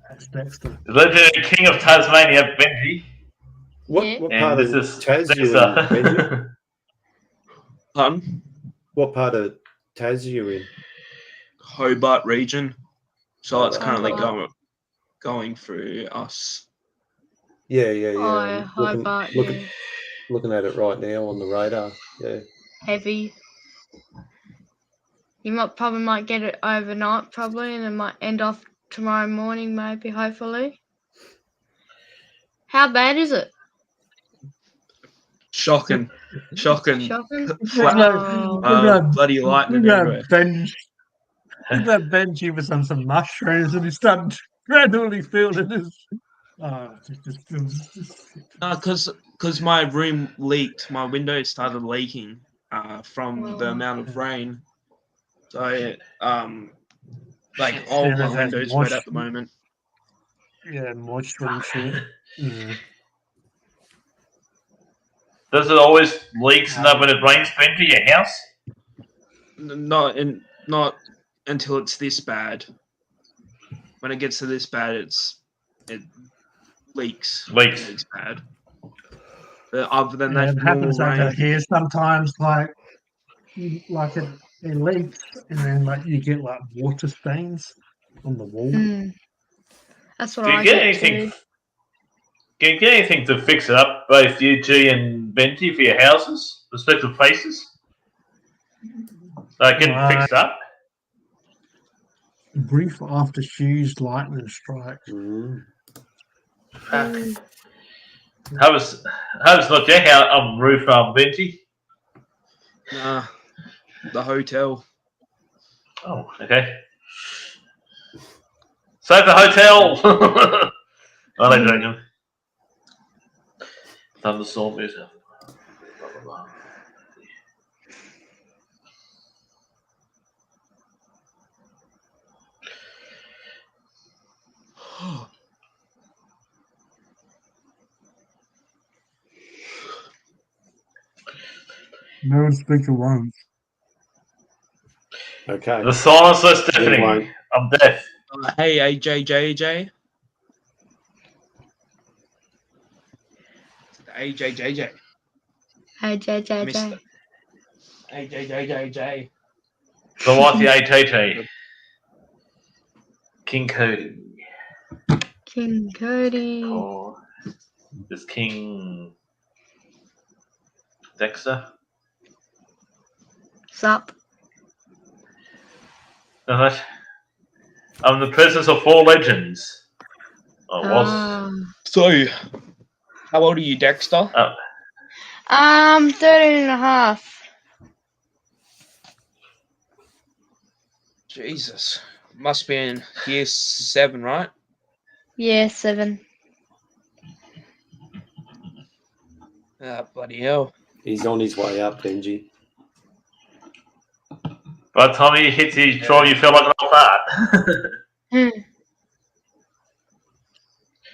that's Dexter. The legendary king of Tasmania, Benji. What Yeah. what And part of this is Tas you in, Benji? Dexter. Pardon? What part of Tas you in? Hobart region. So it's currently Hobart. going through us. Yeah. Oh, I'm yeah, Hobart, yeah. looking at it right now on the radar. Yeah. Heavy. You might get it overnight, probably, and it might end off tomorrow morning, maybe, hopefully. How bad is it? Shocking. Shocking. Flat, Oh. bloody lightning Look at everywhere. Benji. Look at Benji was on some mushrooms and he started gradually feeling his. Because my room leaked, my window started leaking from the Oh. amount of rain. So, all Yeah, my there's that windows wet at the moment. Yeah, moisture and shit. Yeah. Does it always leaks and that when it rains, Benji, your house? Not until it's this bad. When it gets to this bad, it leaks. Leaks. It's bad. But other than Yeah, that, it happens normal over rain. here sometimes. Like it leaks, and then like you get like water stains on the wall. Mm. That's what Do you I get get anything? too. Can you get anything to fix it up, both you, G, and Benji, for your houses, respective places? Get it fixed up? Brief after Hugh's lightning strike. Mm. Mm. How was not your house roof, Benji? Nah, the hotel. Oh, okay. Save the hotel. Oh, they're joking. Thunderstorm is. Blah, blah, blah. No speaker once. Okay. The silence is deafening. Anyway. I'm deaf. Hey, AJJJ. AJJJ. Hey, JJJ. Mr. AJJJ. The wifey ATT. King Cody. King Cody. Oh. There's King Dexter. Sup? Alright. I'm the presence of 4 legends. I was. So, how old are you, Dexter? 13 and a half. Jesus. Must be in year 7, right? Yeah, 7. Ah, bloody hell. He's on his way up, Benji. By the time he hits his draw, you feel like an old fart.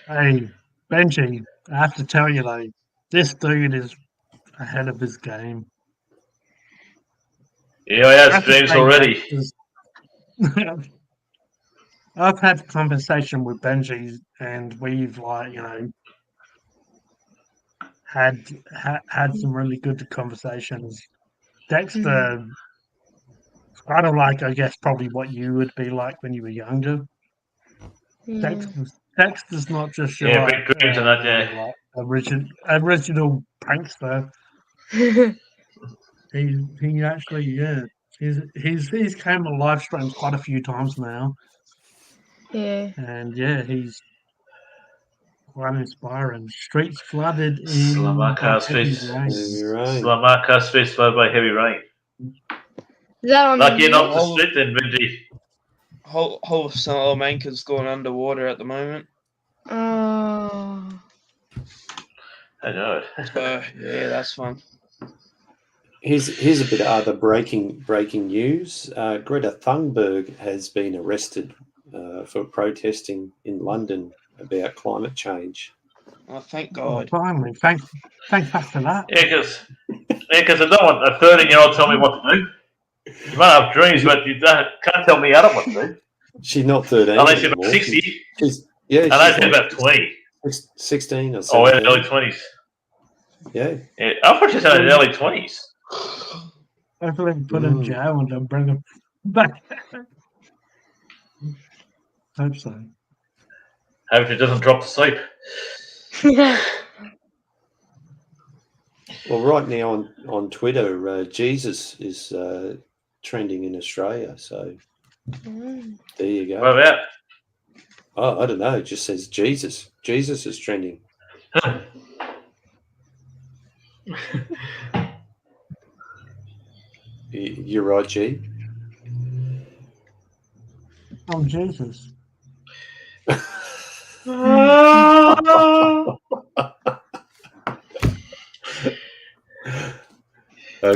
Hey, Benji, I have to tell you though, this dude is ahead of his game. Yeah, I have That's the streams thing, already. I've had a conversation with Benji, and we've had some really good conversations. Dexter, kind of like, I guess, probably what you would be like when you were younger. Dexter's not just your Yeah, big dreams and that, yeah. like original prankster. He actually, he's came on live streams quite a few times now, Yeah. and yeah, he's quite inspiring. Streets flooded in Slamarca by heavy Streets. rain. Slamarca Streets flooded by heavy rain. Is that on Lucky the not the news? street then, Benji. Whole of Salamanca's gone underwater at the moment. Oh. I know it. So, yeah, that's fun. Here's a bit of other breaking news. Greta Thunberg has been arrested for protesting in London about climate change. Oh, thank Oh, God. finally, thank fuck for that. Yeah, because I don't want a 13-year-old tell me what to do. You might have dreams, but you can't tell me what to do. She's not 13 Unless you're anymore. about 60. She's Unless you're like about 20. 16 or Or something. in the early 20s. Yeah. Yeah, I thought she was in the early 20s. Hopefully, put him in jail and then bring him back. Hope so. Hope she doesn't drop to sleep. Well, right now on Twitter, Jesus is trending in Australia. So there you go. What about? Oh, I don't know. It just says Jesus. Jesus is trending. You're right, G. I'm Jesus.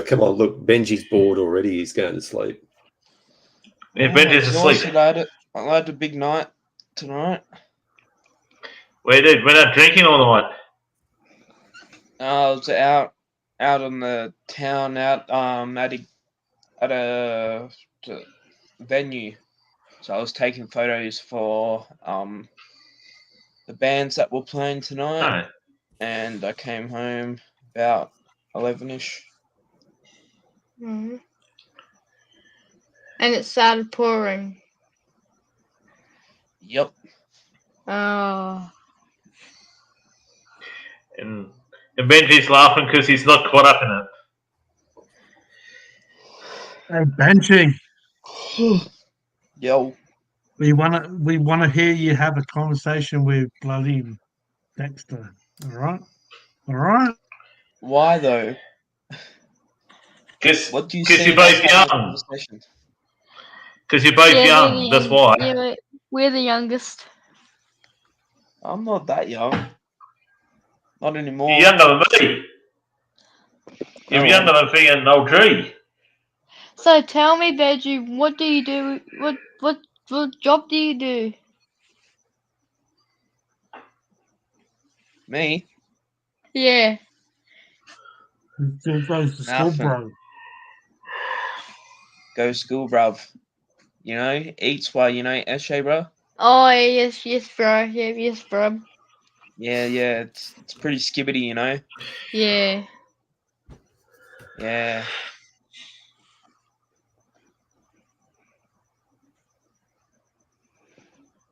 Come on, look, Benji's bored already. He's going to sleep. Yeah, Benji's asleep. I had a big night tonight. Wait, dude, we're not drinking all night. I was out on the town, at a venue. So I was taking photos for the bands that were playing tonight, Oh. and I came home about 11ish. And it started pouring. Yep. Oh. And Benji's laughing because he's not caught up in it. Hey, Benji, Yo. we wanna hear you have a conversation with bloody Dexter. All right. Why though? Because What do you you're see? both young. Because you're both young, that's why. Yeah, we're the youngest. I'm not that young. Not anymore. You're younger than me. You're younger than freaking old G. So tell me, Benji, what do you do? What job do you do? Me? Yeah. Still goes to school, Nothing. bro. Go to school, bruv. You know, eats while Eshe, bro. Oh yes, bro. Yeah, yes, bro. Yeah, it's pretty skibbity, Yeah. Yeah.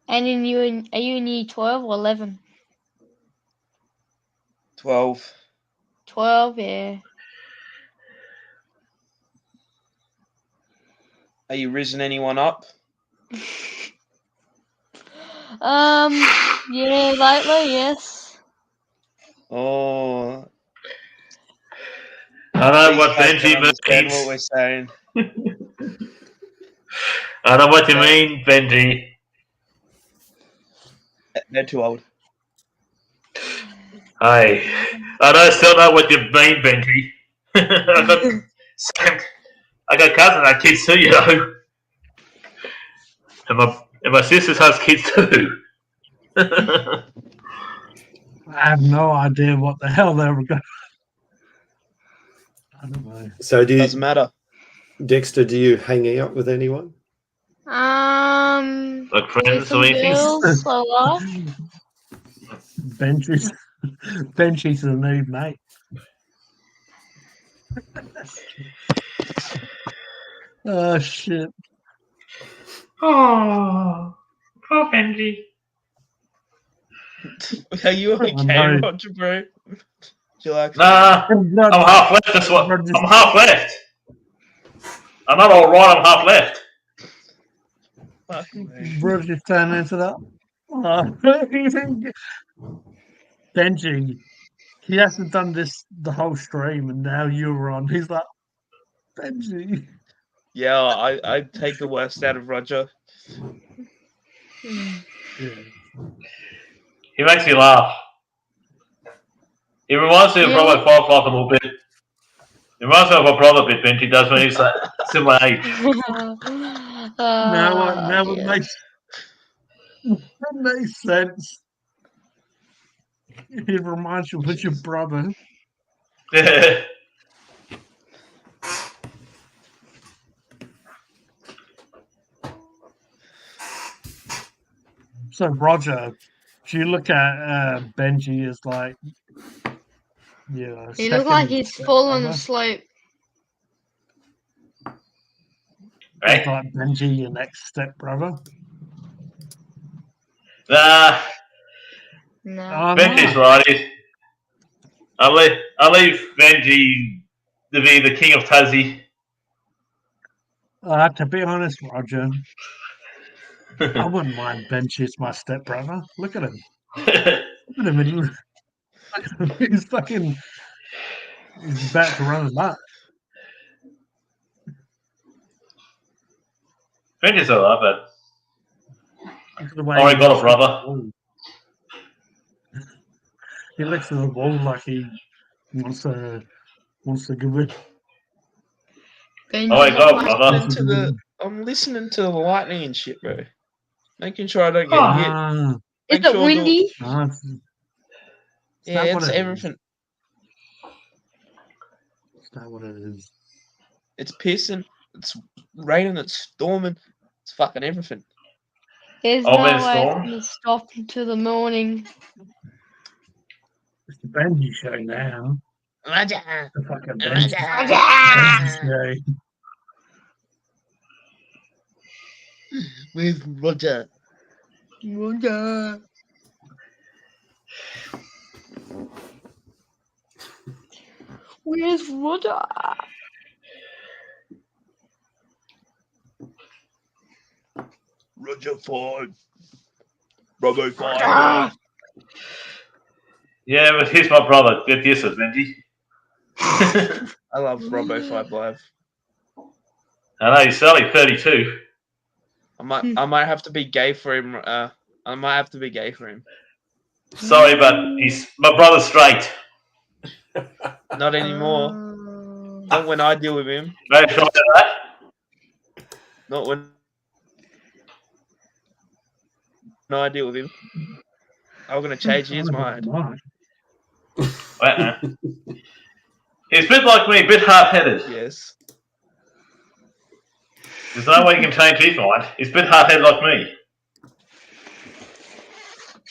And are you in year 12 or 11? 12. 12, yeah. Are you risen anyone up? Yeah, lately, yes. Oh, I know these what guys Benji don't understand what means. we're saying. I know what you Yeah. mean, Benji. They're too old. Hey, I still know what you mean, Benji. I got cousins that have kids too, you know. And my sisters has kids too. I have no idea what the hell they were going. I don't know. So Doesn't matter. Dexter, do you hang out with anyone? Like There's friends some or anything? girls I like. Benji's the new mate. Oh shit! Oh, poor Benji. Are you I okay, know. Roger, bro? Chillax. Nah, I'm half left. That's what. I'm half left. I'm not all right. I'm half left. Fucking me. Bro, just turn into that. Benji, he hasn't done this the whole stream, and now you're on. He's like, Benji. Yeah, I take the worst out of Roger. Yeah. He makes me laugh. He reminds me of Yeah. Bravo 5 a little bit. He reminds me of my brother a bit, Benji does when he's that similar age. Now it Yeah. makes sense. It reminds you of your brother. So Roger, do you look at Benji as like, yeah, He looks like he's fallen brother? asleep. Right? It's like Benji, your next step brother. Nah, No. Benji's right. I leave Benji to be the king of Tassie. To be honest, Roger, I wouldn't mind Benji as my step brother. Look at him. Look at him. Look at him. He's fucking. He's about to run amok. Benji's alright, but Look at the way I he got a looks at brother. the wall. He looks at the wall like he wants to give it. Oh, I got a brother. I'm listening to the lightning and shit, bro. Making sure I don't get hit. Ah, Is Make it sure windy? Yeah, it's everything. Is that what it is? It's pissing. It's raining. It's storming. It's fucking everything. There's Oh, no man, way storm? it's gonna stop until the morning. It's the Benji show now. Roger. The fucking Roger. Benji show. Where's Roger? Roger. Where's Roger? Roger 5. Bravo 5. Ah! Yeah, but he's my brother. Get used to it, Benji. I love Robo 5 Live. I know, he's only 32. I might have to be gay for him. I might have to be gay for him. Sorry, but he's my brother's straight. Not anymore. Not when I deal with him. Very sure of that. Not when I deal with him. I'm gonna change his mind. He's a bit like me, a bit hard-headed. Yes. There's no way you can change his mind. He's a bit hard-headed like me.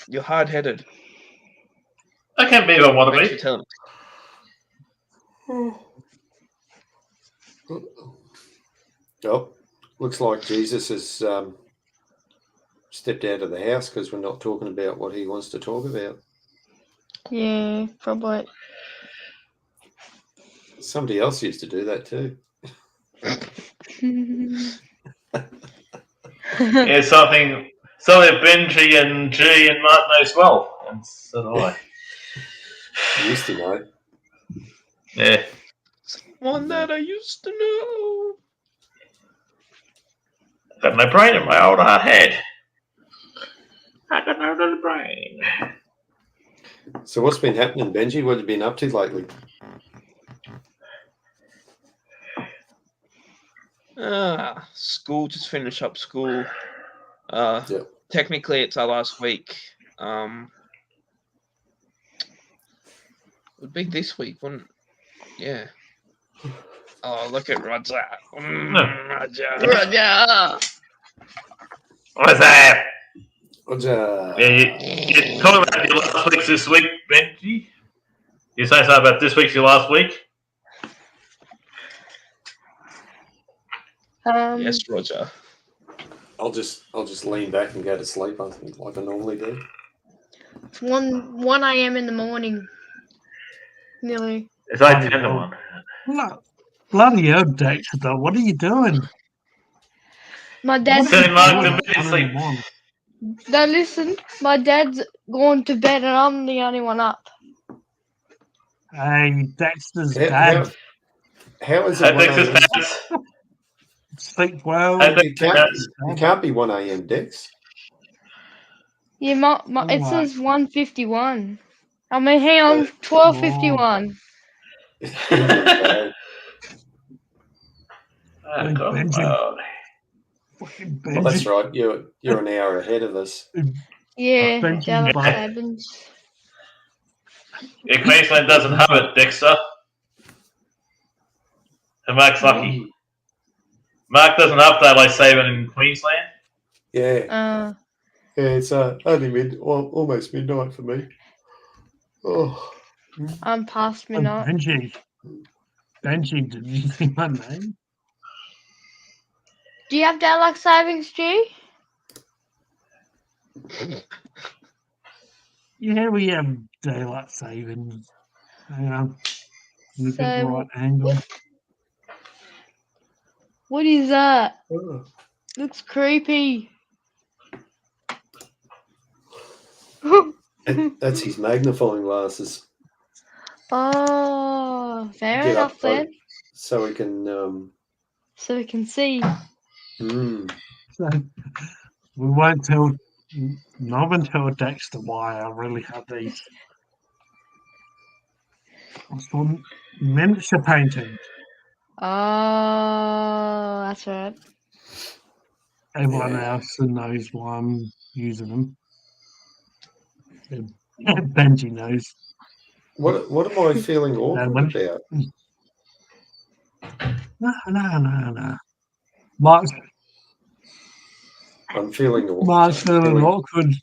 You're hard-headed. I can't be if I want to Thanks be. for telling me. Oh, looks like Jesus has stepped out of the house because we're not talking about what he wants to talk about. Yeah, probably. Somebody else used to do that too. Yeah, something that Benji and G and Mark knows well, and so do I. Used to know. Yeah. One that I used to know. Got no brain in my old hard head. I got no little brain. So what's been happening, Benji? What have you been up to lately? School, just finished up school. Yep. Technically it's our last week. Would be this week, wouldn't? Yeah. Oh, look at Roger. Roger. Roger. What's that? Roger. Yeah, you talking about your last week's this week, Benji? You say something about this week's your last week? Yes, Roger. I'll just lean back and go to sleep. I think, like I normally do. It's 1 a.m. in the morning. Nearly. It's 8:10 to 1. No, bloody hell, Dexter, what are you doing? My What dad's. are you Send Mark doing to bed, at sleep. 1 No, listen. My dad's gone to bed, and I'm the only one up. Hey, Dexter's How, dad. how is Hey, it 1 Texas a.m.? Pats. Sleep well. Hey, You can't be 1 a.m. Dex. Yeah, it Alright. says 1:51. I mean, hang on, 12:51. Okay. Oh, Hey, God, Benji. God. Fucking Well, that's Benji. right. You're an hour ahead of us. Yeah, Benji, Dallas bud. Sabins. Yeah, Queensland doesn't have it, Dexter. And Mark's lucky. Mark doesn't have daylight saving in Queensland. Yeah. Yeah, it's only almost midnight for me. Oh. I'm past Oh, midnight. Benji, did you see my name? Do you have daylight savings, G? Yeah, we have daylight savings. Hang on. Look at the So, right angle. what is that? Oh. Looks creepy. That's his magnifying glasses. Oh, fair Get enough up then. so we can. So we can see. So we won't tell, no one tell Dexter why I really have these. It's for miniature painting. Oh, that's right. Everyone Yeah. else knows why I'm using them. Benji knows. What am I feeling awkward when- about? No. Mark's I'm feeling awkward.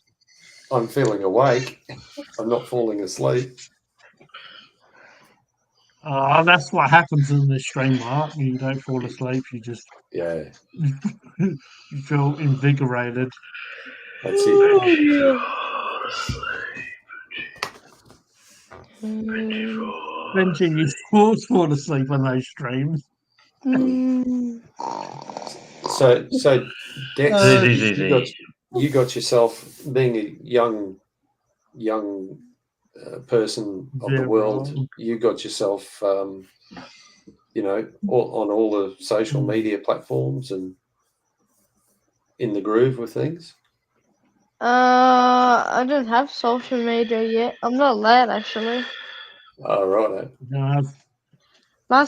I'm feeling awake. I'm not falling asleep. Oh, that's what happens in the stream, Mark. You don't fall asleep. You just Yeah, you feel invigorated. that's it. Benji, you always fall asleep on those streams. So Dex, Easy. you got yourself being a young person of the Yeah, world. right. You got yourself, on all the social media platforms and in the groove with things. I don't have social media yet. I'm not allowed actually. Oh, right. No, My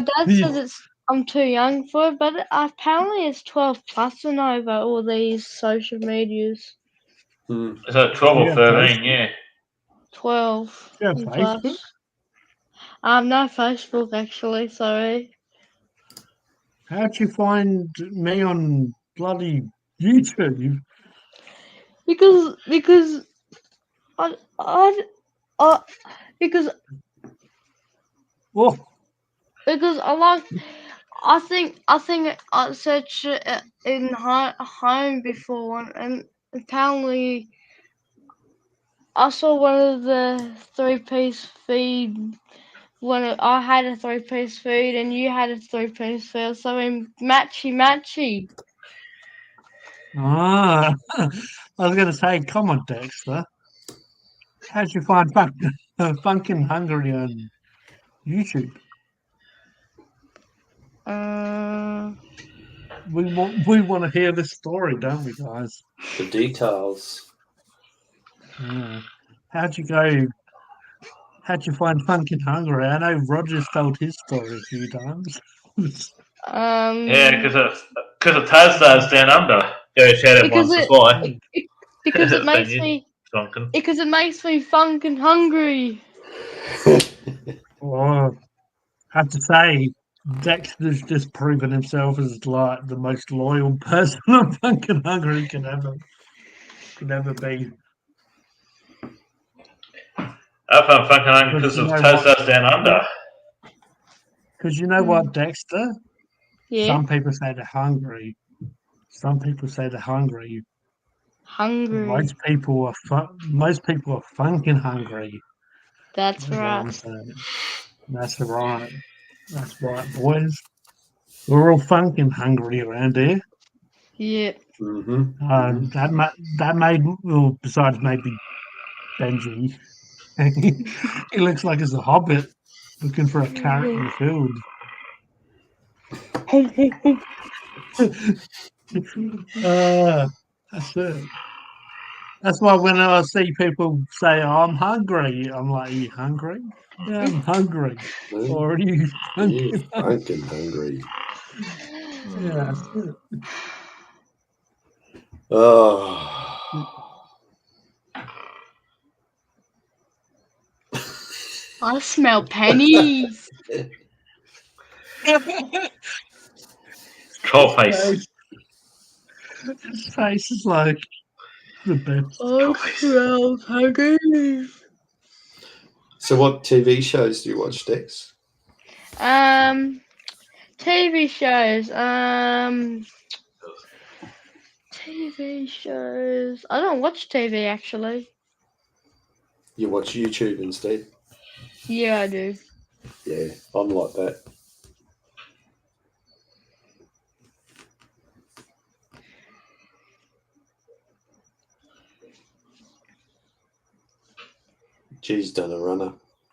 dad says I'm too young for it, but apparently it's 12 plus and over all these social medias. Is that 12 or Yeah, 13? Yeah. 12 Yeah, and Facebook? plus. No Facebook actually. Sorry. How'd you find me on bloody YouTube? Because Oh, because I think I searched it in home before and apparently I saw one of the 3-piece feed. I had a 3-piece feed and you had a 3-piece feed, so we matchy. Ah, I was going to say, come on, Dexter. How'd you find Funkin' Hungry on YouTube? We want to hear this story, don't we, guys? The details. Yeah. How'd you find Funkin' Hungry? I know Roger's told his story a few times. Yeah, because of Tasdaz Down Under. Go shout out Because once, that's it- why. because it makes Thank you, me Duncan. funkin' hungry. Oh, I have to say, Dexter's just proven himself as like the most loyal person on Funkin' Hungry could ever be. I found Funkin' Hungry because You of know what? Tasdaz Down Under. Because you know what, Dexter? Yeah, Some people say they're hungry. Some people say they're hungry. hungry. Most people are funkin' hungry. That's That's what I'm right. saying. That's right. That's right, boys. We're all funkin' hungry around here. Yeah. Mm-hmm. That made, well, besides maybe Benji, he looks like he's a hobbit looking for a carrot in the field. That's it. That's why when I see people say, oh, I'm hungry, I'm like, are you hungry? Yeah, I'm hungry. Or are you You funkin' funkin' hungry. Yeah, that's it. Oh. I smell pennies. Troll face. His face is like the best. I smell pennies. So, what TV shows do you watch, Dex? TV shows. TV shows. I don't watch TV actually. You watch YouTube instead? Yeah, I do. Yeah, I'm like that. G's done a runner.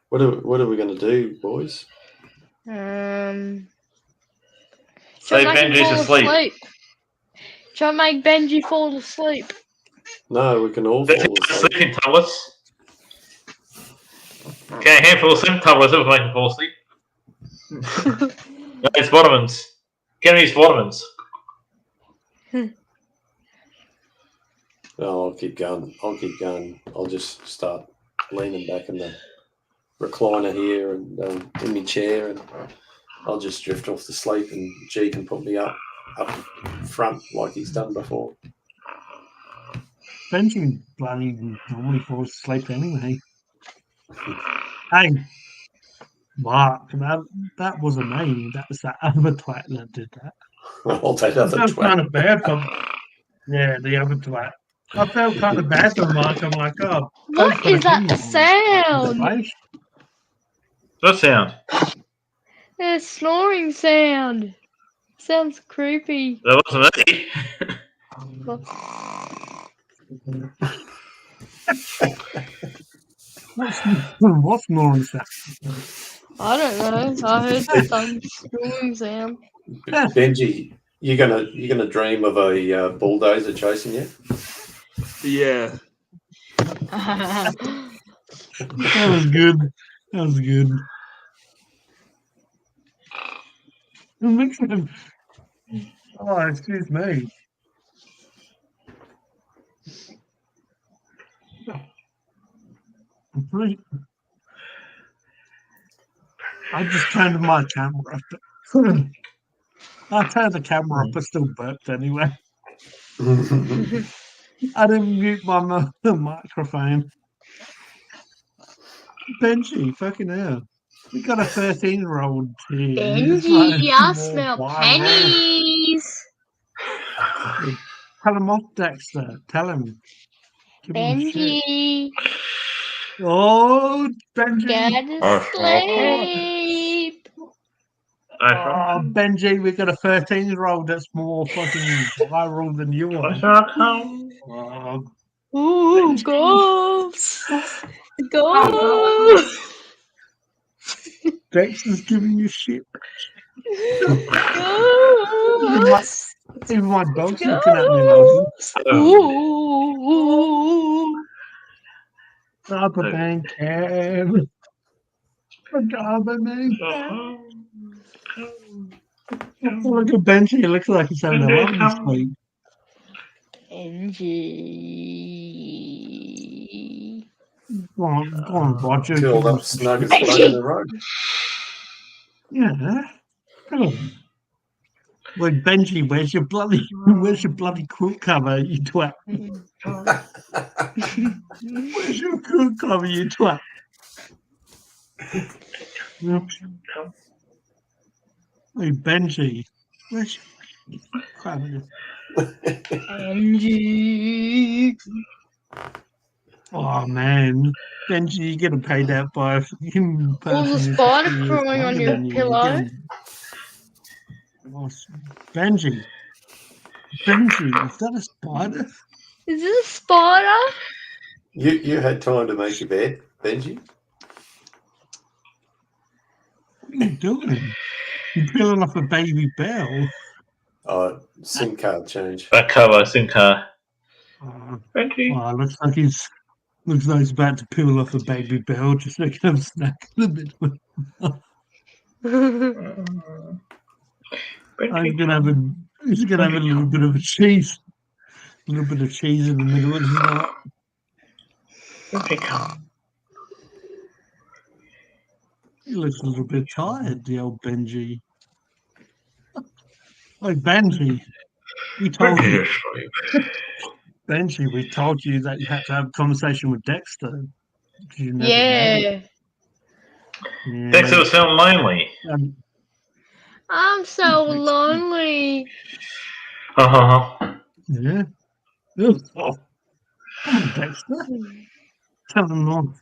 What are we going to do, boys? Say Try to make him Benji's fall asleep. Try to make Benji fall asleep. No, we can all fall Benji's asleep. sleeping tablets. Okay, a handful of sleeping tablets if we make him fall asleep. No, it's vitamins. Can we use vitamins? Oh, I'll keep going. I'll just start leaning back in the recliner here and in my chair, and I'll just drift off to sleep, and G can put me up front like he's done before. Benji bloody normally falls asleep anyway. Hey, Mark, that wasn't me. That was that other twat that did that. I'll take other I felt kind twat. of bad for yeah, the other twat. I felt kind of bad for Mark. I'm like, oh, What is that sound? What sound? A snoring sound. Sounds creepy. That wasn't me. What's snoring sound? I don't know. I heard some snoring sound. Benji, you're gonna dream of a bulldozer chasing you. Yeah. That was good. That was good. It makes him. Oh, excuse me. I just turned my camera up. I turned the camera up, but still burped anyway. I didn't mute my microphone. Benji, fucking hell. We got a 13-year-old here. Benji, I smell pennies. Tell him off, Dexter. Tell him. Give him shit. Benji. Oh, Benji. Get to Oh, sleep. Oh, Benji, we got a 13-year-old that's more fucking viral than you are. Oh, Ooh, ghosts. Ghosts. Dexter's giving you shit. Ghosts. Even my dog's looking at me like, Ooh. Rubber man cam. Rubber man cam. Look at Benji, it looks like he's having a lovely sleep. Benji. Go on, Roger. Curled give him up some snug as shit. a bug in the rug. Yeah. Come on. Wait, Benji, where's your bloody quilt cover, you twat? Where's your quilt cover, you twat? Hey, Benji, where's your quilt cover? Benji. Oh man, Benji, you're getting paid out by a fucking person. Was a who's spider 50 years crawling on younger your than you. pillow? You're getting- Oh, Benji, is that a spider? Is this a spider? You had time to make your bed, Benji? What are you doing? You're peeling off a baby bell. SIM card change. Back cover, SIM card. Benji. Well, looks like he's about to peel off a baby bell just so he can have a snack in a bit. He's gonna have a little bit of cheese in the middle of the night. He looks a little bit tired, the old Benji. Like Benji, we told you, Benji, we told you that you had to have a conversation with Dexter. You never did. Yeah. Dexter was feeling lonely. I'm so lonely. Yeah. Oh, come on, Dexter. Tell him off.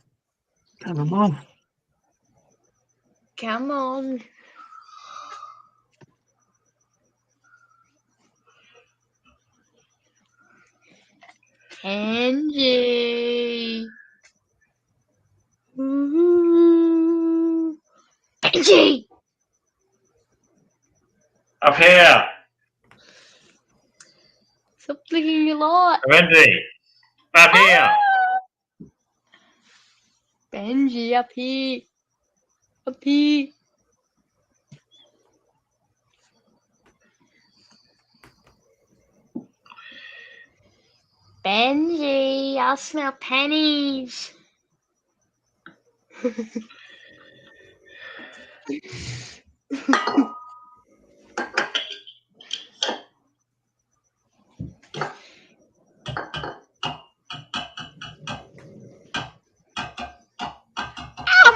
Tell him off. Come on. Benji. Ooh. Benji. Up here, Stop licking your light. Benji. Up here. Benji, up here. Up here. Benji, I smell pennies.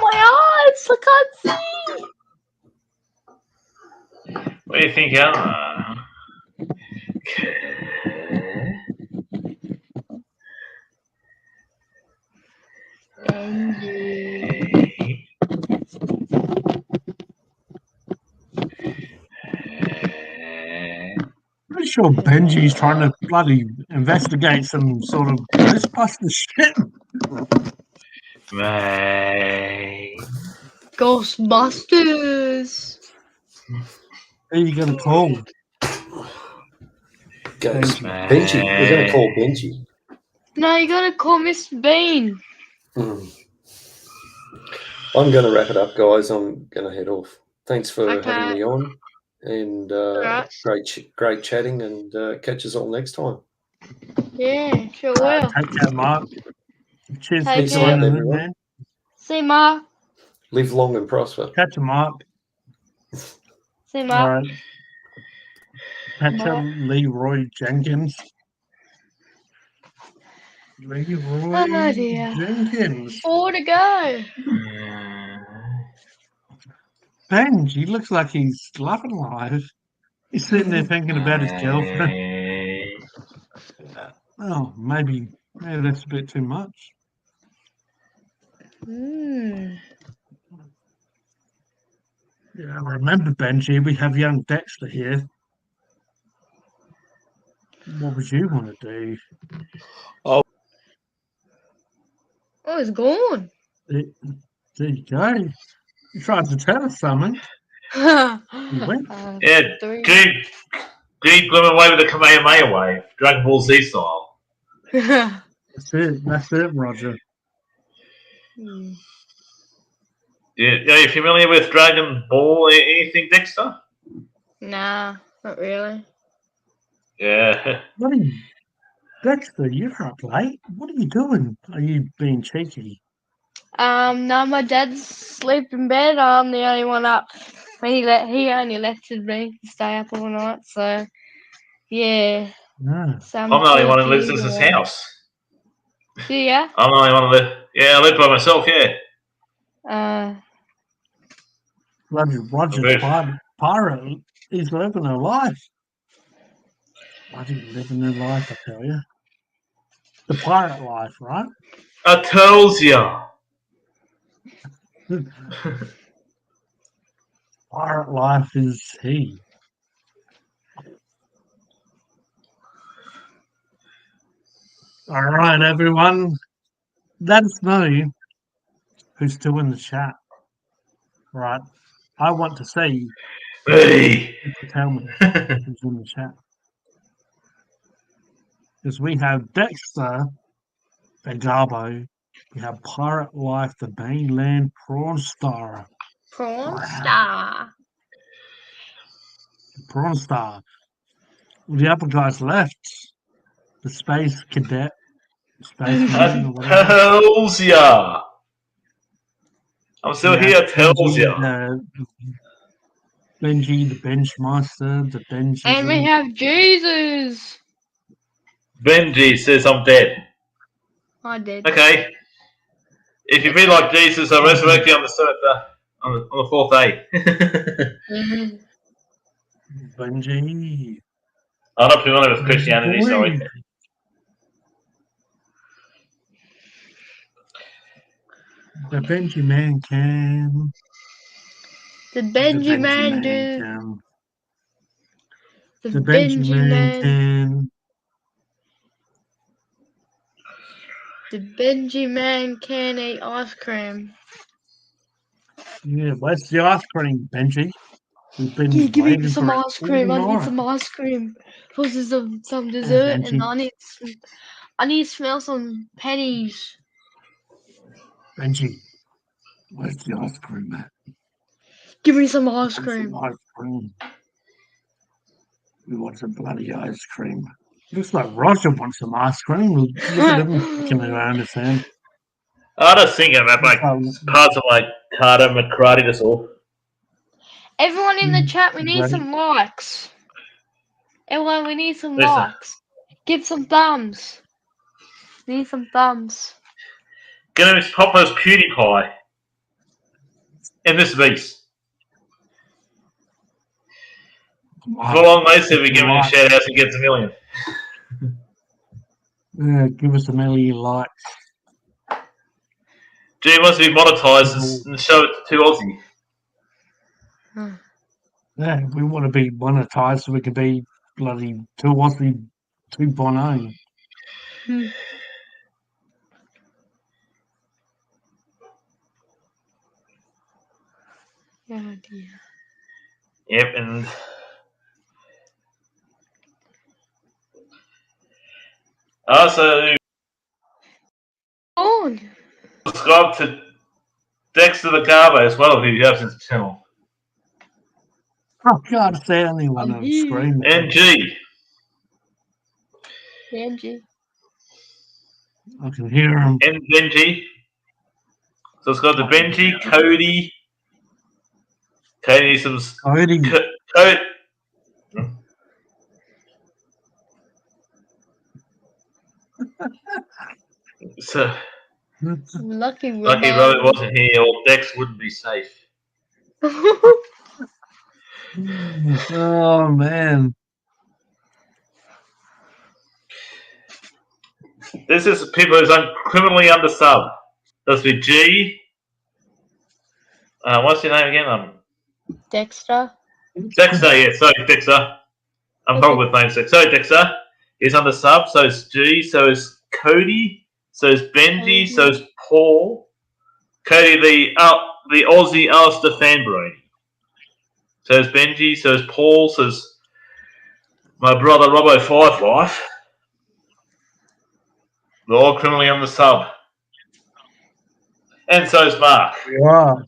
My eyes! I can't see! What do you think, Benji. Pretty sure Benji's trying to bloody investigate some sort of Ghostbuster shit. Ghostbusters! Who are you gonna call? Benji. We're going to call Benji. No, you gotta call Mr. Bean. I'm going to wrap it up, guys. I'm going to head off. Thanks for Okay. having me on, and Alright. great chatting. And catch us all next time. Yeah, sure will. Take care, Mark. Cheers for Take care. joining in, everyone. man. See you, Mark. Live long and prosper. Catch you, Mark. See you, All Mark. right. Catch you, Leroy Jenkins. Leroy Oh, dear. Jenkins. 4 to go. Benji looks like he's loving life. He's sitting there thinking about his girlfriend. Oh, maybe that's a bit too much. Mm. Yeah, remember, Benji, we have young Dexter here. What would you want to do? Oh, it's gone. There you go. You tried to tell us something. You went. Yeah, Three. G blew away with the Kamehameha wave, Dragon Ball Z style. That's it. That's it, Roger. Hmm. Yeah, are you familiar with Dragon Ball? Anything, Dexter? Nah, not really. Yeah. What are you, Dexter? You're up late. What are you doing? Are you being cheeky? No, my dad's asleep in bed. I'm the only one up. He only lectured me to stay up all night. So yeah, No. so I'm the only one who lives in cheeky this or- house. Do ya? I'm the only one who live. Yeah, I live by myself, yeah. Roger's Good. pirate. He's living a life. Bloody living a life, I tell you. The pirate life, right? I tells ya. Pirate life is he. All right, everyone. Let us know who's still in the chat. Right. I want to see Hey. you to tell me who's in the chat. Because we have Dexter, Garbo, we have Pirate Life, the Mainland Prawn Star. Prawn Wow. Star. Prawn Star. The other guys left. The Space Cadet, Spaceman, or I whatever. tells ya. I'm still Yeah, here, tells Benji, ya. Benji, the Benchmaster, the Benji. And we have Jesus. Benji says I'm dead. I did. Okay. If you be like Jesus, I'll resurrect you on the fourth day. Mhm. Benji. I'm not familiar with Christianity, sorry. The Benji Man can. The Benji Man can. do. The Benji Man can. The Benji Man can eat ice cream. Yeah, where's the ice cream, Benji? We've been Yeah, give me waiting some for it ice cream. I all need night. some ice cream. Plus there's some dessert, and Benji. I need to smell some pennies. Benji, where's the ice cream at? Give me some ice Some cream. ice cream. We want some bloody ice cream. Looks like Roger wants some ice cream. Look at him sticking around his hand. I was thinking about like parts of like Carter McCarty this all. Everyone in the chat, we need Right. some likes. Everyone, we need some Listen. likes. Give some thumbs. We need some thumbs. Get him his Popo's PewDiePie. In this beast. For long may said we give him a shout out and gets a million. Yeah, give us a million likes. G wants to be monetized and show it to Aussie. Yeah, we want to be monetized so we can be bloody 2 Aussie 2.0. Oh dear. Yep, and also On. subscribe to Dexter the Garbo as well if you have his channel. Oh God, it's the only one I'm on the here. screen. NG. Benji. I can hear him. And Benji. Subscribe to Benji, Cody. Cody needs some. Cody. Cody. So, Lucky lucky Robert wasn't here, or Dex wouldn't be safe. Oh man. This is people who's criminally undersub. That's with G. What's your name again? Dexter. Dexter, yeah, sorry, Dexter. I'm Okay. horrible with names. So Dexter is on the sub, so is G, so is Cody, so is Benji, so is Paul. Cody, the Aussie Alistair Fanbury. So is Benji, so is Paul, so is my brother Robbo Firefly. They're all criminally on the sub. And so is Mark. Wow.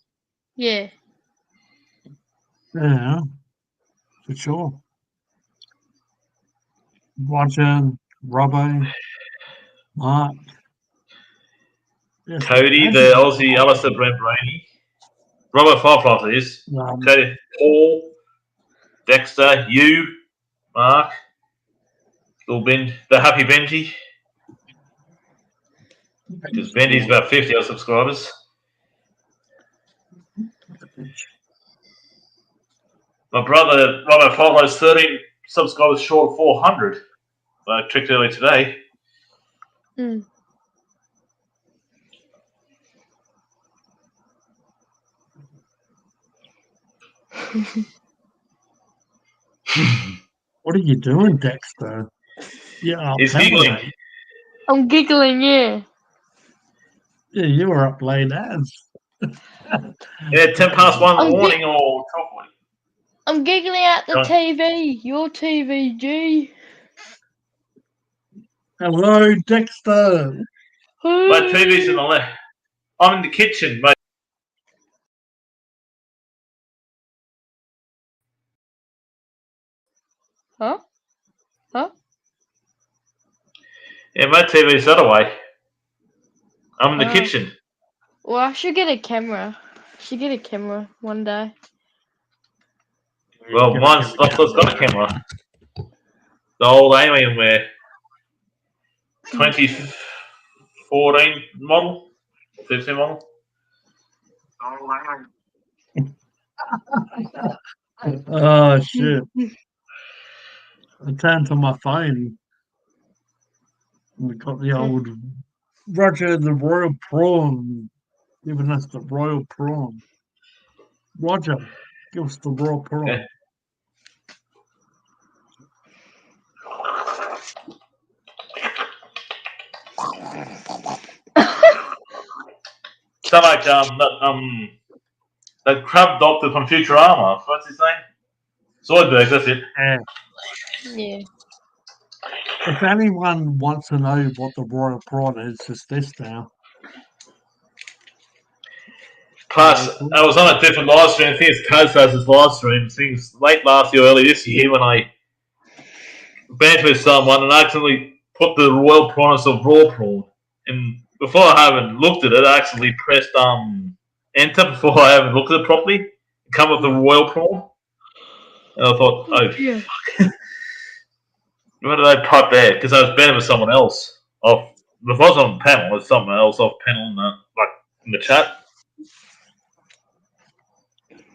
Yeah. Yeah, for sure. Roger, Robbo, Mark. Yes, Cody, the Aussie Alistair Fanbury. Robbo Firefly is. Cody, Paul, Dexter, you, Mark, little Ben, the Happy Benji. Because Benji's about 50 odd subscribers. My brother, Robert Follow, is 13 subscribers short of 400. I tricked early today. Mm. What are you doing, Dexter? Yeah, He's giggling. I'm giggling, yeah. Yeah, you were up late as. Yeah, 10 past 1 in I'm the morning or 12:40. I'm giggling at the Go on. TV. Your TV, G. Hello, Dexter. My TV's in the left. I'm in the kitchen, mate. Huh? Huh? Yeah, my TV's that way. I'm in the Oh. kitchen. Well, I should get a camera. I should get a camera one day. Well, mine's got a camera. The old Alienware 2014 model, 15 model. Oh, shit. I turned to my phone. We got the old Roger the Royal Prawn giving us the Royal Prawn. Roger, give us the Royal Prawn. Yeah. So like that crab doctor from Futurama. What's his name? Zoidberg. That's it. Yeah. If anyone wants to know what the Royal Prawn is, it's this now. Plus, I was on a different live stream. I think it's Kazaz's live stream. Things late last year, early this year, when I bantered with someone and accidentally put the royal prawn as a raw prawn. And before I even looked at it, I actually pressed enter before I even looked at it properly. It come with the royal prawn. And I thought, oh, Yeah. where did I type there? Because I was bantered with someone else. Off, if I was on the panel, it was someone else off panel in the chat.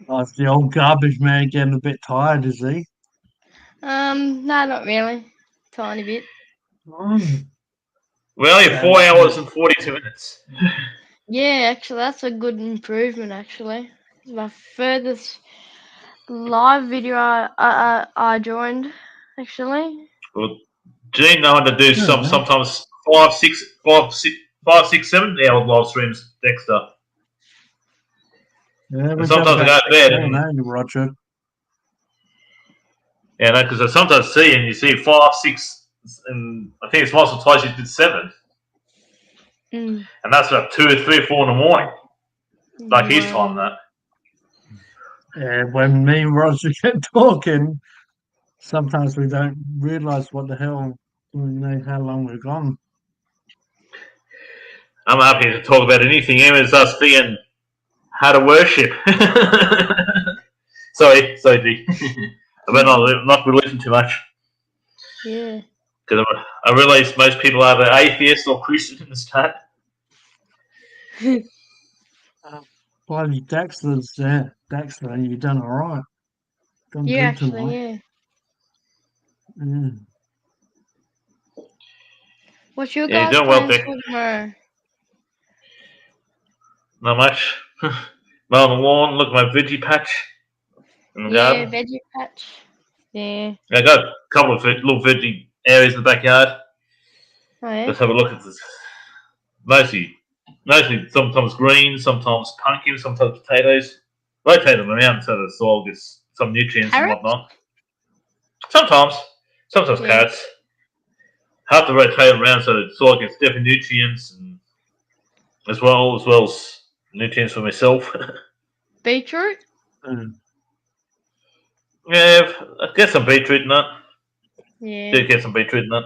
Oh, it's the old garbage man getting a bit tired, is he? No, not really. Tiny bit. Mm. We're only 4 hours and 42 minutes. Yeah, actually, that's a good improvement. Actually, it's my furthest live video I joined. Actually. Well, Gene knowing to do sometimes 5, 6, 7 hour live streams, Dexter. Yeah, And sometimes I go to bed and Roger. yeah, no, because I sometimes see and you see 5, 6, and I think it's once or twice you did 7, Mm. and that's about 2 or 3 or 4 in the morning. Like his time, Wow. that. Yeah, when me and Roger get talking, sometimes we don't realise what the hell, how long we're gone. I'm happy to talk about anything, even as us being how to worship. sorry, G. I better not religion too much. Yeah. Because I realise most people are either atheist or Christian in this chat. Bloody Dexter's there. Dexter, you've done all right. Done Yeah, good tonight. actually, yeah. Yeah. What's your Yeah, you're guys' doing well, plans Dick. for tomorrow? Not much. Mow the lawn, look at my veggie patch in the Yeah, garden. veggie patch. Yeah. I got a couple of little veggie areas in the backyard. Oh yeah. Let's have a look at this. Mostly sometimes greens, sometimes pumpkins, sometimes potatoes. Rotate them around so the soil gets some nutrients Carrots? and whatnot. Sometimes Yeah. carrots. Have to rotate them around so the soil gets different nutrients and as well as nutrients for myself. Beetroot? Yeah, I get some beetroot in that. Yeah. Did get some beetroot in that.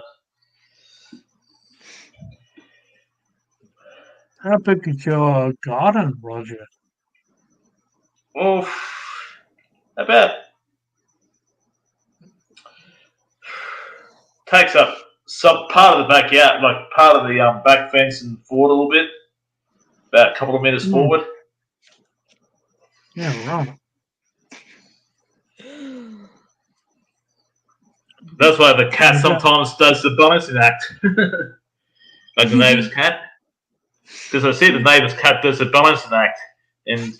How big is your garden, Roger? Oh, about takes up some part of the backyard, like part of the back fence and forward a little bit, about a couple of meters forward. Yeah, right. That's why the cat Yeah. sometimes does the balancing act, like the neighbour's cat. Because I see the neighbour's cat does the balancing act, and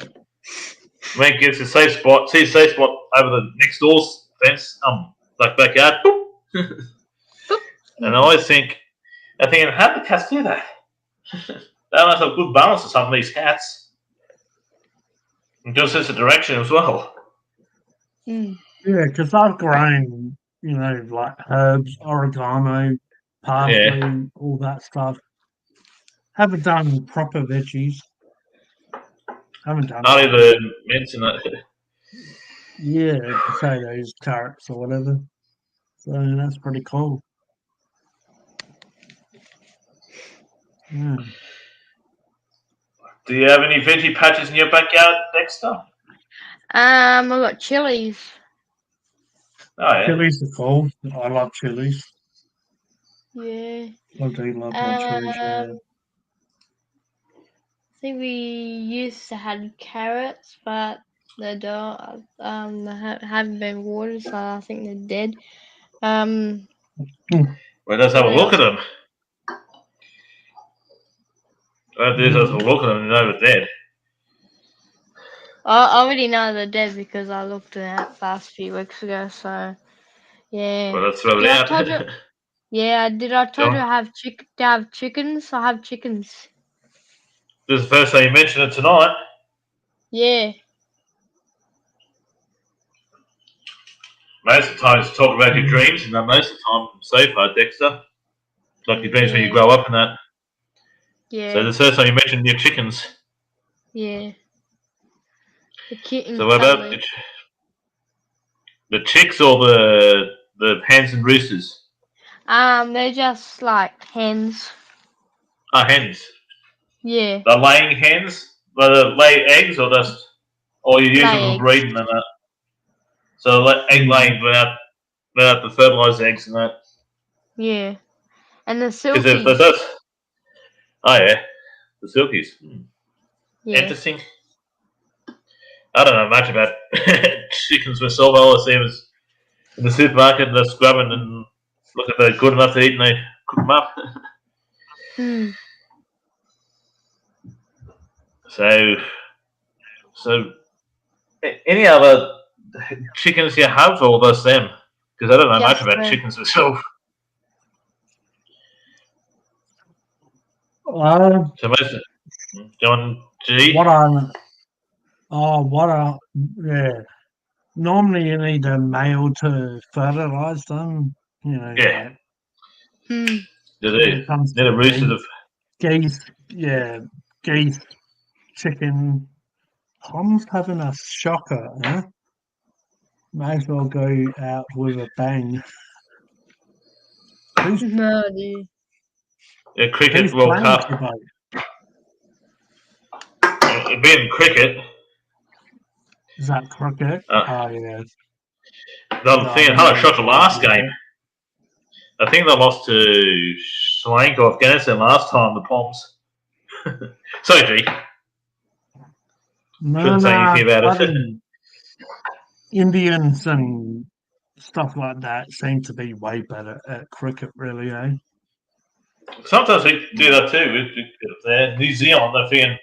when it gets a safe spot, sees a safe spot over the next door's fence, like backyard, boop. And I always think, how do the cats do that? They must have good balance of some of these cats. And good sense of direction as well. Mm. Yeah, because I've grown, like herbs, oregano, parsley, all that stuff. Haven't done proper veggies. Haven't done Not even mention it. Yeah, potatoes, carrots, or whatever. So that's pretty cool. Yeah. Do you have any veggie patches in your backyard, Dexter? I got chilies. Oh yeah. Chilies are cool. I love chilies. Yeah. I do love my chilies. Yeah. I think we used to have carrots, but they don't. They haven't been watered, so I think they're dead. Well, let's have a What look at else? them. Let's have a look at them and know they're dead. I already know they're dead because I looked at it last few weeks ago. So yeah. Well, let's throw it Did I out. told you? Yeah. Did I told you Go I have chickens? I have chickens. This is the first time you mentioned it tonight. Yeah. Most of the time, it's talk about your dreams, and most of the time, so far, Dexter, like your dreams when you grow up and that. Yeah. So the first time you mentioned your chickens. Yeah. The kittens. So what about the chicks or the hens and roosters? They're just like hens. Hens. Yeah. The laying hens, they lay eggs or you use Lay them for eggs. breeding and that. So egg laying without the fertilized eggs and that. Yeah. And the Because if silkies. they does, the silkies. Yeah. Interesting. I don't know much about chickens myself. All I see was in the supermarket, they're scrubbing and look if they're good enough to eat, and they cook them up. Hmm. So any other chickens you have, or just them? Because I don't know much Just about them. chickens myself. So most John G. Yeah. Normally you need a male to fertilize them. Yeah. Hmm. Do when they it comes need a to rooster to geese, geese, chicken. Tom's having a shocker, huh? May as well go out with a bang. Who's No, dude. cricket who's World playing Cup? today? Being cricket, Is that cricket? Oh yeah. the thing had a shocker last game. I think they lost to Sri Lanka or Afghanistan last time, the Poms. Sorry, G. No, Couldn't say anything about it. Indians and stuff like that seem to be way better at cricket, really, eh? Sometimes we do that too. New Zealand, they're thinking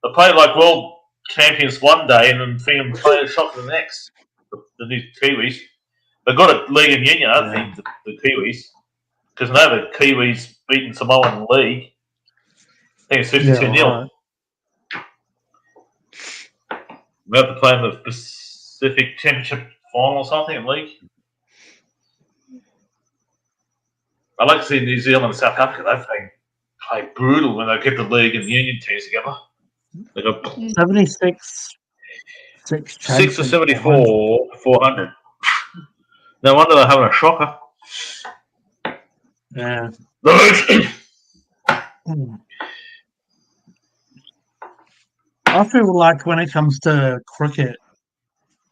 They play like world champions one day and then think them playing soccer the next. The new Kiwis. They've got a league and union, I think, the Kiwis. Because now the Kiwis beating Samoa in the league. I think it's 52-0. right. We have to play in the Pacific Championship final or something in league. I like to see New Zealand and South Africa. They've played brutal when they get the league and union teams together. They got 76. 6 to 74, 400. No wonder they're having a shocker. Yeah. I feel like when it comes to cricket,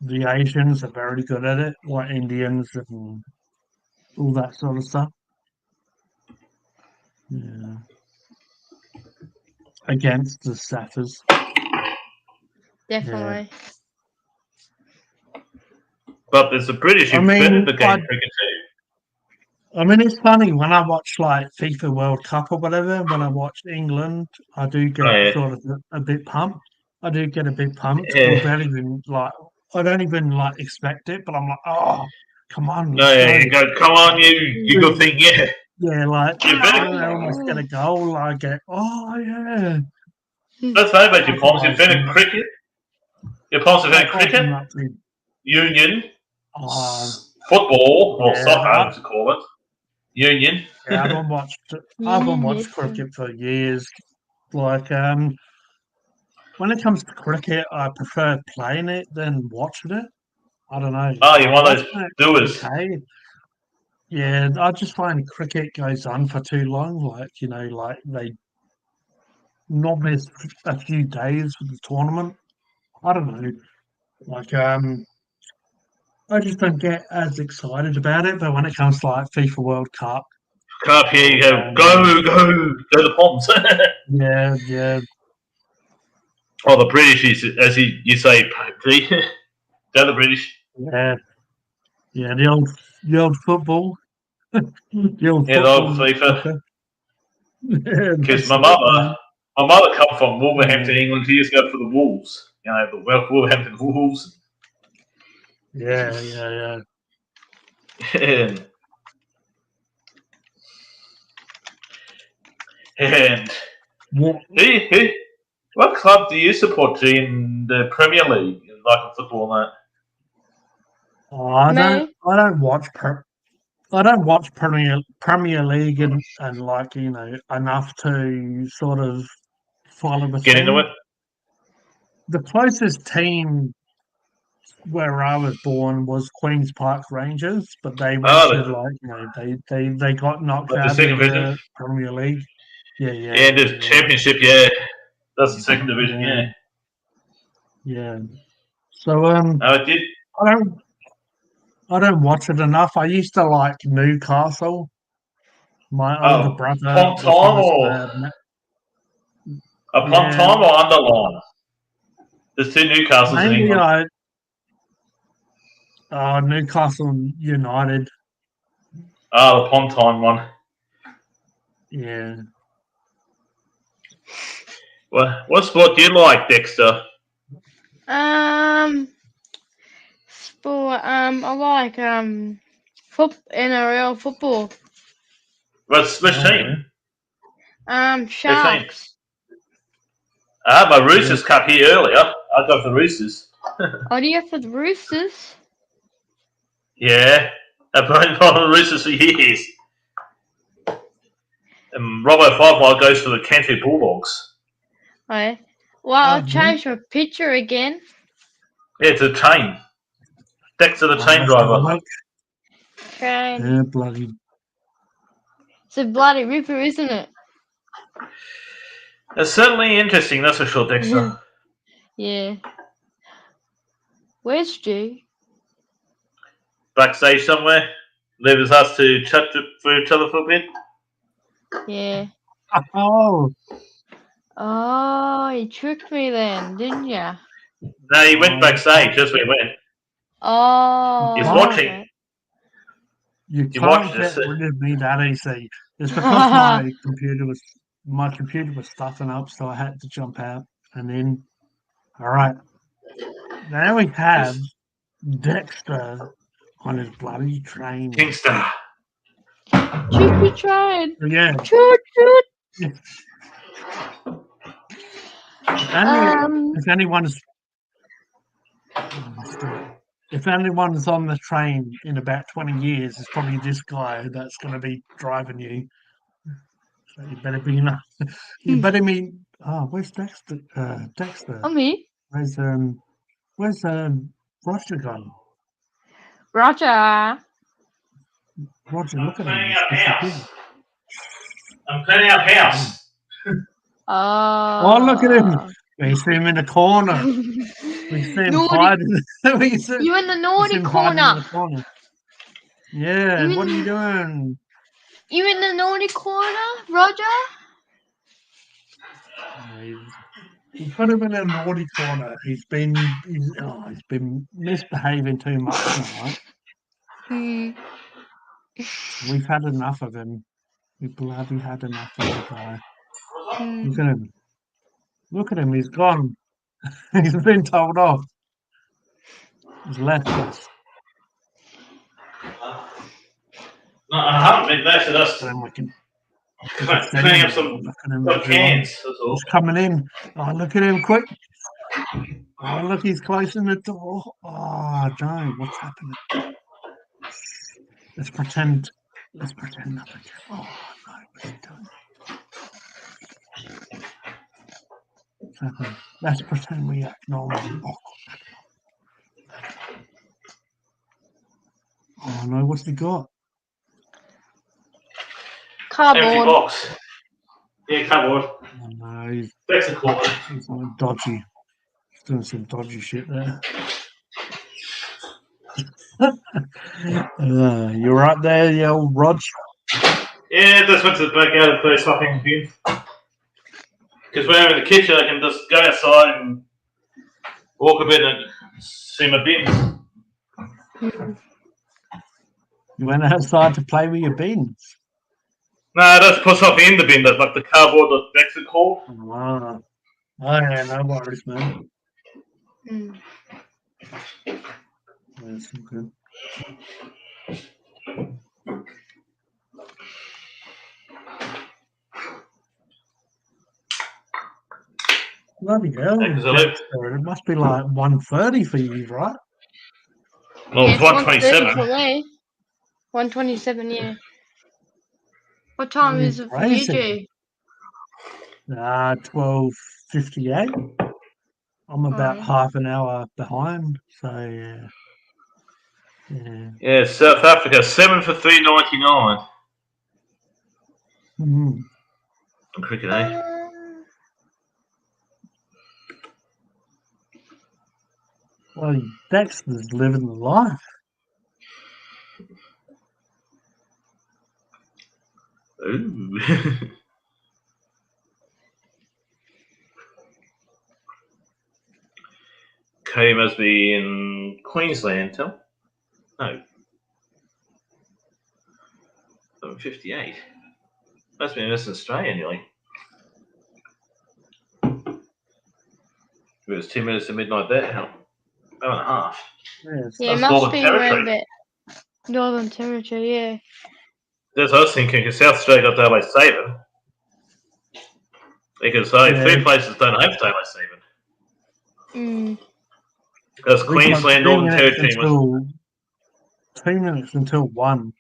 the Asians are very good at it, like Indians and all that sort of stuff. Yeah. Against the Saffers. Definitely. But there's the British who invented the game cricket too. I mean, it's funny when I watch like FIFA World Cup or whatever. When I watch England, I do get sort of a bit pumped. I do get a bit pumped. Yeah. I don't even like expect it, but I'm like, oh, come on. No, yeah, you go, come on, you good thing, yeah. Yeah, like You better- I almost get a goal. I get, oh yeah. That's funny about your palms. You invented cricket. Your palms invented cricket, union, football, or soccer, as you call it. Union. Yeah, I haven't watched cricket for years. Like, when it comes to cricket, I prefer playing it than watching it. I don't know. Oh, you're one of those doers. Okay. Yeah, I just find cricket goes on for too long. Like, you know, like they not miss a few days with the tournament. I don't know. Like, I just don't get as excited about it. But when it comes to like FIFA World Cup, Here you go. Go the Poms. yeah. Oh, the British, as you say, they're the British. Yeah, the old football. The old FIFA. Because my mother come from Wolverhampton, England. She used to go for the Wolves. You know, the Wolverhampton Wolves. Yeah. And what club do you support in the Premier League, like in football and that? Oh, I don't watch Premier League and like, you know, enough to sort of follow the Get into team. it. The closest team where I was born was Queens Park Rangers, but they went to like, you know, they got knocked out of the Premier League. Yeah, the Championship. Yeah, that's the second division. Yeah. So it did. I don't watch it enough. I used to like Newcastle. My older brother. Upon time or underline? There's two Newcastles in England. Newcastle United. The Pontine one. Yeah. What sport do you like, Dexter? Sport. I like NRL football. Which team? Sharks. I had my Roosters Cup here earlier. I go for the Roosters. Oh, do you go for the Roosters? Yeah, I've been for the Roosters for years. And Robbo 5 goes for the Canterbury Bulldogs. Oh, yeah. Well, I'll change my picture again. Yeah, it's a train. Dexter the train driver. Train. Yeah, bloody. It's a bloody ripper, isn't it? It's certainly interesting, that's for sure, Dexter. Yeah. Where's Stu? Backstage somewhere. Leaves us to chat for each other for a bit. Yeah. Oh, you tricked me then, didn't ya? No, he went backstage. That's where he went. Oh. He's watching. Okay. You can't get rid of me that easy. It's because my computer was stuffing up, so I had to jump out. And then, all right. Now we have Dexter on his bloody train. Kingster. Choo-choo train. Yeah. Choo-choo. If anyone's on the train in about 20 years, it's probably this guy that's going to be driving you. So you better be enough. You better be. Oh, where's Dexter? Dexter. I'm here. Where's Roger gone? Roger. Roger, look at him. Cleaning He's out house. disappeared. I'm cleaning out house. Oh, look at him. We see him in the corner. We see him Naughty. hiding. We see- You in the we naughty see him hiding in the corner. corner. Yeah, You what are in- you doing? You in the naughty corner, Roger? He's put him in a naughty corner. He's been misbehaving too much tonight. Hmm. We've had enough of him. We bloody had enough of the guy. Hmm. Look at him. Look at him. He's gone. He's been told off. He's left us. No, I haven't been there, so that's And we can cleaning up some look at him. cans. That's all. He's coming in. Oh, look at him, quick. Oh, look, he's closing the door. Oh, no, what's happening? Let's pretend nothing. Oh, no, what's he doing? What's happening? Let's pretend we act normal. Oh, no, what's he got? Empty Cardboard. box. Yeah, cardboard. Oh, no, he's That's a quarter. like dodgy. He's doing some dodgy shit there. You're right there, you old Rog. Yeah, just went to the back out of the fucking bin. Because when I'm in the kitchen, I can just go outside and walk a bit and see my bins. You went outside to play with your bins. No, that's put something in the bin, that's like the cardboard that Dexter called. Oh, yeah, no worries, man. Hmm. That's good. Bloody hell. Yeah, 'cause I live- It must be like 1:30 for you, right? Well, Yeah, it's 127. 1:30 for me. 1:27, yeah. What time is it for you, Crazy. G? 12:58. I'm about Oh. half an hour behind, so yeah. Yeah. Yeah, South Africa, 7 for 3.99. Mhm. On cricket, eh? Well, Dexter's living the life. Ooh. Cody must be in Queensland, tell? No. 7:58. Must be in Western Australia, nearly. It was 2 minutes to midnight there, hell. Hour and a half. Yes. Yeah, it That's must Northern be Territory. around that Northern Territory, yeah. That's what I was thinking, because South Australia got daylight saving. Because Yeah. 3 places don't have daylight saving. Mm. That's We got Queensland, 2 Northern minutes Territory. until 2 minutes until 1.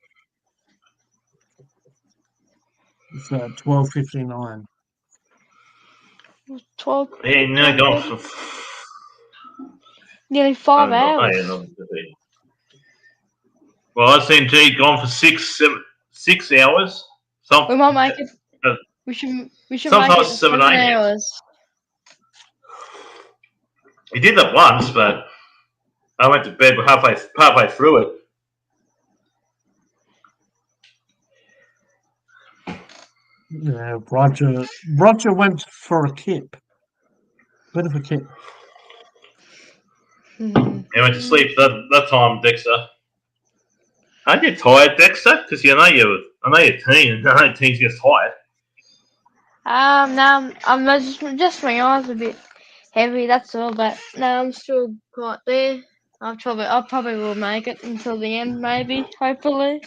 It's 12:59. 12, Yeah, no, gone for. nearly 5 Oh, hours. yeah, no, well, I've seen G gone for 6 hours. We might make it. Uh, We should make it sometimes 7 7, 8 hours. He did that once, but I went to bed halfway through it. Yeah, Roger went for a kip. Bit of a kip. Mhm. He went to sleep that time, Dexter. Aren't you tired, Dexter? Because I know you're teen, and I know teens get tired. No, I'm just my eyes a bit. heavy. That's all. But no, I'm still quite there. I probably will make it until the end, maybe, hopefully.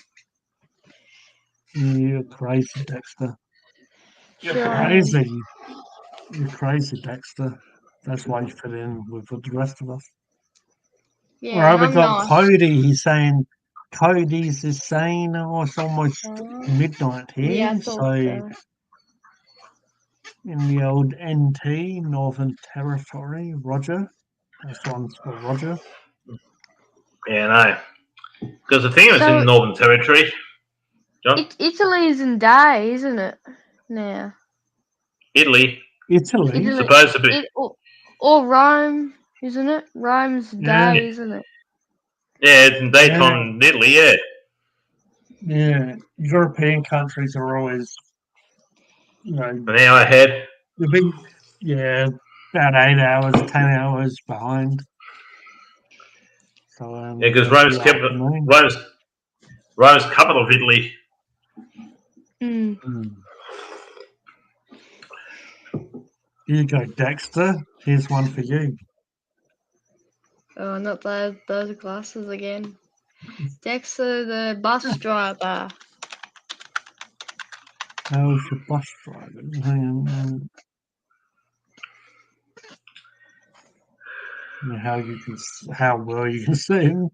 You're crazy, Dexter. You're Sure I am. crazy. You're crazy, Dexter. That's why you fit in with the rest of us. Yeah, All right, we I'm got nice. Cody. He's saying Cody's is saying, oh, it's almost midnight Yeah, I here. thought So so. in the old NT, Northern Territory, Roger. This one's for Roger. Yeah, no. Because the thing is So- in Northern Territory, John, Italy's in day, isn't it? Now. Italy, Italy. supposed to be. Or Rome, isn't it? Rome's Yeah. day, isn't it? Yeah, it's in daytime in Italy, yeah. Yeah. European countries are always, you know, An hour ahead. the big, yeah, about 8 hours, 10 hours behind. So, Yeah, because that's Rome's the capital, afternoon. Rome's capital of Italy. Mm. Here you go, Dexter. Here's one for you. Oh, not those glasses again. Dexter, the bus driver. How's your bus driving? Hang on. How well you can see him.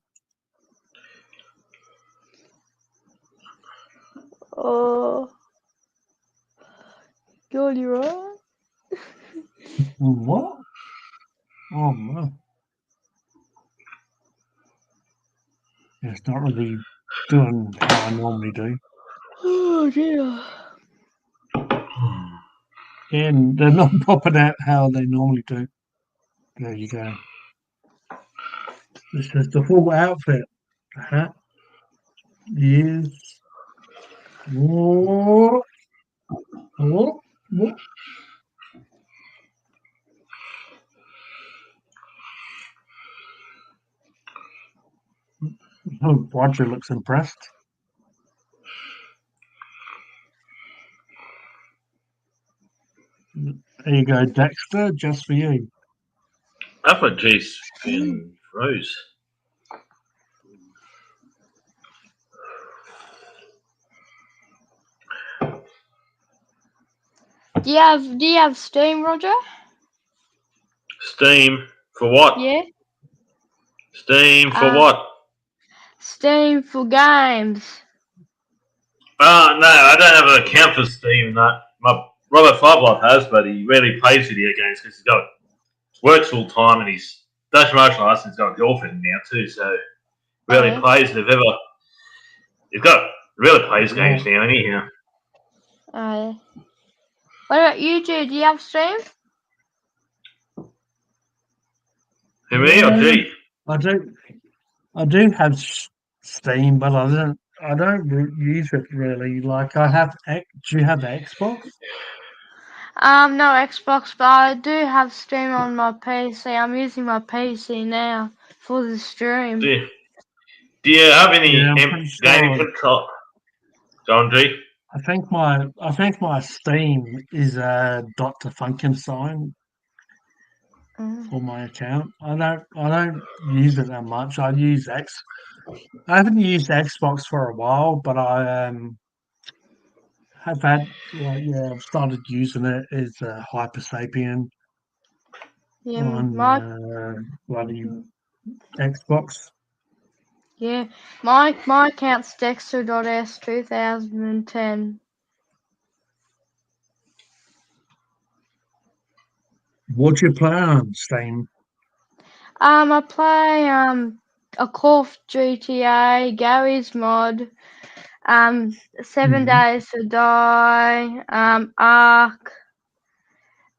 Oh, God, you're right. What? Oh no. Yeah, it's not really doing how I normally do. Oh dear. And they're not popping out how they normally do. There you go. This is the full outfit. The hat, the ears. Whoa. Whoa. Whoa. Oh, Roger looks impressed. There you go, Dexter, just for you. I thought G's been froze. Do you have Steam, Roger? Steam for what? Yeah. Steam for what? Steam for games. No, I don't have an account for Steam. That my Robert Fivelove has, but he rarely plays video games because works full time and he's Dutch martial arts and he's got a girlfriend now too, so rarely Okay. plays. If ever, really plays games now anyhow. What about you two? Do you have Steam? Who, me or G? I do have Steam, but I don't use it really. Like I have. Do you have Xbox? No Xbox, but I do have Steam on my PC. I'm using my PC now for the stream. Do you have any Yeah, I'm pretty gaming sure. control? Go on, G. I think my Steam is a Dr. Funkenstein for my account. I don't use it that much. I haven't used Xbox for a while, but I have had I've started using it as a Hyper Sapien Yeah, on bloody Xbox. yeah. My account's Dexter.s 2010. What do you play on Steam? I play a Call of GTA, Gary's Mod, 7 Days to Die, Ark,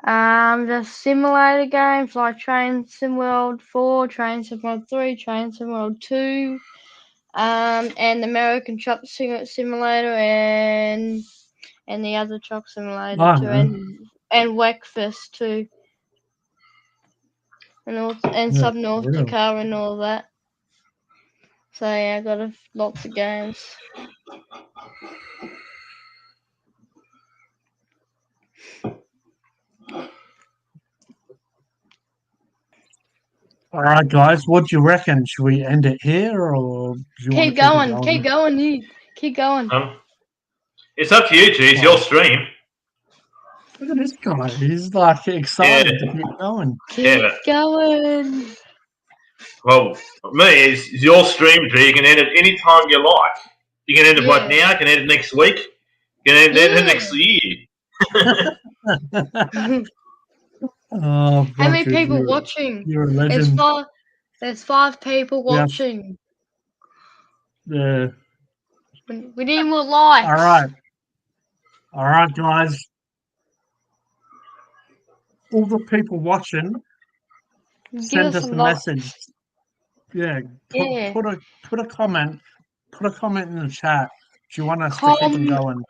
the simulator games like Train Sim World 4, Train Sim World 3, Train Sim World 2, and American Truck Simulator and the other truck simulator too, and Wreckfest too. And Subnautica and all that. So yeah, I got lots of games. All right, guys. What do you reckon? Should we end it here, or do you want to Keep going, it keep going, you. Keep going. It's up to you, G. It's your stream. Look at this guy. He's like excited to keep going. Keep Yeah. going. Well, me, it's your stream, G. You can end it any time you like. You can end it right Yeah. now. You can end it next week. You can end it Yeah. next year. Oh, How many Roger, people you're, watching? you're a There's legend. five. There's 5 people Yeah. watching. Yeah. We need more likes. All right, guys. All the people watching, Give send us some a likes. message. Yeah, Yeah. put a comment. Put a comment in the chat. Do you want us to keep it going?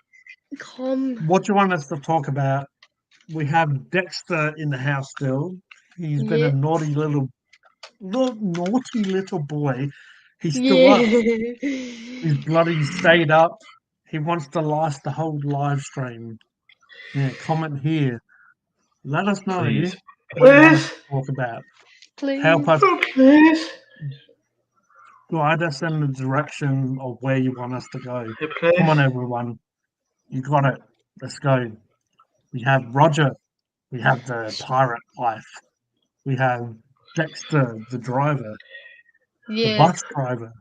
What do you want us to talk about? We have Dexter in the house still. He's been Yeah. a naughty little boy. He's still up. He's bloody stayed up. He wants to last the whole live stream. Yeah, comment here. Let us know Please. what you want us to talk about. Please. Help us, Please. guide us in the direction of where you want us to go. Please. Come on, everyone. You got it. Let's go. We have Roger. We have the pirate life. We have Dexter, the driver, the Yeah. bus driver.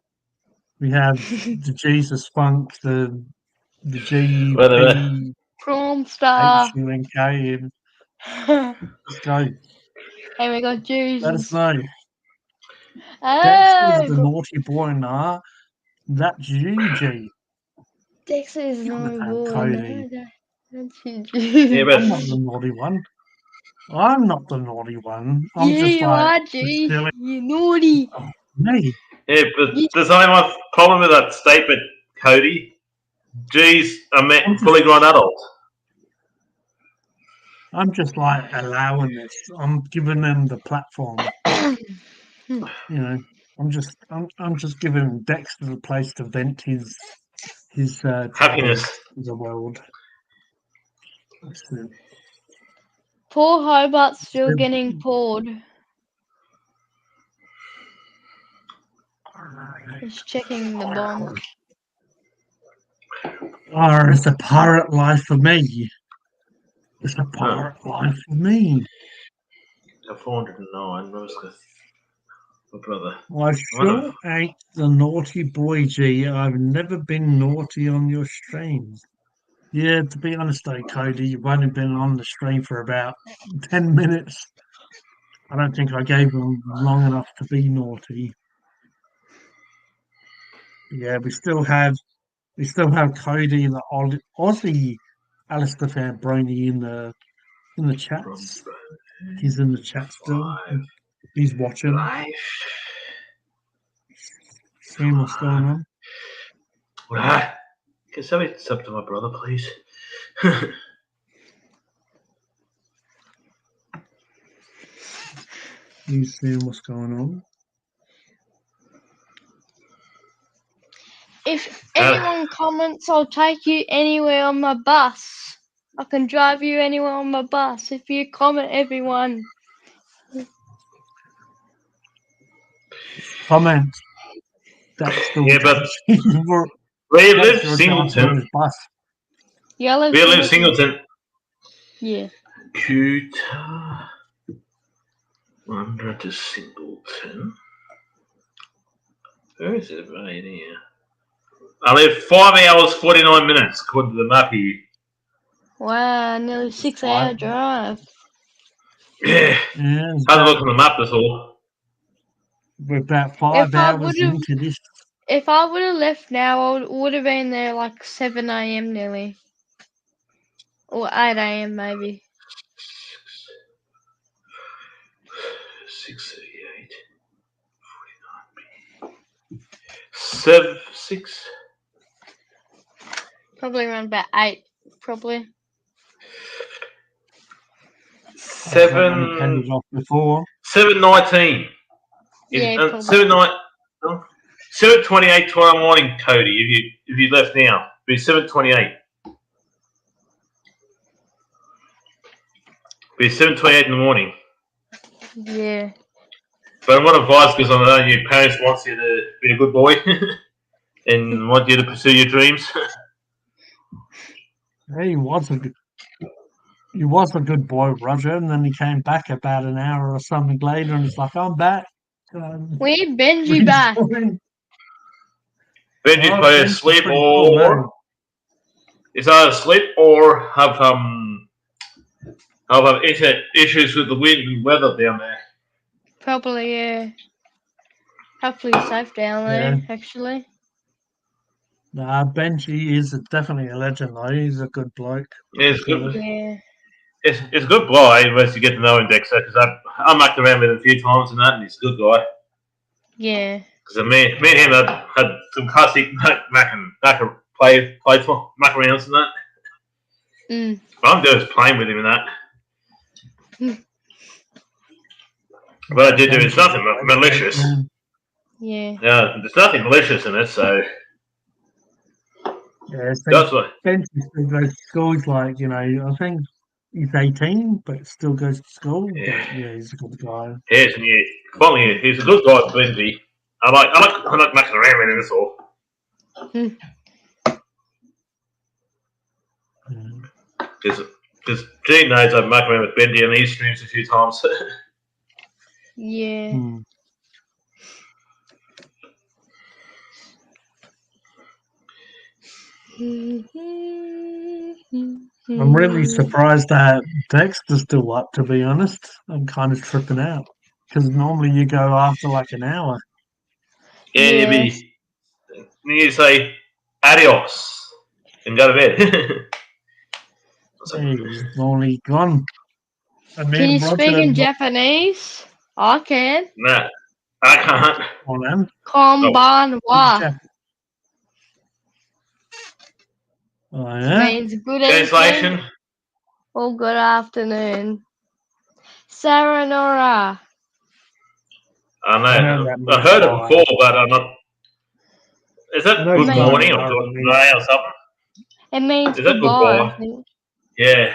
We have the Jesus Funk, the G Whatever. P Prom H star. U N K. Let's go. And we got Let us Jesus. know. Oh, Dexter's the naughty boy now. That's GG. Dexter is You no understand, boy. Cody. No, that's Yeah, I'm not but the naughty one. I'm not the naughty one. I'm Yeah, just you like are, the G. silly You naughty. me. yeah, but You- there's only one problem with that statement, Cody. G's a I'm just- fully grown adult. I'm just like allowing this. I'm giving them the platform. You know, I'm just giving Dexter the place to vent his Happiness. troubles in the world. That's it. Poor Hobart's still Yep. getting poured. He's checking the bomb. Oh, it's a pirate life for me. It's a pirate life for me. 409. Where was my brother? I sure ain't the naughty boy, G. I've never been naughty on your streams. Yeah, to be honest though, Cody, you've only been on the stream for about 10 minutes. I don't think I gave them long enough to be naughty. Yeah, we still have Cody, the Aussie Alistair Fambroni in the chats. He's in the chat still. He's watching. Seeing what's going on. Right. Can somebody sub to my brother, please? He's seeing what's going on. If anyone comments, I'll take you anywhere on my bus. I can drive you anywhere on my bus if you comment, everyone. Comment. That's the Yeah, but we live Singleton. Yeah, I live We live Singleton. Singleton. Yeah. Cuta. Under to Singleton. Where is it right here? I live 5 hours 49 minutes according to the map here. Wow, nearly 6-hour drive. Yeah. Yeah, Have a look on the map, that's all. we're about 5 hours into this. If I would have left now, I would have been there like 7 a.m. nearly. Or 8 a.m. maybe. 6:38. 49. 6. Probably around about 8. Probably. 7:19. Yeah, probably. 7:28 tomorrow morning, Cody. If you left now, it'd be 7:28. It'd be 7:28 in the morning. Yeah. But what advice? Because I know your parents want you to be a good boy and want you to pursue your dreams. He was a good boy, Roger, and then he came back about an hour or something later, and he's like, "I'm back." We need Benji back. Benji's Oh, probably Benji's asleep, pretty cool, man. or is either asleep or have internet issues with the wind and weather down there. Probably, yeah. Hopefully he's safe down there, Yeah. actually. Nah, Benji is definitely a legend, though. He's a good bloke. Yeah, it's good. Yeah. It's a good guy once you get to know him, Dexter. Because I mucked around with him a few times and that, and he's a good guy. Yeah. Because me and him had some classic muck arounds and that. Mm. But I'm just playing with him and that. But I did do it's nothing malicious. Yeah. Yeah, there's nothing malicious in it, so Yeah, that's what. Benji still goes to school. He's like, I think he's 18, but still goes to school. Yeah. But yeah, he's a good guy. Yes, and yeah, finally, he's a good guy, Benji. I like mucking around with him. That's all. Because Gene knows I've mucked around with Benji on these streams a few times. Yeah. Hmm. I'm really surprised that Dexter's still up, to be honest. I'm kind of tripping out. Because normally you go after like an hour. Yeah, Yes. you say adios and go to bed. Hey, he's only gone. And Can you then speak in Roger Japanese? I can. Nah, I can't. on him. Konbanwa Oh, yeah? means good Translation. evening or good afternoon. Sayonara. I I know know. that I means heard it bye. before, but I'm not. Is that I know good it's morning or bye, good I mean. day or something? It means Is that goodbye. goodbye? I think. Yeah.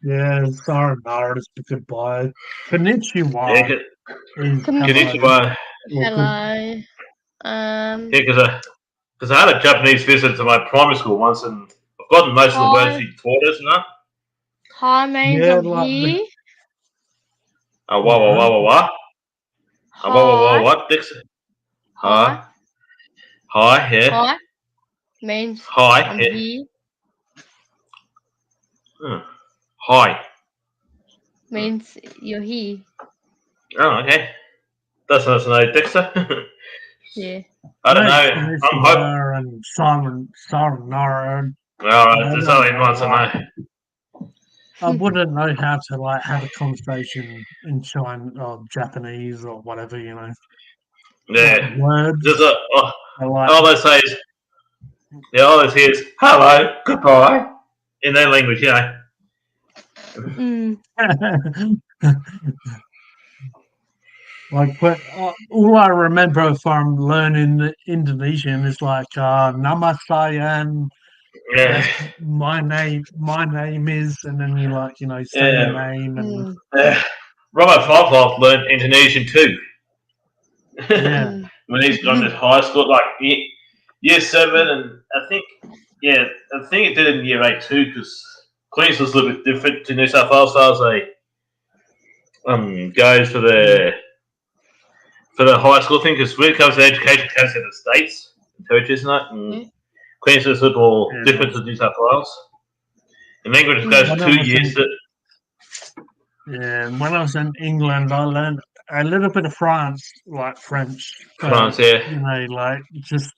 Yeah, sayonara is goodbye. Konnichiwa Yeah, is Konnichiwa. Well, good. Hello. Yeah, because I had a Japanese visit to my primary school once, and I've gotten most of the words Hi. she taught us and that. Hi means Yeah, I'm like here. What? Hi. What, Dixon? Hi. Hi, yeah. Hi means Hi, I'm yeah. here. Hi. Means you're here. Oh, okay. That's nice to know, Dexter. Yeah. I don't know. I'm hoping. Konnichiwa and sayonara. Alright, there's only one to know. I wouldn't know how to like have a conversation in China or Japanese or whatever, Yeah. Like words. Just are like, all they say is, all they say is hello, goodbye, in their language, Mm. like, but all I remember from learning Indonesian is like nama saya and Yeah. my name is, and then you like say your name and Robert Five learned Indonesian too. yeah. When he's gone to high school, like year 7, and I think it did in year 8 too, because Queensland's a little bit different to New South Wales. So they goes for the high school thing, because when it comes to education, it comes to the states and territories and that. And Queensland's a little different to New South Wales. And language goes 2 years. Yeah, when I was in England, I learned a little bit of French. France, yeah. Like just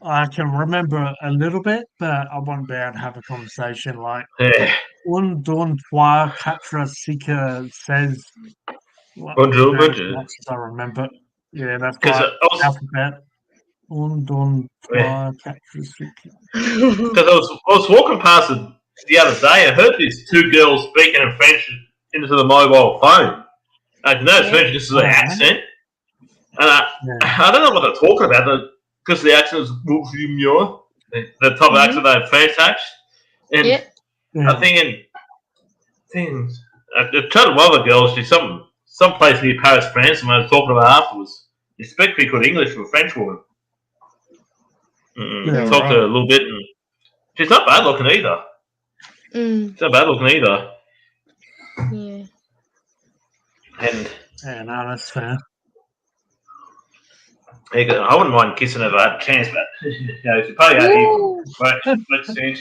I can remember a little bit, but I won't be able to have a conversation like Yeah. un, deux, trois, quatre, cinq says. Bonjour, As bonjour. much as I remember. Yeah, that's Because like alphabet. Un, deux, trois, quatre, cinq. Because I was walking past it the other day, I heard these 2 girls speaking in French into the mobile phone. I know it's French, this is an accent. And I don't know what they're talking about, because the accent is the type of accent they have French accent. And Yeah. I'm thinking, I tried one of the girls, she's some some place near Paris, France, and I was talking about afterwards. You speak pretty good English for a French woman. Yeah, Talked to her right. a little bit, and she's not bad looking either. Mm, She's not bad looking either. yeah. And Yeah, no, that's fair. I wouldn't mind kissing her if I had a chance, but you know, she probably had Ooh. much sense.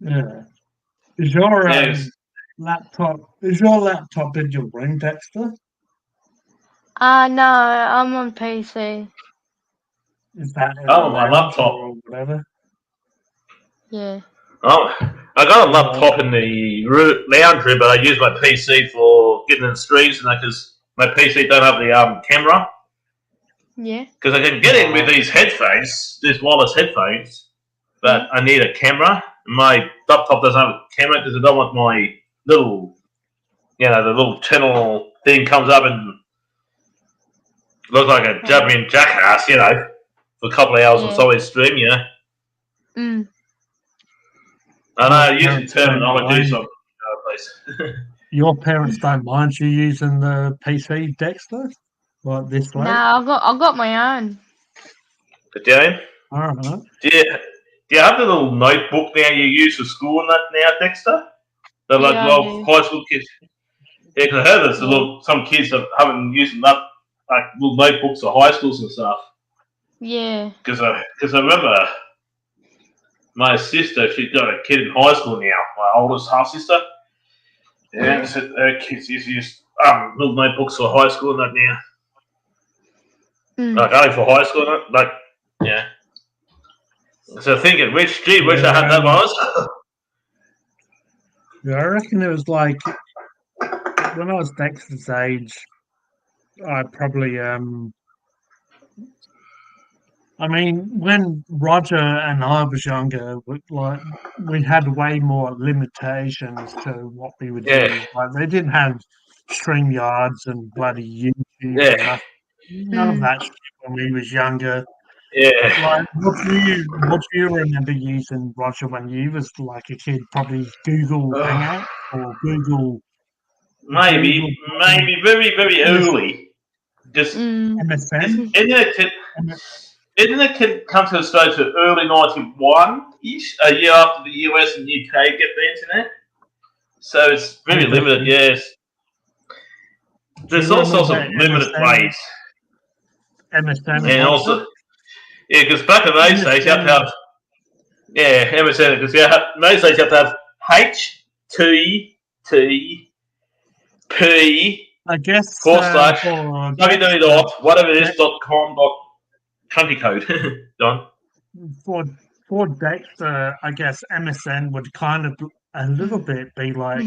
Yeah. Is your Yes. laptop in your room, Dexter? No, I'm on PC. Is that in Oh, the my lounge laptop. or whatever? Yeah. Oh, I got a laptop in the lounge room, but I use my PC for getting in streams and that because my PC don't have the camera. Yeah. Because I can get in with these headphones, these wireless headphones, but I need a camera. My laptop doesn't have a camera because I don't want my little, the little channel thing comes up and looks like a jabbering jackass, for a couple of hours on Yeah. somebody's stream, Mm. I know, Your using parents don't terminology mind. some place. Your parents don't mind you using the PC, Dexter? Like this way? Nah, I got my own. But Jane, Alright. do you have the little notebook now you use for school and that now, Dexter? The like Yeah, I little do. high school kids. Yeah, because I heard there's some kids that haven't used that like little notebooks for high schools and stuff. Yeah. Because I remember my sister, she's got a kid in high school now, my oldest half sister. Yeah, so her kids use little notebooks for high school and that now. Mm. Like only for high school, and that, like yeah. So thinking, wish I had that was. Yeah, I reckon it was like when I was Dexter's age, I probably I mean, when Roger and I was younger, we had way more limitations to what we would Yeah. use. Like they didn't have StreamYards and bloody YouTube Yeah. and none of that shit when we was younger. Yeah. Like, what do you remember using, Roger, when you was like a kid? Probably Google Ugh. Hangout or Google Maybe very, very early. Just MSN. Internet can come to Australia to early 91-ish, a year after the US and UK get the internet. So it's very limited, yes. There's Do you all sorts of remember limited MSN? ways. MSN. And also, yeah, because back in those days you have to have, MSN, because in those days you have to have HTTP I guess / www.whatever.com country code. Don. for Dexter, I guess MSN would kind of a little bit be like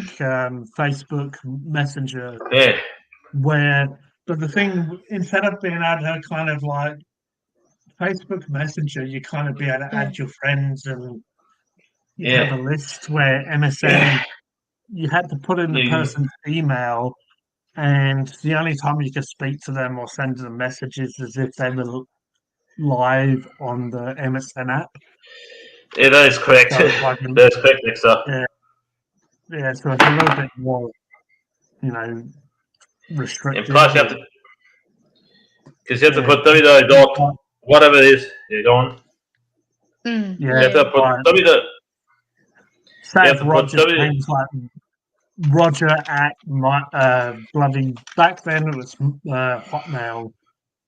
Facebook Messenger, Yeah. but the thing, instead of being able to kind of like Facebook Messenger, you kind of be able to add your friends and you have a list, where MSN you had to put in the person's email, and the only time you could speak to them or send them messages is if they were live on the MSN app. Yeah, that is correct. So it's like That is correct, Dexter. Yeah, so it's a little bit more, restricted. And plus you have to, because you have to put www. Whatever it is. Yeah, go on. Mm. You have to put www. Say if Roger things like Roger at bloody, back then it was Hotmail.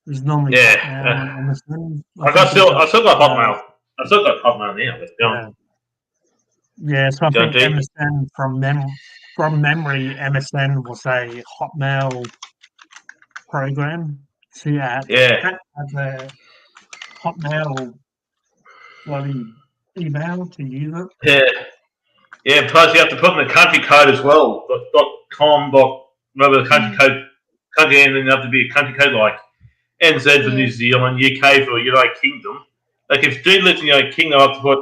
It was normally Hotmail. I still got Hotmail. I still got Hotmail now. But go on. Yeah, so I think MSN from memory, MSN was a Hotmail program. So you had a Hotmail bloody email to use it. Yeah. Yeah, plus you have to put in the country code as well. .com, whatever the country code, and then you have to be a country code like NZ for New Zealand, UK for United Kingdom. Like if Jude lives in the United Kingdom, I have to put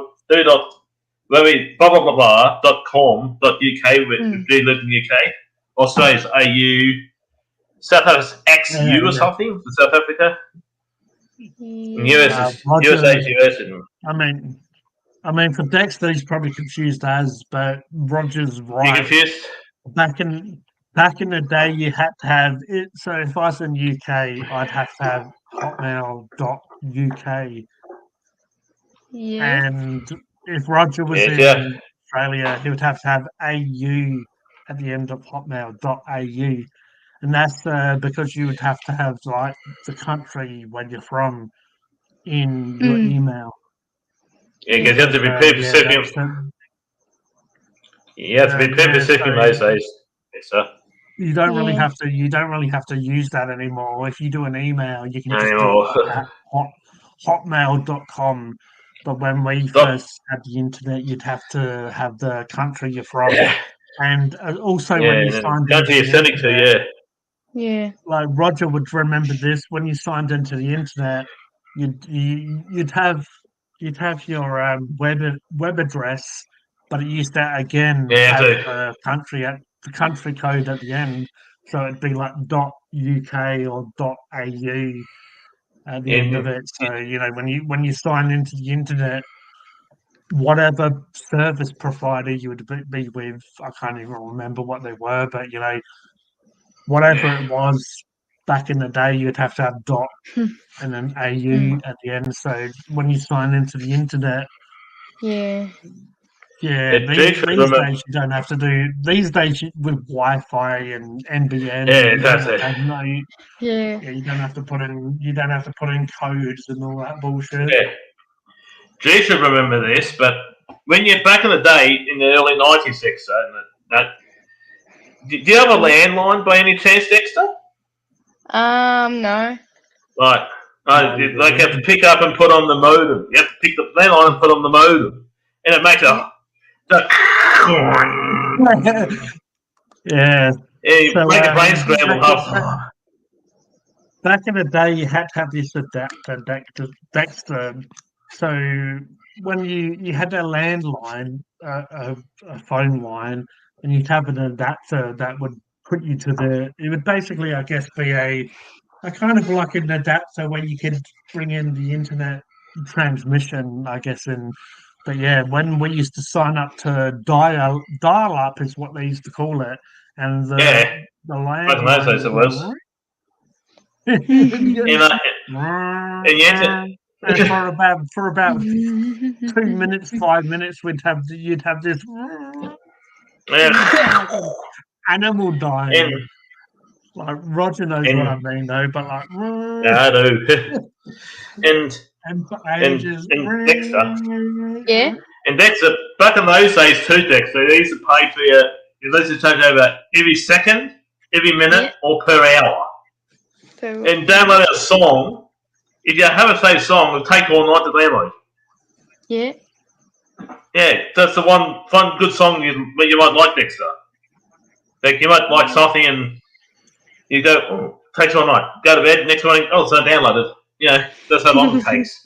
.com.uk with Jude lives in the UK. Australia's AU. South Africa's XU or something for South Africa. And US is US. I mean, for Dexter, he's probably confused but Roger's right. You confused? Back in back in the day, you had to have it. So if I was in UK, I'd have to have hotmail.uk. Yeah. And if Roger was Yes, in yeah. Australia, he would have to have AU at the end of hotmail.au. And that's because you would have to have like the country where you're from in your Mm. email. Yeah, because you have to be So, people yeah, specific. that's, You have to be people yeah, specific in so those days. Yes, sir. you don't really Yeah. have to. You don't really have to use that anymore. If you do an email, you can Not just do anymore. it at hotmail.com. But when we Stop. first had the internet, you'd have to have the country you're from, and also Yeah, when you and then signed go into to your the setting too, internet, yeah. Yeah. like Roger would remember this. When you signed into the internet, you'd have your web address, but it used to again Yeah, have so, the country code at the end, so it'd be like .uk or .au at the end of in, it. So when you sign into the internet, whatever service provider you would be with, I can't even remember what they were, but whatever it was back in the day, you'd have to have and then AU at the end. So when you sign into the internet, Yeah. yeah, these days you don't have to do. These days with Wi-Fi and NBN, Yeah, you don't have exactly. to have Yeah. you don't have to put in codes and all that bullshit. Yeah. G should remember this, but when you're back in the day, in the early 90s, Dexter, do you have a landline by any chance, Dexter? No. Like, No, you have to pick up and put on the modem. You have to pick the landline and put on the modem. And it makes yeah. you So make a brain scramble. back in the day, you had to have this adapter, Dexter. So when you had a landline, a phone line, and you'd have an adapter that would put you to it would basically, I guess, be a kind of like an adapter where you could bring in the internet transmission, I guess. But yeah, when we used to sign up to dial up is what they used to call it, and Yeah, the back in those days it was. and for about 2 minutes, 5 minutes, you'd have this animal dying. Like Roger knows what I mean, though. But like, yeah, I do. and for and ages, Dexter, Yeah. and Dexter, back in those days too, Dexter, they used to pay for you. They used to take over every second, every minute, or per hour. And download a song. If you have a saved song, it'll take all night to download. Yeah. Yeah, that's the one fun, good song you might like, Dexter. Like you might like something and you go, oh, takes all night. Go to bed, next morning, oh, it's not downloaded. You know, that's how long it takes.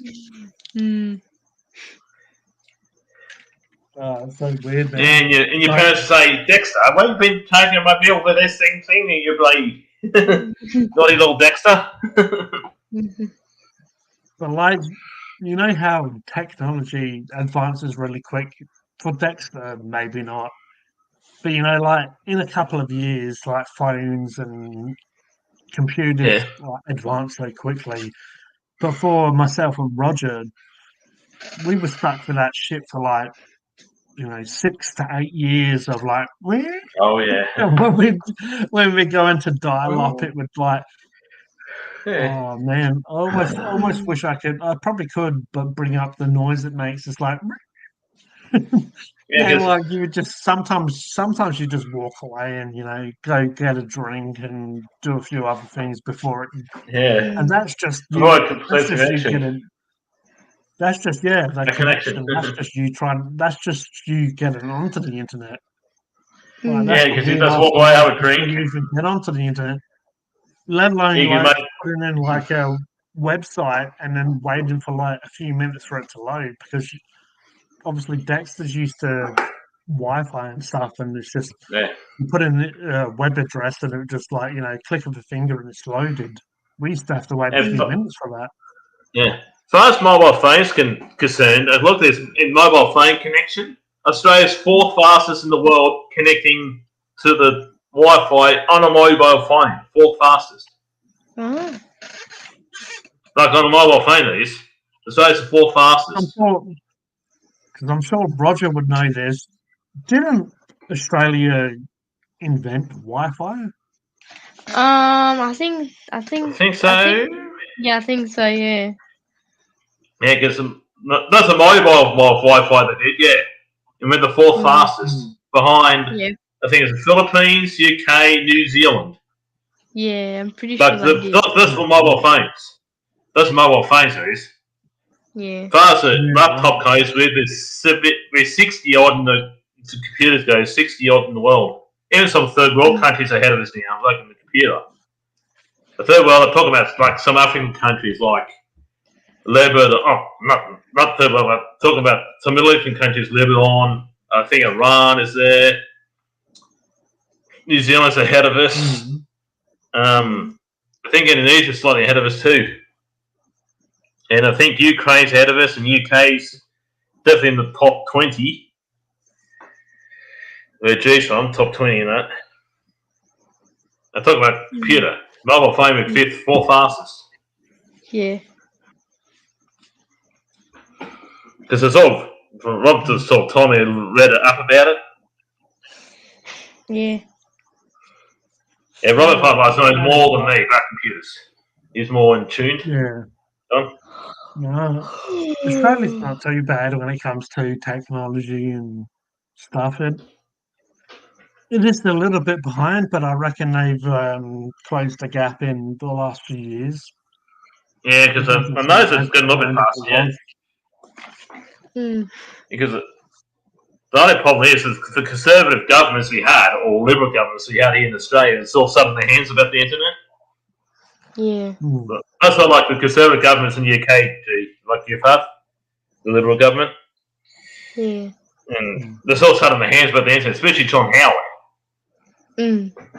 So weird, man. And your parents say, Dexter, why have you been taking my bill for this thing? And you're like, naughty little Dexter. But like, you know how technology advances really quick. For Dexter, maybe not. But like in a couple of years, like phones and computers advance so quickly. But for myself and Roger, we were stuck with that shit for like 6 to 8 years of like, oh yeah. when we go into dial up, it would like, oh man, I almost wish I probably could, but bring up the noise it makes. It's like, and like you would just sometimes you just walk away and go get a drink and do a few other things before it. Yeah, and that's just you. That's just the connection. That's just you trying. That's just you getting onto the internet. Like, because you just walk away, have a drink. You even get onto the internet, let alone putting in like a website and then waiting for like a few minutes for it to load, because obviously Dexter's used to Wi-Fi and stuff, and it's just you put in a web address and it just like click of a finger and it's loaded. We used to have to wait a few minutes for that. Yeah. As far as mobile phones concerned, look at this in mobile phone connection. Australia's 4th fastest in the world connecting to the Wi-Fi on a mobile phone, fourth fastest. Oh. Like on a mobile phone, it is. Australia's the fourth fastest. I'm sure Roger would know this. Didn't Australia invent Wi-Fi? I think I think so. yeah, I think so. Yeah. Yeah, because that's a mobile Wi-Fi they did. Yeah, and we're the fourth fastest behind. Yeah. I think it's the Philippines, UK, New Zealand. Yeah, I'm pretty sure But they did. that's for mobile phones. That's mobile phones, there is. Yeah. As far as the laptop goes, we're 60 odd in the computers go, 60 odd in the world. Even some third world countries ahead of us now, like in the computer. The third world, I'm talking about like some African countries like Lebanon. Oh, not third world. I'm talking about some Middle Eastern countries, Lebanon. I think Iran is there. New Zealand's ahead of us. I think Indonesia's slightly ahead of us too. And I think Ukraine's ahead of us, and UK's definitely in the top 20. Where G's from, top 20 in that. I talk about computer. Mobile phone with fifth, fourth fastest. Yeah. Because it's all, Rob just told me, read it up about it. Yeah. Yeah, Robert Pavlov's knows more than me about computers. He's more in tune. Yeah. Don? No, Australia's not too bad when it comes to technology and stuff. It is a little bit behind, but I reckon they've closed the gap in the last few years. Yeah, because I know it's getting a little bit faster, yeah. Because the only problem is the conservative governments we had, or liberal governments we had here in Australia, it's all sudden their hands about the internet. Yeah. But that's not like the conservative governments in the UK, like you've had, the liberal government. Yeah. And they're still sudden their hands about the internet, especially John Howard.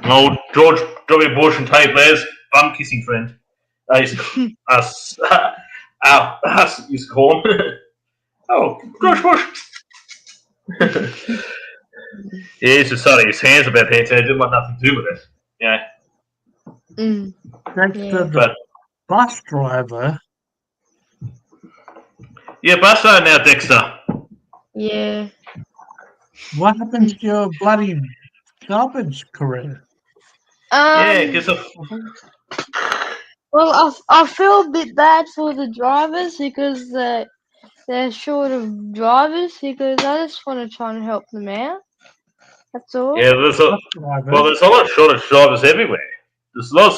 Old George W. Bush and Tony Blair's bum kissing friend. Us used to call him. Oh, George Bush. Yeah, he's just starting his hands about the internet. Didn't want nothing to do with it. Yeah. The bus driver. Yeah, bus driver now, Dexter. Yeah. What happened to your bloody garbage career? Yeah, because well, I feel a bit bad for the drivers because they're short of drivers because I just want to try and help them out. That's all. yeah, there's a lot of shortage drivers everywhere. There's a lot of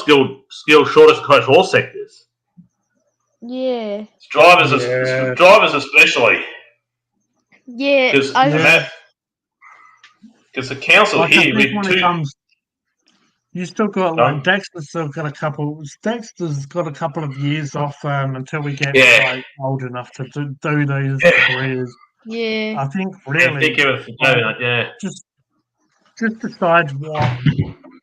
skilled shortage across all sectors. Yeah. Drivers especially. Yeah. Because the council Like, here with you still got like Dexter's still got a couple. Dexter's got a couple of years off until we get like old enough to do those careers. Yeah. I think really just decide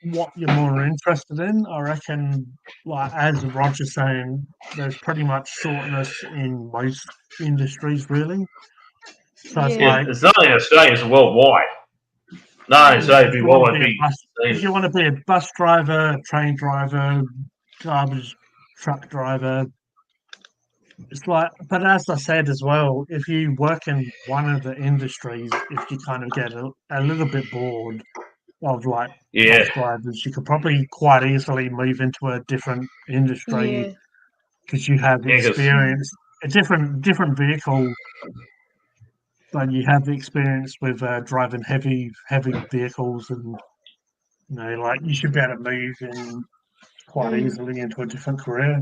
what you're more interested in. I reckon, like as Roger's saying, there's pretty much shortness in most industries, really. So it's not in Australia; it's worldwide. No, it's if you want to be a bus driver, train driver, garbage truck driver, it's like. But as I said as well, if you work in one of the industries, if you kind of get a little bit bored of like bus drivers, you could probably quite easily move into a different industry because you have experience, a different vehicle. But you have the experience with driving heavy vehicles, and like you should be able to move in quite easily into a different career.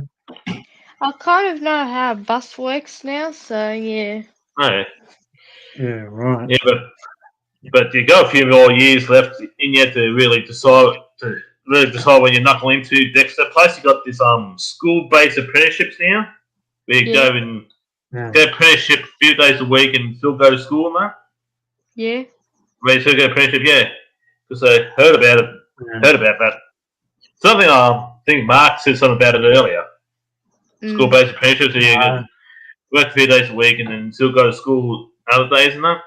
I kind of know how a bus works now, so yeah. Oh, yeah, right. Yeah, but you got a few more years left in yet to really decide when you knuckle into Dexter. Plus, you got this school-based apprenticeships now, where you go and go apprenticeship a few days a week and still go to school and that. Yeah. Where you still go apprenticeship, because I heard about it. Heard about that. Something I think Mark said something about it earlier. School-based apprenticeships, so you can work a few days a week and then still go to school other days and that.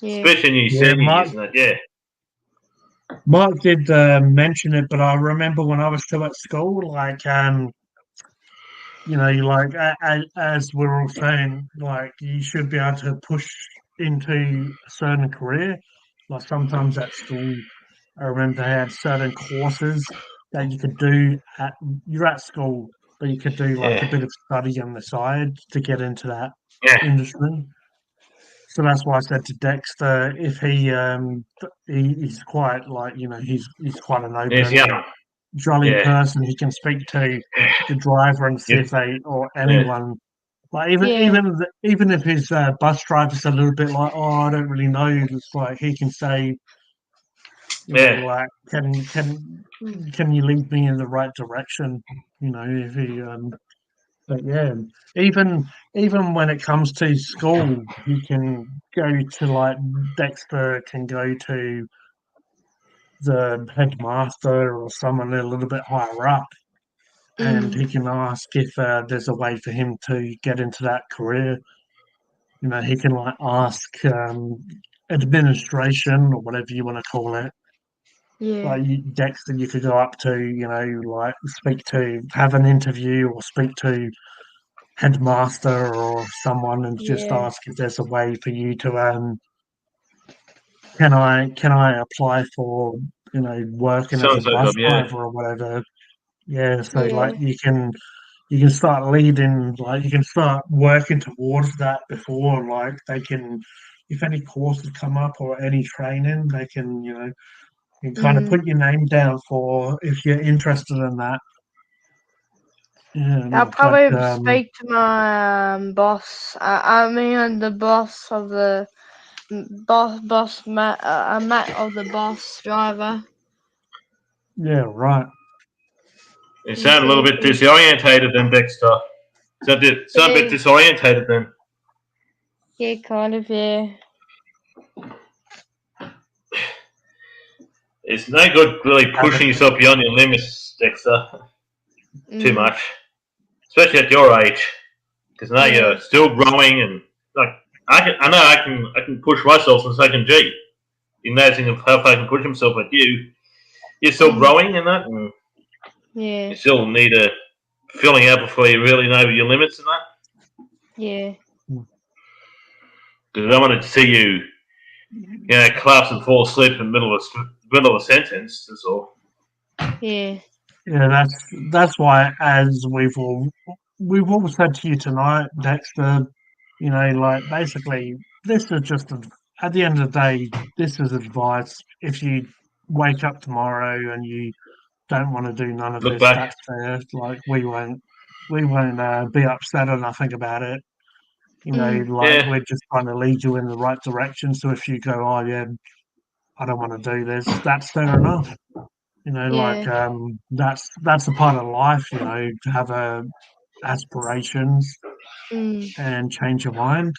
Yeah. Especially in your 70s and that, Mark did mention it, but I remember when I was still at school, like like as we're all saying, like you should be able to push into a certain career. Like sometimes at school, I remember they had certain courses that you could do you're at school, but you could do like a Yeah. bit of study on the side to get into that Yeah. industry. So that's why I said to Dexter, if he's quite like he's quite an He's open, young. jolly Yeah. person. He can speak to the driver and see Yeah. if they or Yeah. anyone. Like even Yeah. even if his bus driver's a little bit like, oh, I don't really know. It's like he can say, Yeah. like, Mm. can you lead me in the right direction? If he but yeah, even when it comes to school, he can go to like Dexter can go to the headmaster or someone a little bit higher up, and Mm. he can ask if there's a way for him to get into that career. He can like ask administration or whatever you want to call it. Yeah. Like Dexter, you could go up to, like have an interview or speak to headmaster or someone and just Yeah. ask if there's a way for you to can I apply for working as So a and so bus job. Yeah. driver or whatever. Yeah, so Yeah. like you can start leading, like you can start working towards that before like they can, if any courses come up or any training, they can you can kind of Mm. put your name down for if you're interested in that. I'll But probably speak to my boss. I mean, the boss of the Matt of the bus driver. yeah, right. You And sound a little see bit if disorientated then, Dexter. Sound a bit he, disorientated then. yeah, kind of, yeah. It's no good really pushing Haven't- yourself beyond your limits, Dexter, too Mm. much, especially at your age, because now Yeah. you're still growing and like I can push myself and say, gee, amazing of how far I can push himself, but you're still Mm. growing in that, and Yeah. you still need a filling out before you really know your limits and that. Yeah. Because I don't want to see you, collapse and fall asleep in the middle of a sentence. That's all. Yeah. Yeah, that's why, as we've all said to you tonight, Dexter. Like basically, this is just at the end of the day, this is advice. If you wake up tomorrow and you don't want to do none of Look this, back. that's fair. Like we won't be upset or nothing about it. Mm. Like Yeah, we're just trying to lead you in the right direction. So if you go, oh yeah, I don't want to do this, that's fair enough. Like Yeah. that's a part of life. To have aspirations Mm. and change your mind.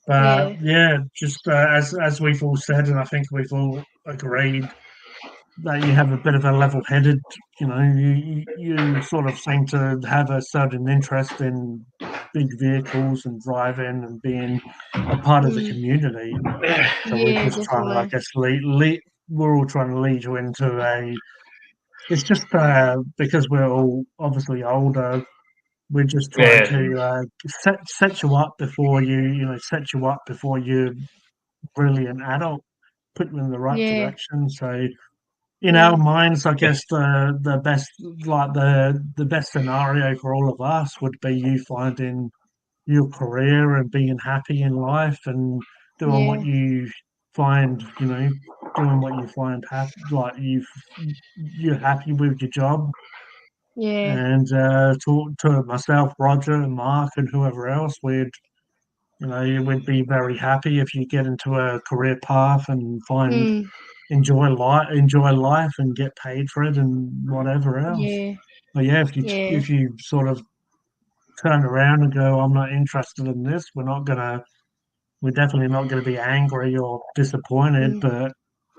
But Yeah. yeah, just as we've all said, and I think we've all agreed that you have a bit of a level-headed. You sort of seem to have a certain interest in big vehicles and driving and being a part of the Mm. community. So we're Yeah, just trying to, I definitely. guess, we're all trying to lead you into a. It's just because we're all obviously older. We're just trying yeah, to set you up before set you up before you're really an adult, put you in the right Yeah. direction. So in our Mm. minds, I guess the best like the best scenario for all of us would be you finding your career and being happy in life and doing what Yeah. you find, doing what you find happy, like you're happy with your job. Yeah. And to myself, Roger, and Mark, and whoever else, we'd be very happy if you get into a career path and find Mm. enjoy life and get paid for it and whatever else. Yeah. But yeah, Yeah. if you sort of turn around and go, I'm not interested in this, we're definitely not gonna be angry or disappointed, Mm. but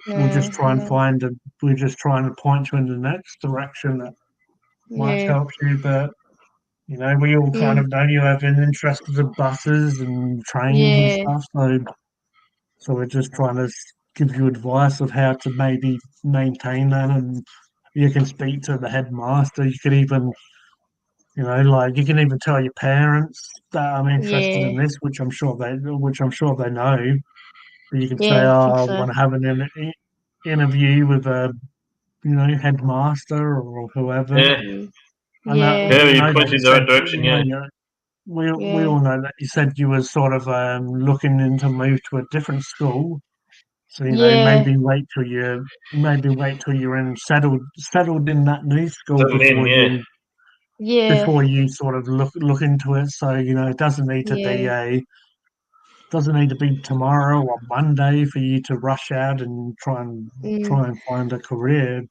we'll just No. try and No. we're just trying to point you in the next direction that might Yeah. help you. But we all kind Mm. of know you have an interest in buses and trains and Yeah. stuff, so we're just trying to give you advice of how to maybe maintain that, and you can speak to the headmaster. You could even, like you can even tell your parents that I'm interested Yeah. in this, which I'm sure they know. But you can say, Yeah, I think "Oh, I so. want to have an interview with a, headmaster or whoever." Yeah. Mm. And that Yeah. Yeah, we you know that point you in the right said, direction. Yeah. we Yeah. all know that you said you were sort of looking into move to a different school. So Yeah. maybe wait till you're in settled in that new school Settled in. Yeah. Yeah. before you sort of look into it. So it Yeah. doesn't need to be tomorrow or Monday for you to rush out and Mm. try and find a career.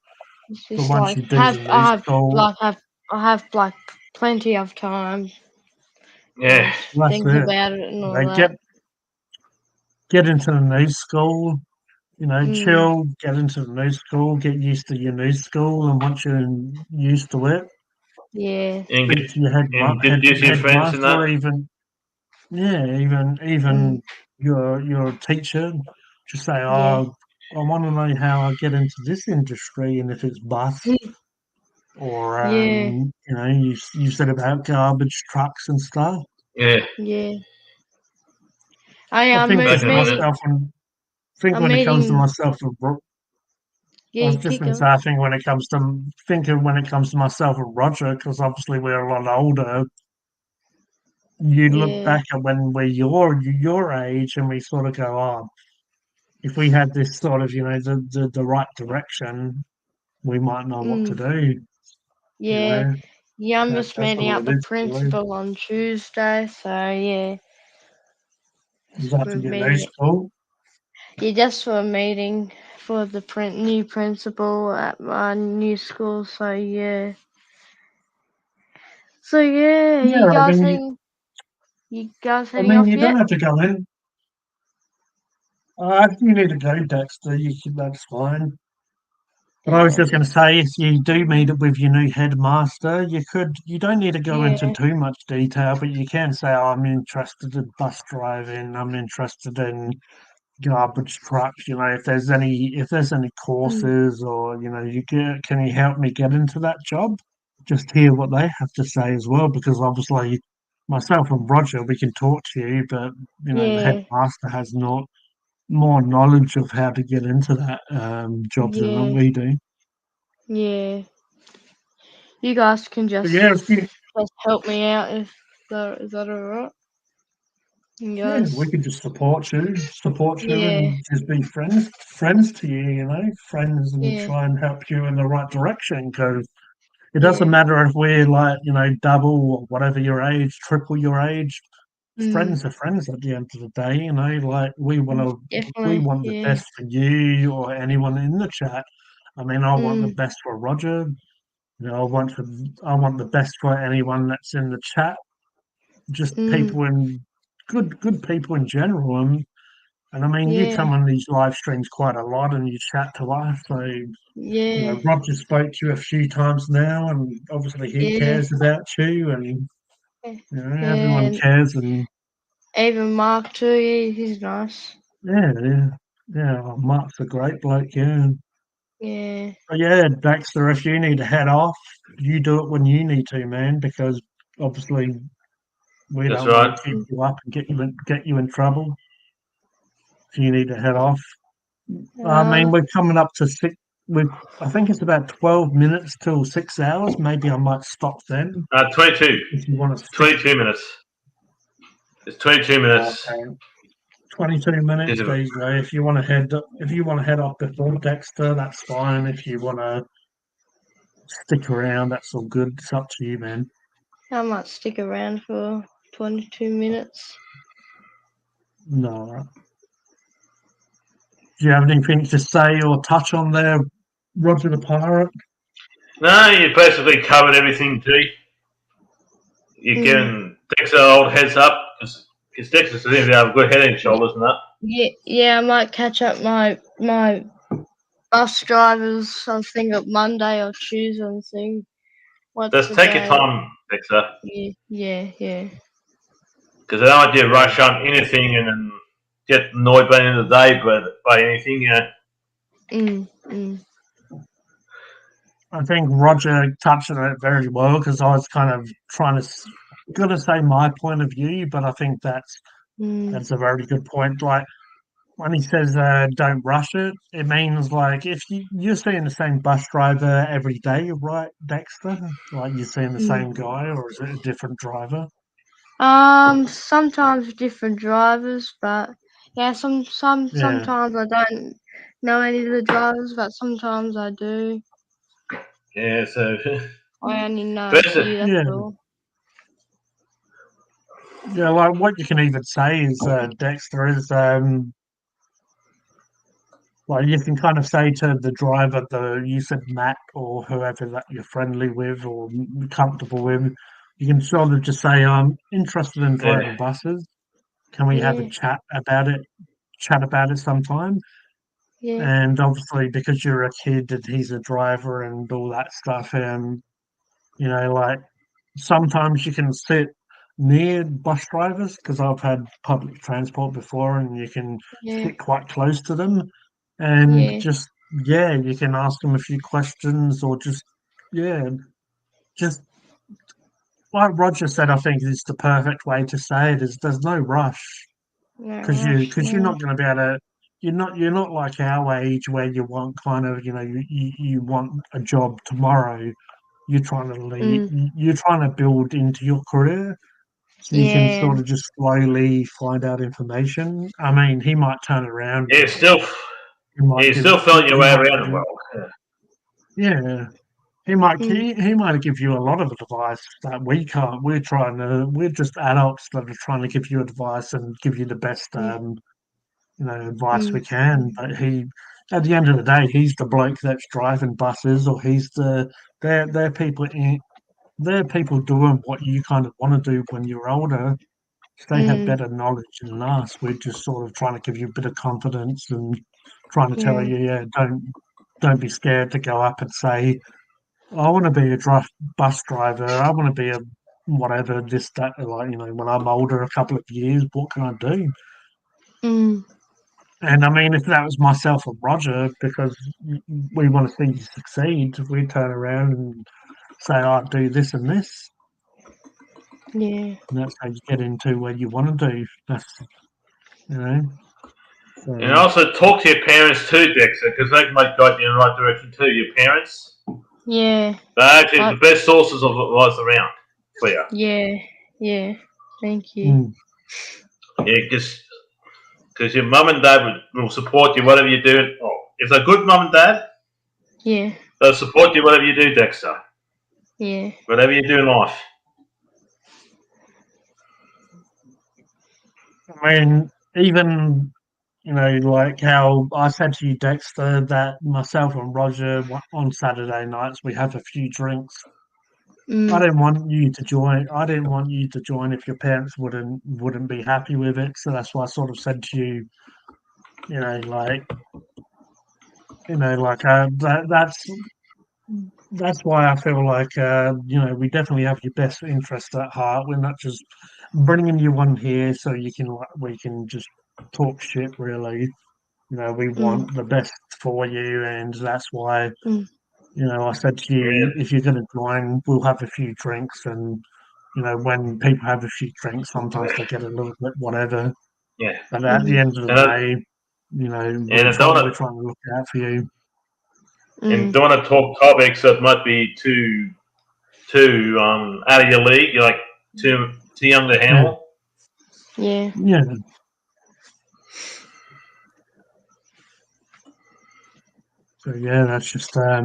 It's But just once like you do the new school, I have like plenty of time Yeah. to that's think it. about it and all They that. get into the new school, Mm. chill, get into the new school, get used to your new school, and once you're used to it, Yeah. And speak to your get used to your friends and headmaster, that. or even Mm. your teacher. Just say, Yeah. "Oh, I want to know how I get into this industry, and if it's bus or Yeah. you said about garbage trucks and stuff." Yeah. Yeah. I I'm think Back just in a minute. meeting. myself and think I'm when it comes to meeting. myself and I Yeah. was You just keep going to say, going. I think when it comes to myself and Roger, because obviously we're a lot older, you look Yeah. back at when we're your age, and we sort of go, "Oh, if we had this sort of, the right direction, we might know what to Mm. do." You Yeah. know, Yeah. I'm just that's meeting all up it the is, really. principal on Tuesday. So yeah. Is Just that for to your new meeting. school? Yeah, just for a meeting for the new principal at my new school. So yeah. So yeah, Yeah, you guys I heading mean, off you don't yet? have to go in. If you need to go, Dexter, that's fine. But I was Yeah. just going to say, if you do meet up with your new headmaster, you don't need to go into Yeah. too much detail, but you can say, "Oh, I'm interested in bus driving. I'm interested in garbage trucks. If there's any Mm. courses, or can you help me get into that job?" Just hear what they have to say as well, because obviously myself and Roger, we can talk to you, but the Yeah. headmaster has not more knowledge of how to get into that job than Yeah. we do. Yeah. You guys can But yeah, just help me out if that is that alright? You we guys. could just support you, Yeah. and just be friends to you, friends, and Yeah. try and help you in the right direction. Because it doesn't Yeah. matter if we're like, double or whatever your age, triple your age. Mm. Friends are friends at the end of the day, like we Definitely. want the Yeah. best for you or anyone in the chat. I mean, I want the Mm. best for Roger. I want the best for anyone that's in the chat. Just Mm. people in good people in general. And I mean, you Yeah. come on these live streams quite a lot, and you chat to us. So Yeah. Roger spoke to you a few times now, and obviously he Yeah. cares about you, and Yeah. everyone And cares. And even Mark too. Yeah, he's nice. yeah. Mark's a great bloke. Yeah. Yeah. But yeah, Dexter, if you need to head off, you do it when you need to, man, because obviously we That's don't want right. to keep you up and get you in trouble. If you need to head off, I mean, Uh, we're coming up to six. I think it's about 12 minutes till 6 hours. Maybe I might stop then 22. if you want to stick. 22 minutes. It's 22 minutes. Okay, 22 minutes. Is it? There you go. If you want to head off before Dexter, that's fine. If you want to stick around, that's all good. It's up to you, man. I might stick around for 22 minutes. No. All right. Do you have anything to say or touch on there, Roger the Pirate? No, you basically covered everything, G. You're Mm. giving Dexter an old heads up, because Dexter seems to have a good head and shoulders and that. Yeah, I might catch up my bus drivers. I think of Monday or Tuesday and see what's Just the take your day. time, Dexter, Yeah. because I don't want you to rush on anything and then get annoyed by the end of the day by anything. You know. I think Roger touched on it very well because I was kind of trying to gonna say my point of view, but I think that's a very good point. Like when he says don't rush it, it means like if you're seeing the same bus driver every day, right, Dexter? Like you're seeing the same guy, or is it a different driver? Sometimes different drivers, but yeah, sometimes I don't know any of the drivers, but sometimes I do. Yeah, so I only know a First- few, that's Yeah. all. Yeah, like what you can even say is Dexter is like you can kind of say to the driver, you said Matt or whoever that you're friendly with or comfortable with, you can sort of just say, I'm interested in driving buses. Can we have a Yeah. chat about it? Chat about it sometime. Yeah. And obviously, because you're a kid and he's a driver and all that stuff, you know, like sometimes you can sit near bus drivers because I've had public transport before, and you can Yeah. sit quite close to them, and Yeah. just you can ask them a few questions or just like Roger said. I think is the perfect way to say it is there's no rush No because rush, you're yeah. not going to be able to. You're not like our age where you want kind of you want a job tomorrow. You're trying to lead. You're trying to build into your career, so you can Yeah. sort of just slowly find out information. I mean, he might turn around. you still felt your way around the world. Yeah, he might give you a lot of advice that we can't. We're just adults that are trying to give you advice and give you the best advice we can. But at the end of the day, he's the bloke that's driving buses, or they're people they're people doing what you kind of want to do when you're older. They have better knowledge than us. We're just sort of trying to give you a bit of confidence and trying to tell you, don't be scared to go up and say, I want to be a bus driver. I want to be a whatever this that like when I'm older, a couple of years, what can I do? And I mean, if that was myself and Roger, because we want to see you succeed, we turn around and say, "I do this and this." Yeah. And that's how you get into where you want to do. That's So, And also talk to your parents too, Dexter, because they might guide you in the right direction too. Your parents, Yeah. they're actually the best sources of advice around for you. Yeah. Yeah. Thank you. Yeah, because your mum and dad will support you whatever you do. Oh, if they're good mum and dad, Yeah. they'll support you whatever you do, Dexter. Yeah. Whatever you do in life. I mean, even like how I said to you, Dexter, that myself and Roger on Saturday nights we have a few drinks. I didn't want you to join. I didn't want you to join if your parents wouldn't be happy with it. So that's why I sort of said to you, that's why I feel like we definitely have your best interest at heart. We're not just bringing you on here so we can just talk shit. Really, we want the best for you, and that's why I said to you, if you're going to join, we'll have a few drinks, and when people have a few drinks, sometimes they get a little bit whatever. Yeah. But at the end of the day, we're trying to look out for you. And don't want to talk topics that might be too out of your league. You're like too young to handle. Yeah. Yeah. So yeah, that's just I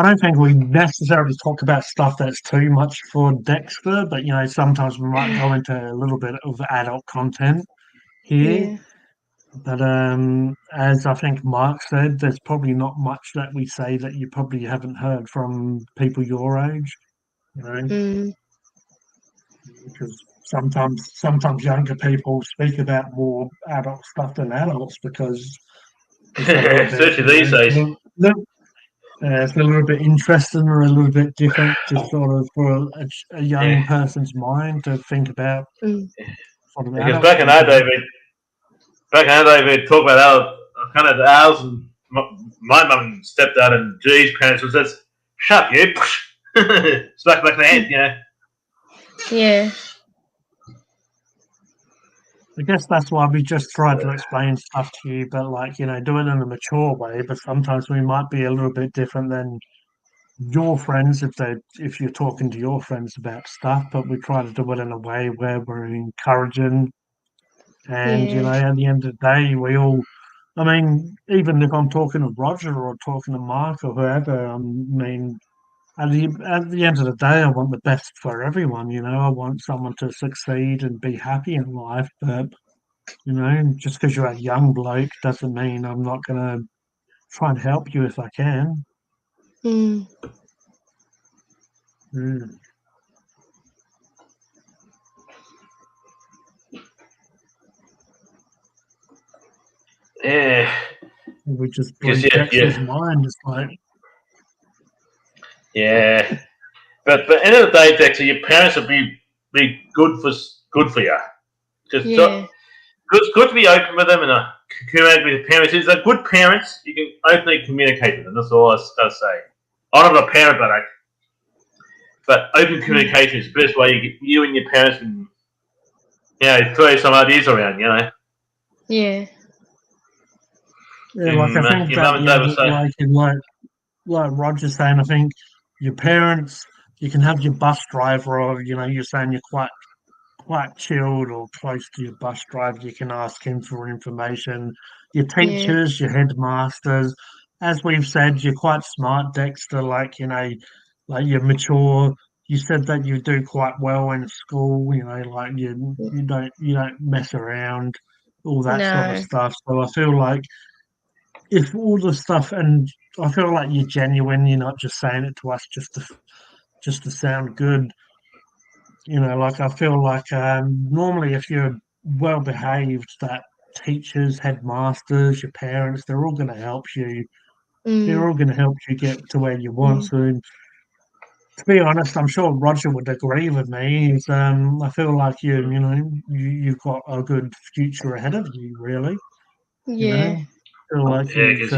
don't think we necessarily talk about stuff that's too much for Dexter, but sometimes we might go into a little bit of adult content here. Yeah. But as I think Mark said, there's probably not much that we say that you probably haven't heard from people your age. Because sometimes younger people speak about more adult stuff than adults because it's a little bit, especially these days. It's a little bit interesting or a little bit different, just sort of for a young person's mind to think about. Because back in our day, back in the day, we talk about ours and my mum and stepdad and G's parents was just shut you, smack back in the head, you know. Yeah. I guess that's why we just try to explain stuff to you, but like, you know, do it in a mature way. But sometimes we might be a little bit different than your friends if you're talking to your friends about stuff. But we try to do it in a way where we're encouraging, and you know, Yeah. at the end of the day, we all. I mean, even if I'm talking to Roger or talking to Mark or whoever, I mean, at the end of the day, I want the best for everyone. You know, I want someone to succeed and be happy in life, but. You know, just because you're a young bloke doesn't mean I'm not going to try and help you if I can. Mm. Mm. Yeah, We just because bleed Dexter's mind. It's like, yeah. But end of the day, Dexter, your parents would be good for you. Just Yeah. good to be open with them and communicate with your parents. If they're good parents, you can openly communicate with them. That's all I gotta say. I'm not a parent, but open communication is the best way you and your parents can, you know, throw some ideas around. You know, Yeah. yeah, like I think your that mum and dad would say, like Roger's saying, I think your parents, you can have your bus driver, or you know, you're saying you're quite chilled or close to your bus driver. You can ask him for information. Your Yeah. teachers, your headmasters, as we've said, you're quite smart, Dexter. Like you know, like you're mature. You said that you do quite well in school. You know, like you don't mess around, all that sort of No. stuff. So I feel like if all the stuff, and I feel like you're genuine. You're not just saying it to us just to sound good. You know, like I feel like normally if you're well behaved, that teachers, headmasters, your parents, they're all going to help you. They're Mm. all going to help you get to where you want. Yeah. So, to be honest, I'm sure Roger would agree with me. I feel like you've got a good future ahead of you. Really, you Yeah. know, feel like yeah, because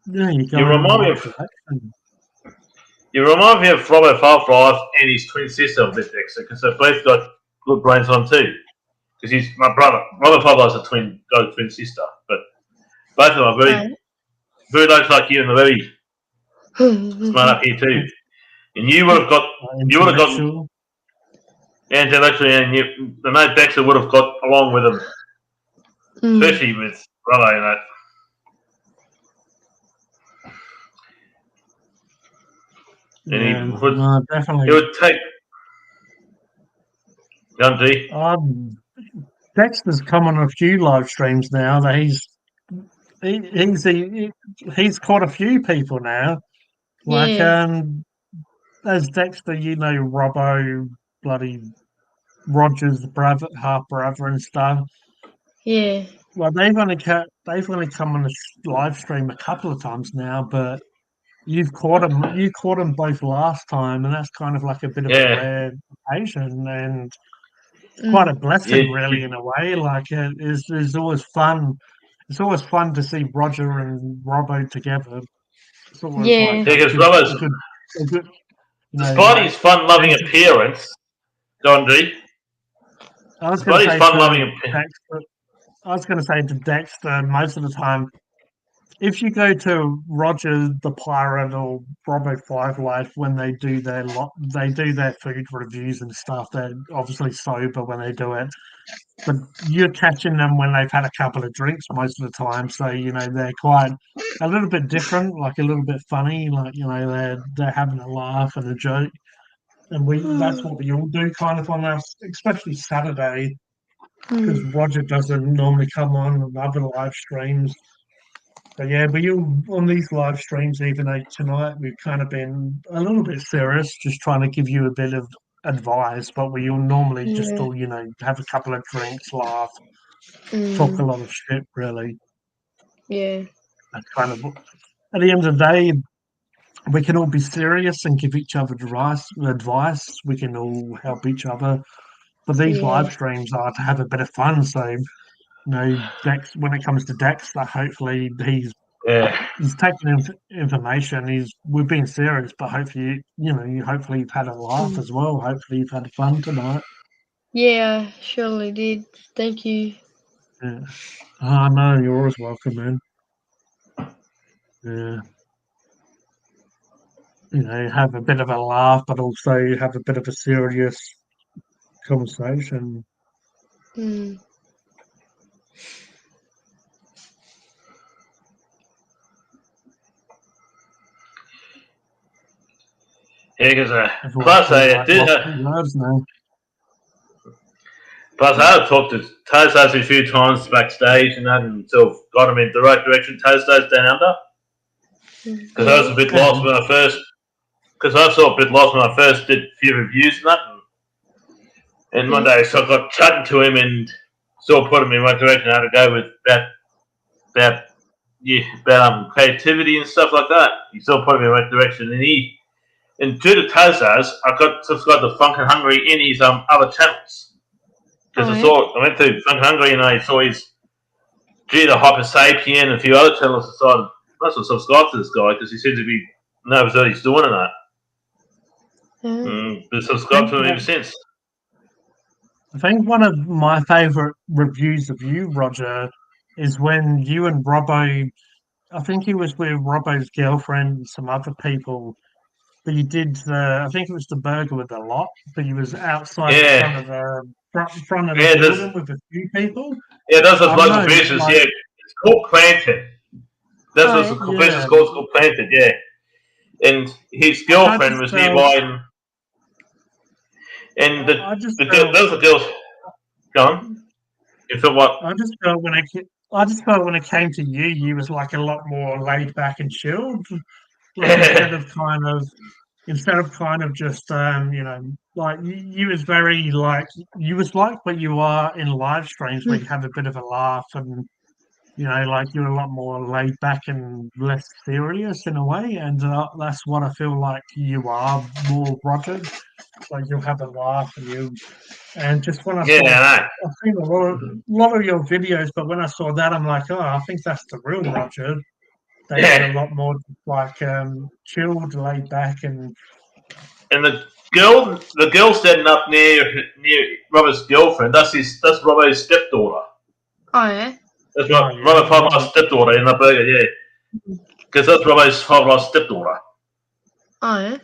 you're you going in the remind me right of direction. You remind me of Robert Half-Life and his twin sister a bit, Dexter, because they've both got good brains on too. Because he's my brother. Robert Half-Life's got a twin sister, but both of them are very much like you and they're very smart up here too. And you would have gotten Intellectual. intellectually, and the mate Dexter would have got along with them, Mm. especially with Robbo and that. And Yeah, he no, definitely. would take young G. Dexter's come on a few live streams now that he's caught a few people now. Like Yeah. as Dexter, you know, Robbo, bloody Roger's brother, half brother and stuff. Yeah. Well, they've only come on a live stream a couple of times now, but you caught them both last time, and that's kind of like a bit of a Yeah, rare occasion and quite a Mm. blessing, really, in a way. Like it's always fun. It's always fun to see Roger and Robbo together. It's always like Yeah. a because good, Robbo's, a good, a good, despite his fun-loving and appearance, John G. I was going to Despite his say fun-loving to appearance, Dexter, most of the time, if you go to Roger the Pirate or Robbo Five Life when they do their food reviews and stuff. They're obviously sober when they do it, but you're catching them when they've had a couple of drinks most of the time. So you know they're quite a little bit different, like a little bit funny, like you know they're having a laugh and a joke, and that's what we all do kind of on our, especially Saturday, because Mm. Roger doesn't normally come on other live streams. But yeah, but you on these live streams, even though tonight we've kind of been a little bit serious, just trying to give you a bit of advice. But we all normally just Yeah. all have a couple of drinks, laugh, talk a Mm. lot of shit. Really, Yeah. that's kind of at the end of the day, we can all be serious and give each other advice. We can all help each other. But these Yeah. live streams are to have a bit of fun. So Dex, when it comes to Dexter, hopefully he's taking information. We're being serious, but hopefully, hopefully you've had a laugh as well. Hopefully you've had fun tonight. Yeah, surely did. Thank you. Yeah. Oh, no, you're always welcome, man. Yeah. Have a bit of a laugh, but also have a bit of a serious conversation. Mm. Yeah, because Everyone plus feels I like did. lost in words now. Plus, I had talked to Tazos a few times backstage and that, and sort of got him in the right direction. Tazos down under, because I was a bit lost when I first. Because I was sort of a bit lost when I first did a few reviews and that. And one day, so I got chatting to him and sort of put him in my direction how to go with about creativity and stuff like that. He sort of put me in the right direction, and due to Tazos, I got subscribed to Funk and Hungry in his other channels. Because I went to Funk Hungry and I saw his the Hyper Sapien and a few other channels. Decided I must have subscribed to this guy because he seems to be knows what he's doing and that. Been subscribed to him ever since. I think one of my favourite reviews of you, Roger, is when you and Robbo, I think he was with Robbo's girlfriend and some other people, but you did I think it was the burger with a lot, but you was outside the front of the building with a few people. Yeah, that's what local business. Like, it's called Planted. That's what the business called Planted. Yeah, and his girlfriend was nearby, and those are girls. Go on. You feel what? I just felt when it came to you, you was like a lot more laid back and chilled. Like instead of kind of just like you was very like you was like what you are in live streams where you have a bit of a laugh and like you're a lot more laid back and less serious in a way, and that's what I feel like you are more, Roger. Like you'll have a laugh and just when I've seen a lot of your videos, but when I saw that, I'm like, oh, I think that's the real Roger. They're a lot more like chilled, laid back, and the girl standing up near Robert's girlfriend. That's Robert's stepdaughter. Oh yeah. That's Robert Farmer's stepdaughter in that burger, yeah. Because that's Robert's Farmer's stepdaughter. Oh yeah.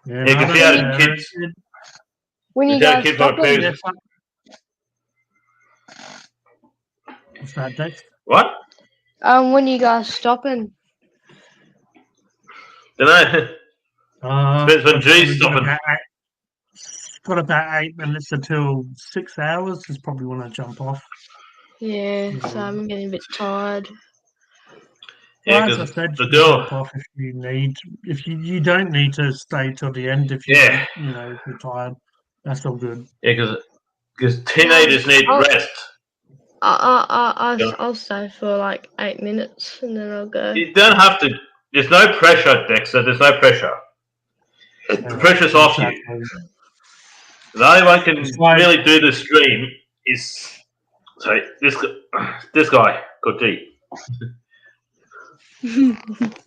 Yeah, because she had kids. When you guys stopping? What's that, Dex? What? When you guys stopping? Don't know. Depends when G's stopping. Got about 8 minutes until 6 hours. Is probably when I jump off. Yeah, so I'm getting a bit tired. Yeah, as I said, the girl. Jump off if you need. If you don't need to stay till the end. If you if you're tired, that's all good. Yeah, because teenagers need rest. I'll stay for like 8 minutes and then I'll go. You don't have to. There's no pressure, Dexter. There's no pressure. The pressure's off you. The only one can really do the stream is this guy, called G.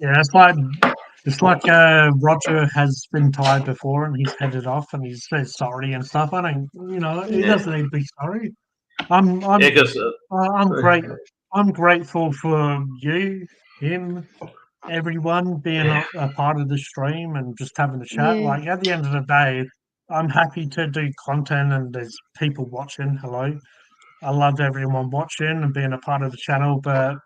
Yeah, it's like Roger has been tired before and he's headed off and he says sorry and stuff. I don't, he doesn't need to be sorry. I'm great. I'm grateful for you, him, everyone being a part of the stream and just having a chat. Yeah. Like at the end of the day, I'm happy to do content and there's people watching. Hello. I love everyone watching and being a part of the channel, but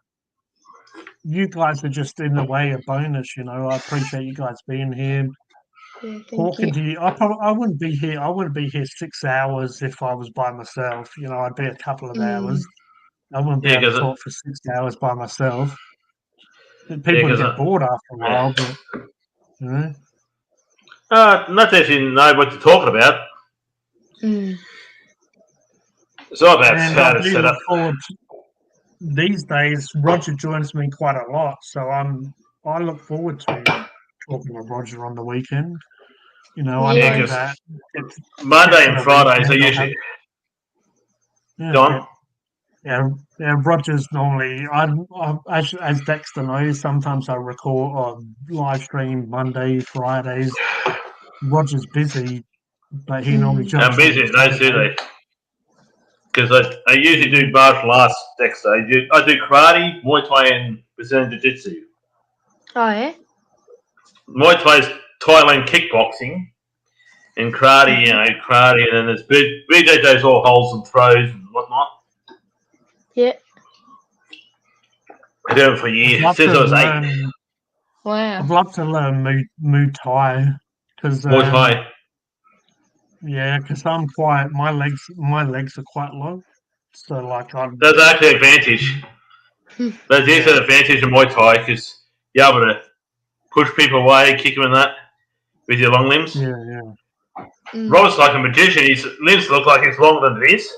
you guys are just in a way a bonus, I appreciate you guys being here. Yeah, Talking to you. I wouldn't be here. I wouldn't be here 6 hours if I was by myself. I'd be a couple of hours. I wouldn't be able to talk for 6 hours by myself. People would get bored after a while, but not if you know what you're talking about. It's all about how to set up. These days, Roger joins me quite a lot, so I look forward to talking with Roger on the weekend. I know that Monday and Fridays are usually. Go on. Yeah. Roger's normally. As Dexter knows, sometimes I record on live stream Mondays, Fridays. Roger's busy, but he normally Mm. jumps I'm on busy on those two Saturday. days because I usually do martial arts, Dexter. I do karate, Muay Thai, and Brazilian Jiu Jitsu. Oh yeah. Muay Thai is Thailand kickboxing, and karate, karate, and then there's BJJ's all holds and throws and whatnot. Yeah. I've done it for I'd years, love since to I was 8. learn. Wow. I'd love to learn Muay Thai because Muay Thai. yeah, because I'm quite my legs are quite long, so like I'm That's actually an advantage. That's Yeah. an advantage in Muay Thai because you're able to push people away, kick them in that with your long limbs. yeah. Mm. Rob's like a magician. His limbs look like he's longer than it is.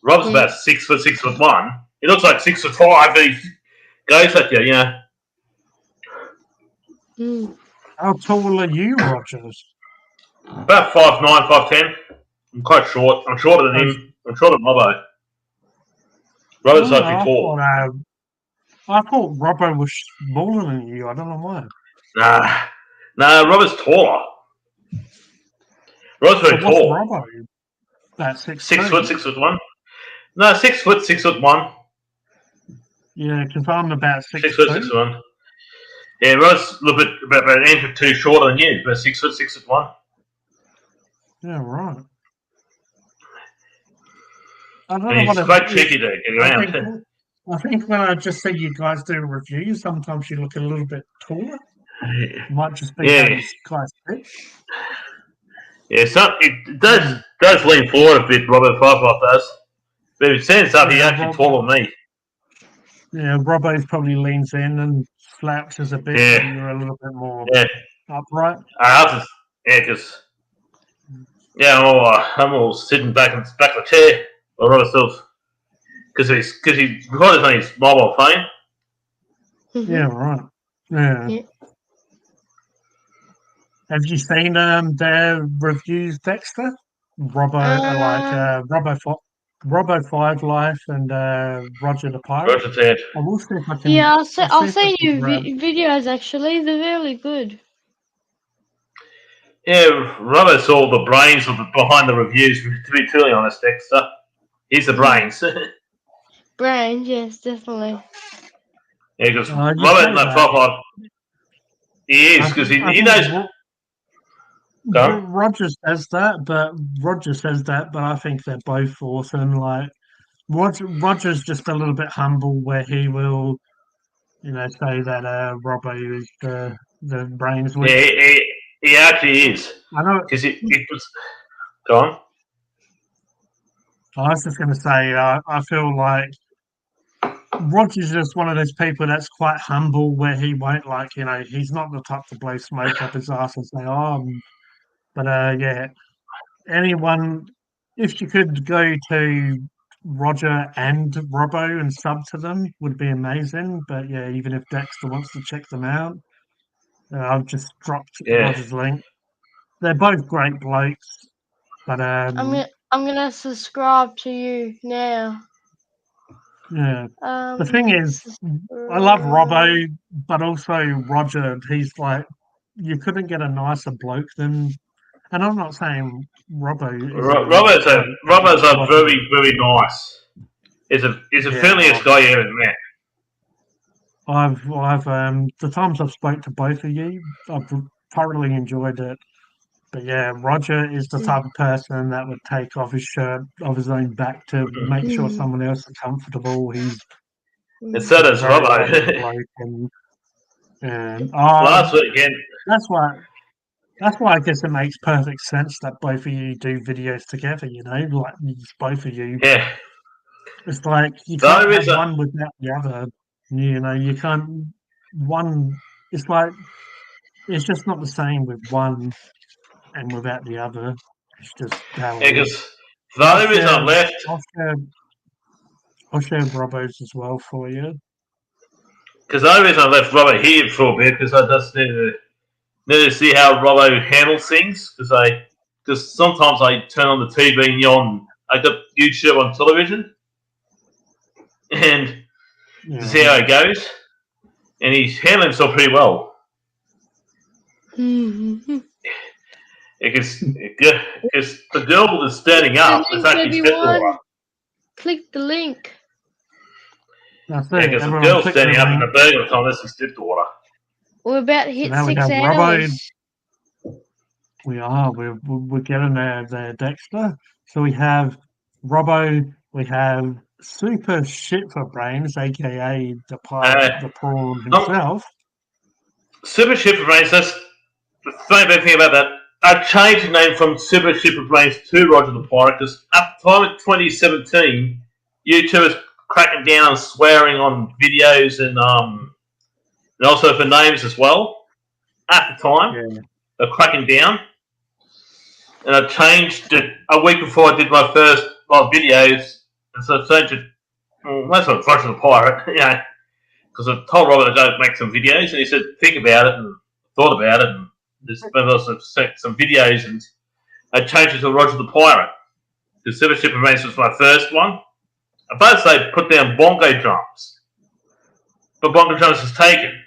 Rob's Yeah. about 6'1". He looks like 6'5", but he goes at you, Mm. How tall are you, Rogers? About 5'9", 5'10". I'm quite short. I'm shorter than him. I'm shorter than Robbo. Robbo's Oh, actually tall. I thought Robbo was smaller than you. I don't know why. Nah, Robbo's taller. Robbo's So very what's tall. Robbo? About 6'2"? 6 foot, 6'1". No, 6 foot, 6'1". Yeah, because I'm about 6 foot, 6'2". 6'1". Yeah, Robbo's a little bit about an inch or two shorter than you, but 6 foot, 6'1". Yeah, right. I don't know And what he's it quite is. tricky to get I around. think, I think when I just see you guys do reviews, sometimes you look a little bit taller. Might just be Yeah. those guys fit. Yeah, it does lean forward a bit, Robert Firefox does. But if it stands up, he's Yeah, actually taller than me. Yeah, Robbo probably leans in and slouches a bit, Yeah. and you're a little bit more Yeah, upright. I have to. Yeah, because I'm all sitting back in the chair. Or Robert still, because he recorded on his mobile phone. Mhm. Yeah, right. Yeah. Yeah. Have you seen their reviews, Dexter? Robbo Five Life and Roger the Pirate. Roger said, I will see if I can. Yeah, I'll see I've if I seen can your grab. videos actually. They're really good. yeah, Robert's all the brains behind the reviews. To be totally honest, Dexter, he's the brains. Brain, yes, definitely. Yeah, because You Robert say and that that. Firefox, he is I because think- I he think knows. Go on. Roger says that, but I think they're both awesome. Like Roger's just a little bit humble, where he will, say that Robbo is the brains. Which Yeah, he actually is I know. because he was. Go on. I was just going to say, I feel like Roger's just one of those people that's quite humble, where he won't he's not the type to blow smoke up his ass and say, but yeah, anyone, if you could go to Roger and Robbo and sub to them, would be amazing. But yeah, even if Dexter wants to check them out, I've just dropped Yeah. Roger's link. They're both great blokes, but I'm gonna subscribe to you now. yeah. The thing is, I love Robbo, but also Roger. He's like, you couldn't get a nicer bloke than. And I'm not saying Robbo is Robert's a very, very nice. He's the Yeah. friendliest guy you ever met. I've the times I've spoke to both of you, I've thoroughly enjoyed it. But yeah, Roger is the type of person that would take off his shirt of his own back to make sure someone else is comfortable. He's And so does very Robbo. lovely bloke, and Last weekend, that's why I guess it makes perfect sense that both of you do videos together. Like both of you. yeah. It's like you The can't only have reason- one without the other. You can't. One. It's like it's just not the same with one and without the other. It's just how Yeah, it is. because the only reason I left, I'll share Robbo's as well for you. because the only reason I left Robbo here for a bit, because I just need to see how Robbo handles things. Because sometimes I turn on the TV and I got YouTube on television, and Yeah. to see how it goes. And he's handling himself pretty well. Mhm. Because the girl that's standing up is actually stepdaughter. Click the link. That's Yeah, it. because the Everyone girl click standing the up in link. the burger time, that's his stepdaughter. We're about to hit now we 6 have Robbo. hours. We are. We're getting there, Dexter. So we have Robbo. We have Super Shit for Brains, aka the pirate, the prawn himself. Super Shipper Brains, that's the funny bad thing about that. I changed the name from Super Shipper Brains to Roger the Pirate because at the time of 2017, YouTube was cracking down on swearing on videos and also for names as well. At the time, Yeah. they're cracking down. And I changed it a week before I did my first videos. And so I changed it. That's not Roger the Pirate, because I told Robert to go make some videos, and he said, think about it, and thought about it, and there's been also some videos, and I changed it to Roger the Pirate. The Super Shipper Race was my first one. I both say put down bongo drums, but bongo drums was taken.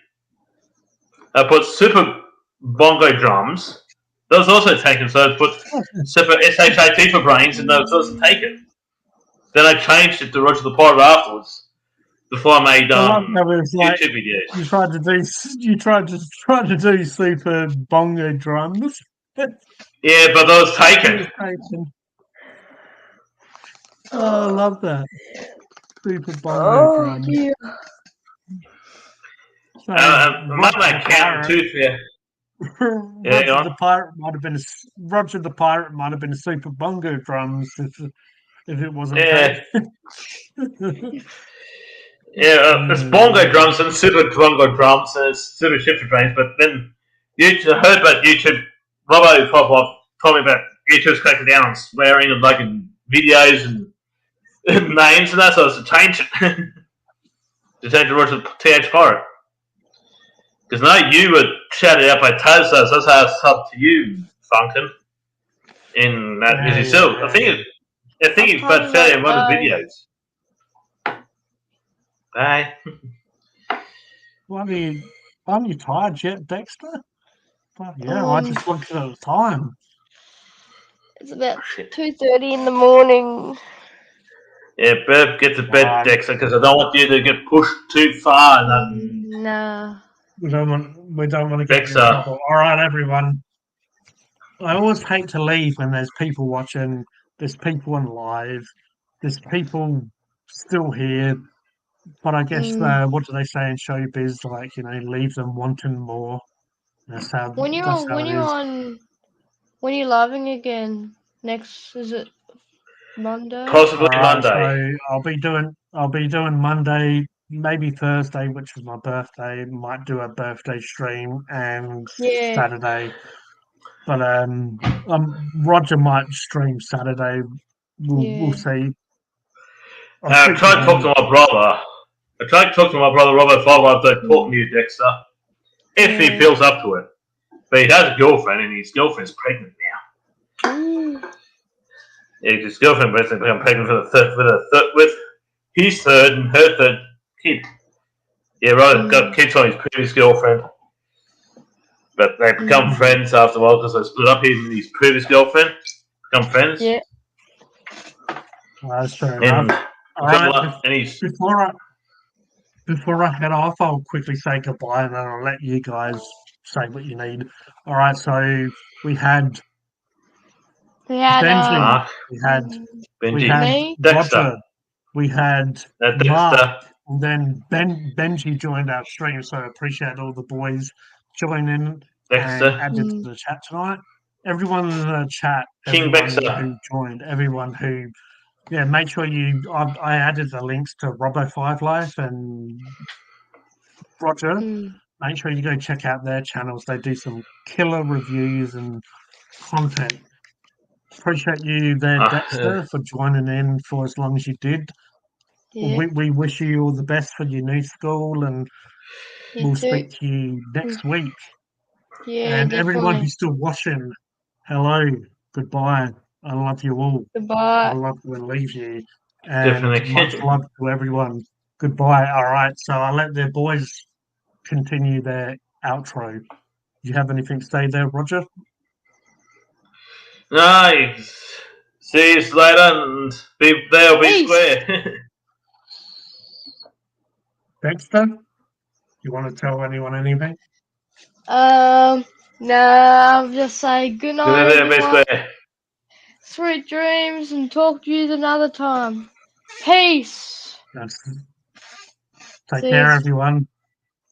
I put Super Bongo Drums. That was also taken, so I put Super SHAT for Brains, and that was also taken. Then I changed it to Roger the Pirate afterwards. Before I made I love how it's like YouTube videos. you tried to do Super Bongo Drums. Yeah, but that was taken. Oh, I love that. Super Bongo Drums. Dear. So, might make count too. Yeah. Roger the Pirate might have been a Super Bongo Drums if it wasn't. Yeah. It's bongo drums and super bongo drums and it's super shifter drains. But then I heard about YouTube. Robbo told me about YouTube's cracking down on swearing and like in videos and names and that, so I was to change it. To change it to TH Pirate. Because now you were shouted out by Taz, so that's how it's up to you, Funkin. In that busy still. I think he's about shouting out one of the videos. Bye. Aren't you tired yet, Dexter? Well, yeah, I just looked at the time. It's about 2:30 in the morning. Yeah, better get to bed, Dexter, because I don't want you to get pushed too far. Nah. We don't want to get in trouble. All right, everyone. I always hate to leave when there's people watching. There's people on live. There's people still here. But I guess what do they say in showbiz? Like, leave them wanting more. That's how. When you're living again next, is it Monday? Possibly Monday. So I'll be doing Monday, maybe Thursday, which is my birthday. Might do a birthday stream and Saturday. But Roger might stream Saturday. We'll see. I tried to talk to my brother. Robert Five after talking to you, Dexter. If he feels up to it. But he has a girlfriend and his girlfriend's pregnant now. Yeah, his girlfriend became pregnant with his third and her third kid. Yeah, right, got kids on his previous girlfriend. But they become friends after a while because they split up. He and his previous girlfriend become friends. Yeah. That's fair enough. All right, before I head off, I'll quickly say goodbye and then I'll let you guys say what you need. All right, so we had Benji, we had Roger, we had Mark, and then Benji joined our stream, so I appreciate all the boys joining and added to the chat tonight. Everyone in the chat, everyone who joined, everyone who, make sure I added the links to Robbo 5 Life and Roger. Make sure you go check out their channels. They do some killer reviews and content. Appreciate you there, Dexter, for joining in for as long as you did. Yeah. We wish you all the best for your new school, and we'll speak to you next week. Yeah, and everyone who's still watching, hello, goodbye. I love you all. Goodbye. I love you and leave you. And Definitely. much love to everyone. Goodbye. All right. So I'll let the boys continue their outro. Do you have anything to say there, Roger? Nice. See you later, and be there or be Peace. square. Dexter? You want to tell anyone anything? No, I'll just say good Be night, there, be everyone. square. Sweet dreams, and talk to you another time. Peace. Yes. Take See care, you. everyone.